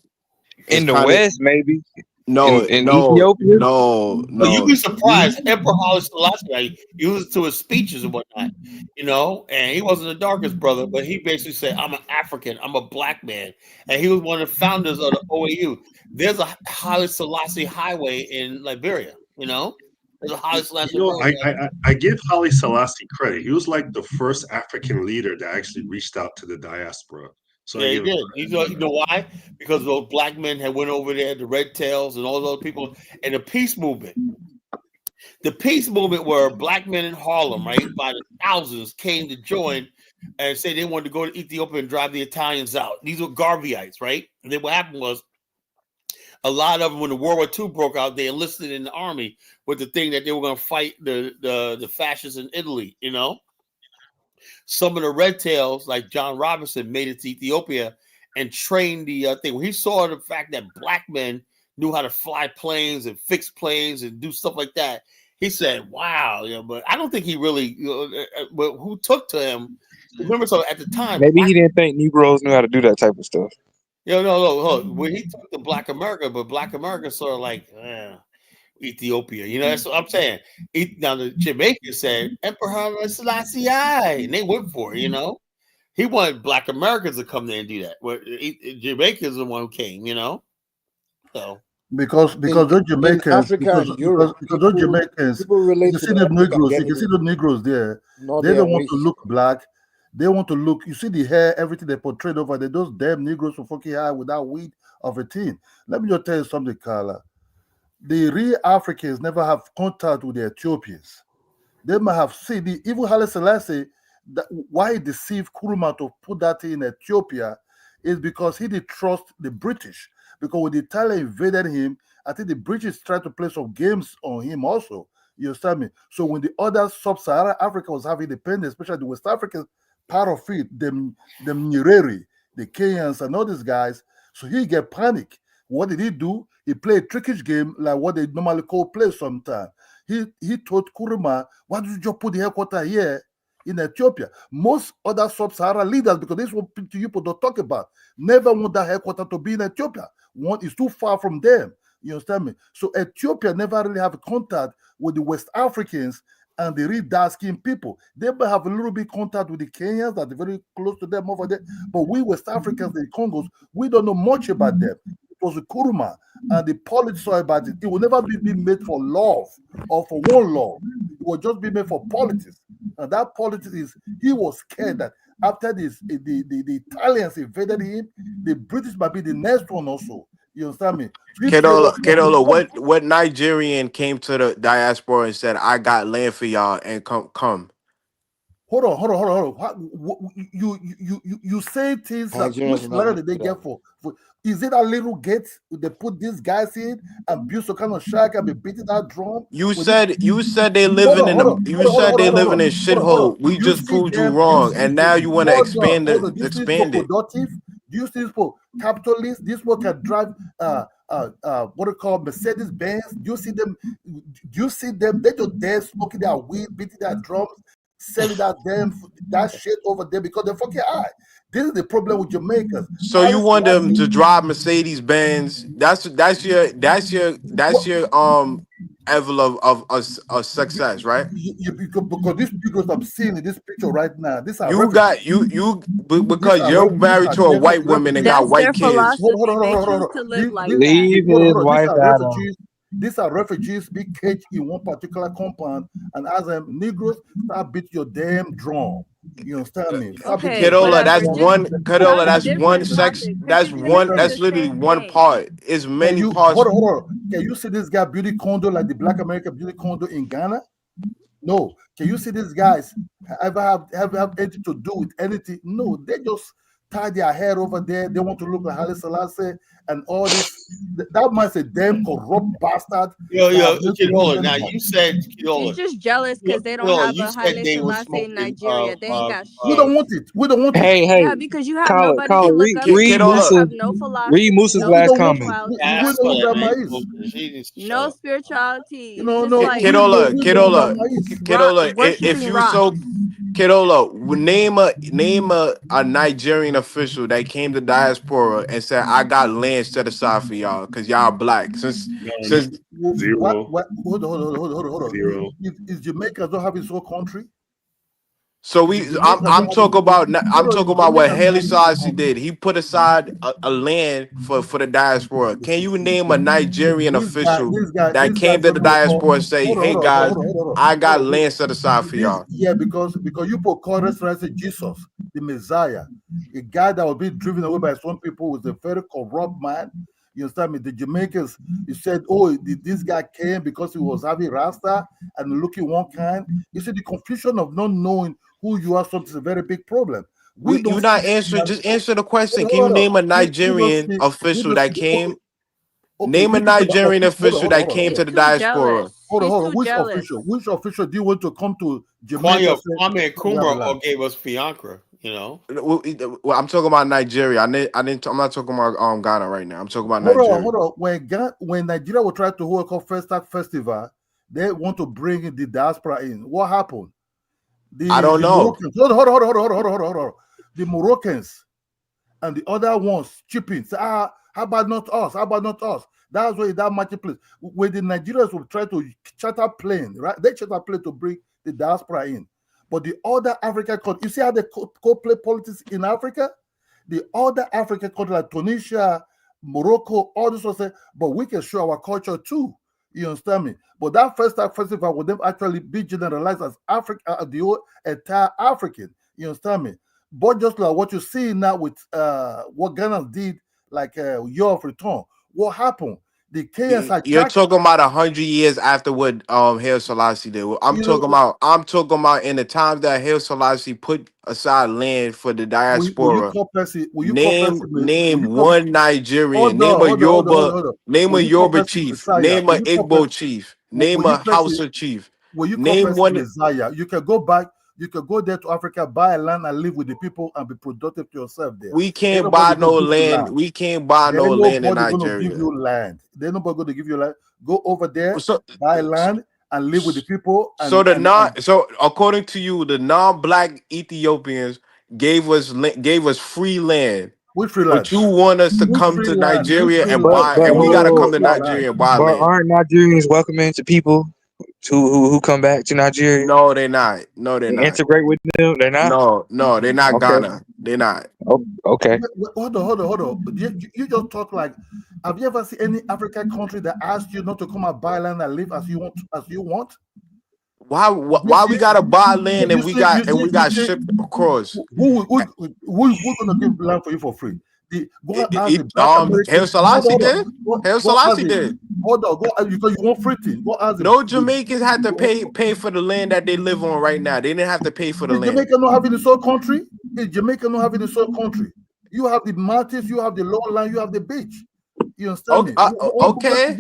In the West, maybe. No, in no, Ethiopia? no. You'd be surprised. Emperor Haile Selassie used it to his speeches and whatnot, and he wasn't the darkest brother, but he basically said, I'm an African, I'm a black man. And he was one of the founders of the OAU. There's a Haile Selassie highway in Liberia, There's a Haile Selassie road. I give Haile Selassie credit. He was like the first African leader that actually reached out to the diaspora. So yeah, he did. You know why? Because those black men had went over there, the Red Tails and all those people, and the peace movement. The peace movement were black men in Harlem, right? By the thousands came to join and say they wanted to go to Ethiopia and drive the Italians out. These were Garveyites, right? And then what happened was a lot of them, when the World War II broke out, they enlisted in the army with the thing that they were going to fight the fascists in Italy, Some of the Red Tails, like John Robinson, made it to Ethiopia and trained the thing. When he saw the fact that black men knew how to fly planes and fix planes and do stuff like that, he said, wow. But I don't think he really, but who took to him? Remember, so at the time, Maybe he didn't think Negroes knew how to do that type of stuff. No. When he took to Black America, but Black America sort of like, Ethiopia. That's what I'm saying. Now the Jamaicans said Emperor Haile Selassie, and they went for it. He wanted Black Americans to come there and do that. Jamaicans are the one who came. So because those Jamaicans, because those Jamaicans, you see the Negroes, you can see the Negroes there. They don't want to look black. They want to look. You see the hair, everything they portrayed over there. Those damn Negroes who fucking high without weed of a teen. Let me just tell you something, Carla. The real Africans never have contact with the Ethiopians. They might have seen the even Haile Selassie. Why he deceived Kuruma to put that in Ethiopia is because he did trust the British. Because when the Italians invaded him, I think the British tried to play some games on him also. You understand me? So when the other sub-Saharan Africa was having independence, especially the West African part of it, them Nyerere, the Kenyans and all these guys, so he get panic. What did he do? He played a trickish game like what they normally call play sometimes. He told Kuruma, why did you just put the headquarters here in Ethiopia? Most other sub-Saharan leaders, because this is what people don't talk about, never want that headquarters to be in Ethiopia. One is too far from them. You understand me? So Ethiopia never really have contact with the West Africans and the real dark-skinned people. They might have a little bit contact with the Kenyans that are very close to them over there. But we West Africans, the Congos, we don't know much about them. It was the Kuruma and the politics about it. It will never be made for love or for one love. It will just be made for politics. And that politics is, he was scared that after this, the Italians invaded him, the British might be the next one also. You understand me? Kedola, what Nigerian came to the diaspora and said, I got land for y'all and come? Hold on. You say things that which letter did they get for? Is it a little gate they put these guys in and build some kind of shack and be beating that drum? You said they living in shithole. We just proved you wrong, and now you want to expand it. Do you see people capitalists? These people can drive what do you call Mercedes Benz? Do you see them? They just there smoking their weed, beating their drums, selling that shit over there because they're fucking high. This is the problem with Jamaicans. So you want them to drive Mercedes Benz? That's your envelope of success, right? Because these because I'm seeing in this picture right now, these are You refugees. got because you're married to a white woman and got That's white their kids. philosophy. They choose to live like that. Leave his wife out of. These are refugees be caged in one particular compound, and as Negroes start beat your damn drum. You understand me? Okay, Kedola, whatever. that's one. Kedola, Have a that's one different sex. topic because That's you're gonna one. say That's the literally same one thing. part. It's many parts. Hold on. Can you see this guy beauty condo like the Black American beauty condo in Ghana? No. Can you see these guys ever have anything to do with anything? No, they just tie their hair over there. They want to look like Haile Selassie and all this. That man's a damn corrupt bastard. Yo, Kedola. Now you said Kedola. You're just jealous because they don't have a Haile they were Selassie in smoking. Nigeria. They ain't got We shit. don't want it. We don't want it. Hey, Yeah, because you have call nobody to it. look up Read to. Musa. You have no philosophy, Read Musa's no last comment. spirituality. Yeah, I saw that, man. No spirituality. You It's know, just no, like Kedola, rock, if worshiping you rocks. so Kedola, name a Nigerian official that came to diaspora and said, "I got land set aside for y'all because y'all black." Since Zero. What? Hold on. Zero. Is Jamaica don't have its own country? So I'm talking about what Haile Selassie did. He put aside a land for the diaspora. Can you name a Nigerian official that came to the diaspora and say, "Hey guys, I got land set aside for y'all"? Yeah, because you put Chorus as Jesus, the Messiah, a guy that was being driven away by some people was a very corrupt man. You understand me? The Jamaicans, you said, oh, this guy came because he was having Rasta and looking one kind. You see, the confusion of not knowing who you are something is a very big problem. You're not answering. Just answer the question. Can you name a Nigerian official that came? Name a Nigerian official that came to the diaspora. Hold on. Which official do you want to come to Jamaica? Kwame Nkrumah gave us Fiancra. You know. Well, I'm talking about Nigeria. I'm not talking about Ghana right now. I'm talking about Nigeria. Hold on. When Nigeria will try to hold a Festac festival, they want to bring the diaspora in. What happened? I don't know. Hold on. The Moroccans and the other ones chipping. Say, how about not us? That's why that marketplace. When the Nigerians will try to charter plane, right? They charter plane to bring the diaspora in. But the other African countries, you see how they co-play politics in Africa? The other African countries like Tunisia, Morocco, all this will say, but we can show our culture too. You understand me? But that Festac festival would then actually be generalized as Africa, the whole entire African. You understand me? But just like what you see now with what Ghana did, like Year of Return, what happened? The Kenyans are You're talking about 100 years after what Haile Selassie did. I'm talking about in the times that Haile Selassie put aside land for the diaspora. Name one Nigerian. Name a Yoruba chief. Name a Igbo chief. Name a Hausa chief. Name one Messiah. You can go back. You can go there to Africa, buy a land and live with the people and be productive to yourself there. We can't buy no land. We can't buy no land in Nigeria. Going to give you land. They're not going to give you land. Go over there, buy land and live with the people. So according to you, the non-black Ethiopians gave us free land. Which free land? But you want us to come to Nigeria and buy, and we gotta come to Nigeria and buy land. But aren't Nigerians welcoming to people who come back to Nigeria? No, they're not. No, they're not. Integrate with them? They're not? No, they're not Ghana. They're not. Oh, okay. Hold on. You just talk like, have you ever seen any African country that asked you not to come and buy land and live as you want? Why we gotta buy land and we got shipped across? Who's gonna give land for you for free? Haile Selassie did. Haile Selassie did. Hold on, because you want free thing. No Jamaicans had to pay for the land that they live on right now. They didn't have to pay for the land. Jamaica not having its own country. Jamaica not having its own country. You have the mountains, you have the lowland, you have the beach. You understand me? Okay.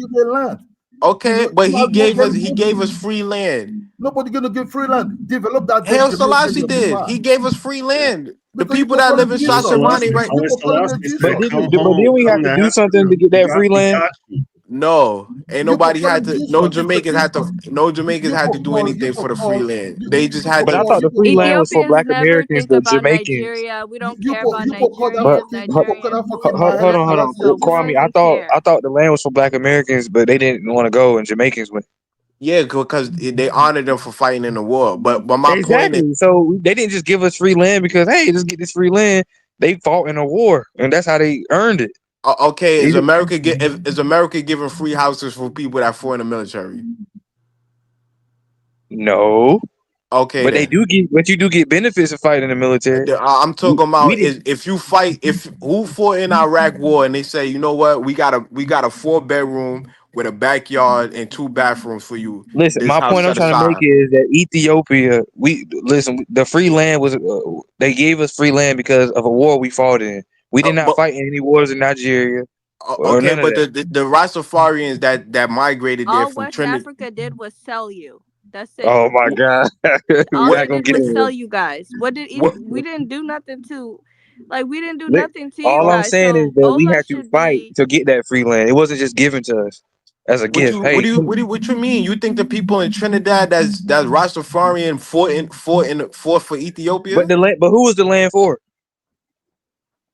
Okay, but he gave us free land. Nobody gonna give free land. Develop that. Haile Selassie did. He gave us free land. The people that live in Shashamane, right? But then we have to do something to get that free land. No, ain't You nobody calling had to. Jesus. This is Jesus. No Jamaicans You had to for do call. You anything for for the free call. land. They just had But I to. thought the free land was for Ethiopians Black never Americans, think the about Jamaicans. Nigeria. We don't You care for about you for call that But Nigerians, for you for call Nigerians that for in my Haile hold on, Selassie Africa. We Kwame. don't again. even care. I thought the land was for Black Americans, but they didn't want to go, and Jamaicans went. Yeah, because they honored them for fighting in the war. But my point is, Exactly. So they didn't just give us free land because hey, just get this free land. They fought in a war, and that's how they earned it. okay, They did- is America giving free houses for people that fought in the military? No, Okay, but they then. do get. But you do get benefits of fighting in the military. I'm talking We about did. is if you fight, if who fought in Iraq war and they say, you know what, we got a 4-bedroom with a backyard and 2 bathrooms for you. Listen, This my house point I'm set trying to make aside. is that Ethiopia, we listen. The free land was they gave us free land because of a war we fought in. We did not But fight in any wars in Nigeria or okay, none of but that. the Rastafarians that migrated there All from West Trinidad. Africa did was sell you. That's it. Oh my God, we're All What they not gonna did get was in sell here. you guys. what We didn't do nothing to, like we didn't do Li- nothing to you All I'm guys. saying is So that we Ola had to should fight be. to get that free land. It wasn't just given to us as a what gift. you what Hey, do you what do you what you mean? You think the people in Trinidad that's Rastafarian fought for but Ethiopia? the land, but who was the land for?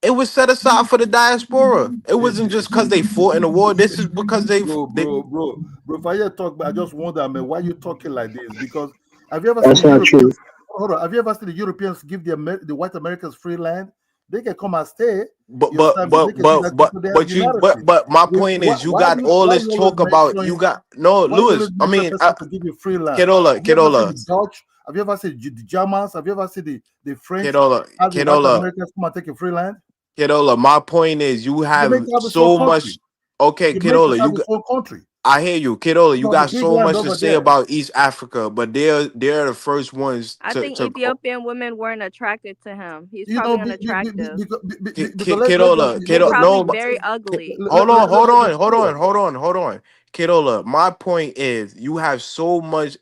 It was set aside for the diaspora. It wasn't just because they fought in the war. This is because they Bro. If I hear talk, I just wonder, man, why you talking like this? Because have you ever seen That's the not true. Europeans? Hold on, have you ever seen the Europeans give the white Americans free land? They can come and stay. But You understand me? They can see that people they have unity. but my point is you got all Why this you always talk make about sure you got no why you always Lewis. I make sure mean person to give you free land? Kedola Have you ever seen the Kedola Dutch? Have you ever seen the Germans? Have you ever seen the French? Kedola Have the white Kedola Americans come and take a free land? Kedola. My point is you have Jamaica have its own so country. much. Okay, Jamaica Kedola, have its own country. I hear you, Kedola. You You have a got big so land much to over say there. about East Africa, but they're the first ones I to think Ethiopian women weren't attracted to him. He's You know, probably unattractive. because Kedola He's Kedola. probably No, but very ugly. hold on, hold let me on, say hold on, that. hold on, hold on. Kidola, my point is you have so much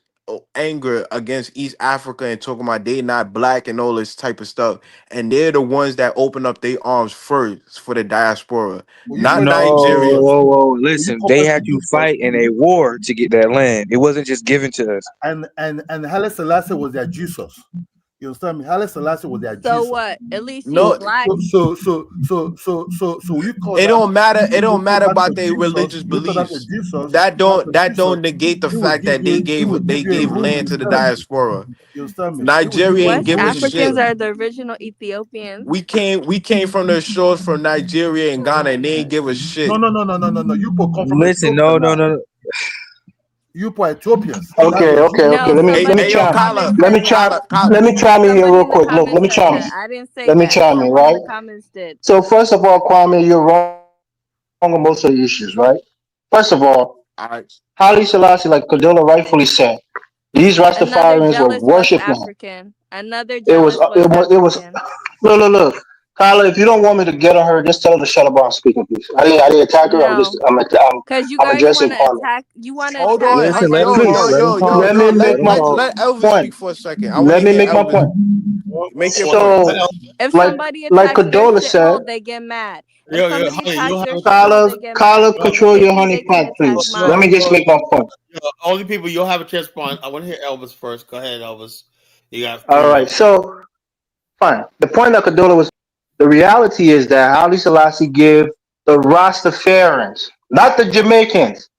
anger against East Africa and talking about they not black and all this type of stuff. And they're the ones that open up their arms first for the diaspora, Well, you not call No, them Nigeria. Jesus. whoa. You Listen, call they them had to Jesus. fight in a war to get that land. It wasn't just given to us. And Haile Selassie was their Jesus. You understand me? Haile Selassie was their So Jesus. what? At least he's No, black. So you call it that don't matter. It you don't call matter that a about their Jesus, religious you call that a beliefs. Jesus, that's a That Jesus. don't negate the He will fact give that you a they gave room land to the instead of you. diaspora. You understand me? He will give Nigeria you a ain't West give a room shit. instead Africans of are you. the original Ethiopians. We came from the shores from Nigeria and Ghana and they ain't give a shit. No. You people come from Listen, Ethiopia now. no. You people are Ethiopians. That's Okay, the okay, Jesus. okay. No, Let me Hey, let me somebody hey, in the yo, chime. comments Let said me that. chime. Kyla. Let me chime in here Somebody real in the quick. Look, let comments me said chime. that. I didn't say Let me that. chime in, Someone in right? the comments did. So first of all, Kwame, you're wrong on most of the issues, right? First of all, I Haile Selassie, like Cadilla rightfully said, these Another Rastafarians were jealous West worshiping him. African. Another It was, jealous it West was, it was. African. Look. Kyla, if you don't want me to get on her, just tell her to shut up while I'm speaking, please. I didn't attack her. No. Because you I'm guys addressing want to Kwame. attack. You want to hold attack on. my Listen, let him Yo, talk. yo, Please, Let him yo, talk. yo, let yo. me Let make him my talk. Let Elvis point. speak for a second. I want to Let me hear make my Elvis point. make your point. So, If like, somebody like attacks their Kadola said, shithole, they get mad. If Yo, somebody honey, you attacks don't their have a chance. shithole, they get mad. Kyla, If they control hit your me, honey they can pot, attack please. Let me mine. just make my point. Only people you'll have a chance on. I want to hear Elvis first. Go ahead, Elvis. You got All 3 right, minutes. so fine. The point that Kadola was, the reality is that Haile Selassie give the Rastafarians, not the Jamaicans.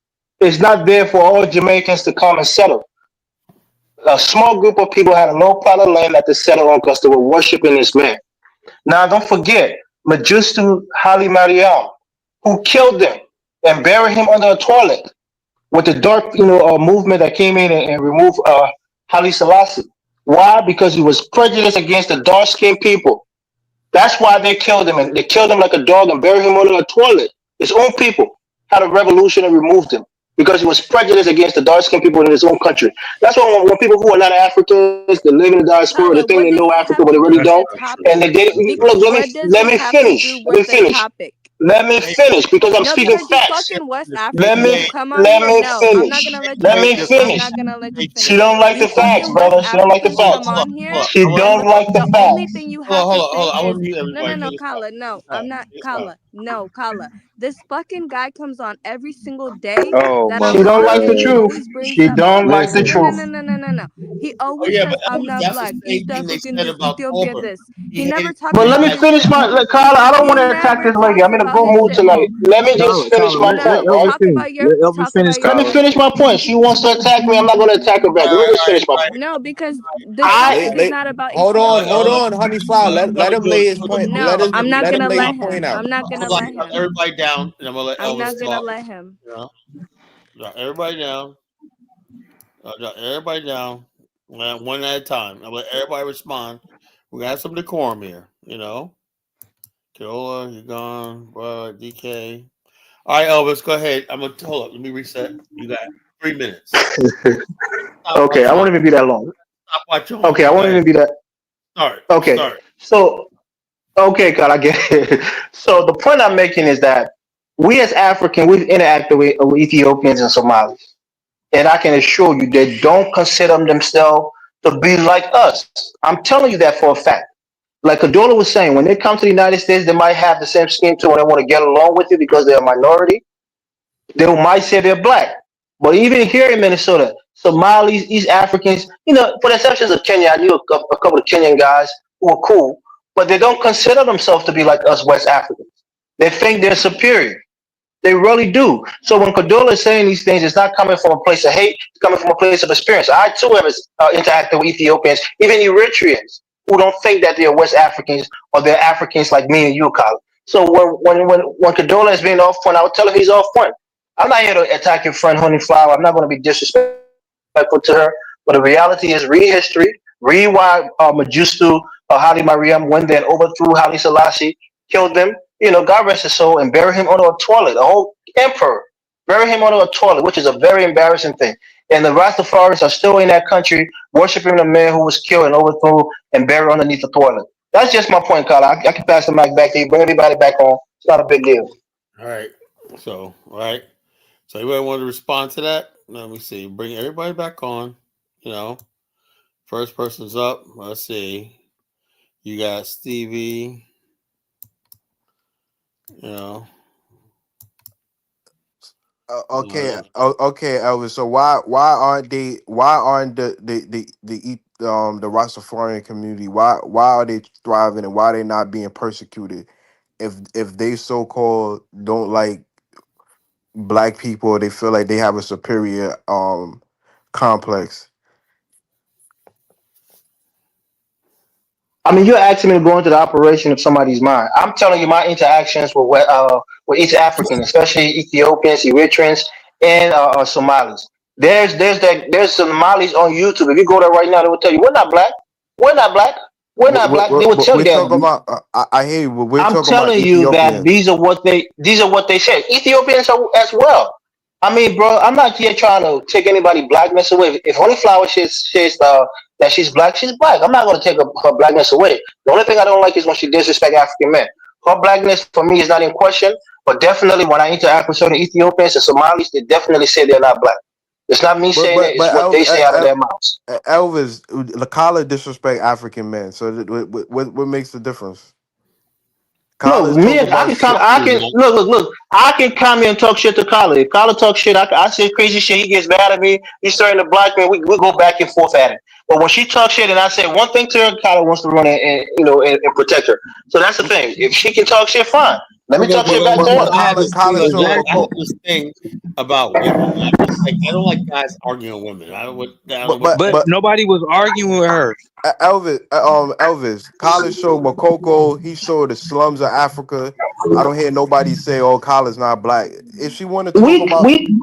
It's not there for all Jamaicans to come and settle. A small group of people had a low plot of land that they settled on because they were worshiping this man. Now, don't forget, Majustu Haile Mariam, who killed them and buried him under a toilet with the dark, movement that came in and removed Haile Selassie. Why? Because he was prejudiced against the dark-skinned people. That's why they killed him, and they killed him like a dog and buried him under a toilet. His own people had a revolution and removed him because he was prejudiced against the dark-skinned people in his own country. That's why when people who are not Africans, they live in the diaspora, they Kala, think what they does know this Africa, have but they to really do That's with the don't. not true. And topic? look, What does let this me have to do finish. Let with me the finish. topic? Let me Hey, finish because I'm No, speaking because you facts. fucking West Let African. me You come on let here. me No, I'm not finish. gonna let you Let me finish. I'm finish. not gonna let you She finish. don't like You the facts, fucking West brother. She don't like the Africans come facts. on here, She and don't like the the only facts. thing you hold have on, to hold on, say hold on. I is want to mute no, no, everybody. no, Stop. Kala. No, I'm Stop. not Stop. Kala. No, Kala. This fucking guy comes on every single day Oh that my I'm She don't like watching. the He god! truth. always brings She up, don't like the Listen, no, no, truth. no, no, no, no, no. He Oh always yeah, but says, I'm Elvis, not that's the black. same East thing they African said this, about Ethiopian Auburn. this. He He never hated talks But Korean let about me black his finish shit. my Carla. I don't He want to attack never this lady. talks I'm in a about good his mood shit. tonight. Let me just finish No, my Let point, right? Elvis talk finish. about your Let Elvis talk about finish, your Let me Kyler. finish my bullshit. point. She wants to attack me. I'm not going to attack her back. All Let me right, just all right, finish my all right. point. No, because this I topic is Late. not about Hold Hold on, on, hold Ethiopians. hold on. on, honey flower. Let him lay his point. No, I'm Let me not Let him gonna lay finish his my let point. point him. out. I'm not gonna Hold on, let him. everybody down, and I'm gonna let I'm Elvis not gonna talk. let him. You know, everybody down. Everybody down. One at a time. I'll let everybody respond. We got some decorum here. You know, Keola, you're gone. DK. All right, Elvis, go ahead. I'm gonna hold up. Let me reset. You got 3 minutes. Stop Okay, watch I on. won't even be that long. Stop watch on. Okay, I Go won't ahead. even be that. Start. Okay, Start. so, okay, God, I get it. So the point I'm making is that we as African, we've interacted with Ethiopians and Somalis. And I can assure you, they don't consider themselves to be like us. I'm telling you that for a fact. Like Adola was saying, when they come to the United States, they might have the same skin tone. They want to get along with you because they're a minority. They might say they're black. But even here in Minnesota, Somalis, East Africans, for the exceptions of Kenya, I knew a couple of Kenyan guys who were cool, but they don't consider themselves to be like us West Africans. They think they're superior. They really do. So when Kadola is saying these things, it's not coming from a place of hate. It's coming from a place of experience. I too have interacted with Ethiopians, even Eritreans, who don't think that they're West Africans or they're Africans like me and you, Kyle. So when Kadola is being off point, I would tell him he's off point. I'm not here to attack your friend Honey Flower. I'm not going to be disrespectful to her. But the reality is, read history, read why Majustu Haile Mariam went there and overthrew Haile Selassie, killed them. God rest his soul, and bury him under a toilet. A whole emperor bury him under a toilet, which is a very embarrassing thing. And the Rastafaris are still in that country worshiping the man who was killed and overthrown and buried underneath the toilet. That's just my point, Carla. I can pass the mic back to you. Bring everybody back home. It's not a big deal. All right. So, all right. So, anybody want to respond to that? Let me see. Bring everybody back on. You know, first person's up. Let's see. You got Stevie. You know. Okay, Elvis. So why aren't the Rastafarian community, why are they thriving and why are they not being persecuted if they so called don't like black people, they feel like they have a superior complex. I mean, you're asking me to go into the operation of somebody's mind. I'm telling you my interactions with East Africans, especially Ethiopians, Eritreans, and Somalis. There's Somalis on YouTube. If you go there right now, they will tell you we're not black. We're not black. We're not black. They will tell you We're talking that. about I hear you, but we're I'm talking about telling you that Ethiopians. these are what they say. Ethiopians are as well. I mean, bro, I'm not here trying to take anybody blackness away. If Honey Flower says that she's black, she's black. I'm not going to take her blackness away. The only thing I don't like is when she disrespect African men. Her blackness for me is not in question, but definitely when I interact with certain Ethiopians and Somalis, they definitely say they're not black. It's not me But saying it; but it's but what they say out of their mouths. Elvis, Lakala disrespect African men. So what makes the difference? Kala No, is me, talking I about can come. shit. I can look. I can come here and talk shit to Kyle. If Kyle talk shit, I say crazy shit. He gets mad at me. He's starting to block me. We go back and forth at it. But when she talks shit and I say one thing to her, Kyle wants to run and protect her. So that's the thing. If she can talk shit, fine. Let me But, talk but, shit but, back to but, her. but I have this thing. Kala showing I have Mako. this thing about women. I don't like guys arguing with women. I don't know what. But nobody was arguing with her. Elvis, Kala showed Makoko. He showed the slums of Africa. I don't hear nobody say, "Oh, Kala's not black." If she want to talk about, We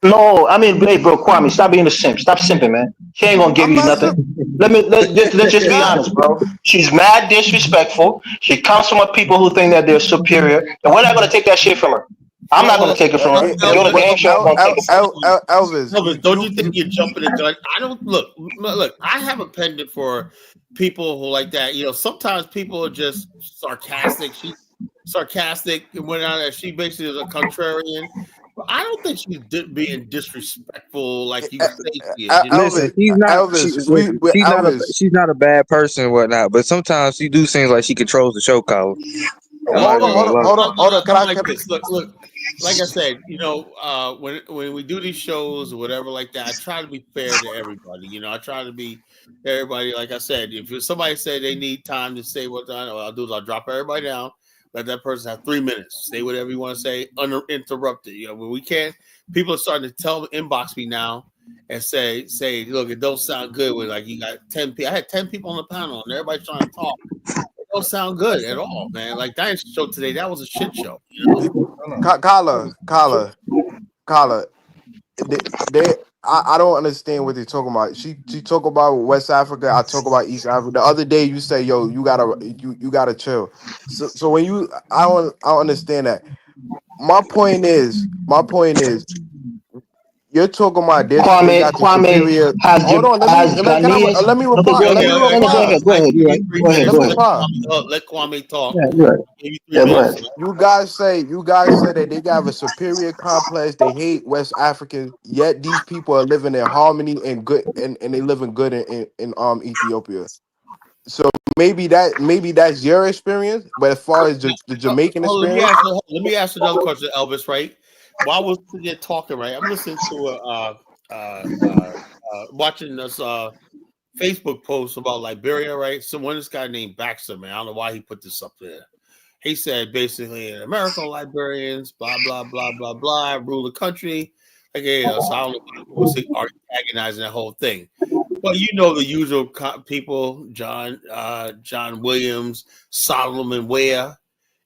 No, I mean, hey, bro, Kwame, stop being a simp. Stop simping, man. She ain't gonna give I'm you not. nothing. Let's just be Nah, honest, bro. She's mad disrespectful. She comes from a people who think that they're superior, and we're not gonna take that shit from her. I'm not gonna take it from her, and do the Elvis, damn sure ain't gonna take it from her. Elvis, Elvis, don't you think you're jumping the gun? I don't look. I have a pendant for people who like that. You know, sometimes people are just sarcastic. She's sarcastic and went on. And she basically is a contrarian. But I don't think she's being disrespectful like you say she is. You know, Listen, she's not. Elvis. She's not a bad person, and whatnot. But sometimes she do seems like she controls the show, Colin. Hold on, hold on, hold on, hold on. I'm like this. Look. Like I said, when we do these shows or whatever like that, I try to be fair to everybody. I try to be everybody. Like I said, if somebody said they need time to say what I'll do is I'll drop everybody down, let that person have 3 minutes, say whatever you want to say, uninterrupted. When we can't, people are starting to inbox me now and say, look, it don't sound good with like you got 10 people. I had 10 people on the panel and everybody's trying to talk. It don't sound good at all, man. Like that show today, that was a shit show. Kala. I don't understand what they're talking about. She talk about West Africa. I talk about East Africa. The other day you say, yo, you gotta chill. So when I don't understand that. My point is, you're talking about this. They got the superior. Hold on, let me reply. Okay, Let me reply. go ahead. You're right. Go ahead. Let Kwame talk. Yeah, you're right. Maybe 3 Yeah, go minutes. ahead. You guys say that they have a superior complex. They hate West Africans, yet these people are living in harmony and good, and they living good in Ethiopia. So maybe that's your experience. But as far as the Jamaican Let experience, me ask another question, Elvis. Right? While we're sitting there talking, right? I'm listening to watching this Facebook post about Liberia, right? This guy named Baxter, man. I don't know why he put this up there. He said basically American Liberians, blah blah blah blah blah, rule the country. So I don't know what's antagonizing that whole thing. Well, the usual people, John Williams, Solomon Ware,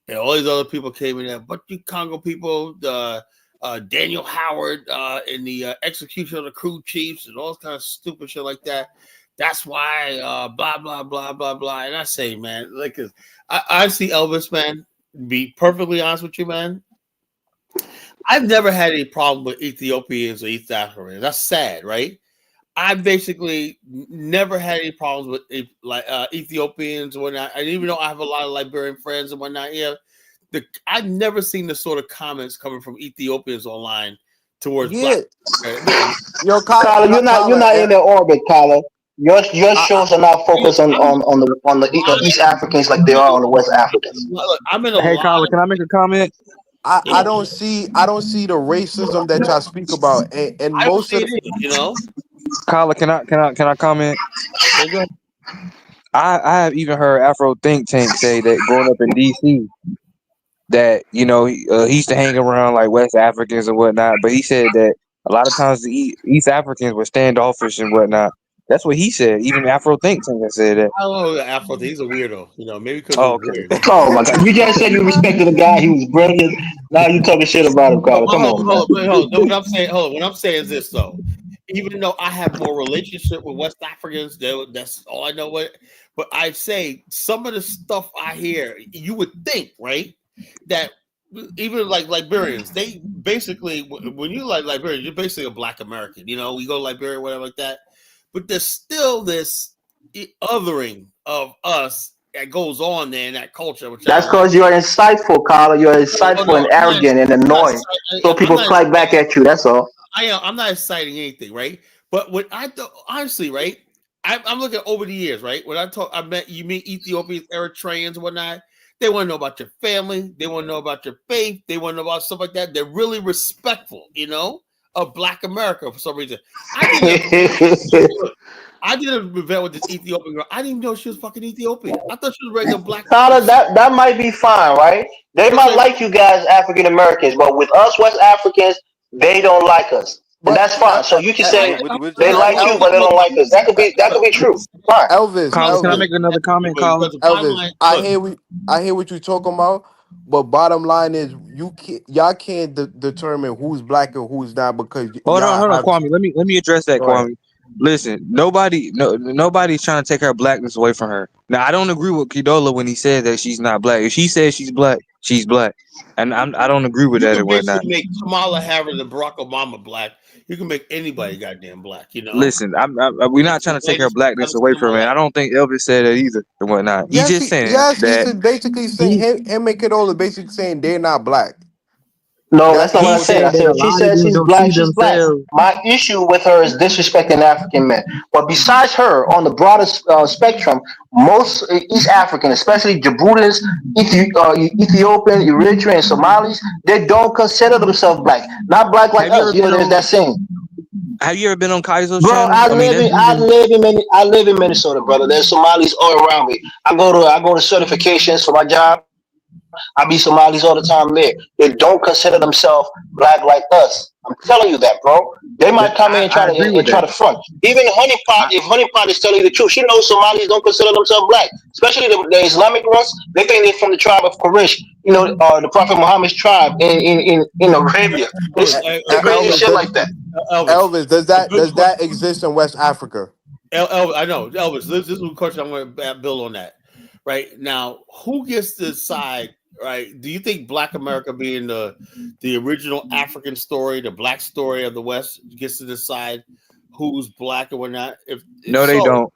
and all these other people came in there. But you Congo people, the Daniel Howard in the execution of the crew chiefs and all kinds of stupid shit like that. That's why blah blah blah blah blah. And I say, man, I see Elvis, man. Be perfectly honest with you, man. I've never had any problem with Ethiopians or East Africans. That's sad, right? I basically never had any problems with Ethiopians or whatnot. And even though I have a lot of Liberian friends and whatnot, I've never seen the sort of comments coming from Ethiopians online towards black. Yo, Kyla, you're not in their orbit, Kyla. Your shows are not focused on the East Africans like they are on the West Africans. Look, I'm in a Hey, lot Kyla, can I make a comment? I don't see the racism that y'all speak about, and I don't most see of it, Kyla, can I comment? Yeah, go ahead. I have even heard Afro Think Tank say that growing up in DC, that he used to hang around like West Africans and whatnot, but he said that a lot of times the East Africans were standoffish and whatnot. That's what he said. Even Afro Think Tank said that. I don't know the Afro. He's a weirdo, maybe because Oh, he's okay. weird. Oh my God! You just said you respected the guy. He was brilliant. Now you talking shit about him, Kyla. Come on, man. Hold on. What I'm saying is this though. Even though I have more relationship with West Africans, that's all I know. But I say some of the stuff I hear, you would think, right, that even like Liberians, they basically, when you like Liberians, you're basically a Black American. We go to Liberia, whatever like that. But there's still this othering of us that goes on there in that culture. Which That's because you're insightful, Kyla. You're insightful and arrogant and annoying. So people clap back at you. That's all. I'm not exciting anything, right? But what honestly, right? I'm looking over the years, right? When you meet Ethiopians, Eritreans, and whatnot. They want to know about your family. They want to know about your faith. They want to know about stuff like that. They're really respectful, of Black America for some reason. I did an event with this Ethiopian girl. I didn't even know she was fucking Ethiopian. I thought she was regular Black. Kyla, that might be fine, right? They might like you guys, African Americans, but with us West Africans, they don't like us. And that's fine. So you can say they like you, but they don't like us. That could be true. Fine. Elvis, Can I make another comment, Colin? Elvis, I hear what you're talking about, but bottom line is y'all can't determine who's black and who's not because Hold on, y'all have. Kwame. Let me address that, Go ahead. Kwame. Listen, nobody's trying to take her blackness away from her. Now, I don't agree with Kidola when he said that she's not black. If she says she's black, and I don't agree with that and whatnot. You can make Kamala Harris and Barack Obama black. You can make anybody goddamn black. Listen, we're not trying to take her blackness away from her. And I don't think Elvis said that either and whatnot. He's just saying Yes, that he's basically saying him and Kidola basically saying they're not black. No, that's That not what I He's said. saying I that said a if she lot of says them she's don't see black, she's black. themselves. My issue with her is disrespecting African men. But besides her, on the broader spectrum, most East African, especially Djiboutians, Ethiopians, Eritreans, Somalis, they don't consider themselves black. Not black like Have you us. ever You know, been there's on? that saying. Have you ever been on Kaizo's Bro, channel? I mean, that's even. I live in Minnesota, brother. There's Somalis all around me. I go to certifications for my job. I meet Somalis all the time there. They don't consider themselves black like us. I'm telling you that, bro. They might come in and I agree try with to that. front. Even Honeypot, I, if Honeypot is telling you the truth, she knows Somalis don't consider themselves black, especially the Islamic ones. They think they're from the tribe of Quraysh. You know, the Prophet Muhammad's tribe in Arabia. Elvis, It's crazy Elvis, shit like that. Elvis, Elvis, a good does question. that exist in West Africa? I know, Elvis. This is a question I'm going to build on that. Right now, who gets to decide? Right? Do you think Black America, being the original African story, the Black story of the West, gets to decide who's black and whatnot? If no, they so, don't.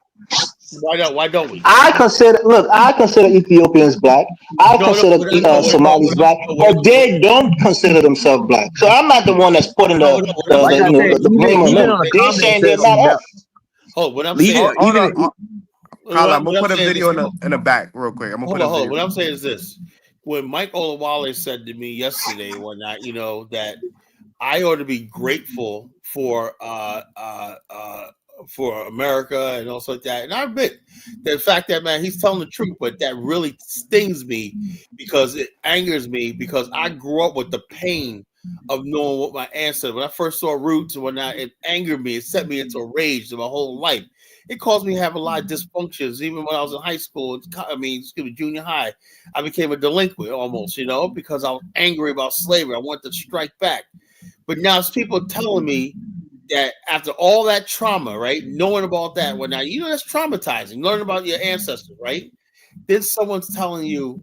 why not? Why don't we? I consider Ethiopians black. I No, no, consider what I know, Somalis black, but they don't consider themselves black. So I'm not the one that's putting no, no, what I'm Like saying, I no, said, what the I'm blame saying, on even them. on the They're comment saying they're not section, us. hold. What I'm saying, even Hold on, Carla. I'm what gonna I'm put a saying is video this. in the back real quick. I'm gonna put a Hold on. video. What I'm saying is this: when Mike Olawale said to me yesterday, whatnot, that I ought to be grateful for America and also like that. And I admit the fact that, man, he's telling the truth, but that really stings me because it angers me because I grew up with the pain of knowing what my ancestors. When I first saw roots and whatnot, it angered me. It set me into a rage my whole life. It caused me to have a lot of dysfunctions. Even when I was in high school, junior high, I became a delinquent almost, because I was angry about slavery. I wanted to strike back. But now it's people telling me that after all that trauma, right, knowing about that, now that's traumatizing, learning about your ancestors, right? Then someone's telling you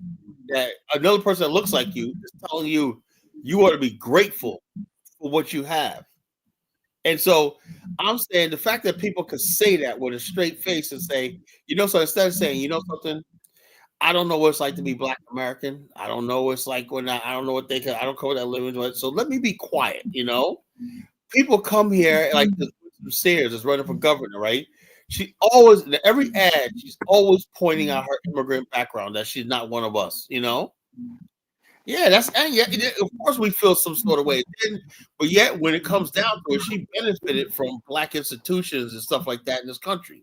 that another person that looks like you is telling you ought to be grateful for what you have. And so I'm saying the fact that people could say that with a straight face and say, so instead of saying, something, I don't know what it's like to be Black American. I don't know what it's like I don't know what I don't know what that living with. So let me be quiet, People come here like Sears is running for governor, right? She always, in every ad, she's always pointing out her immigrant background, that she's not one of us, Yeah, of course we feel some sort of way. But yet when it comes down to it, she benefited from Black institutions and stuff like that in this country.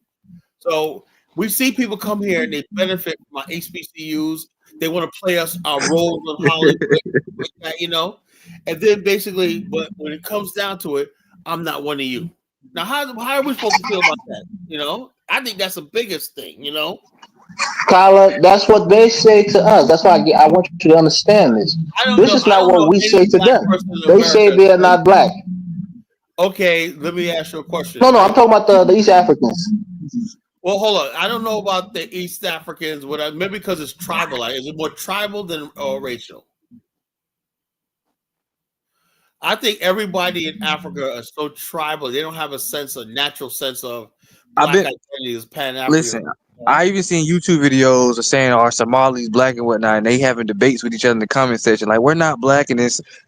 So we see people come here and they benefit from our HBCUs. They want to play us our roles in Hollywood, like that, And then basically, but when it comes down to it, I'm not one of you. Now, how are we supposed to feel about that? I think that's the biggest thing. Kyla, that's what they say to us. That's why I want you to understand this. I don't This know. is I not don't what know we any say to Black them. person in They say America. they are not black. Okay, let me ask you a question. No, Right? I'm talking about the East Africans. Well, hold on. I don't know about the East Africans. Maybe because it's tribal. Is it more tribal than racial? I think everybody in Africa is so tribal. They don't have a natural sense of Black identity as Pan-African. Listen, I even seen YouTube videos of saying are Somalis black and whatnot, and they having debates with each other in the comment section. Like, we're not black, and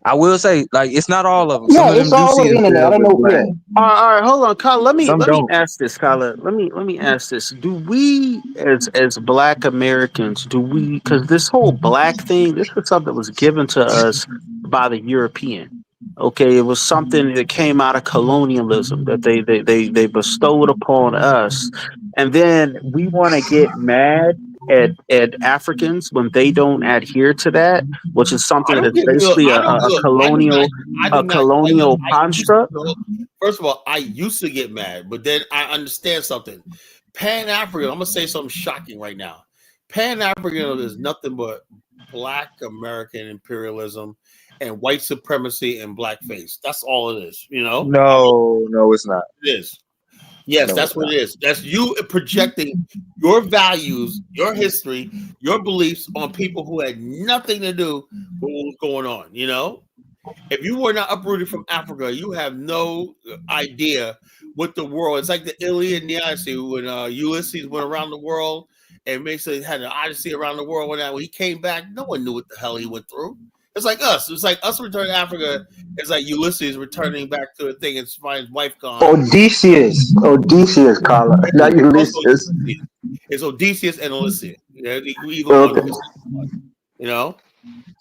I will say, like, it's not all of them. Some Yeah, of them it's do all see over the internet. I themselves don't as know. black. Yeah. All right, hold on, Kyle. Some Let me don't. ask this, Kyla. Let me ask this. Do we, as Black Americans, because this whole black thing, this was something that was given to us by the European. Okay, it was something that came out of colonialism that they bestowed upon us, and then we want to get mad at Africans when they don't adhere to that, which is something I don't that's get. Look, basically I don't a look. colonial I do not. Look, colonial construct. first of all, I used to get mad, but then I understand something. Pan African. I'm gonna say something shocking right now. Pan African is nothing but Black American imperialism and white supremacy and blackface. That's all it is. No, it's not. It is. Yes, No, that's it's what not. it is. That's you projecting your values, your history, your beliefs on people who had nothing to do with what was going on. If you were not uprooted from Africa, you have no idea what the world. It's like the Iliad and the Odyssey when Ulysses went around the world and basically had an odyssey around the world. When he came back, no one knew what the hell he went through. It's like us. It's like us returning to Africa. It's like Ulysses returning back to a thing and finds his wife gone. Odysseus, Carla, not It's also Ulysses. Ulysses. It's Odysseus and Ulysses. You know, either one. Okay. You know.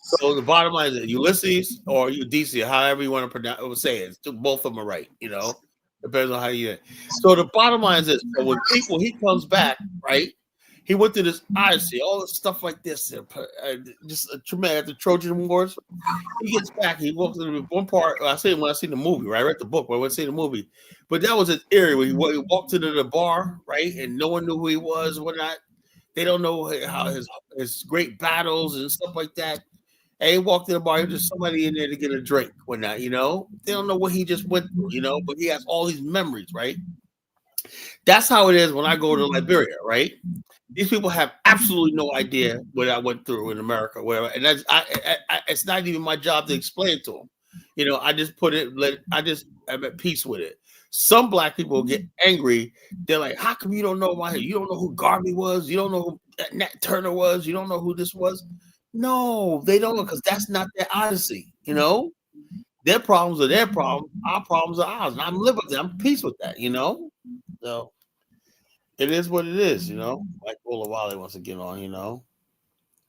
So the bottom line is that Ulysses or Odysseus, however you want to pronounce or say it, both of them are right. You know, depends on how you. So the bottom line is this: so when he comes back, right? He went through this odyssey, all this stuff like this, just a tremendous. The Trojan Wars. He gets back. He walks into one part. I say when I see the movie, right? I read the book, but I went to see the movie. But that was his area where he walked into the bar, right, and no one knew who he was, whatnot. They don't know how his great battles and stuff like that. And he walked in the bar. He was just somebody in there to get a drink, whatnot. You know, they don't know what he just went through. You know, but he has all these memories, right? That's how it is when I go to Liberia, right? These people have absolutely no idea what I went through in America, whatever, and that's it's not even my job to explain to them. You know, I just I'm at peace with it. Some black people get angry. They're like, "How come you don't know why? You don't know who Garvey was? You don't know who Nat Turner was? You don't know who this was?" No, they don't know because that's not their odyssey. You know, their problems are their problems. Our problems are ours. And I'm living with them. I'm at peace with that. You know, so. It is what it is, you know. Like Olawale wants to get on, you know.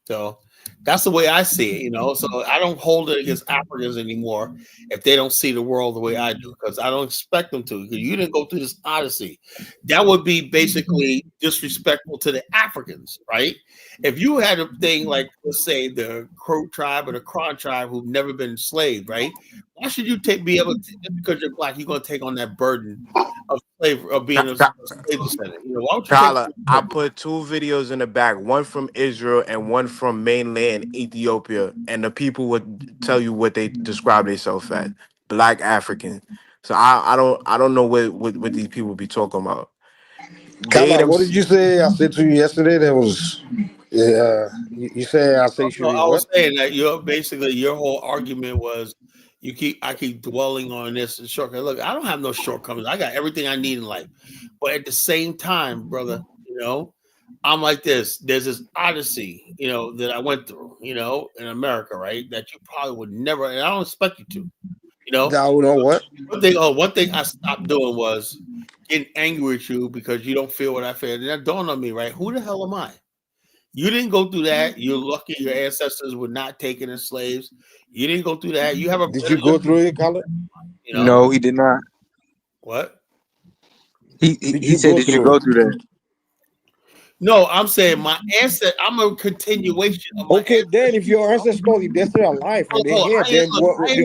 So that's the way I see it, you know. So I don't hold it against Africans anymore if they don't see the world the way I do, because I don't expect them to. Because you didn't go through this odyssey. That would be basically disrespectful to the Africans, right? If you had a thing like, let's say, the Crow tribe or the Kron tribe who've never been enslaved, right? Why should you be able to, just because you're black, you're going to take on that burden of being a slave descendant? You know, why would you take? Tyler, I put 2 videos in the back, one from Israel and one from mainland Ethiopia, and the people would tell you what they describe themselves as, Black African. So I don't know what these people be talking about. They Carla, them what did you say? I said to you yesterday. That was, you said I say No, you I was what? saying that your whole argument was I keep dwelling on this and shortcut. Look, I don't have no shortcomings. I got everything I need in life. But at the same time, brother, you know, I'm like this. There's this odyssey, you know, that I went through, you know, in America, right? That you probably would never, and I don't expect you to, you know. Thou know what? One thing I stopped doing was getting angry at you because you don't feel what I feel. And that dawned on me, right? Who the hell am I? You didn't go through that. You're lucky your ancestors were not taken as slaves. You didn't go through that. You have a Did you go through it, Carla? you know No, he did not. what? Did He you said go that you didn't through go it? through that. No, I'm saying my ancestor. I'm a continuation of my Okay, then if your ancestors, if they're still alive and they're hold on. here, then I ain't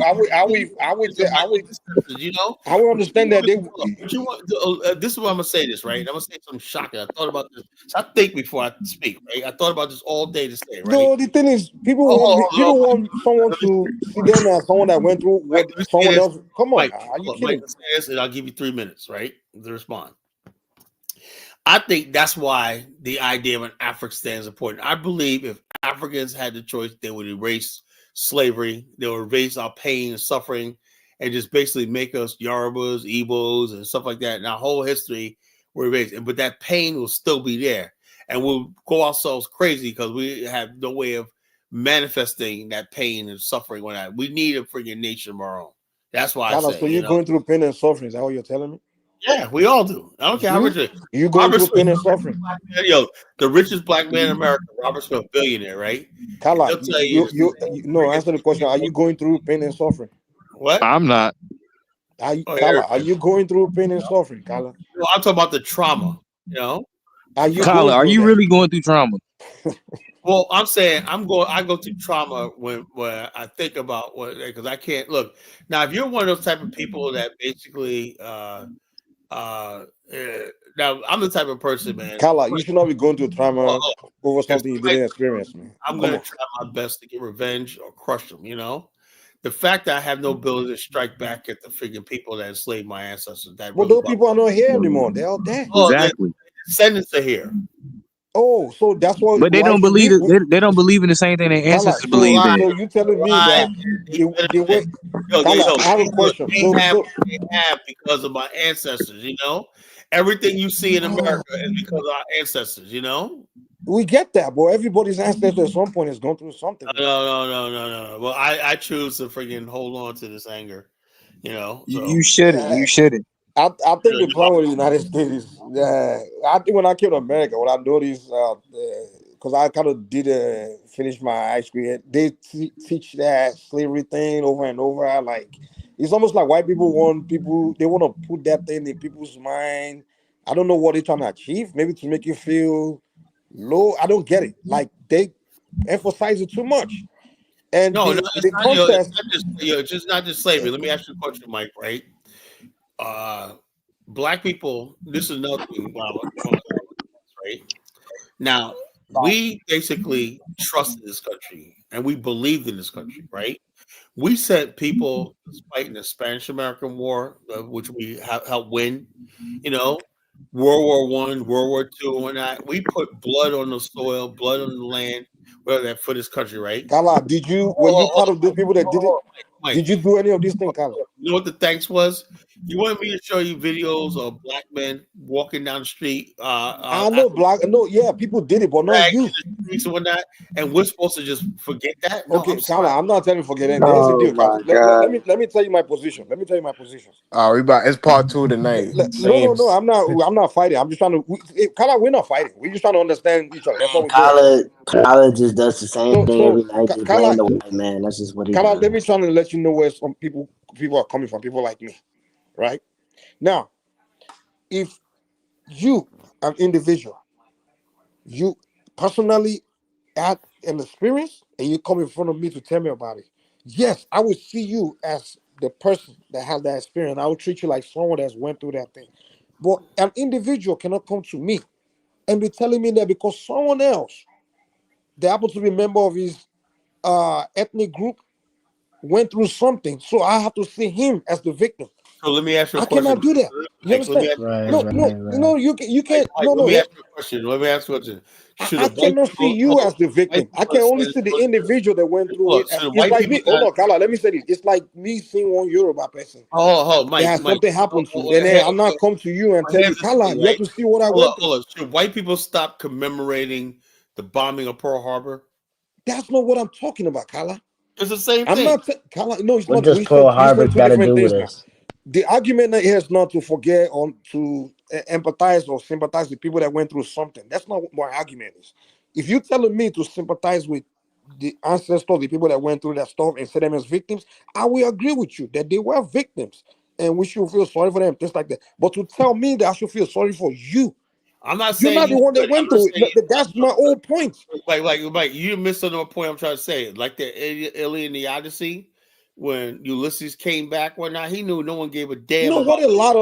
you know. I would understand that they. But you want this is what I'm gonna say this, right? I'm gonna say something shocking. I thought about this. So I think before I speak, right? I thought about this all day to say, right? No, the thing is, people Hold on. want someone to see them as someone that went through Right, what let me say someone this. else. Come on, Mike, are you look, Mike, kidding? let's say this, and I'll give you 3 minutes, right, to respond. I think that's why the idea of an African is important. I believe if Africans had the choice, they would erase slavery, they would erase our pain and suffering, and just basically make us Yorubas, Igbos, and stuff like that. And our whole history will erase, but that pain will still be there, and we'll go ourselves crazy because we have no way of manifesting that pain and suffering. When we need a freaking nation of our own. That's why I Carla, say, so you're going through pain and suffering. Is that what you're telling me? yeah, we all do. I don't care how rich you are. You going Robert through pain Smith, and suffering. yo, the richest black man in America, Robert Smith, billionaire, right? Carla, He'll tell you, no, answer the question. Are you going through pain and suffering? What? I'm not. Carla, are you going through pain and suffering, Carla? No, I'm talking about the trauma, you know? Are you Kyla, going are through you that? really going through trauma? Well, I'm saying I go through trauma when I think about what, because I can't look. Now, if you're one of those type of people that basically now I'm the type of person, man. Carla, you should not be going through trauma over Because something you didn't experience, man. I'm Come going to on. try my best to get revenge or crush them, you know? The fact that I have no ability to strike back at the freaking people that enslaved my ancestors. That But really those people are not here anymore. They're all dead. Exactly. Descendants are here. Oh, so that's why But they don't you believe live. it. They don't believe in the same thing their Carla, ancestors believed in. so you telling me that the way. Carla, I have a question. They have because of my ancestors, you know? Everything you see in America is because of our ancestors, you know? We get that, but everybody's ancestor at some point has gone through something. No. Well, I choose to freaking hold on to this anger. So You shouldn't. You shouldn't. I think the problem with the United States is, I think when I came to America, what I noticed, because I kind of did finish my high school, they teach that slavery thing over and over. It's almost like white people they want to put that thing in people's mind. I don't know what they're trying to achieve. Maybe to make you feel low. I don't get it. Like they emphasize it too much. And no, the it's not. contrast. It's just not just slavery. Let me ask you a question, Mike. Right? Black people. This is another thing. Right now, we basically trust in this country and we believed in this country. Right? We sent people fighting the Spanish American War, which we helped win. World War I, World War II, and whatnot. We put blood on the soil, blood on the land, for this country, right? Kala, were you part of those people that did it? Mike, Did you do any of these things, Kala? You know what the thanks was? You want me to show you videos of black men walking down the street? I know people did it, but not you. And whatnot, and we're supposed to just forget that? No, Okay, I'm sorry. Kala, I'm not telling you forget anything. Here's the deal, Kala. Let me tell you my position. It's part 2 tonight. No. I'm not fighting. I'm just trying to. Kala, we're not fighting. We're just trying to understand each other. That's what we're doing. Kala just does the same thing every night. Just Kala, blame the white man. That's just what he Kala, does. let me try to let you know where some people are coming from. People like me, right? Now, if you, an individual, you personally had an experience and you come in front of me to tell me about it, yes, I would see you as the person that had that experience. I would treat you like someone that's went through that thing. But an individual cannot come to me and be telling me that because someone else that happens to be a member of his ethnic group went through something, so I have to see him as the victim. So let me ask you a I question. cannot do that. You understand? No, you can't. No. Let me ask you a question. I cannot see you as the victim. I can only see the individual that went through it. It's like me. Hold on, Kala. Let me say this. It's like me seeing one Yoruba person. Mike. That something happened to. Then I'm not come to you and tell you, Kala, you have to see what I went through. Should white people stop commemorating the bombing of Pearl Harbor? That's not what I'm talking about, Kala. It's the same thing. I'm not Kala. No, it's what not. Does Pearl Harbor got to do with this? The argument here is not to forget or to empathize or sympathize with people that went through something. That's not what my argument is. If you're telling me to sympathize with the ancestors, the people that went through that stuff and see them as victims, I will agree with you that they were victims and we should feel sorry for them, things like that. But to tell me that I should feel sorry for you, I'm not saying you're not the one that went through it. That's my whole point. Like you missed on the point I'm trying to say. Like the Iliad and the Odyssey, when Ulysses came back, whatnot, he knew no one gave a damn. You know what a lot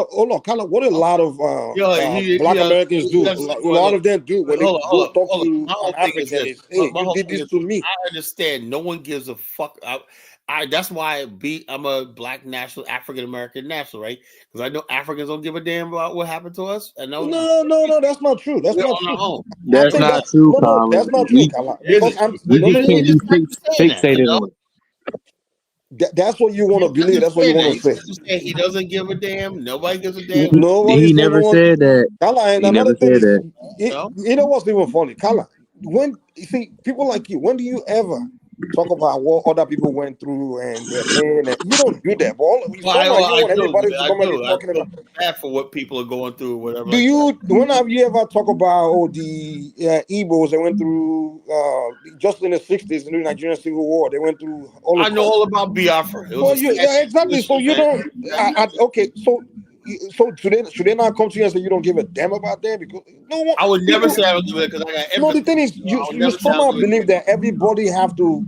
of Black Americans do. A lot of them do when they go talk to an African. Hey, you did this to me. I understand. No one gives a fuck. That's why I'm a Black national, African American national, right? Because I know Africans don't give a damn about what happened to us. I know. No, that's not true. That's not true. That's not true, Kala. No, that's not true, Kala. Because We just can't be fixated on it. That's what you want to believe. That's what you want to say. He doesn't give a damn. Nobody gives a damn. He never said that. Kala, and he another never thing said is, that. you know what's even funny, Kala? When you see people like you, when do you ever talk about what other people went through and their pain? And you don't do that. But you want everybody to come and talking about. Bad for what people are going through, or whatever. When have you ever talk about the Igbos that went through just in the 60s in the Nigerian Civil War? They went through all. I know all about Biafra. Exactly. So you don't. Okay. So should they not come to you and say you don't give a damn about them? Because no one. I would never say I don't give a because I got. No, the thing is, you somehow believe that everybody have to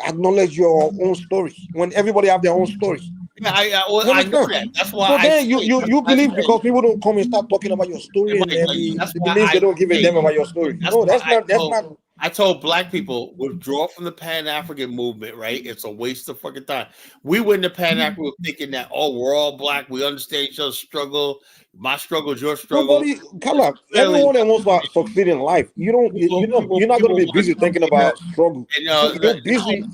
acknowledge your own story when everybody have their own story. Yeah, I know that. That's why. So then you believe because people don't come and start talking about your story and believe they don't give a damn about your story. No, that's not. I told Black people withdraw from the Pan-African movement, right? It's a waste of fucking time. We went to Pan-African thinking that, we're all Black. We understand each other's struggle. My struggle is your struggle. Nobody, Kala, everyone that wants to succeed in life, you're not going to be busy thinking about struggle. And You're busy.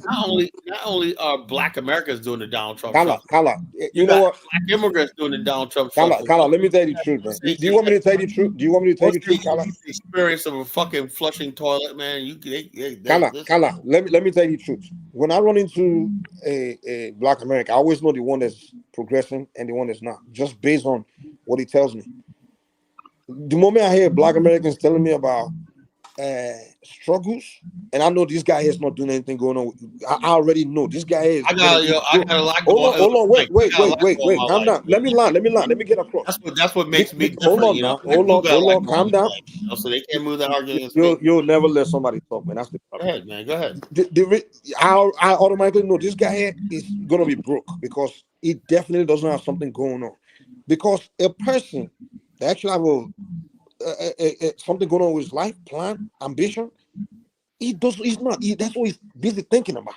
not only are Black Americans doing the Donald Trump Kala, shuffle, you know got what? Black immigrants doing the Donald Trump Kala, shuffle. let me tell you the truth, man. Do you want me to tell you the truth? Do you want me to tell you the truth, Kala? The experience of a fucking flushing toilet, man. Kala, let me tell you the truth. When I run into a Black American, I always know the one that's progressing and the one that's not, just based on what he tells me. The moment I hear Black Americans telling me about struggles, and I know this guy is not doing anything going on. I already know this guy is. I got a lot. Hold on, wait. Calm down. Let me land. Let me get across. That's what makes me different. Hold on now. Hold on. Calm down. So they can't move that argument. You'll never let somebody talk, man. That's the problem. Go ahead, man. Go ahead. I automatically know this guy here is gonna be broke because he definitely doesn't have something going on. Because a person that actually have something going on with his life, plan, ambition, that's what he's busy thinking about.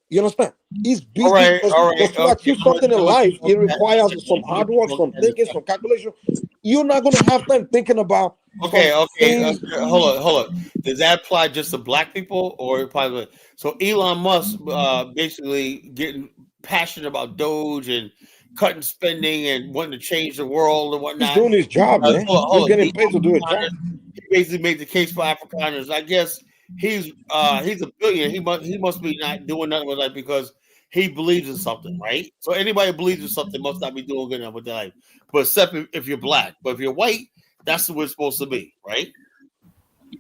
You understand? He's busy because to achieve something in life, it requires some hard work, some thinking, some calculation. You're not going to have time thinking about. Okay. Hold on. Does that apply just to Black people, or apply? So Elon Musk basically getting passionate about Doge and cutting spending and wanting to change the world and whatnot. He's doing his job, man. He's getting paid to do a job. He basically made the case for Afrikaners. I guess he's a billionaire. He must be not doing nothing with life because he believes in something, right? So anybody who believes in something must not be doing good enough with their life. But except if you're Black, but if you're white, that's the way it's supposed to be, right?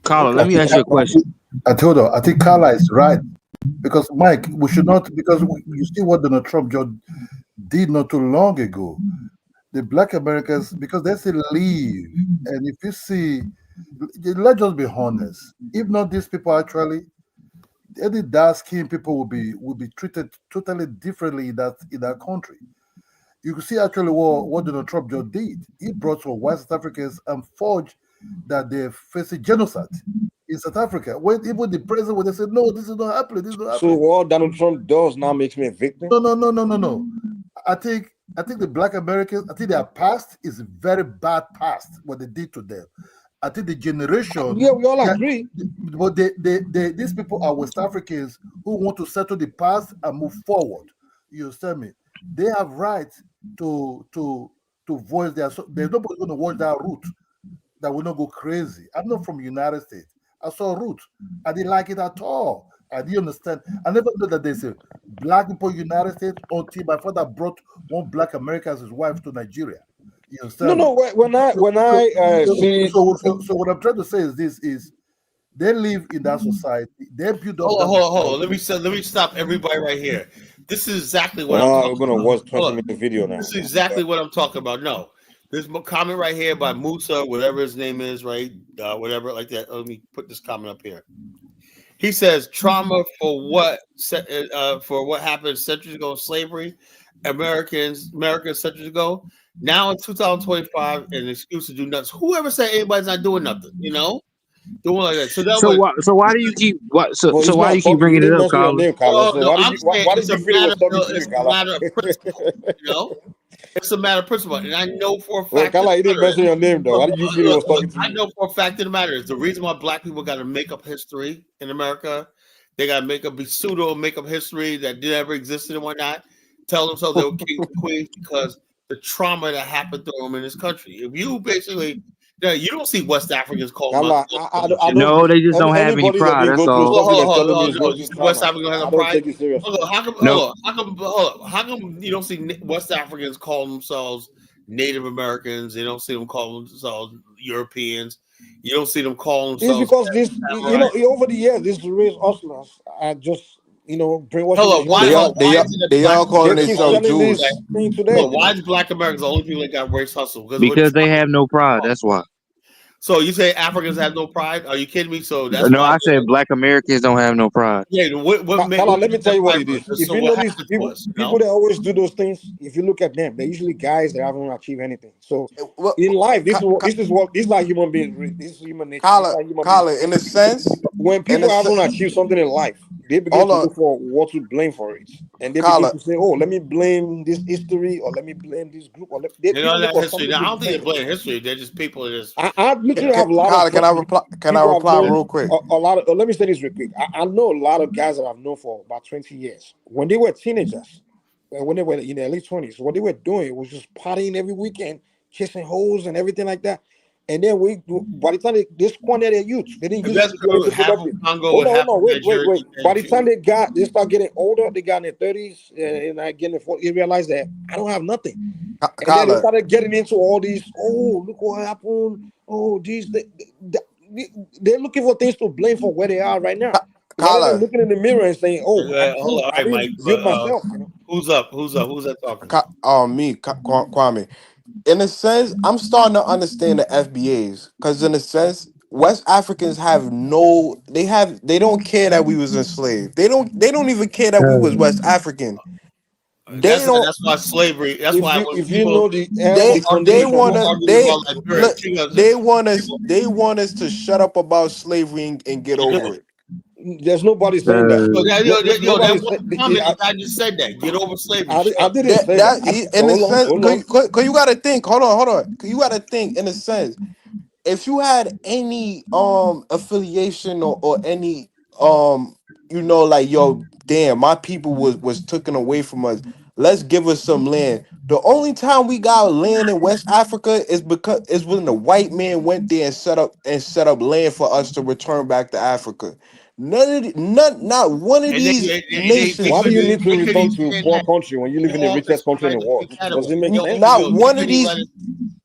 Carla, let me ask you a question. I think Carla is right because Mike, we should not because you see what Donald Trump just did not too long ago. The Black Americans, because they still leave, and if you see, let's just be honest. If not, these people actually, any dark-skinned people will be treated totally differently in that country. You can see actually what Donald Trump just did. He brought some white South Africans and forged that they're facing genocide in South Africa. When even the president, when they said, no, this is not happening, this is not happening. So what Donald Trump does now makes me a victim? No. I think the Black Americans, I think their past is a very bad past, what they did to them. I think the generation. Yeah, we all agree. But these people are West Africans who want to settle the past and move forward. You understand me? They have rights to voice their. There's nobody going to watch that route that will not go crazy. I'm not from the United States. I saw route. I didn't like it at all. I didn't understand. I never knew that there's a Black people in the United States until my father brought one Black American as his wife to Nigeria. You understand? No. When I see. So what I'm trying to say is this: is they live in that society. They build up. Hold on. Let me stop everybody right here. This is exactly what I'm talking about. We're gonna watch 20-minute video now. This is exactly what I'm talking about. No, there's a comment right here by Musa, whatever his name is, right? Whatever like that. Let me put this comment up here. He says trauma for what happened centuries ago, slavery, Americans centuries ago. Now in 2025, an excuse to do nothing. Whoever said anybody's not doing nothing, doing like that. So why do you keep why do you keep bringing it up, Carla? Why did you feel it was it's a matter of principle, It's a matter of principle, and I know for a fact. Carla, you didn't mention your name though. Why did you feel it was talking to you? I know for a fact the matter is the reason why Black people got to make up history in America. They got to make up history that never existed and whatnot. Tell themselves they were kings and queens because the trauma that happened to them in this country. If you basically, you don't see West Africans called. No, they just don't have any pride. That's all. West Africans have no pride. How come you don't see West Africans call themselves Native Americans? They don't see them call themselves Europeans. You don't see them calling themselves. It's because this, over the years, these race hustlers are just. Brainwashing. They all calling themselves Jews. Why is Black Americans the only people that got race hustle? Because they have no pride. That's why. So you say Africans have no pride? Are you kidding me? So that's no. I said Black Americans don't have no pride. Yeah. Let me tell you what it is. If you know these people that always do those things, if you look at them, they're usually guys that haven't achieved anything. So in life, this is like human beings. This is human nature. Carla, in a sense, when people haven't achieved something in life, they begin to look for what to blame for it, and they begin to say, "Oh, let me blame this history, or let me blame this group, or They people don't look have for history. something Now, I to don't think they blame." blame history. They're just people that just. I literally have a lot of Can I reply? people I've known, real quick? a lot of. Let me say this real quick. I know a lot of guys that I've known for about 20 years. When they were teenagers, when they were in their late 20s, what they were doing was just partying every weekend, chasing hoes and everything like that. And then by the time they squandered their youth, they didn't The use it best to do crew, anything half of productive. Congo, Hold half on, of wait. Nigeria, By and the time they start getting older, they got in their 30s and I getting the 40s, they realized that I don't have nothing. And then they Kala, started getting into all these, oh, look what happened. Oh, they're looking for things to blame for where they are right now. Rather than Kala, looking in the mirror and saying, oh, hold on. All I right, Mike. didn't build But myself, who's up? Who's that talking? Kwame. In a sense, I'm starting to understand the FBAs because, in a sense, West Africans they don't care that we was enslaved. They don't even care that we was West African. They don't. That's why slavery. That's why when If you people know the They condition, want to arguing about Liberia, they want us to shut up about slavery and get over it. There's nobody saying that. That Nobody one said. comment the guy just said that. Get over slavery. Shut I up. didn't say that. In a sense, Hold on. cause you gotta think. Hold on. You gotta think. In a sense, if you had any affiliation or any like, yo, damn, my people was taken away from us, let's give us some land. The only time we got land in West Africa is when the white man went there and set up land for us to return back to Africa. Not one of And these they Why do nations. you need to couldn't return even to get poor that. country when you live in the All richest country in the world? Does it make sense? Not one of these.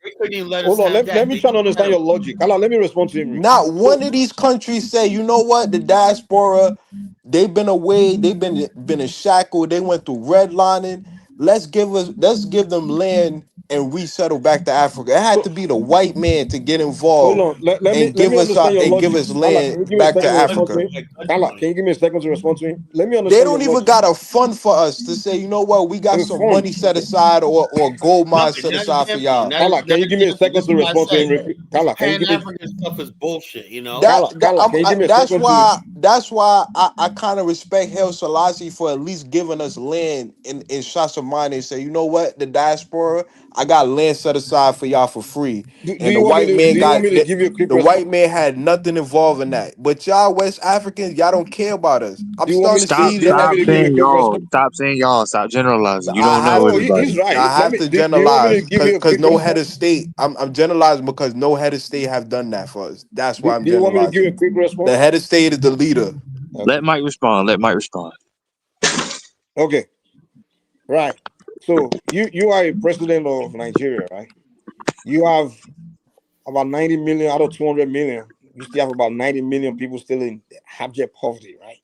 They couldn't even let us Hold on, have that. let me try to understand your logic. Allah, let me respond to him real quick. Not one of these countries say, you know what, the diaspora, they've been away, they've been in shackle, they went through redlining. Let's give them land and resettle back to Africa. It had to be the white man to get Hold involved on, let and me understand your give logic. us Allah, can land you give me a back to second to respond to Africa. him? Allah, can you give me a second to respond to him? Let me They understand your don't even logic. got a fund for us to say, you know what, we got A some fund. money set aside or gold mine Nothing. set Not a aside for damn thing. y'all. Kala, can you give me a second This to is what I respond to say. him real quick? This Kala, can you Pan give me African stuff is bullshit. You know. Kala, can you give me a That's second to why I kind of respect Haile Selassie for at least giving us land in Shashamane and say, you know what, the diaspora, I got land set aside for y'all for free. do And you want me to give you a quick the response? white man had nothing involved in that. But y'all West Africans, y'all don't care about us. I'm Do you want me starting to Stop see do you the want me stop to give you a saying quick y'all. response? Stop saying y'all. Stop generalizing. You don't I have know No, to he's everybody. right. I have to Do you want me to generalize give you a because quick no head response? of state. I'm generalizing because no head of state have done that for us. That's why I'm Do you want me to give you a generalizing. quick The response? head of state is the leader. Let Okay. Mike respond. Let Mike respond. Okay. Right. So you are a president of Nigeria, right? You have about 90 million out of 200 million. You still have about 90 million people still in abject poverty, right?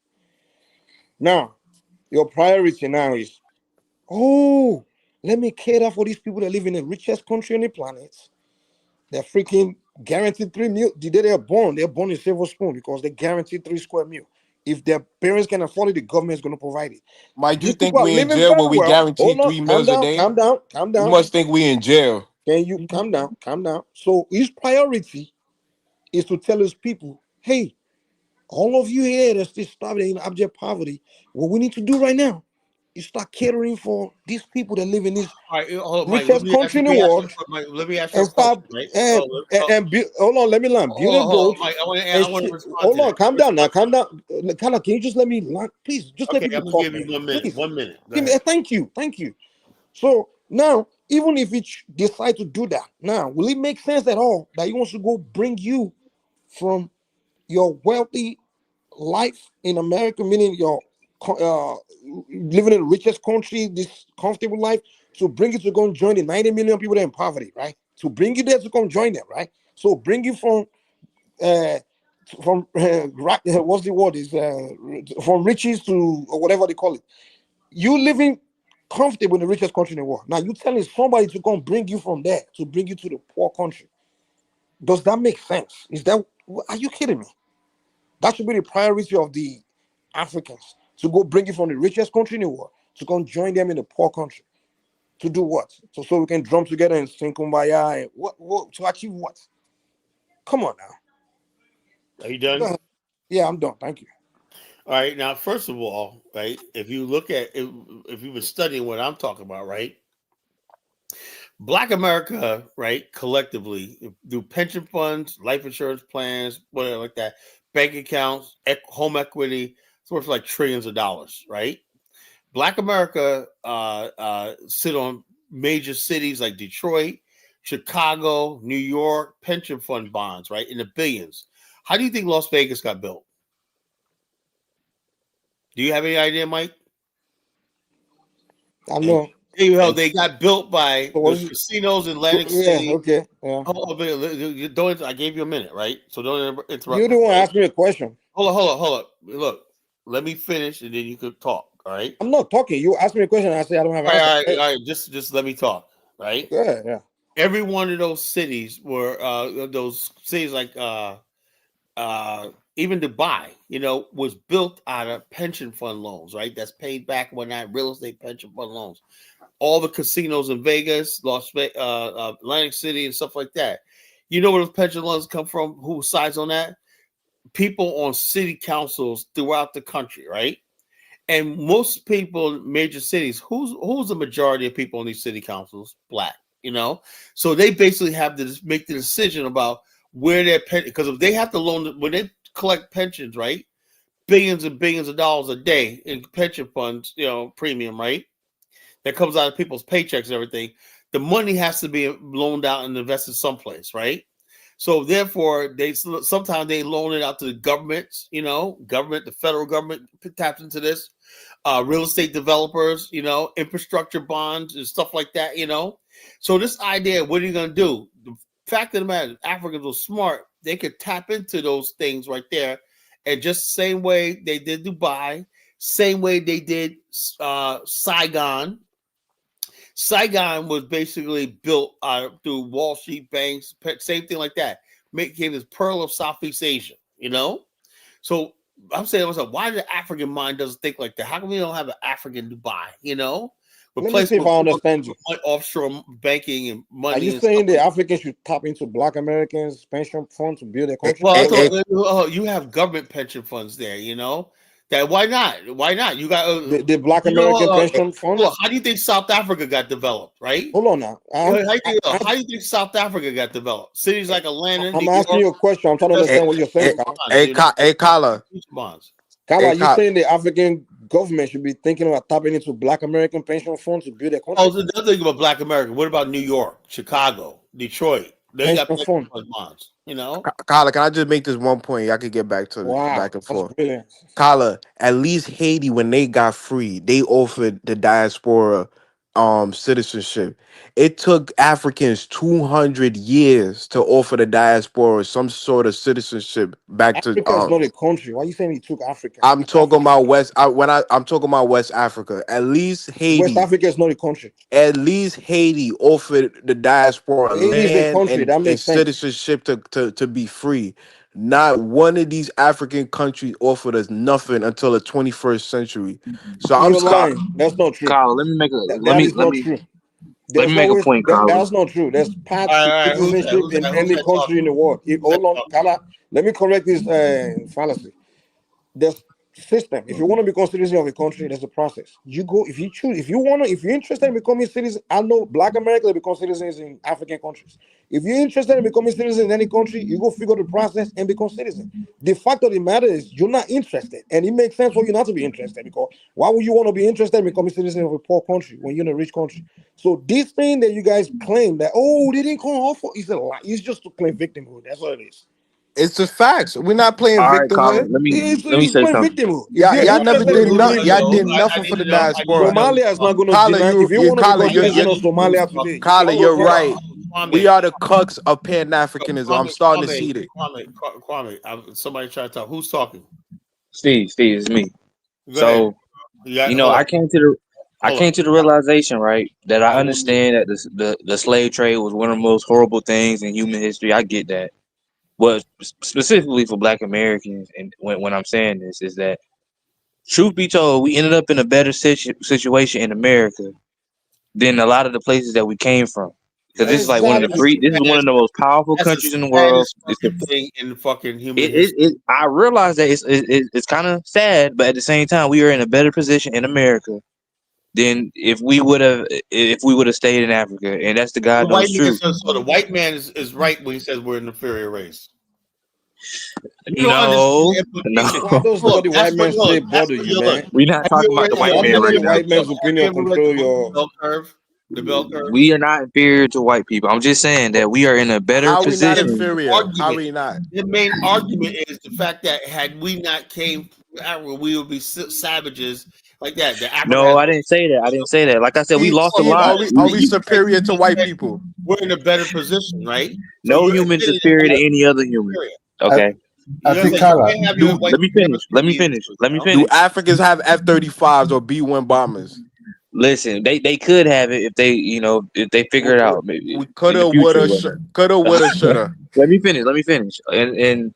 Now, your priority now is, oh, let me cater for these people that live in the richest country on the planet. They're freaking guaranteed 3 meal. The day they're born in silver spoon because they guaranteed 3 square meal. If their parents can afford it, the government is going to provide it. Mike, you These think people are we in living jail where very we well. guarantee Hold on, three calm meals a down, day? calm down, calm You down. must think we in jail. Can you calm down, calm down? So his priority is to tell his people, hey, all of you here that's still starving in abject poverty, what we need to do right now is start catering for these people that live in this All right, hold on, Mike. richest country in the world, Let me ask you a and question, right? build, hold on, let me learn. Build a Hold on, road Mike. and I want to respond hold to on, that. calm down now, calm down. Kala, can you just let me learn? Please, just let Okay, people I'm gonna talk, give you man. 1 minute. Please, 1 minute. Go give me. ahead. Thank you, thank you. So now, even if it decide to do that, now will it make sense at all that he wants to go bring you from your wealthy life in America, meaning your living in the richest country, this comfortable life, to bring you to go and join the 90 million people that are in poverty, right? To bring you there to come join them, right? So bring you uh, what's the word is from riches to or whatever they call it. You living comfortable in the richest country in the world. Now you telling somebody to come bring you from there to bring you to the poor country. Does that make sense? Are you kidding me? That should be the priority of the Africans to go bring it from the richest country in the world to come join them in the poor country. To do what? So we can drum together and sing kumbaya and what to achieve what? Come on now. Are you Go done? ahead. Yeah, I'm done. Thank you. All right. Now, first of all, right, if you look at if you've been studying what I'm talking about, right, Black America, right, collectively through pension funds, life insurance plans, whatever like that, bank accounts, home equity, it's worth like trillions of dollars, right? Black America sit on major cities like Detroit, Chicago, New York, pension fund bonds, right, in the billions. How do you think Las Vegas got built? Do you have any idea, Mike? I know. They got built by So those casinos in Atlantic yeah, City. okay. Yeah. Don't. I gave you a minute, right? So don't interrupt. You don't want to ask me a question. Hold on. Look, let me finish, and then you could talk. All right. I'm not talking. You ask me a question, and I say I don't have an answer. All right. Just let me talk. Right. Yeah. Every one of those cities were those cities like even Dubai, was built out of pension fund loans, right? That's paid back when that real estate pension fund loans. All the casinos in Vegas, Atlantic City, and stuff like that. You know where those pension loans come from? Who sides on that? People on city councils throughout the country, right? And most people in major cities, who's the majority of people in these city councils? Black, So they basically have to make the decision about where their pension, because if they have to loan, when they collect pensions, right? Billions and billions of dollars a day in pension funds, premium, right? That comes out of people's paychecks and everything. The money has to be loaned out and invested someplace, right? So therefore, sometimes they loan it out to the governments, the federal government taps into this, real estate developers, infrastructure bonds and stuff like that, So this idea, what are you going to do? The fact of the matter, Africans were smart. They could tap into those things right there. And just the same way they did Dubai, same way they did Saigon. Saigon was basically built through Wall Street banks, same thing like that. Became this pearl of Southeast Asia, So I'm saying to myself, why the African mind doesn't think like that? How come we don't have an African Dubai, Let me see if I understand you. Offshore banking and money. Are you saying the Africans should tap into Black Americans' pension funds to build their country? Well, you have government pension funds there, That why not? Why not? You got the Black American pension funds. How do you think South Africa got developed? Right? Hold on now. How do you think South Africa got developed? Cities like Atlanta. I'm asking you a question. I'm trying to understand what you're saying, Kala. Kala, you saying the African government should be thinking about tapping into Black American pension funds to build their country? Oh, the other thing about Black America. What about New York, Chicago, Detroit? They got pension fund bonds. Kala, can I just make this one point? I could get back to back and forth. Kala, at least Haiti, when they got free, they offered the diaspora citizenship. It took Africans 200 years to offer the diaspora some sort of citizenship back to Africa is not a country. Why are you saying he took Africa? I'm talking about I'm talking about West Africa. At least Haiti. West Africa is not a country. At least Haiti offered the diaspora land and citizenship to be free. Not one of these African countries offered us nothing until the 21st century. So You're lying. That's not true. Kyle, let me make a Let me make a point, Kyle. That's not true. There's paths to citizenship in any country in the world. Hold on, Kala. Let me correct this fallacy. There's system. If you want to become citizen of a country, there's a process. You go if you choose. If you're interested in becoming citizen, I know Black Americans become citizens in African countries. If you're interested in becoming citizen in any country, you go figure the process and become citizen. The fact of the matter is you're not interested, and it makes sense for you not to be interested, because why would you want to be interested in becoming citizen of a poor country when you're in a rich country? So this thing that you guys claim that they didn't come off for is a lie. It's just to claim victimhood. That's what it is. It's the facts. We're not playing victimhood. Colin, let me say something. Victimhood. Y'all never did nothing. Y'all did nothing for the diaspora. Somalia is not going to deny. If you want to become citizen of Somalia today, Kala, you're right. We are the crux of Pan-Africanism. I'm starting to see that. Kwame, somebody trying to talk. Who's talking? Steve, it's me. So, I came to the realization, right, that I understand that the slave trade was one of the most horrible things in human history. I get that. But specifically for Black Americans, and when I'm saying this, is that, truth be told, we ended up in a better situation in America than a lot of the places that we came from. because this is like one of the That's free. the This is one of saddest, the most powerful that's the countries in the world. saddest It's fucking thing in fucking human it, history. I realize that it's kind of sad, but at the same time, we are in a better position in America than if we would have stayed in Africa, and that's the The God white knows man truth. says so. The white man is right when he says we're an inferior race. You don't understand No, the no, implication. Why does Look, the that's white what man say look. That's bother what you, you look. man? we're not Have you talking ever about read the the white Don't man let right any now. white man's have you opinion ever read the control book your. Bell Curve? The Bell Curve. We are not inferior to white people. I'm just saying that we are in a better How we not The position. main inferior? How argument. we not? The main argument is the fact that had we not came from Africa, we would be savages like that. The Africa No, has I didn't say that. I didn't say that. Like I said, we Steve, lost a well, Steve, you lot. just are said we you just said superior to you just white said people? we're in a better position, right? So No you're human's admitting that superior we to are any other human. superior. Okay. I You know what I'm think saying? You Kala, can't have your Do white Let me finish. Let me supremacy finish. either, Let me you know? do finish. Africans have F-35s or B-1 bombers? Listen, they could have it if they, if they figure it out maybe We in the coulda, future. woulda, coulda, woulda, shoulda. Let me finish. Let me finish. And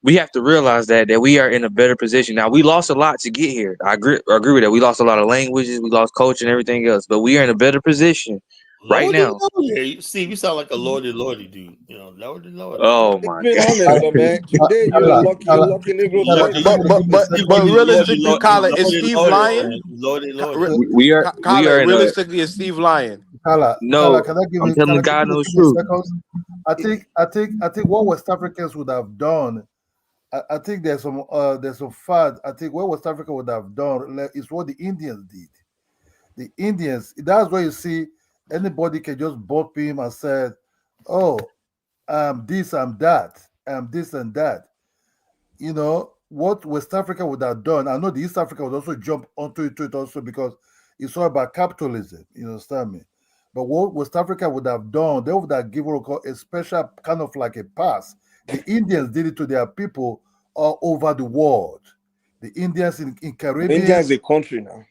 we have to realize that we are in a better position now. We lost a lot to get here. I agree with that. We lost a lot of languages, we lost culture and everything else, but we are in a better position right Lordy, now. lordy. Steve, you sound like a lordy dude. You know, lordy. Oh It's my been god. honest, though, man. Today you're Kala, lucky, Kala, Negro Kala, But can today. you but give but me a but second? but realistically, Kyla, is Lordy, Steve lying? man. Lordy. We are in a Realistically, is Steve lying? no. I'm telling the Kala, can God you just knows give me a truth. second? I think what West Africans would have done. I think there's some fact. I think what West Africa would have done is what the Indians did. The Indians. That's where you see anybody can just bop him and said, "Oh, I'm this, I'm that, I'm this and that." What West Africa would have done. I know the East Africa would also jump onto it also because it's all about capitalism. You understand me? But what West Africa would have done, they would have given a special kind of like a pass. The Indians did it to their people all over the world. The Indians in India Caribbean. is a country now.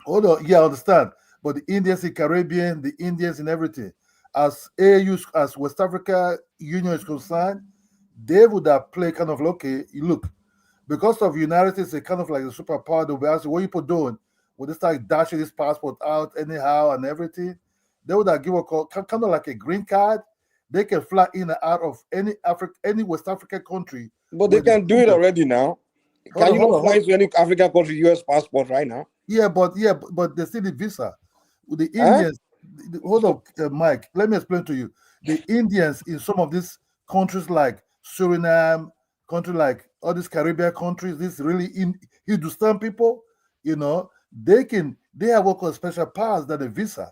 Hold on, yeah, I understand. But the Indians in Caribbean, the Indians in everything, as AU, as West Africa Union is concerned, they would have played kind of okay. Look, because of United States, it's kind of like a superpower. They'll be asking, what are you doing? Would they start dashing this passport out anyhow and everything? They would have given a call, kind of like a green card. They can fly in and out of any West African country. But they can do it already now. Can you not fly into any African country US passport right now? Yeah, but they still need visa. With the Huh? Indians, hold on, Mike. Let me explain to you. The Indians in some of these countries like Suriname, country like all these Caribbean countries, these really Hindustan people, they have what called special powers than a visa.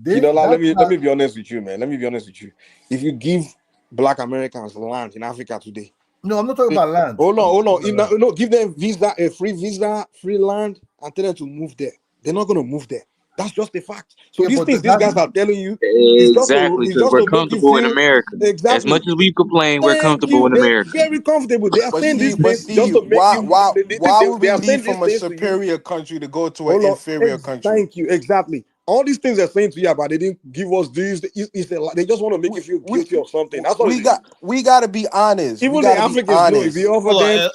Let me be honest with you, man. Let me be honest with you. If you give Black Americans land in Africa today, no, I'm not talking about land. Hold on. Give them visa, free land, and tell them to move there. They're not going to move there. That's just a fact. So these things these guys are telling you is just Exactly, because we're to make you comfortable in feel America. As much exactly. as we complain, we're Thank comfortable you. in They're America. very comfortable. They are saying these things just Steve, to make you. why would They we are saying leave these from a things to you. superior country to go to an Hold on. inferior country? Thank you. Exactly. All these things they're saying to you about they didn't give us this. They just want to make you feel guilty of something. That's all it is. We got to be honest. Even the Africans know if you offer them.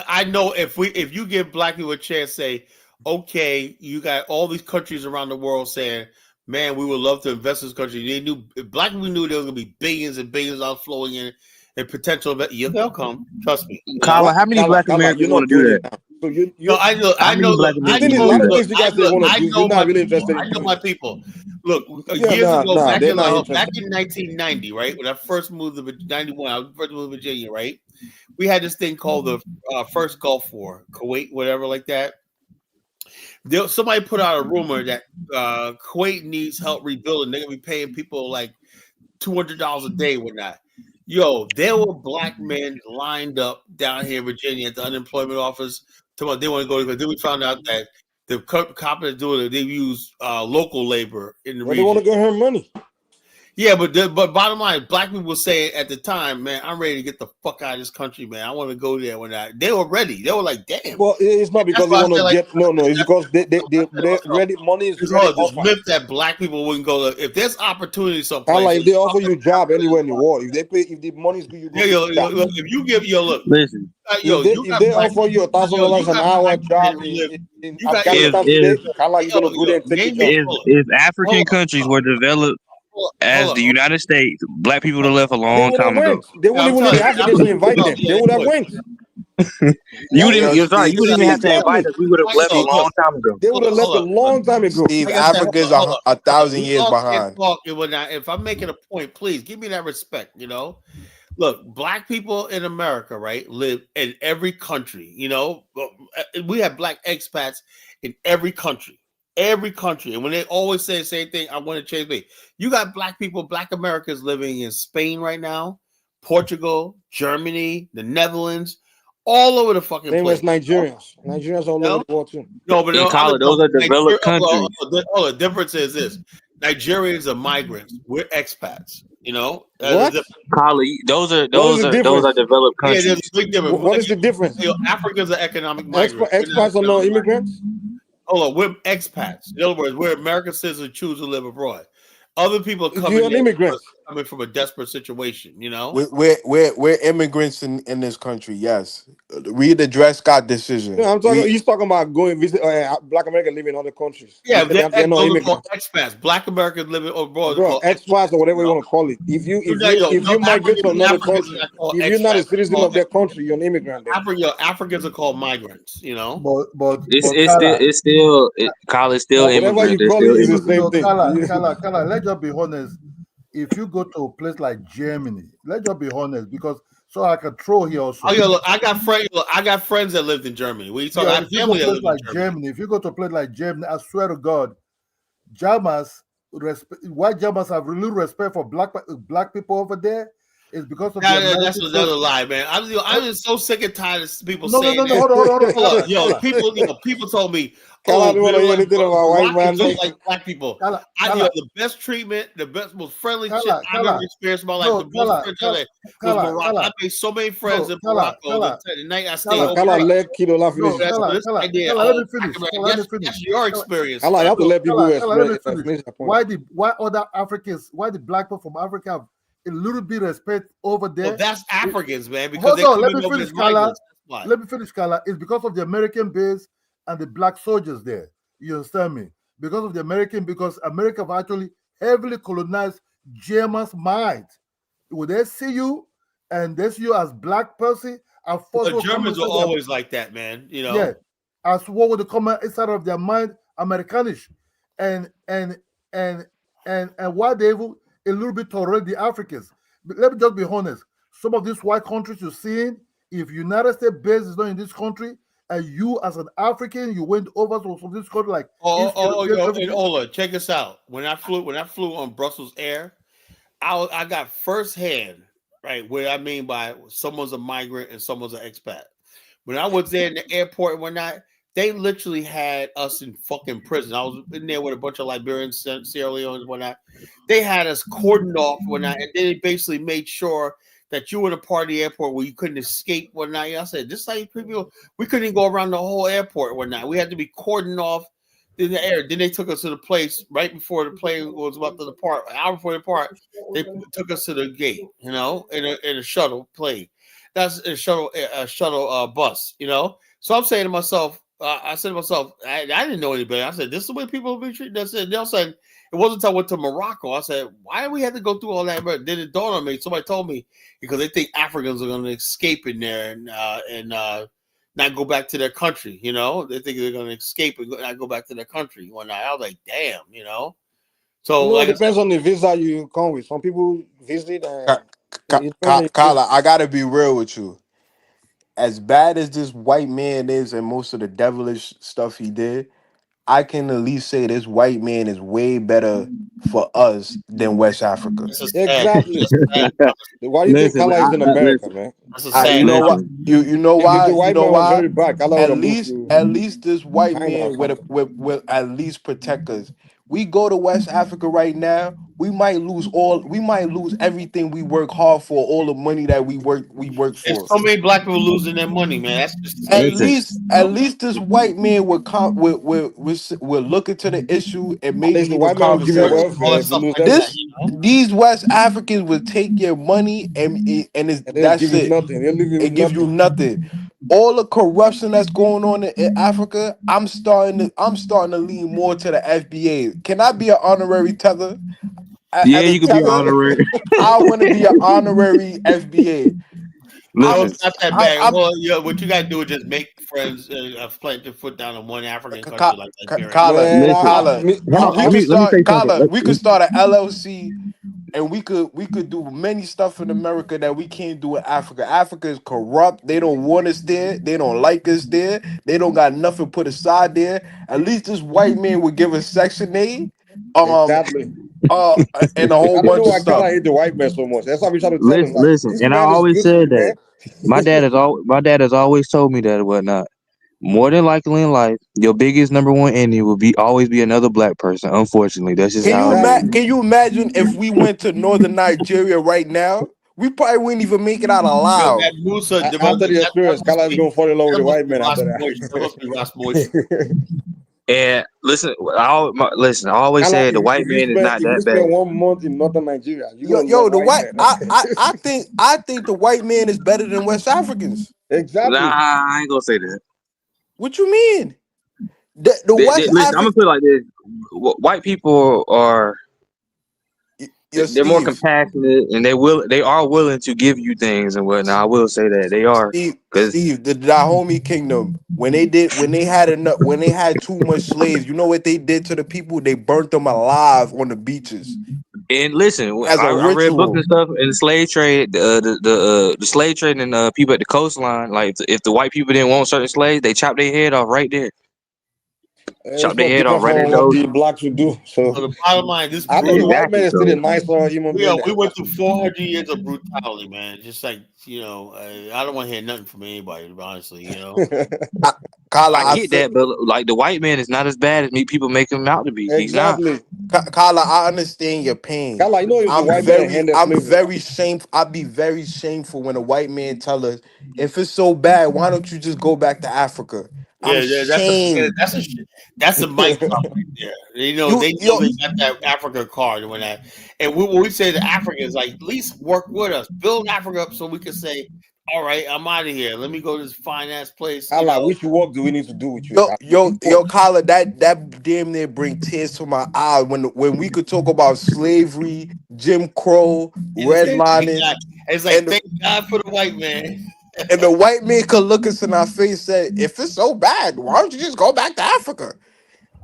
I know if you give Black people a chance, say, okay, you got all these countries around the world saying, man, we would love to invest in this country. They knew Black people knew there was going to be billions and billions outflowing in and potential. They'll come. Trust me. Kala, how many Black Americans want to do that? So you No, I know. How many Black the thing Americans is, a want lot to of do things you guys say want to do, you're not really interested in I know doing my it. people. Look, Yeah, years ago, back they're in not back interested. in 1990, right? When I first moved to 91, I was first moved to Virginia, right? We had this thing called the first Gulf War, Kuwait, whatever, like that. Somebody put out a rumor that Kuwait needs help rebuilding. They're gonna be paying people like $200 a day, whatnot. Yo, there were Black men lined up down here in Virginia at the unemployment office. They want to go because then we found out that the cop is doing it. They use local labor in the region. They want to get her money. Yeah, but bottom line, Black people were saying at the time, man, I'm ready to get the fuck out of this country, man. I want to go there when they were ready. They were like, damn. Well, it's not because they want to get it's because they're ready. Money is ready. This myth that Black people wouldn't go to, if there's opportunity someplace. Like if they offer you a job anywhere in the world, if the money is good, you go. If you give look, listen. If they offer you $1,000 an hour job in Afghanistan today, you're gonna go there and take a job. If African countries were developed as the United States, black people have left a They long would have time ago. went. They wouldn't even need the Africans to invite them. They would have went. You Hey, didn't. yo, You're sorry. You didn't even have to invite Exactly. us. We would have left a long time ago. They would have left a long time ago. Steve, Like I said, Africa's hold a up. thousand We years all can't behind. talk and whatnot. If I'm making a point, please give me that respect. You know, look, black people in America, right, live in every country. You know, we have black expats in every country. Every country, and when they always say the same thing, I want to change me. You got black people, black Americans living in Spain right now, Portugal, Germany, the Netherlands, all over the fucking Same place. as Nigerians. Nigerians all over the world too. No, but In college, those are developed countries. the difference is this: Nigerians are migrants. We're expats. You know, What? College, those are What is the difference? developed Yeah, countries. there's a big difference. What is the difference? You know, Africans are economic migrants. Expats are not immigrants. Hold on, we're expats. In other words, we're American citizens who choose to live abroad. Other people are You're an immigrant. coming from a desperate situation. You know, We're immigrants in this country. Yes, read the Dred Scott decision. No, I'm talking. He's talking about going visit Black Americans living in other countries. yeah, They're not those are immigrants. called expats. Black Americans living abroad. Bro, expats or whatever you want to call it. If you migrate to another country, if you're not a citizen of that country, you're an immigrant. Africans are called migrants. You know, but It's still college still whatever immigrants. you call it is the same thing. Kala, let's just be honest. If you go to a place like Germany, let's just be honest, because so I can throw here also. Oh, yeah, look, I got friends that lived in Germany. We talk. I have If you family go that to a lived place in like Germany. Germany, if you go to a place like Germany, I swear to God, Germans why Germans have really respect for black people over there is because of the That's American another lie, man. I'm just so sick and tired of people No, saying no, that. hold on, Look, Kala. people told me, Kala, oh, you want to hear anything about white man? don't like black people. Kala, The best treatment, the best, most friendly shit I've ever experienced in my life. No, The most friends I had was Morocco. I made so many friends in Morocco. The night I stayed over Kala, there. let Kidola finish. Let me finish. That's your experience. Kala, you have to let people finish their point. Why other Africans, why the black people from Africa have a little bit respect over there? Well, that's Africans, man, because Hold on, let me finish, Kala. Let me finish, Kala. It's because of the American base and the black soldiers there. You understand me? Because of the because America have actually heavily colonized Germans' mind. When they see you and they see you as black person, the Germans are always like that, man. You know, yeah, as what would come inside of their mind, Americanish, and why they will a little bit tolerate the Africans. But let me just be honest. Some of these white countries you're seeing, if United States base is not in this country, and you as an African, you went over to this country like Ola, check this out. When I flew on Brussels Air, I got firsthand, right, what I mean by someone's a migrant and someone's an expat. When I was there in the airport and whatnot, they literally had us in fucking prison. I was in there with a bunch of Liberians, Sierra Leone and whatnot. They had us cordoned off and whatnot, and they basically made sure that you were in a part of the airport where you couldn't escape whatnot. I said, this like people, we couldn't even go around the whole airport whatnot. We had to be cordoned off in the air. Then they took us to the place right before the plane was about to depart. An hour before the depart, they took us to the gate, you know, in a shuttle plane. That's a shuttle bus, you know. So I'm saying to myself, I said to myself, I didn't know any better. I said, this is the way people have been treated. That's it. Then all of a sudden, it wasn't until I went to Morocco. I said, why do we have to go through all that? But then it dawned on me. Somebody told me because they think Africans are going to escape in there and not go back to their country. You know, they think they're going to escape and not go back to their country. One night, I was like, damn, you know. So it depends on the visa you come with. Some people visit. Kala, I gotta be real with you. As bad as this white man is and most of the devilish stuff he did, I can at least say this white man is way better for us than West Africa. Exactly. Why do you think Kala is in America, man? You know what? You know why? If the white You know man was why? very bad, Kala would have At least this white China or man will at least protect us. We go to West Africa right now, we might lose everything we work hard for, all the money that we work There's for. so many black people losing their money, man. That's just At least this white man will look into the issue and At maybe least the even white man will give you conversate. welfare if you lose everything. These West Africans will take your money that's give you it. nothing. They'll leave you It with gives you nothing. nothing. All the corruption that's going on in Africa, I'm starting to lean more to the FBA. Can I be an honorary tether? Yeah, As a you could be teller, honorary. I want to be an honorary FBA. Well, Listen, it's not that bad. I'm Well, what you got to do is just make friends, plant your foot down in one African country like Nigeria. Kala, Man, listen. Kala. Hold on. We Let could me start say something. Kala. We could start an LLC, and we could do many stuff in America that we can't do in Africa. Africa is corrupt. They don't want us there. They don't like us there. They don't got nothing put aside there. At least this white man would give us Section 8, exactly. and a whole I don't know bunch of why stuff. Kala hate the white man so much. That's why we try to tell him, like, Listen, this and I man is always good to said you, that. man. My dad has always told me that and whatnot. More than likely in life, your biggest number one enemy will always be another black person. Unfortunately, that's just how it is. Can you imagine if we went to northern Nigeria right now? We probably wouldn't even make it out Yo, alive. that Musa, After the experience, Kala is gonna fall in love with that the must white be man Ross after Moist. That must be Ross Moist. that. And listen, I always Kala, said the white if you man is spend not that bad. 1 month in northern Nigeria, you're gonna Yo, love the white white man. I think the white man is better than West Africans. Nah, Exactly. I ain't gonna say that. What you mean? The West Listen, I'm gonna African put it like this: white people are Yo, they're more Steve. compassionate, and they are willing to give you things and whatnot. I will say that they are, because Steve, the Dahomey Kingdom, when they had enough, when they had too much slaves, you know what they did to the people? They burnt them alive on the beaches and listen, as a I read books ritual. and stuff in the slave trade, the slave trade and people at the coastline. Like if the white people didn't want certain slaves, they chopped their head off right there. It's Chop their not head off different right there. from what the blacks would do. So So the bottom line, this I think the brutal. white man Exactly. is still a So nicer human being than We went blacks through would be. 400 years of brutality, man. Just like I don't want to hear nothing from anybody, honestly. Kala, I get that, but like the white man is not as bad as people make him out to be. He's not. Exactly. Kala, I understand your pain. Kala, you know if the white man handed I'm slavery. very shameful. I'd be very shameful when a white man tell us, if it's so bad, why don't you just go back to Africa? I'm Yeah, that's shamed. that's a mic drop right there. They know You they got that Africa card when that, and when we say the Africans, like at least work with us, build Africa up so we can say, all right, I'm out of here. Let me go to this fine ass place. Kala, which work do we need to do with you? Yo, Kala, that damn near bring tears to my eyes when we could talk about slavery, Jim Crow, redlining, It's like and thank God for the white man. and the white man could look us in our face and say, if it's so bad, why don't you just go back to Africa?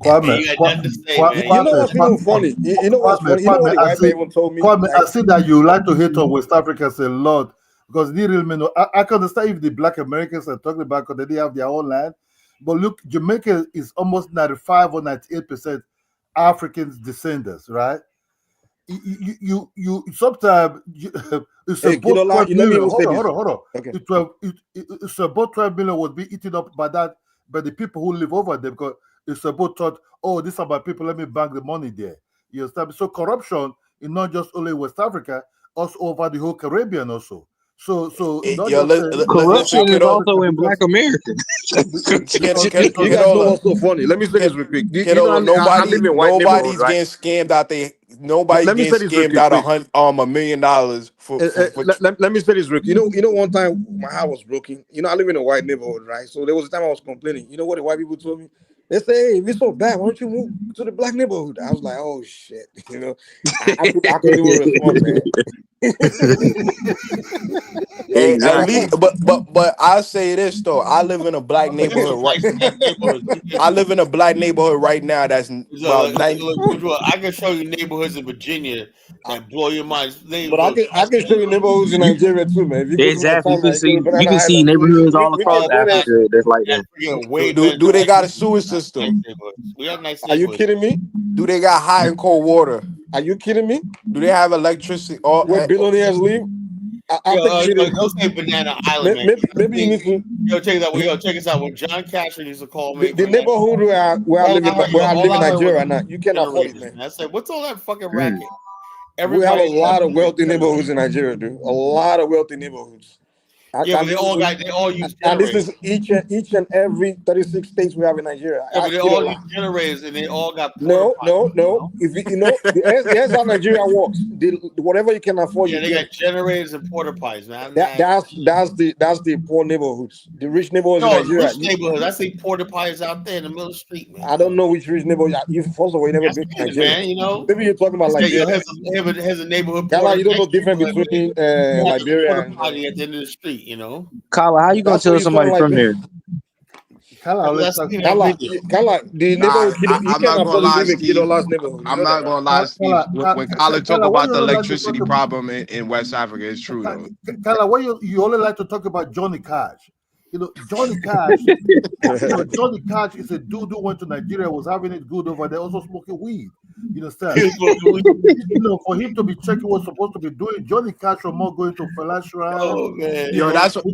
Kwame, You got nothing to say, man. You know what's even funny? You know what's funny? You know what the white man even told me? Kwame, Like, I see that you like to hate on West Africans a lot because they really know. I can understand if the Black Americans are talking about because they didn't have their own land, but look, Jamaica is almost 95 or 98% African descendants, right? You sometimes it's hey, about Kidola, 12 let me million. even say Hold on, this. hold on. Okay. It's about 12 million would be eaten up by the people who live over there because it's about thought, oh, these are my people, let me bank the money there. You understand? So corruption is not just only West Africa, also over the whole Caribbean also. So not Yo, just say listen, corruption is kiddo. also in Black America. You guys know what's so funny? Let me say this real quick. You know, I live in white neighborhood, Nobody's right? getting scammed out there. Nobody's Let me getting say this real scammed out quick. $1 million for Let me say this, Rick. You know, one time my house was broken. You know, I live in a white neighborhood, right? So there was a time I was complaining. You know what the white people told me? They say, "Hey, if it's so bad, why don't you move to the black neighborhood?" I was like, "Oh shit," you know. I couldn't even respond, man. Hey, at Exactly. least, but I say this though. I live in a black But there's neighborhood, some right? nice ass neighborhoods. I live in a black neighborhood right now. That's about 90. Look, I can show you neighborhoods in Virginia that blow your mind. But I can show you neighborhoods in Nigeria too, man. If you go to my Exactly. timeline, you go to You Banana can see Island. neighborhoods all We can across go there. Africa that's like that. Way better. Do they got a sewer system? We have nice Are you neighborhoods. kidding me? Do they got hot and cold water? Are you kidding me? Do they have electricity? Where billionaires live? I think you need Don't say Banana Island, man. maybe you need to. Check it out. Check this out. When John Castro used to call me, The neighborhood where I live in Nigeria right now, you can't afford it, man. I said, "What's all that fucking racket?" We have a lot of wealthy neighborhoods in Nigeria, dude. A lot of wealthy neighborhoods. Yeah, but they all use and this generators. is each and every 36 states we have in Nigeria. Yeah, but Ask they all use Kidola. generators, and they all got porta No, potties. no, no. If you know, here's how Nigeria works. Whatever you can afford, Yeah, you they get got it. generators and porta potties, man. That's the poor neighborhoods. The rich neighborhoods in No, Nigeria. rich neighborhoods. I see porta potties out there in the middle of the street, man. I don't know which rich neighborhood. You first of all, you never That's been to it, Nigeria. man. You know, Maybe you're talking about say, yo, Liberia. here's a neighborhood Kala, porta. you don't know Next difference neighborhood, between you have a Liberia porta and. potty at the end of the street. You know, Kala, how you gonna That's what tell you saw in somebody from Liberia. there? Let's see that video. Kala, the Nah, neighborhood you I'm not can't gonna afford to lie, live in Steve. Kidola's neighborhood. You I'm know not that, gonna right? lie, Steve. When Kala talk Kala, what about you the only like to talk electricity about? problem in West Africa, it's true though. Kala, what you only like to talk about Johnny Cash. You know, Johnny Cash. Johnny Cash is a dude who went to Nigeria, was having it good over there, also smoking weed. You understand? For him to be checking what's supposed to be doing, Johnny Cash or more going to Felashran. Oh man, Yo, that's what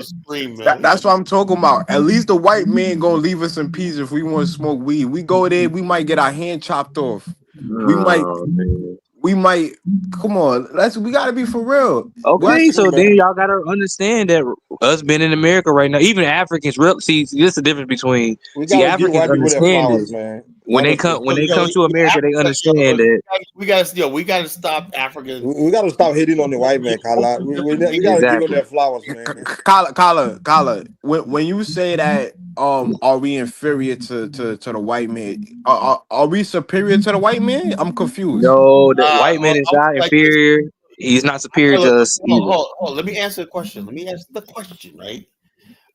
scream, man. that's what I'm talking about. At least the white man gonna leave us in peace if we want to smoke weed. We go there, we might get our hand chopped off. We might, Oh, man. come on, we gotta be for real. Okay, West, so then y'all gotta understand that us being in America right now, even Africans, see, this is the difference between We see gotta give Africans white people their understand flowers, this. man. When they Honestly, come to America, they understand that. We got to stop African. we gotta stop hating on the white man, Kala. We gotta give them Exactly. their flowers, man. Kala, when you say that, are we inferior to the white man? Are we superior to the white man? I'm confused. No, the white man is I'll not put it like this. inferior. He's not superior to us either. Hold on. Let me answer the question. Right?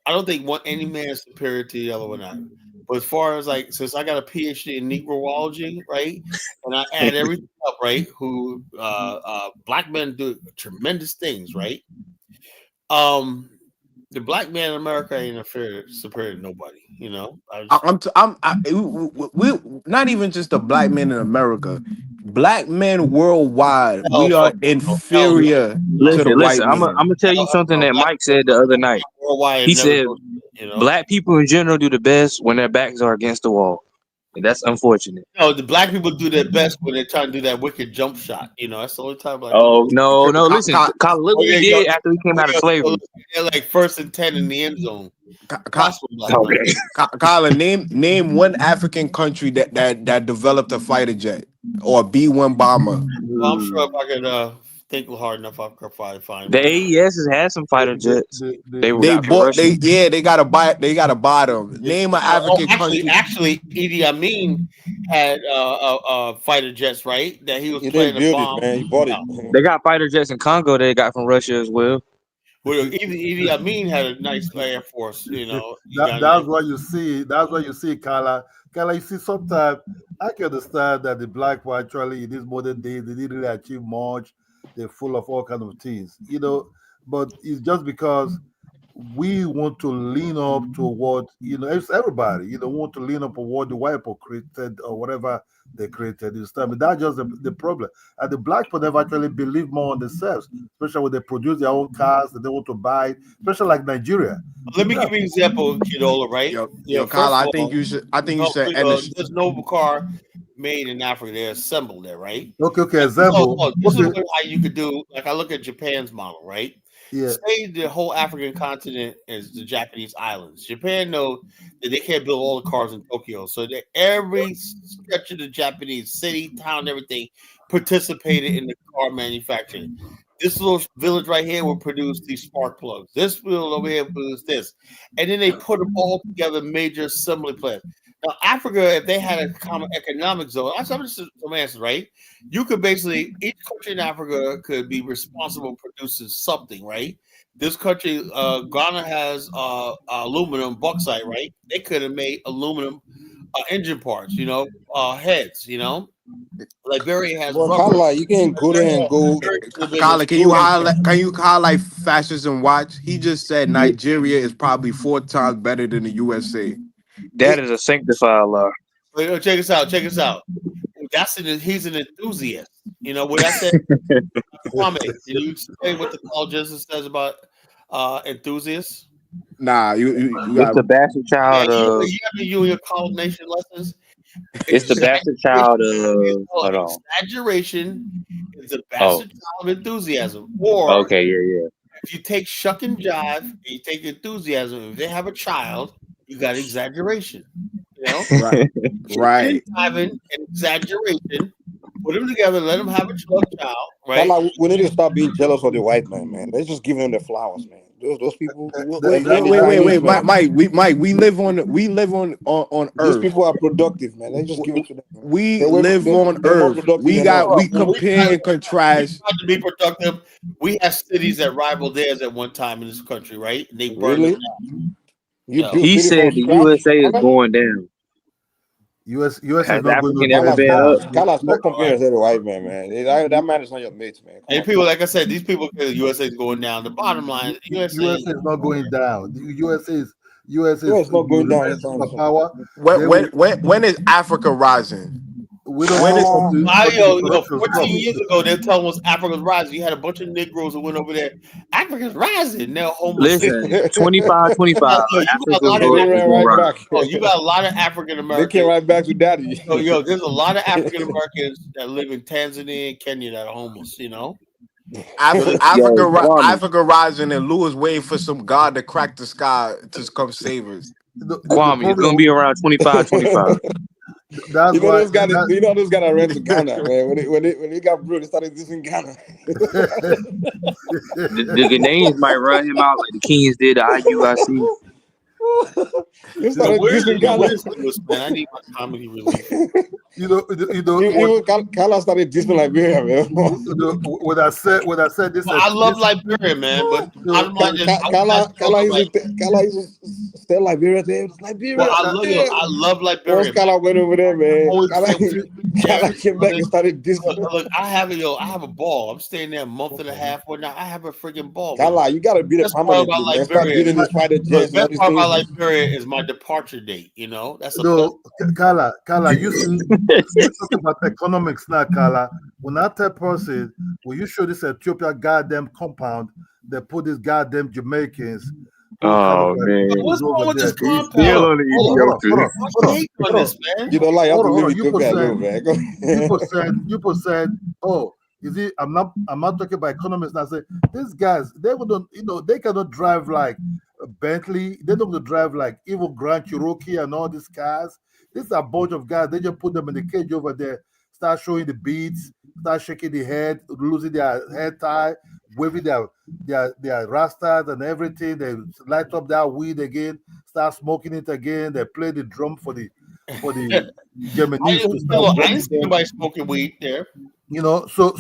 I don't think any man is superior to the other one. But as far as since I got a PhD in Negroology, right, and I add everything up, right, who black men do tremendous things, right? The black man in America ain't superior to nobody, you know. We not even just the black men in America, black men worldwide. Hell, We are fuck no. Hell no. inferior to the Listen. white I'm man. gonna tell you something that Mike said the other night. He said black people in general do the best when their backs are against the wall. And that's unfortunate. No, the black people do their best when they're trying to do that wicked jump shot. You know, that's the only time black Oh people. no! Listen, Colin, look what he did after we came out of slavery. They're like 1st and 10 in the end zone. Colin, name one African country that developed a fighter jet or a B-1 bomber. Well, I'm sure if I could think hard enough, I could probably find the one. AES has had some fighter jets. They gotta buy them. Name an African country. Actually, Idi Amin had fighter jets, right? That he was planning to bomb. Man, he bought it. They got fighter jets in Congo. They got from Russia as well. Well, Idi Amin had a nice air force, you know. That's what you see. That's what you see, Kala. Kala, you see, sometimes I can understand that the black people actually in this modern day they didn't really achieve much. They're full of all kinds of things, you know. But it's just because we want to lean up to what it's everybody, want to lean up to what the white people created or whatever they created this time. But that's just the problem. And the black people never actually believe more on themselves, especially when they produce their own cars that they want to buy, especially like Nigeria. Let me give you an example, Kidola, right? Yo, Kyle, I think you should there's no car made in Africa. They're assembled there, right? Okay, example. This is how you could do. Like I look at Japan's model, right? Yeah. Say the whole African continent is the Japanese islands. Japan know that they can't build all the cars in Tokyo, so that every stretch of the Japanese city, town, everything participated in the car manufacturing. This little village right here will produce these spark plugs. This village over here will produce this, and then they put them all together, major assembly plants. Now, Africa, if they had a common economic zone, that's some answers, right? You could basically, each country in Africa could be responsible for producing something, right? This country, Ghana has aluminum, bauxite, right? They could have made aluminum engine parts, heads, Liberia has rubber. Kala, you can go there and go. Kala, can you highlight fascism watch? He just said Nigeria is probably 4 times better than the USA. That is a sanctified law. Wait, check us out. He's an enthusiast. What I said. Kwame, can you explain what the college justice says about enthusiasts? Nah, it's the bastard child of. You and your college nation lessons. It's the bastard child of. Hold on. Exaggeration is the bastard child of enthusiasm. Or okay, yeah. if you take shuck and jive, and you take enthusiasm, if they have a child, you got exaggeration. You know, Right. shucking and Right. jiving and exaggeration. Put them together, let them have a child, right? Kala, we need to stop being jealous of the white man. Let's just give them the flowers, man. Those people. Wait, I mean, Mike. We live on These Earth. people are productive, man. Let's just give it to them. Man. We live on They're more Earth. productive than us. We when compare and contrast. tried to be productive, we had cities that rivaled theirs at one time in this country, right? They burned Really? them down. You Yeah. build He city said from the scratch? USA is Kala? going down. US is Has not going African to ever go been down. up? Kala, stop comparing us to the white man, man. That man is not your mate, man. Come And on. people, like I said, these people say the USA is going down. The bottom line, the USA USA is not going down. The USA No, is it's not going down remain anytime soon. superpower. They will. When is Africa rising? We don't when know it's until the production 14 stops. years ago, they're telling us Africa's rising. You had a bunch of Negroes who went over there. Africa's rising. They're homeless. Listen, 25, 25. You got a Africa's lot of They going, is ran going to right rise. back. you got a lot of African They came Americans. right back to daddy. There's a lot of African Americans that live in Tanzania and Kenya that are homeless. You know, Kwame. Africa rising, and Lou is waiting for some God to crack the sky to come save us. The Kwame, it's going to be around 25, 25. That's You know why. those guys. You know those guys that ran to Ghana, man. When they got broke, they started dissing Ghana. The Ghanaians might run him out like the Kings did the IUIC. They started dissing Ghana. Where's Lewis, man? I need my comedy relief. Even Kala started dissing Liberia, man. What I said this. I love Liberia, man, but bottom line is, Kala used to stay Liberia. Liberia. well, I love Once Liberia. Kala went over there, man. Kala came back and started dissing. Look, I have a ball. I'm staying there a month and a half. Now I have a freaking ball. Kala, you gotta beat it permanently, man. Start building this fighter jets. The best part about Liberia is my departure date. You know, that's the best. Kala, you see, you talk about economics now, Kala. When I tell person, when you show this Ethiopia goddamn compound, they put these goddamn Jamaicans. Oh man, what's wrong with this he's compound? still on the Ethiopian. You don't like how to leave You Ethiopia alone, man. people said, oh, is it? I'm not talking about economists. I say these guys, they wouldn't, they cannot drive like a Bentley. They don't drive like even Grand Cherokee and all these cars. This is a bunch of guys. They just put them in the cage over there, start showing the beads, start shaking the head, losing their hair tie, waving their rastas and everything. They light up their weed again, start smoking it again. They play the drum for the Germanese to start I didn't see them. anybody smoking weed there. So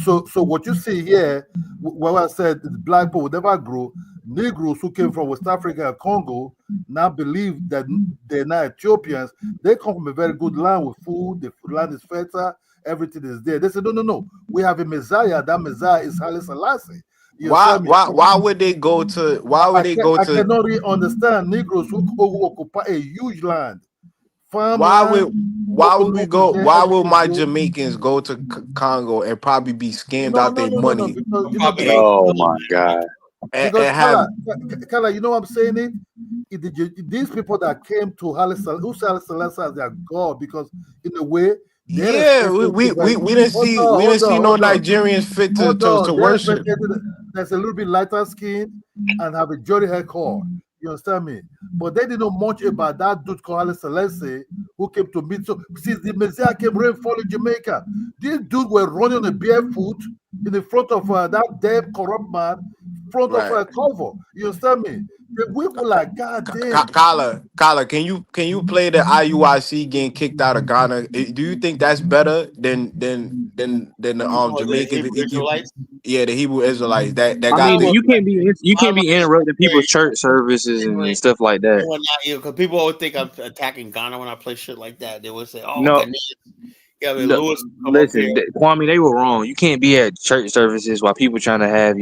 what you see here, what I said, black people will never grow. Negroes who came from West Africa and Congo now believe that they're not Ethiopians. They come from a very good land with food. The land is fertile. Everything is there. They say, no. We have a Messiah. That Messiah is Haile Selassie. Why would they go to? I cannot really understand Negroes who occupy a huge land. Why will my Jamaicans go to Congo and probably be scammed out their money? Oh my God. Because Kala, you know what I'm saying? These people that came to Haile Selassie as their God, because in a way, we didn't see no Nigerians fit to worship. There's a little bit lighter skin and have a jolly hair core. You understand me? But they didn't know much about that dude called Haile Selassie who came to meet. So since the Messiah came rainfall in Jamaica, these dudes were running on a barefoot in the front of that dead corrupt man, front of a cover. You understand me? We were like, God damn. Kala, can you play the IUIC getting kicked out of Ghana? Do you think that's better than the Jamaican Israelites? Yeah, the Hebrew Israelites that I got mean, you can't be interrupting people's church services and stuff like that. Because people always think I'm attacking Ghana when I play shit like that. They would say, "Oh, No. Ghanaians." Yeah, Lewis, Listen, Kwame, they were wrong. You can't be at church services while people trying to have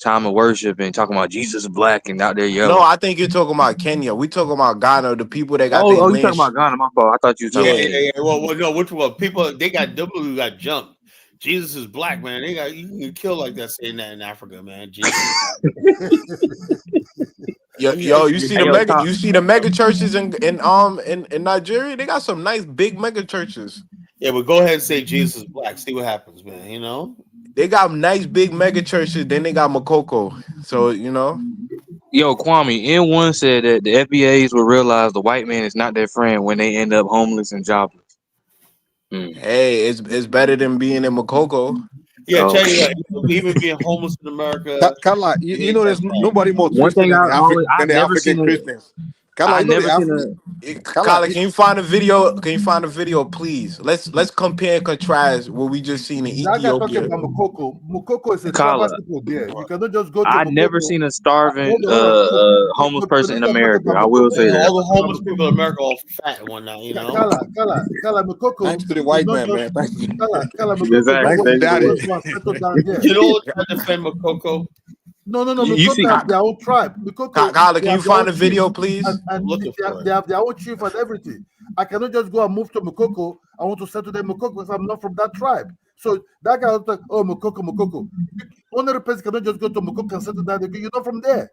time of worship and talking about Jesus is black and out there yelling. No, I think you're talking about Kenya. We talking about Ghana, the people that got you talking about Ghana? My fault. I thought you were talking about. Yeah. Well, no, which one? People they got double who got jumped. Jesus is black, man. You can kill like that saying that in Africa, man. Jesus. You see the mega churches in Nigeria? They got some nice big mega churches. Yeah, but go ahead and say Jesus is black. See what happens, man. They got nice big mega churches. Then they got Makoko. So you know. Yo, Kwame, N1 said that the FBAs will realize the white man is not their friend when they end up homeless and jobless. Hey, it's better than being in Makoko. Yeah, Oh. tell you what, even being homeless in America, Carla, it you ain't know, that there's bad. nobody more One twisted thing than I've the never African seen Christians. Carla, I you know the never seen African. Carla, Kala, can you find a video? Can you find a video, please? Let's compare and contrast what we just seen in That guy talking Ethiopia. about Mokoko. Mokoko is a tribal Kala. people there. You cannot just go to I never Mokoko. seen a starving Hold on. homeless person in Melissa talking America. about I will Mokoko. say that. All the About homeless people in Mokoko. America all fat and whatnot, you know. Kala, Mokoko thanks to the is white not man, just man. Thank you. Kala, Mokoko is not Thanks what to you daddy. just want to settle down there. You know what I defend Makoko? No. You Mokoko see, have their own tribe. Mokoko, Kala, they can you have their own find a chief, video, please? I'm looking for it. they have their own chief and everything. I cannot just go and move to Mokoko. I want to settle them Mokoko because I'm not from that tribe. So that guy was like, oh, Mokoko. Only person cannot just go to Mokoko and settle down because you're not from there.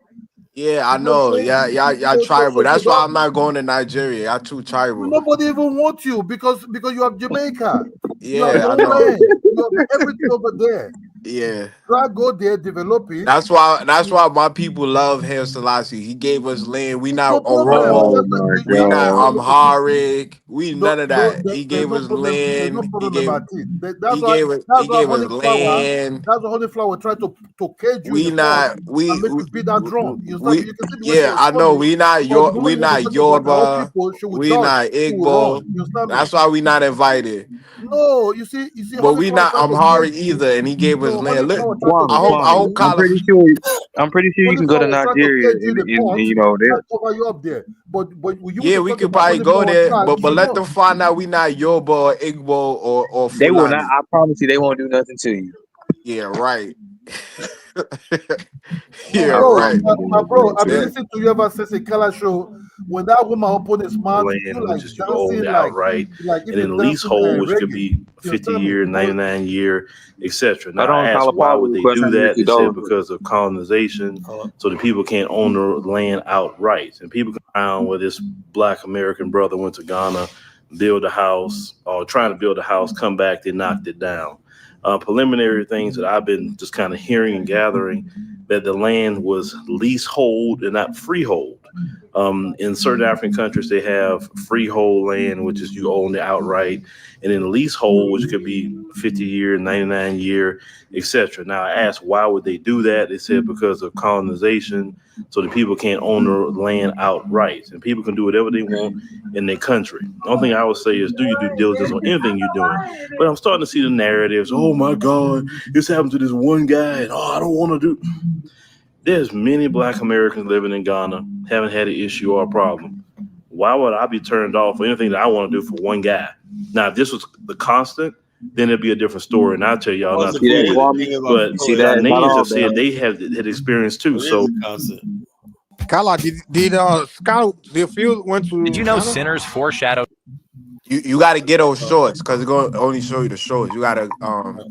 Yeah, I You know what I'm know. saying? Yeah, y'all tribal. That's why I'm not going to Nigeria. Y'all too tribal. Nobody even wants you because you have Jamaica. You have Yeah, I know. homeland. You have everything over there. Yeah. Try go there, develop it. That's why my people love Haile Selassie. He gave us land. We not No problem. Oromo. oh That's my We not god. Amharic. We none of that. He there's gave no us problem. There's no land. problem about it. He gave That's why us honey flower. land. That's why honey flower try to cage you in We the front not and make you beat that drum. You start. we You can see the way she yeah, was I know. coming. Because normally We when she not talk about our own Yoruba. people, she would We dodge. not She would run. Igbo. You understand me? That's why we not invited. No, you see, But honey we flower not try to Amharic cage you. either, and he gave us No, honey land. Look, flower try to Kwame, I cage hope you. I'm Kala. pretty sure you Honey can go to flower try to Nigeria cage you in the and front you know and there. cover you up there. But when you want Yeah, to we talk could about probably honey go flower there, tribe, but she let run. them find out we not Yoruba or Igbo or They will not. Fulani. I promise you, they won't do nothing to you. Yeah, right. My Yeah, bro, right. my bro, I've been Yeah. listening to you ever since a color show. When that woman opened his mouth, you land, like which is you own dancing it outright, like if and you're then dancing leasehold, which could reggae. be You 50 understand me? year, 99-year, etc. Now Hold I on, asked Tyler why Paul would they request do that? They said $150. because of colonization, so the people can't own the land outright, and people can find where this Black American brother went to Ghana, build a house, or trying to build a house, come back, they knocked it down. Preliminary things that I've been just kind of hearing and gathering, that the land was leasehold and not freehold. In certain African countries, they have freehold land, which is you own it outright, and then leasehold, which could be 50-year, 99-year, etc. Now, I asked why would they do that? They said because of colonization, so the people can't own the land outright, and people can do whatever they want in their country. The only thing I would say is do your due diligence on anything you're doing. But I'm starting to see the narratives. Oh my God, this happened to this one guy, and I don't want to do. There's many Black Americans living in Ghana, haven't had an issue or a problem. Why would I be turned off for anything that I want to do for one guy? Now, if this was the constant, then it'd be a different story. And I'll tell y'all not to See that, fool with it. Kwame? But You see that? Not Ghanaians all have said bad. they had experience too. It is So a constant. Carla, did Scout the field went to? Did you know Ghana? sinners foreshadow? You got to get those shorts because it's going to only show you the shorts. You got to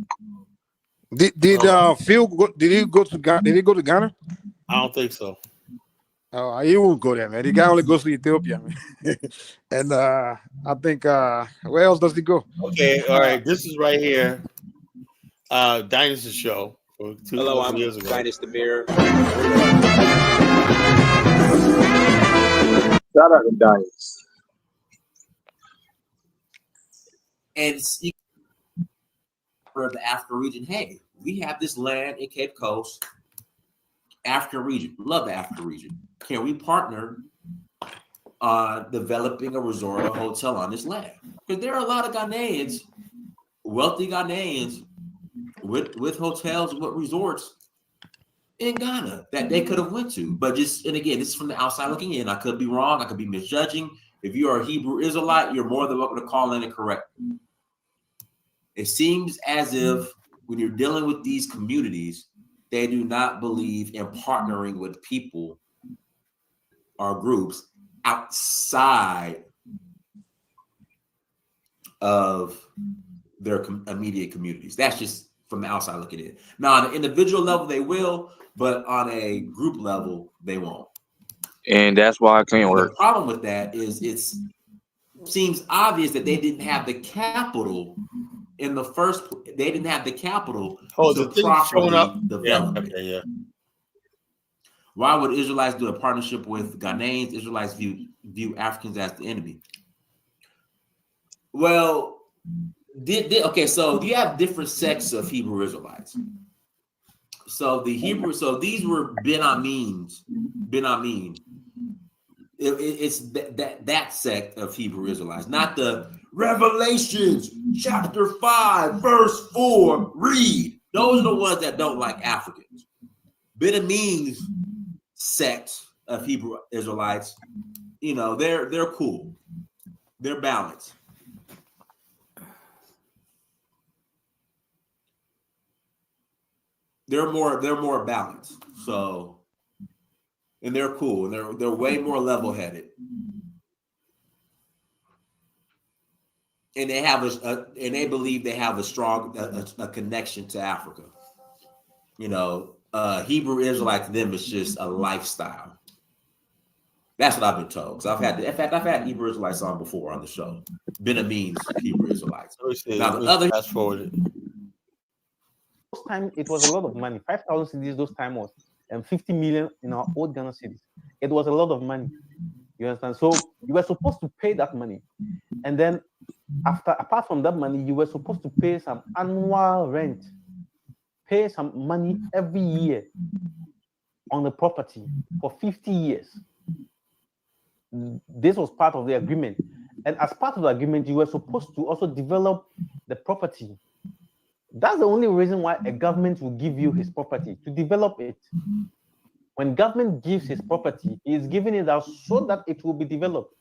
Did Phil go, did he go to Ghana? I don't think so. Oh, he won't go there, man. The guy only goes to Ethiopia, man. And I think where else does he go? Okay, all right. This is right here. Dynasty show from 2 Hello, I'm years ago. Dynasty Bear. Shout out to Dice. And for the African region, hey, we have this land in Cape Coast, African region. Love the African region. Can we partner on developing a resort or hotel on this land? Because there are a lot of Ghanaians, wealthy Ghanaians, with hotels, with resorts in Ghana that they could have went to. But and again, this is from the outside looking in. I could be wrong. I could be misjudging. If you are a Hebrew Israelite, you're more than welcome to call in and correct me. It seems as if when you're dealing with these communities, they do not believe in partnering with people or groups outside of their immediate communities. That's just from the outside looking in. Now, on an individual level, they will, but on a group level, they won't. And that's why it can't work. The problem with that is it seems obvious that they didn't have the capital in the first place. they didn't have the capital the to thing showing properly up. develop it. Yeah. Why would Israelites do a partnership with Ghanaians? Israelites view Africans as the enemy. Well, okay, so you have different sects of Hebrew Israelites. So these were Ben Amin. It's that sect of Hebrew Israelites, not the Revelations chapter 5, verse 4, read. Those are the ones that don't like Africans. Ben Amin's sect of Hebrew Israelites, they're cool. They're balanced. They're more balanced. So, and they're cool. And they're way more level-headed. And they have and they believe they have a strong a connection to Africa. Hebrew Israelite to them is just a lifestyle. That's what I've been told. Because I've had Hebrew Israelites on before on the show. Ben Amin's Hebrew Israelites. Now the other fast forward. Those time it was a lot of money. 5,000 cedis those time was 50 million in our old Ghana cedis. It was a lot of money. You understand? So you were supposed to pay that money, and then apart from that money, you were supposed to pay some annual rent, pay some money every year on the property for 50 years. This was part of the agreement, and as part of the agreement, you were supposed to also develop the property. That's the only reason why a government will give you his property, to develop it. When government gives his property, he is giving it out so that it will be developed.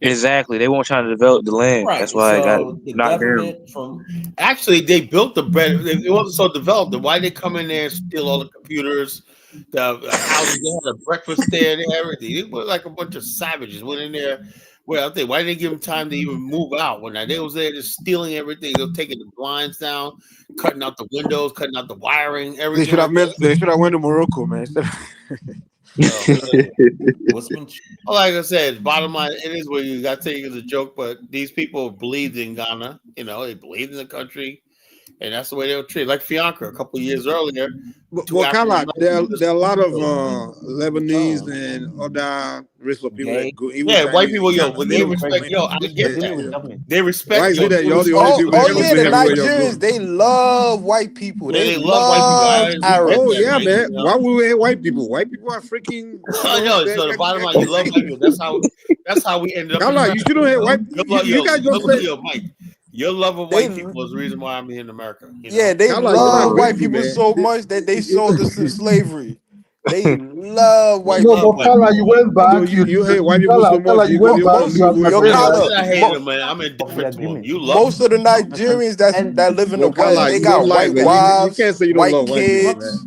Exactly. They won't try to develop the land. Right. That's why I got the knocked government down. from Actually, they built the bread. It wasn't so developed. Why they come in there and steal all the computers, the houses? They had a breakfast there and everything. They were like a bunch of savages. Went in there. Well, I think why didn't they give them time to even move out? When they was there, just stealing everything. They were taking the blinds down, cutting out the windows, cutting out the wiring, everything. They should have went to Morocco, man. What's been like I said, bottom line, it is what you got to take it as a joke, but these people believed in Ghana. They believed in the country, and that's the way they were treated. Like Fianca a couple of years earlier. Well, Kala, there are a lot of Lebanese and other race of people that go. White people, when they respect, I get that. They respect. Why is it that y'all the only people? Yeah, the Nigerians, they love white people. They love Arabs. Oh yeah, man. Why would we hate white people? White people are freaking. I know. So the bottom line, you love white people. That's how we ended up. Kala, you shouldn't hate white people. You guys just said. Mike, your love of white people is the reason why I'm here in America. Yeah, they love white people so much that they sold us to slavery. They love white people. No, but Kala, you went back. You hate white people so much. Kala, you went back. I hate them, man. I'm indifferent to them. You love most of the Nigerians that live in the West, they got white wives, you can't say you don't white love kids.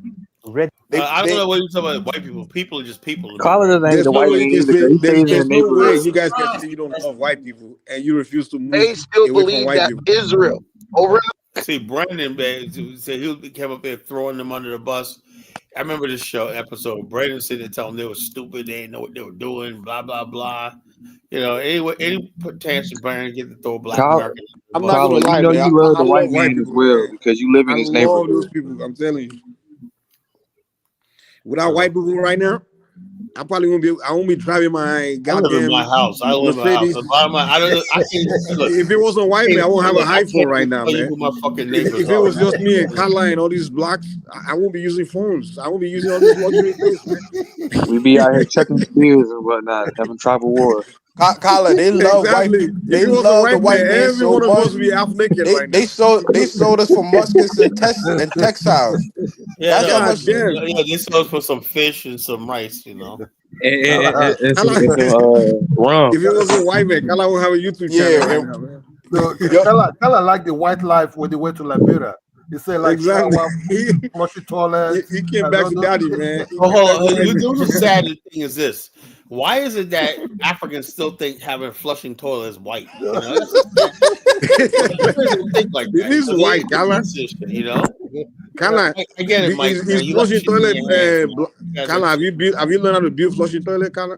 I don't know what you're talking about. White people. People are just people. There's no way you guys can say you don't love white people and you refuse to move they still away believe from white that people. Israel over. See, Brandon said he came up there throwing them under the bus. I remember this episode. Brandon said they tell them they were stupid. They didn't know what they were doing. Blah blah blah. Anyway, any potential Brandon get to throw a black American. I'm not gonna lie, man. You love the white white man as people, well man. because you live in I this love neighborhood. those people. I'm telling you. Without white people right now, I probably won't be. I won't be driving my goddamn. I live in my house. I live in my house. If it wasn't white man, I won't have an iPhone right now, man. If it was just me and Carla and all these blacks, I won't be using phones. I won't be using all these luxury things, man. We be out here checking spears and whatnot, having tribal war. Kala, they love white. They love the white man so everyone much. supposed to be half naked right now. They sold us for muskets and textiles. Yeah, that's how much. They sold us for some fish and some rice, and rum. If it wasn't white man, Kala would have a YouTube channel right now, man. So, Kala like the white life when they went to Liberia. They say like flushy toilet. He came back to daddy, man. The sad thing is this. Why is it that Africans still think having flushing toilet is white? It is white, Kala. Kala, I get it, Mike. is You got flushing shit in toilet. your hands, man. You guys Kala, got have you learned how to build flushing toilet, Kala?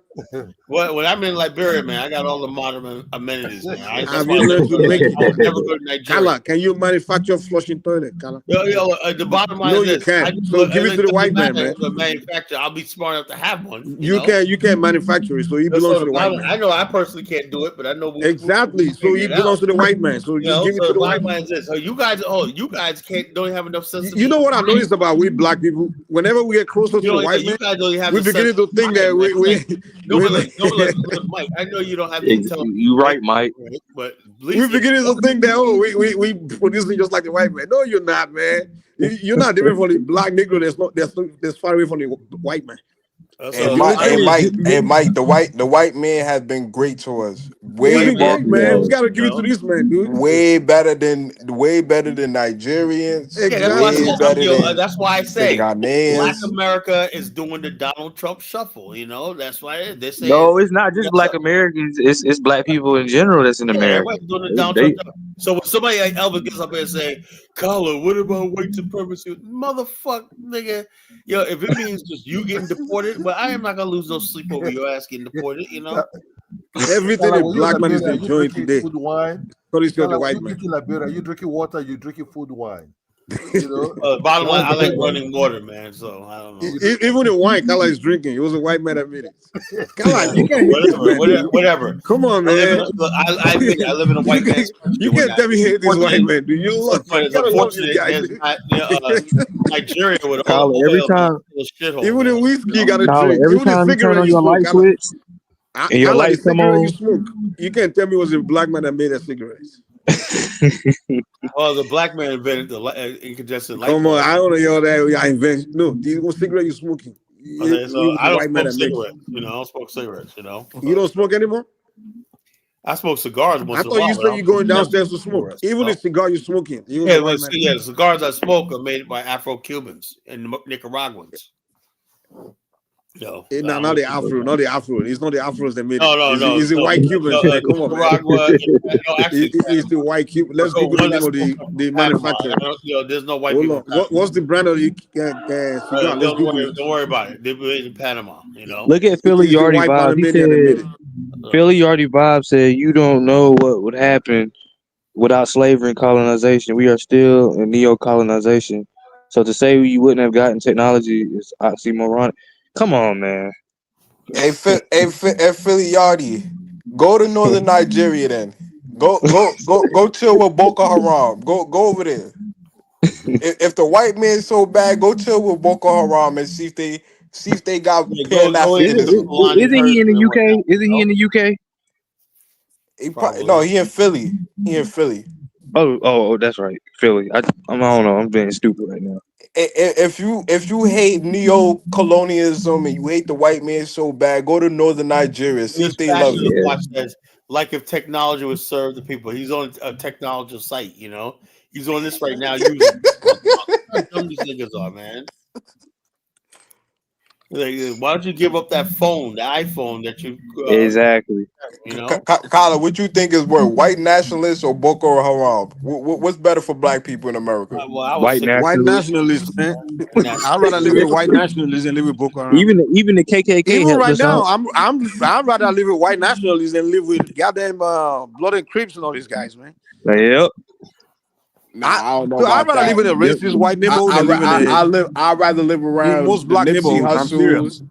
Well, when I'm in Liberia, man, I got all the modern amenities, man. That's Have why you I never learned go to to make? I would never go to Nigeria. Kala, can you manufacture flushing toilet, Kala? The bottom line No, is you this: I can't. just So look. give it to the It white doesn't man, matter man. if a manufacturer. I'll be smart enough to have one. You can't manufacture it, so it belongs to the white man. I know I personally can't do it, but I know we Exactly. can So figure it it belongs out. to the white man. So just give it So to the the white bottom man. line is this: you guys don't have enough sense of You know what I mind. noticed about we black people? Whenever we get closer to the white man, You guys don't have we're the sense beginning to of think mind, that man. we Mike. I know you don't have the intelligence. You right, Mike. Right? But at we're least beginning to think that we producing just like the white man. No, you're not, man. You're not different from the black Negro that's far away from the white man. Hey, The only thing is Mike, the white man has been great to us. he's Way been more, great, man. We gotta give it to this man, dude. way better than Nigerians. Yeah, that's why I Way said, better than that's why I the say Black Ghanaians. America is doing the Donald Trump shuffle. That's why they say No, it's not just Black Americans. It's Black people in general that's in America. everybody's doing the Donald Trump shuffle. So when somebody like Elvis gets up there and say, "Colin, what about white supremacy?" Motherfucker, nigga, if it means just you getting deported, well, I am not gonna lose no sleep over your ass getting deported. Everything a black man is enjoying today. Food, wine. Because it's the white you man. drinking Liberia, you drinking water, you drinking food, wine. You know. Bottom line, I like running water, man. So I don't know. Even the wine Kala is drinking, it was a white man that made it. Kala, you can't hate this man. Whatever. Come on, man. I admit it, I live in a white man's country. You can't tell me hate this white man. Do you love? You It's gotta love this unfortunate. guy. There's not, Nigeria with all Colin, the every oil time, is a shithole. Even the whiskey you gotta Colin, drink. every Even the time you turn cigarette on you your smoke. light Kala. switch and your Kala, the lights come cigarette you on, smoke, you can't tell me it was a black man that made that cigarettes. Well, the black man invented the incandescent light Come bulb. on, I don't know all that. I invent. No, the cigarette you smoking. Okay, It so was I a don't white man smoke that makes. cigarettes. I don't smoke cigarettes. You don't smoke anymore? I smoke cigars once I in a thought while. you said you're going downstairs to smoke. Cigarettes, Even the cigar you're smoking. You was Yeah, a white man. the cigars I smoke are made by Afro-Cubans and Nicaraguans. Not the Afro, not the Afro. It's not the Afros that made it. No. It's the white Cubans, man. Come on, man. Nicaragua. It's the white Cuban. Let's Google the name of the manufacturer. There's no white Hold people. on. What's the brand of the cigar? Let's Google it. Don't worry about it. They made in Panama. Look at Philly It's the Yardy white Vibe. He Panamanian that made it. said, Philly Yardy Vibe said, "You don't know what would happen without slavery and colonization. We are still in neo-colonization. So to say you wouldn't have gotten technology is oxymoronic." Come on, man. Hey, Philly Yardy, go to northern Nigeria then. Go chill with Boko Haram. Go over there. If the white man's so bad, go chill with Boko Haram and see if they got Pan Africanism. Isn't he in the UK? Isn't he in the UK? No, he in Philly. Oh, that's right, Philly. I don't know. I'm being stupid right now. If you hate neo-colonialism and you hate the white man so bad, go to northern Nigeria. See if they love it. Watch says, like if technology would serve the people. He's on a technology site. He's on this right now. Using how dumb these niggas are, man. Like, why don't you give up that phone, the iPhone that you exactly? Kyla, what you think is worse, white nationalists or Boko Haram? What's better for black people in America? White nationalists, man. I'd rather live with white nationalists than live with Boko Haram. Even the KKK. Even right helped us now, out. I'd rather live with white nationalists than live with goddamn blood and Crips and all these guys, man. Yep. I don't know. I'd rather live in a racist white neighborhood than live in a. I'd rather live around most black the Nipsey neighborhoods. I'm serious.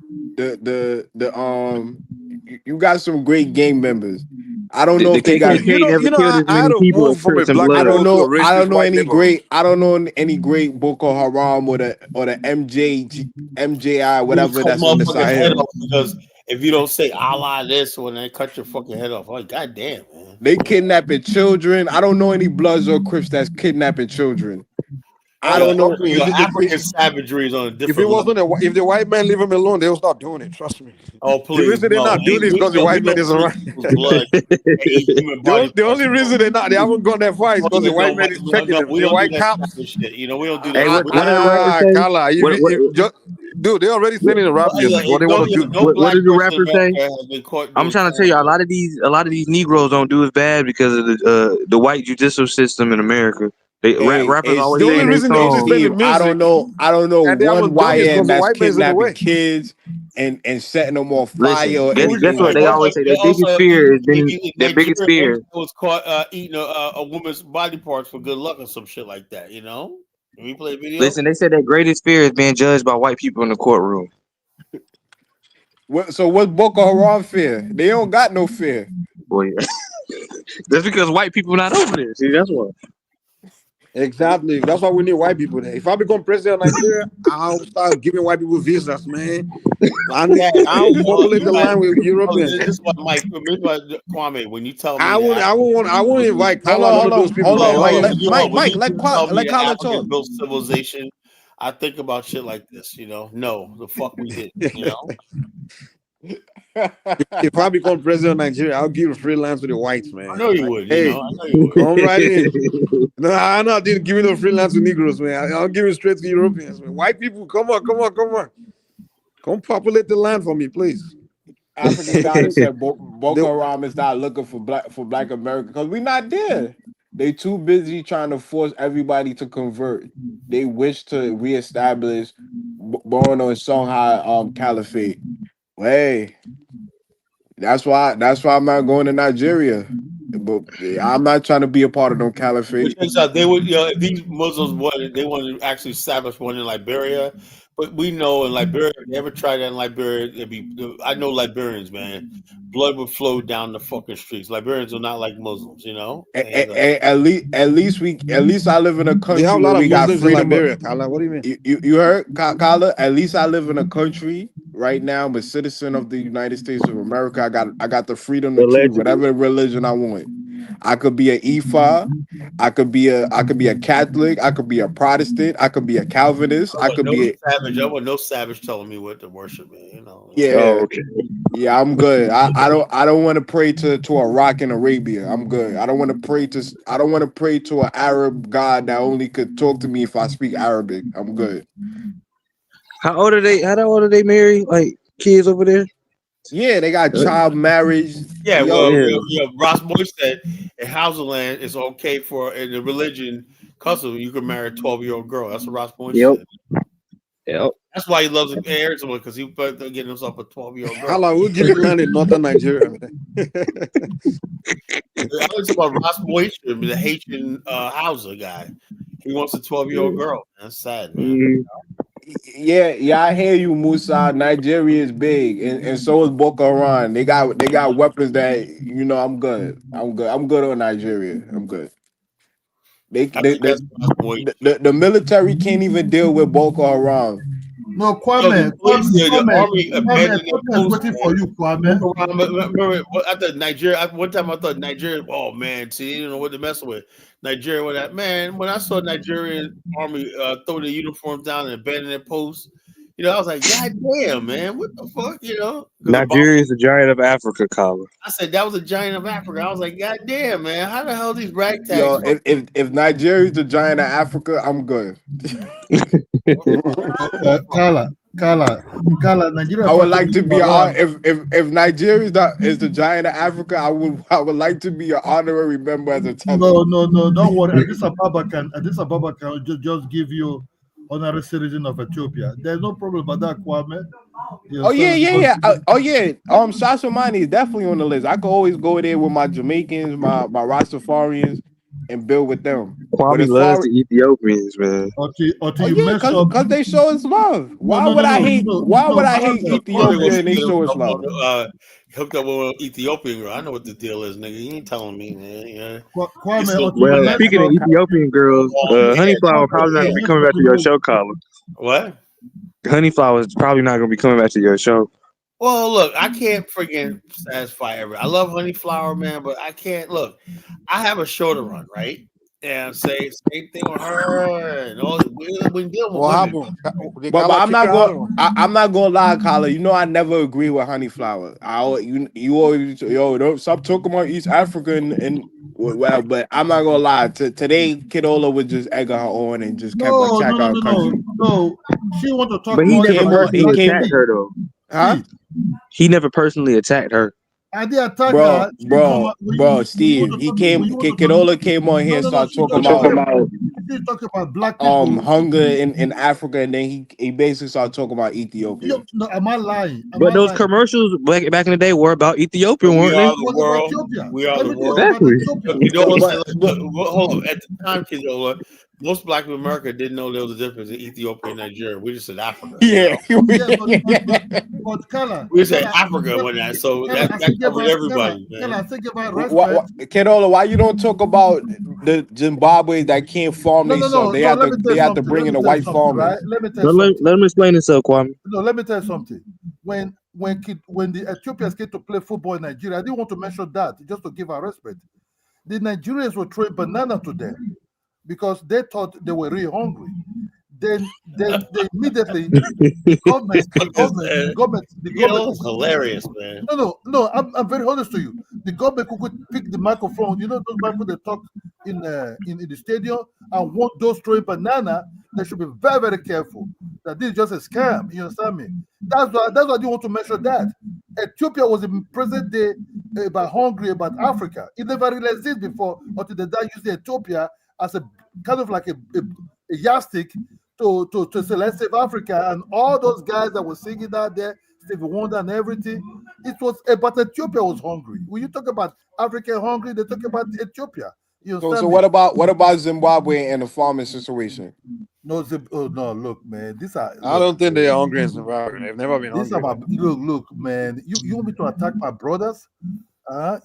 You got some great gang members. I don't know if they got. I had to move from a black I don't know. I don't know white any neighborhood. great. I don't know any great Boko Haram or the MJI whatever that's in the Sahel. Because if you don't say Allah this when they cut your fucking head off, oh goddamn, man. They kidnapping children. I don't know any Bloods or Crips that's kidnapping children. I don't know. African savagery is on a different. If it wasn't if the white man leave them alone, they'll start doing it. Trust me. Oh please! The reason they're not doing this because the white man is around. The only reason they haven't gone that far is because the white man is checking them. The white cops. We don't do Hey, that. what did the rapper say? Kala, dude, they're already sending the rap music. What they want to do? What did the rapper say? I'm trying to tell you, a lot of these Negroes don't do as bad because of the white judicial system in America. They Hey, rappers hey, always The only saying they Steve, reason they hey, songs. understand the Steve, I music don't know and they one haven't done is YN because the that's white man's in the kidnapping way. kids and setting them on fire Listen, or guess anything what like they that. always say. Their biggest Also, fear has been in their biggest Nigeria, fear. was caught eating a woman's body parts for good luck or some shit like that. You know, can we play a video? Listen, they said their greatest fear is being judged by white people in the courtroom. So what's Boko Haram fear? They don't got no fear. Boy, that's because white people not over there. See, that's why. Exactly. That's why we need white people there. If I become president of Nigeria, I'll start giving white people visas, man. Yeah, I'll populate you the got, land with Europeans. this is what Mike, Kwame. When you tell me I that won't. I won't want. I won't invite Hold Kala, on, none of those people, man. Mike, when Mike, you let tell me that Carla Africans talk. built civilization, I think about shit like this. You know, no, the fuck we did. You know. If I become president of Nigeria, I'll give free land to the whites, man. I know you Like, would. hey, You know, I know you would. come right in. No, I'm not giving no free land to Negroes, man. I'll give it straight to Europeans, man. White people, come on. Come populate the land for me, please. African Dollar said Boko Haram is not looking for black America because we're not there. They too busy trying to force everybody to convert. They wish to reestablish Borno and Songhai Caliphate. Hey, that's why I'm not going to Nigeria. But I'm not trying to be a part of no Which caliphate. means that they would, you know, if these Muslims wanted, they wanted to actually establish one in Liberia. But we know in Liberia, if they ever tried that in Liberia, it'd be. I know Liberians, man. Blood would flow down the fucking streets. Liberians are not like Muslims, you know. At least I live in a They have country a where lot of we got Muslims in freedom of. Liberia, Kala. What do you mean? You heard, Kala? At least I live in a country right now. I'm a citizen of the United States of America. I got the freedom to choose Allegedly. whatever religion I want. I could be an Ifa. I could be a Catholic. I could be a Protestant. I could be a Calvinist. I could be a Savage. I want no savage telling me what to worship, man. You know. yeah. Oh, okay. Yeah, I'm good. I don't want to pray to a rock in Arabia. I'm good. I don't want to pray to an Arab god that only could talk to me if I speak Arabic. I'm good. How old are they married? Like kids over there? Yeah, they got child marriage. Yeah, Yo, well, Ross Boy said in Hausaland it's okay for in the religion custom you can marry a 12-year-old girl. That's what Ross Boy said. Yep. That's why he loves Arizona because he put getting himself a 12-year-old girl. Kala, we'll give you land in northern Nigeria, man. I was about Ross Boyster, the Haitian Hausa guy. He wants a 12-year-old girl. That's sad, man. yeah, I hear you, Musa. Nigeria is big, and so is Boko Haram. They got weapons that I'm good. I'm good on Nigeria. I'm good. The military can't even deal with Boko Haram. No, Kwame, the army abandoned their Kwame is post. waiting for you, Kwame. Remember, I thought Nigeria. One time I thought Nigeria. Oh man, see, you know what to mess with. Nigeria. When I saw Nigerian army throw their uniforms down and abandon their posts, I was like, God damn, man, what the fuck, Nigeria is the giant of Africa, Colin. I said that was a giant of Africa. I was like, God damn, man, how the hell these ragtags? Yo, if Nigeria is the giant of Africa, I'm good. Kala, Nigeria. I would like to be if Nigeria is the giant of Africa, I would like to be an honorary member as a tether. No, don't worry. Addis Ababa can just give you honorary citizen of Ethiopia. There's no problem about that, Kwame. Oh yeah. Sasha Mani is definitely on the list. I could always go there with my Jamaicans, my Rastafarians, and build with them. Kwame loves the Ethiopians, man. Because they show us love. Why would I hate Ethiopia and they show us love? Hooked up with an Ethiopian girl. I know what the deal is, nigga. You ain't telling me, man. Well, speaking of Ethiopian girls, Honeyflower probably not gonna be coming back to your show, Colin. What? Honeyflower is probably not gonna be coming back to your show. Well, look, I can't freaking satisfy everyone. I love Honeyflower, man, but I can't. Look, I have a show to run, right? And say same thing with her and all. When dealing with women. But I'm not gonna lie, Kala. I never agree with Honeyflower. You always don't stop talking about East Africa and well, but I'm not gonna lie. Today, Kidola was just egging her on and just kept attacking her country. No, she want to talk. But he never personally attacked her, though. Huh? He never personally attacked her. I did attack her. Bro, Steve. Kidola came on here and started talking about He's talking about black people. hunger in Africa, and then he basically started talking about Ethiopia. No, am I lying? But those commercials back in the day were about Ethiopia, We weren't are they? the world. We are the world. Exactly. You know what? Hold on. At the time, Kidola, most black people in America didn't know there was a difference in Ethiopia and Nigeria. We just said Africa. Yeah. But Kala, We said Africa when that, so that covered everybody, man. I think about respect. Kedola, why you don't talk about the Zimbabwe that can't farm themselves? They have to bring in the white farmers. Right? Let me tell you something. Let him explain himself, Kwame. No, let me tell you something. When the Ethiopians came to play football in Nigeria, I didn't want to mention that just to give our respect. The Nigerians were throwing banana to them because they thought they were really hungry. Then they immediately the government hilarious, man. No, I'm very honest to you. The government could pick the microphone. You know those microphones they talk in the stadium and want those throwing banana. They should be very, very careful that this is just a scam. You understand me? That's why I didn't want to mention that. Ethiopia was in present day about hungry about Africa. It never realized this before until they started using Ethiopia as a kind of like a yardstick to say let's save Africa, and all those guys that were singing out there, Stevie Wonder and everything. It was about Ethiopia was hungry. When you talk about Africa hungry, they talk about Ethiopia. You understand So me? what about Zimbabwe and the farming situation? No, look, man. I don't think they are hungry in Zimbabwe. They've never been hungry. Look, man. You want me to attack my brothers?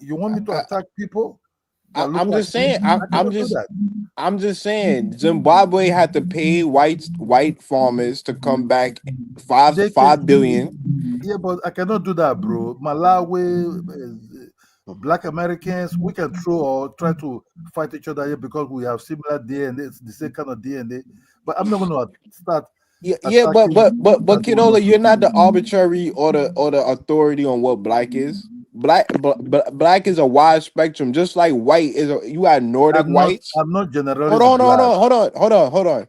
You want me to attack people? I'm just saying. I'm just saying. Zimbabwe had to pay white farmers to come back $5 billion. Yeah, but I cannot do that, bro. Malawi, Black Americans, we can throw or try to fight each other here because we have similar DNA, it's the same kind of DNA. But I'm not going to start. Yeah, but Kidola, you're not the arbitrary or the authority on what black is. Black is a wide spectrum, just like white is. You got Nordic whites. I'm not generalizing. Hold on.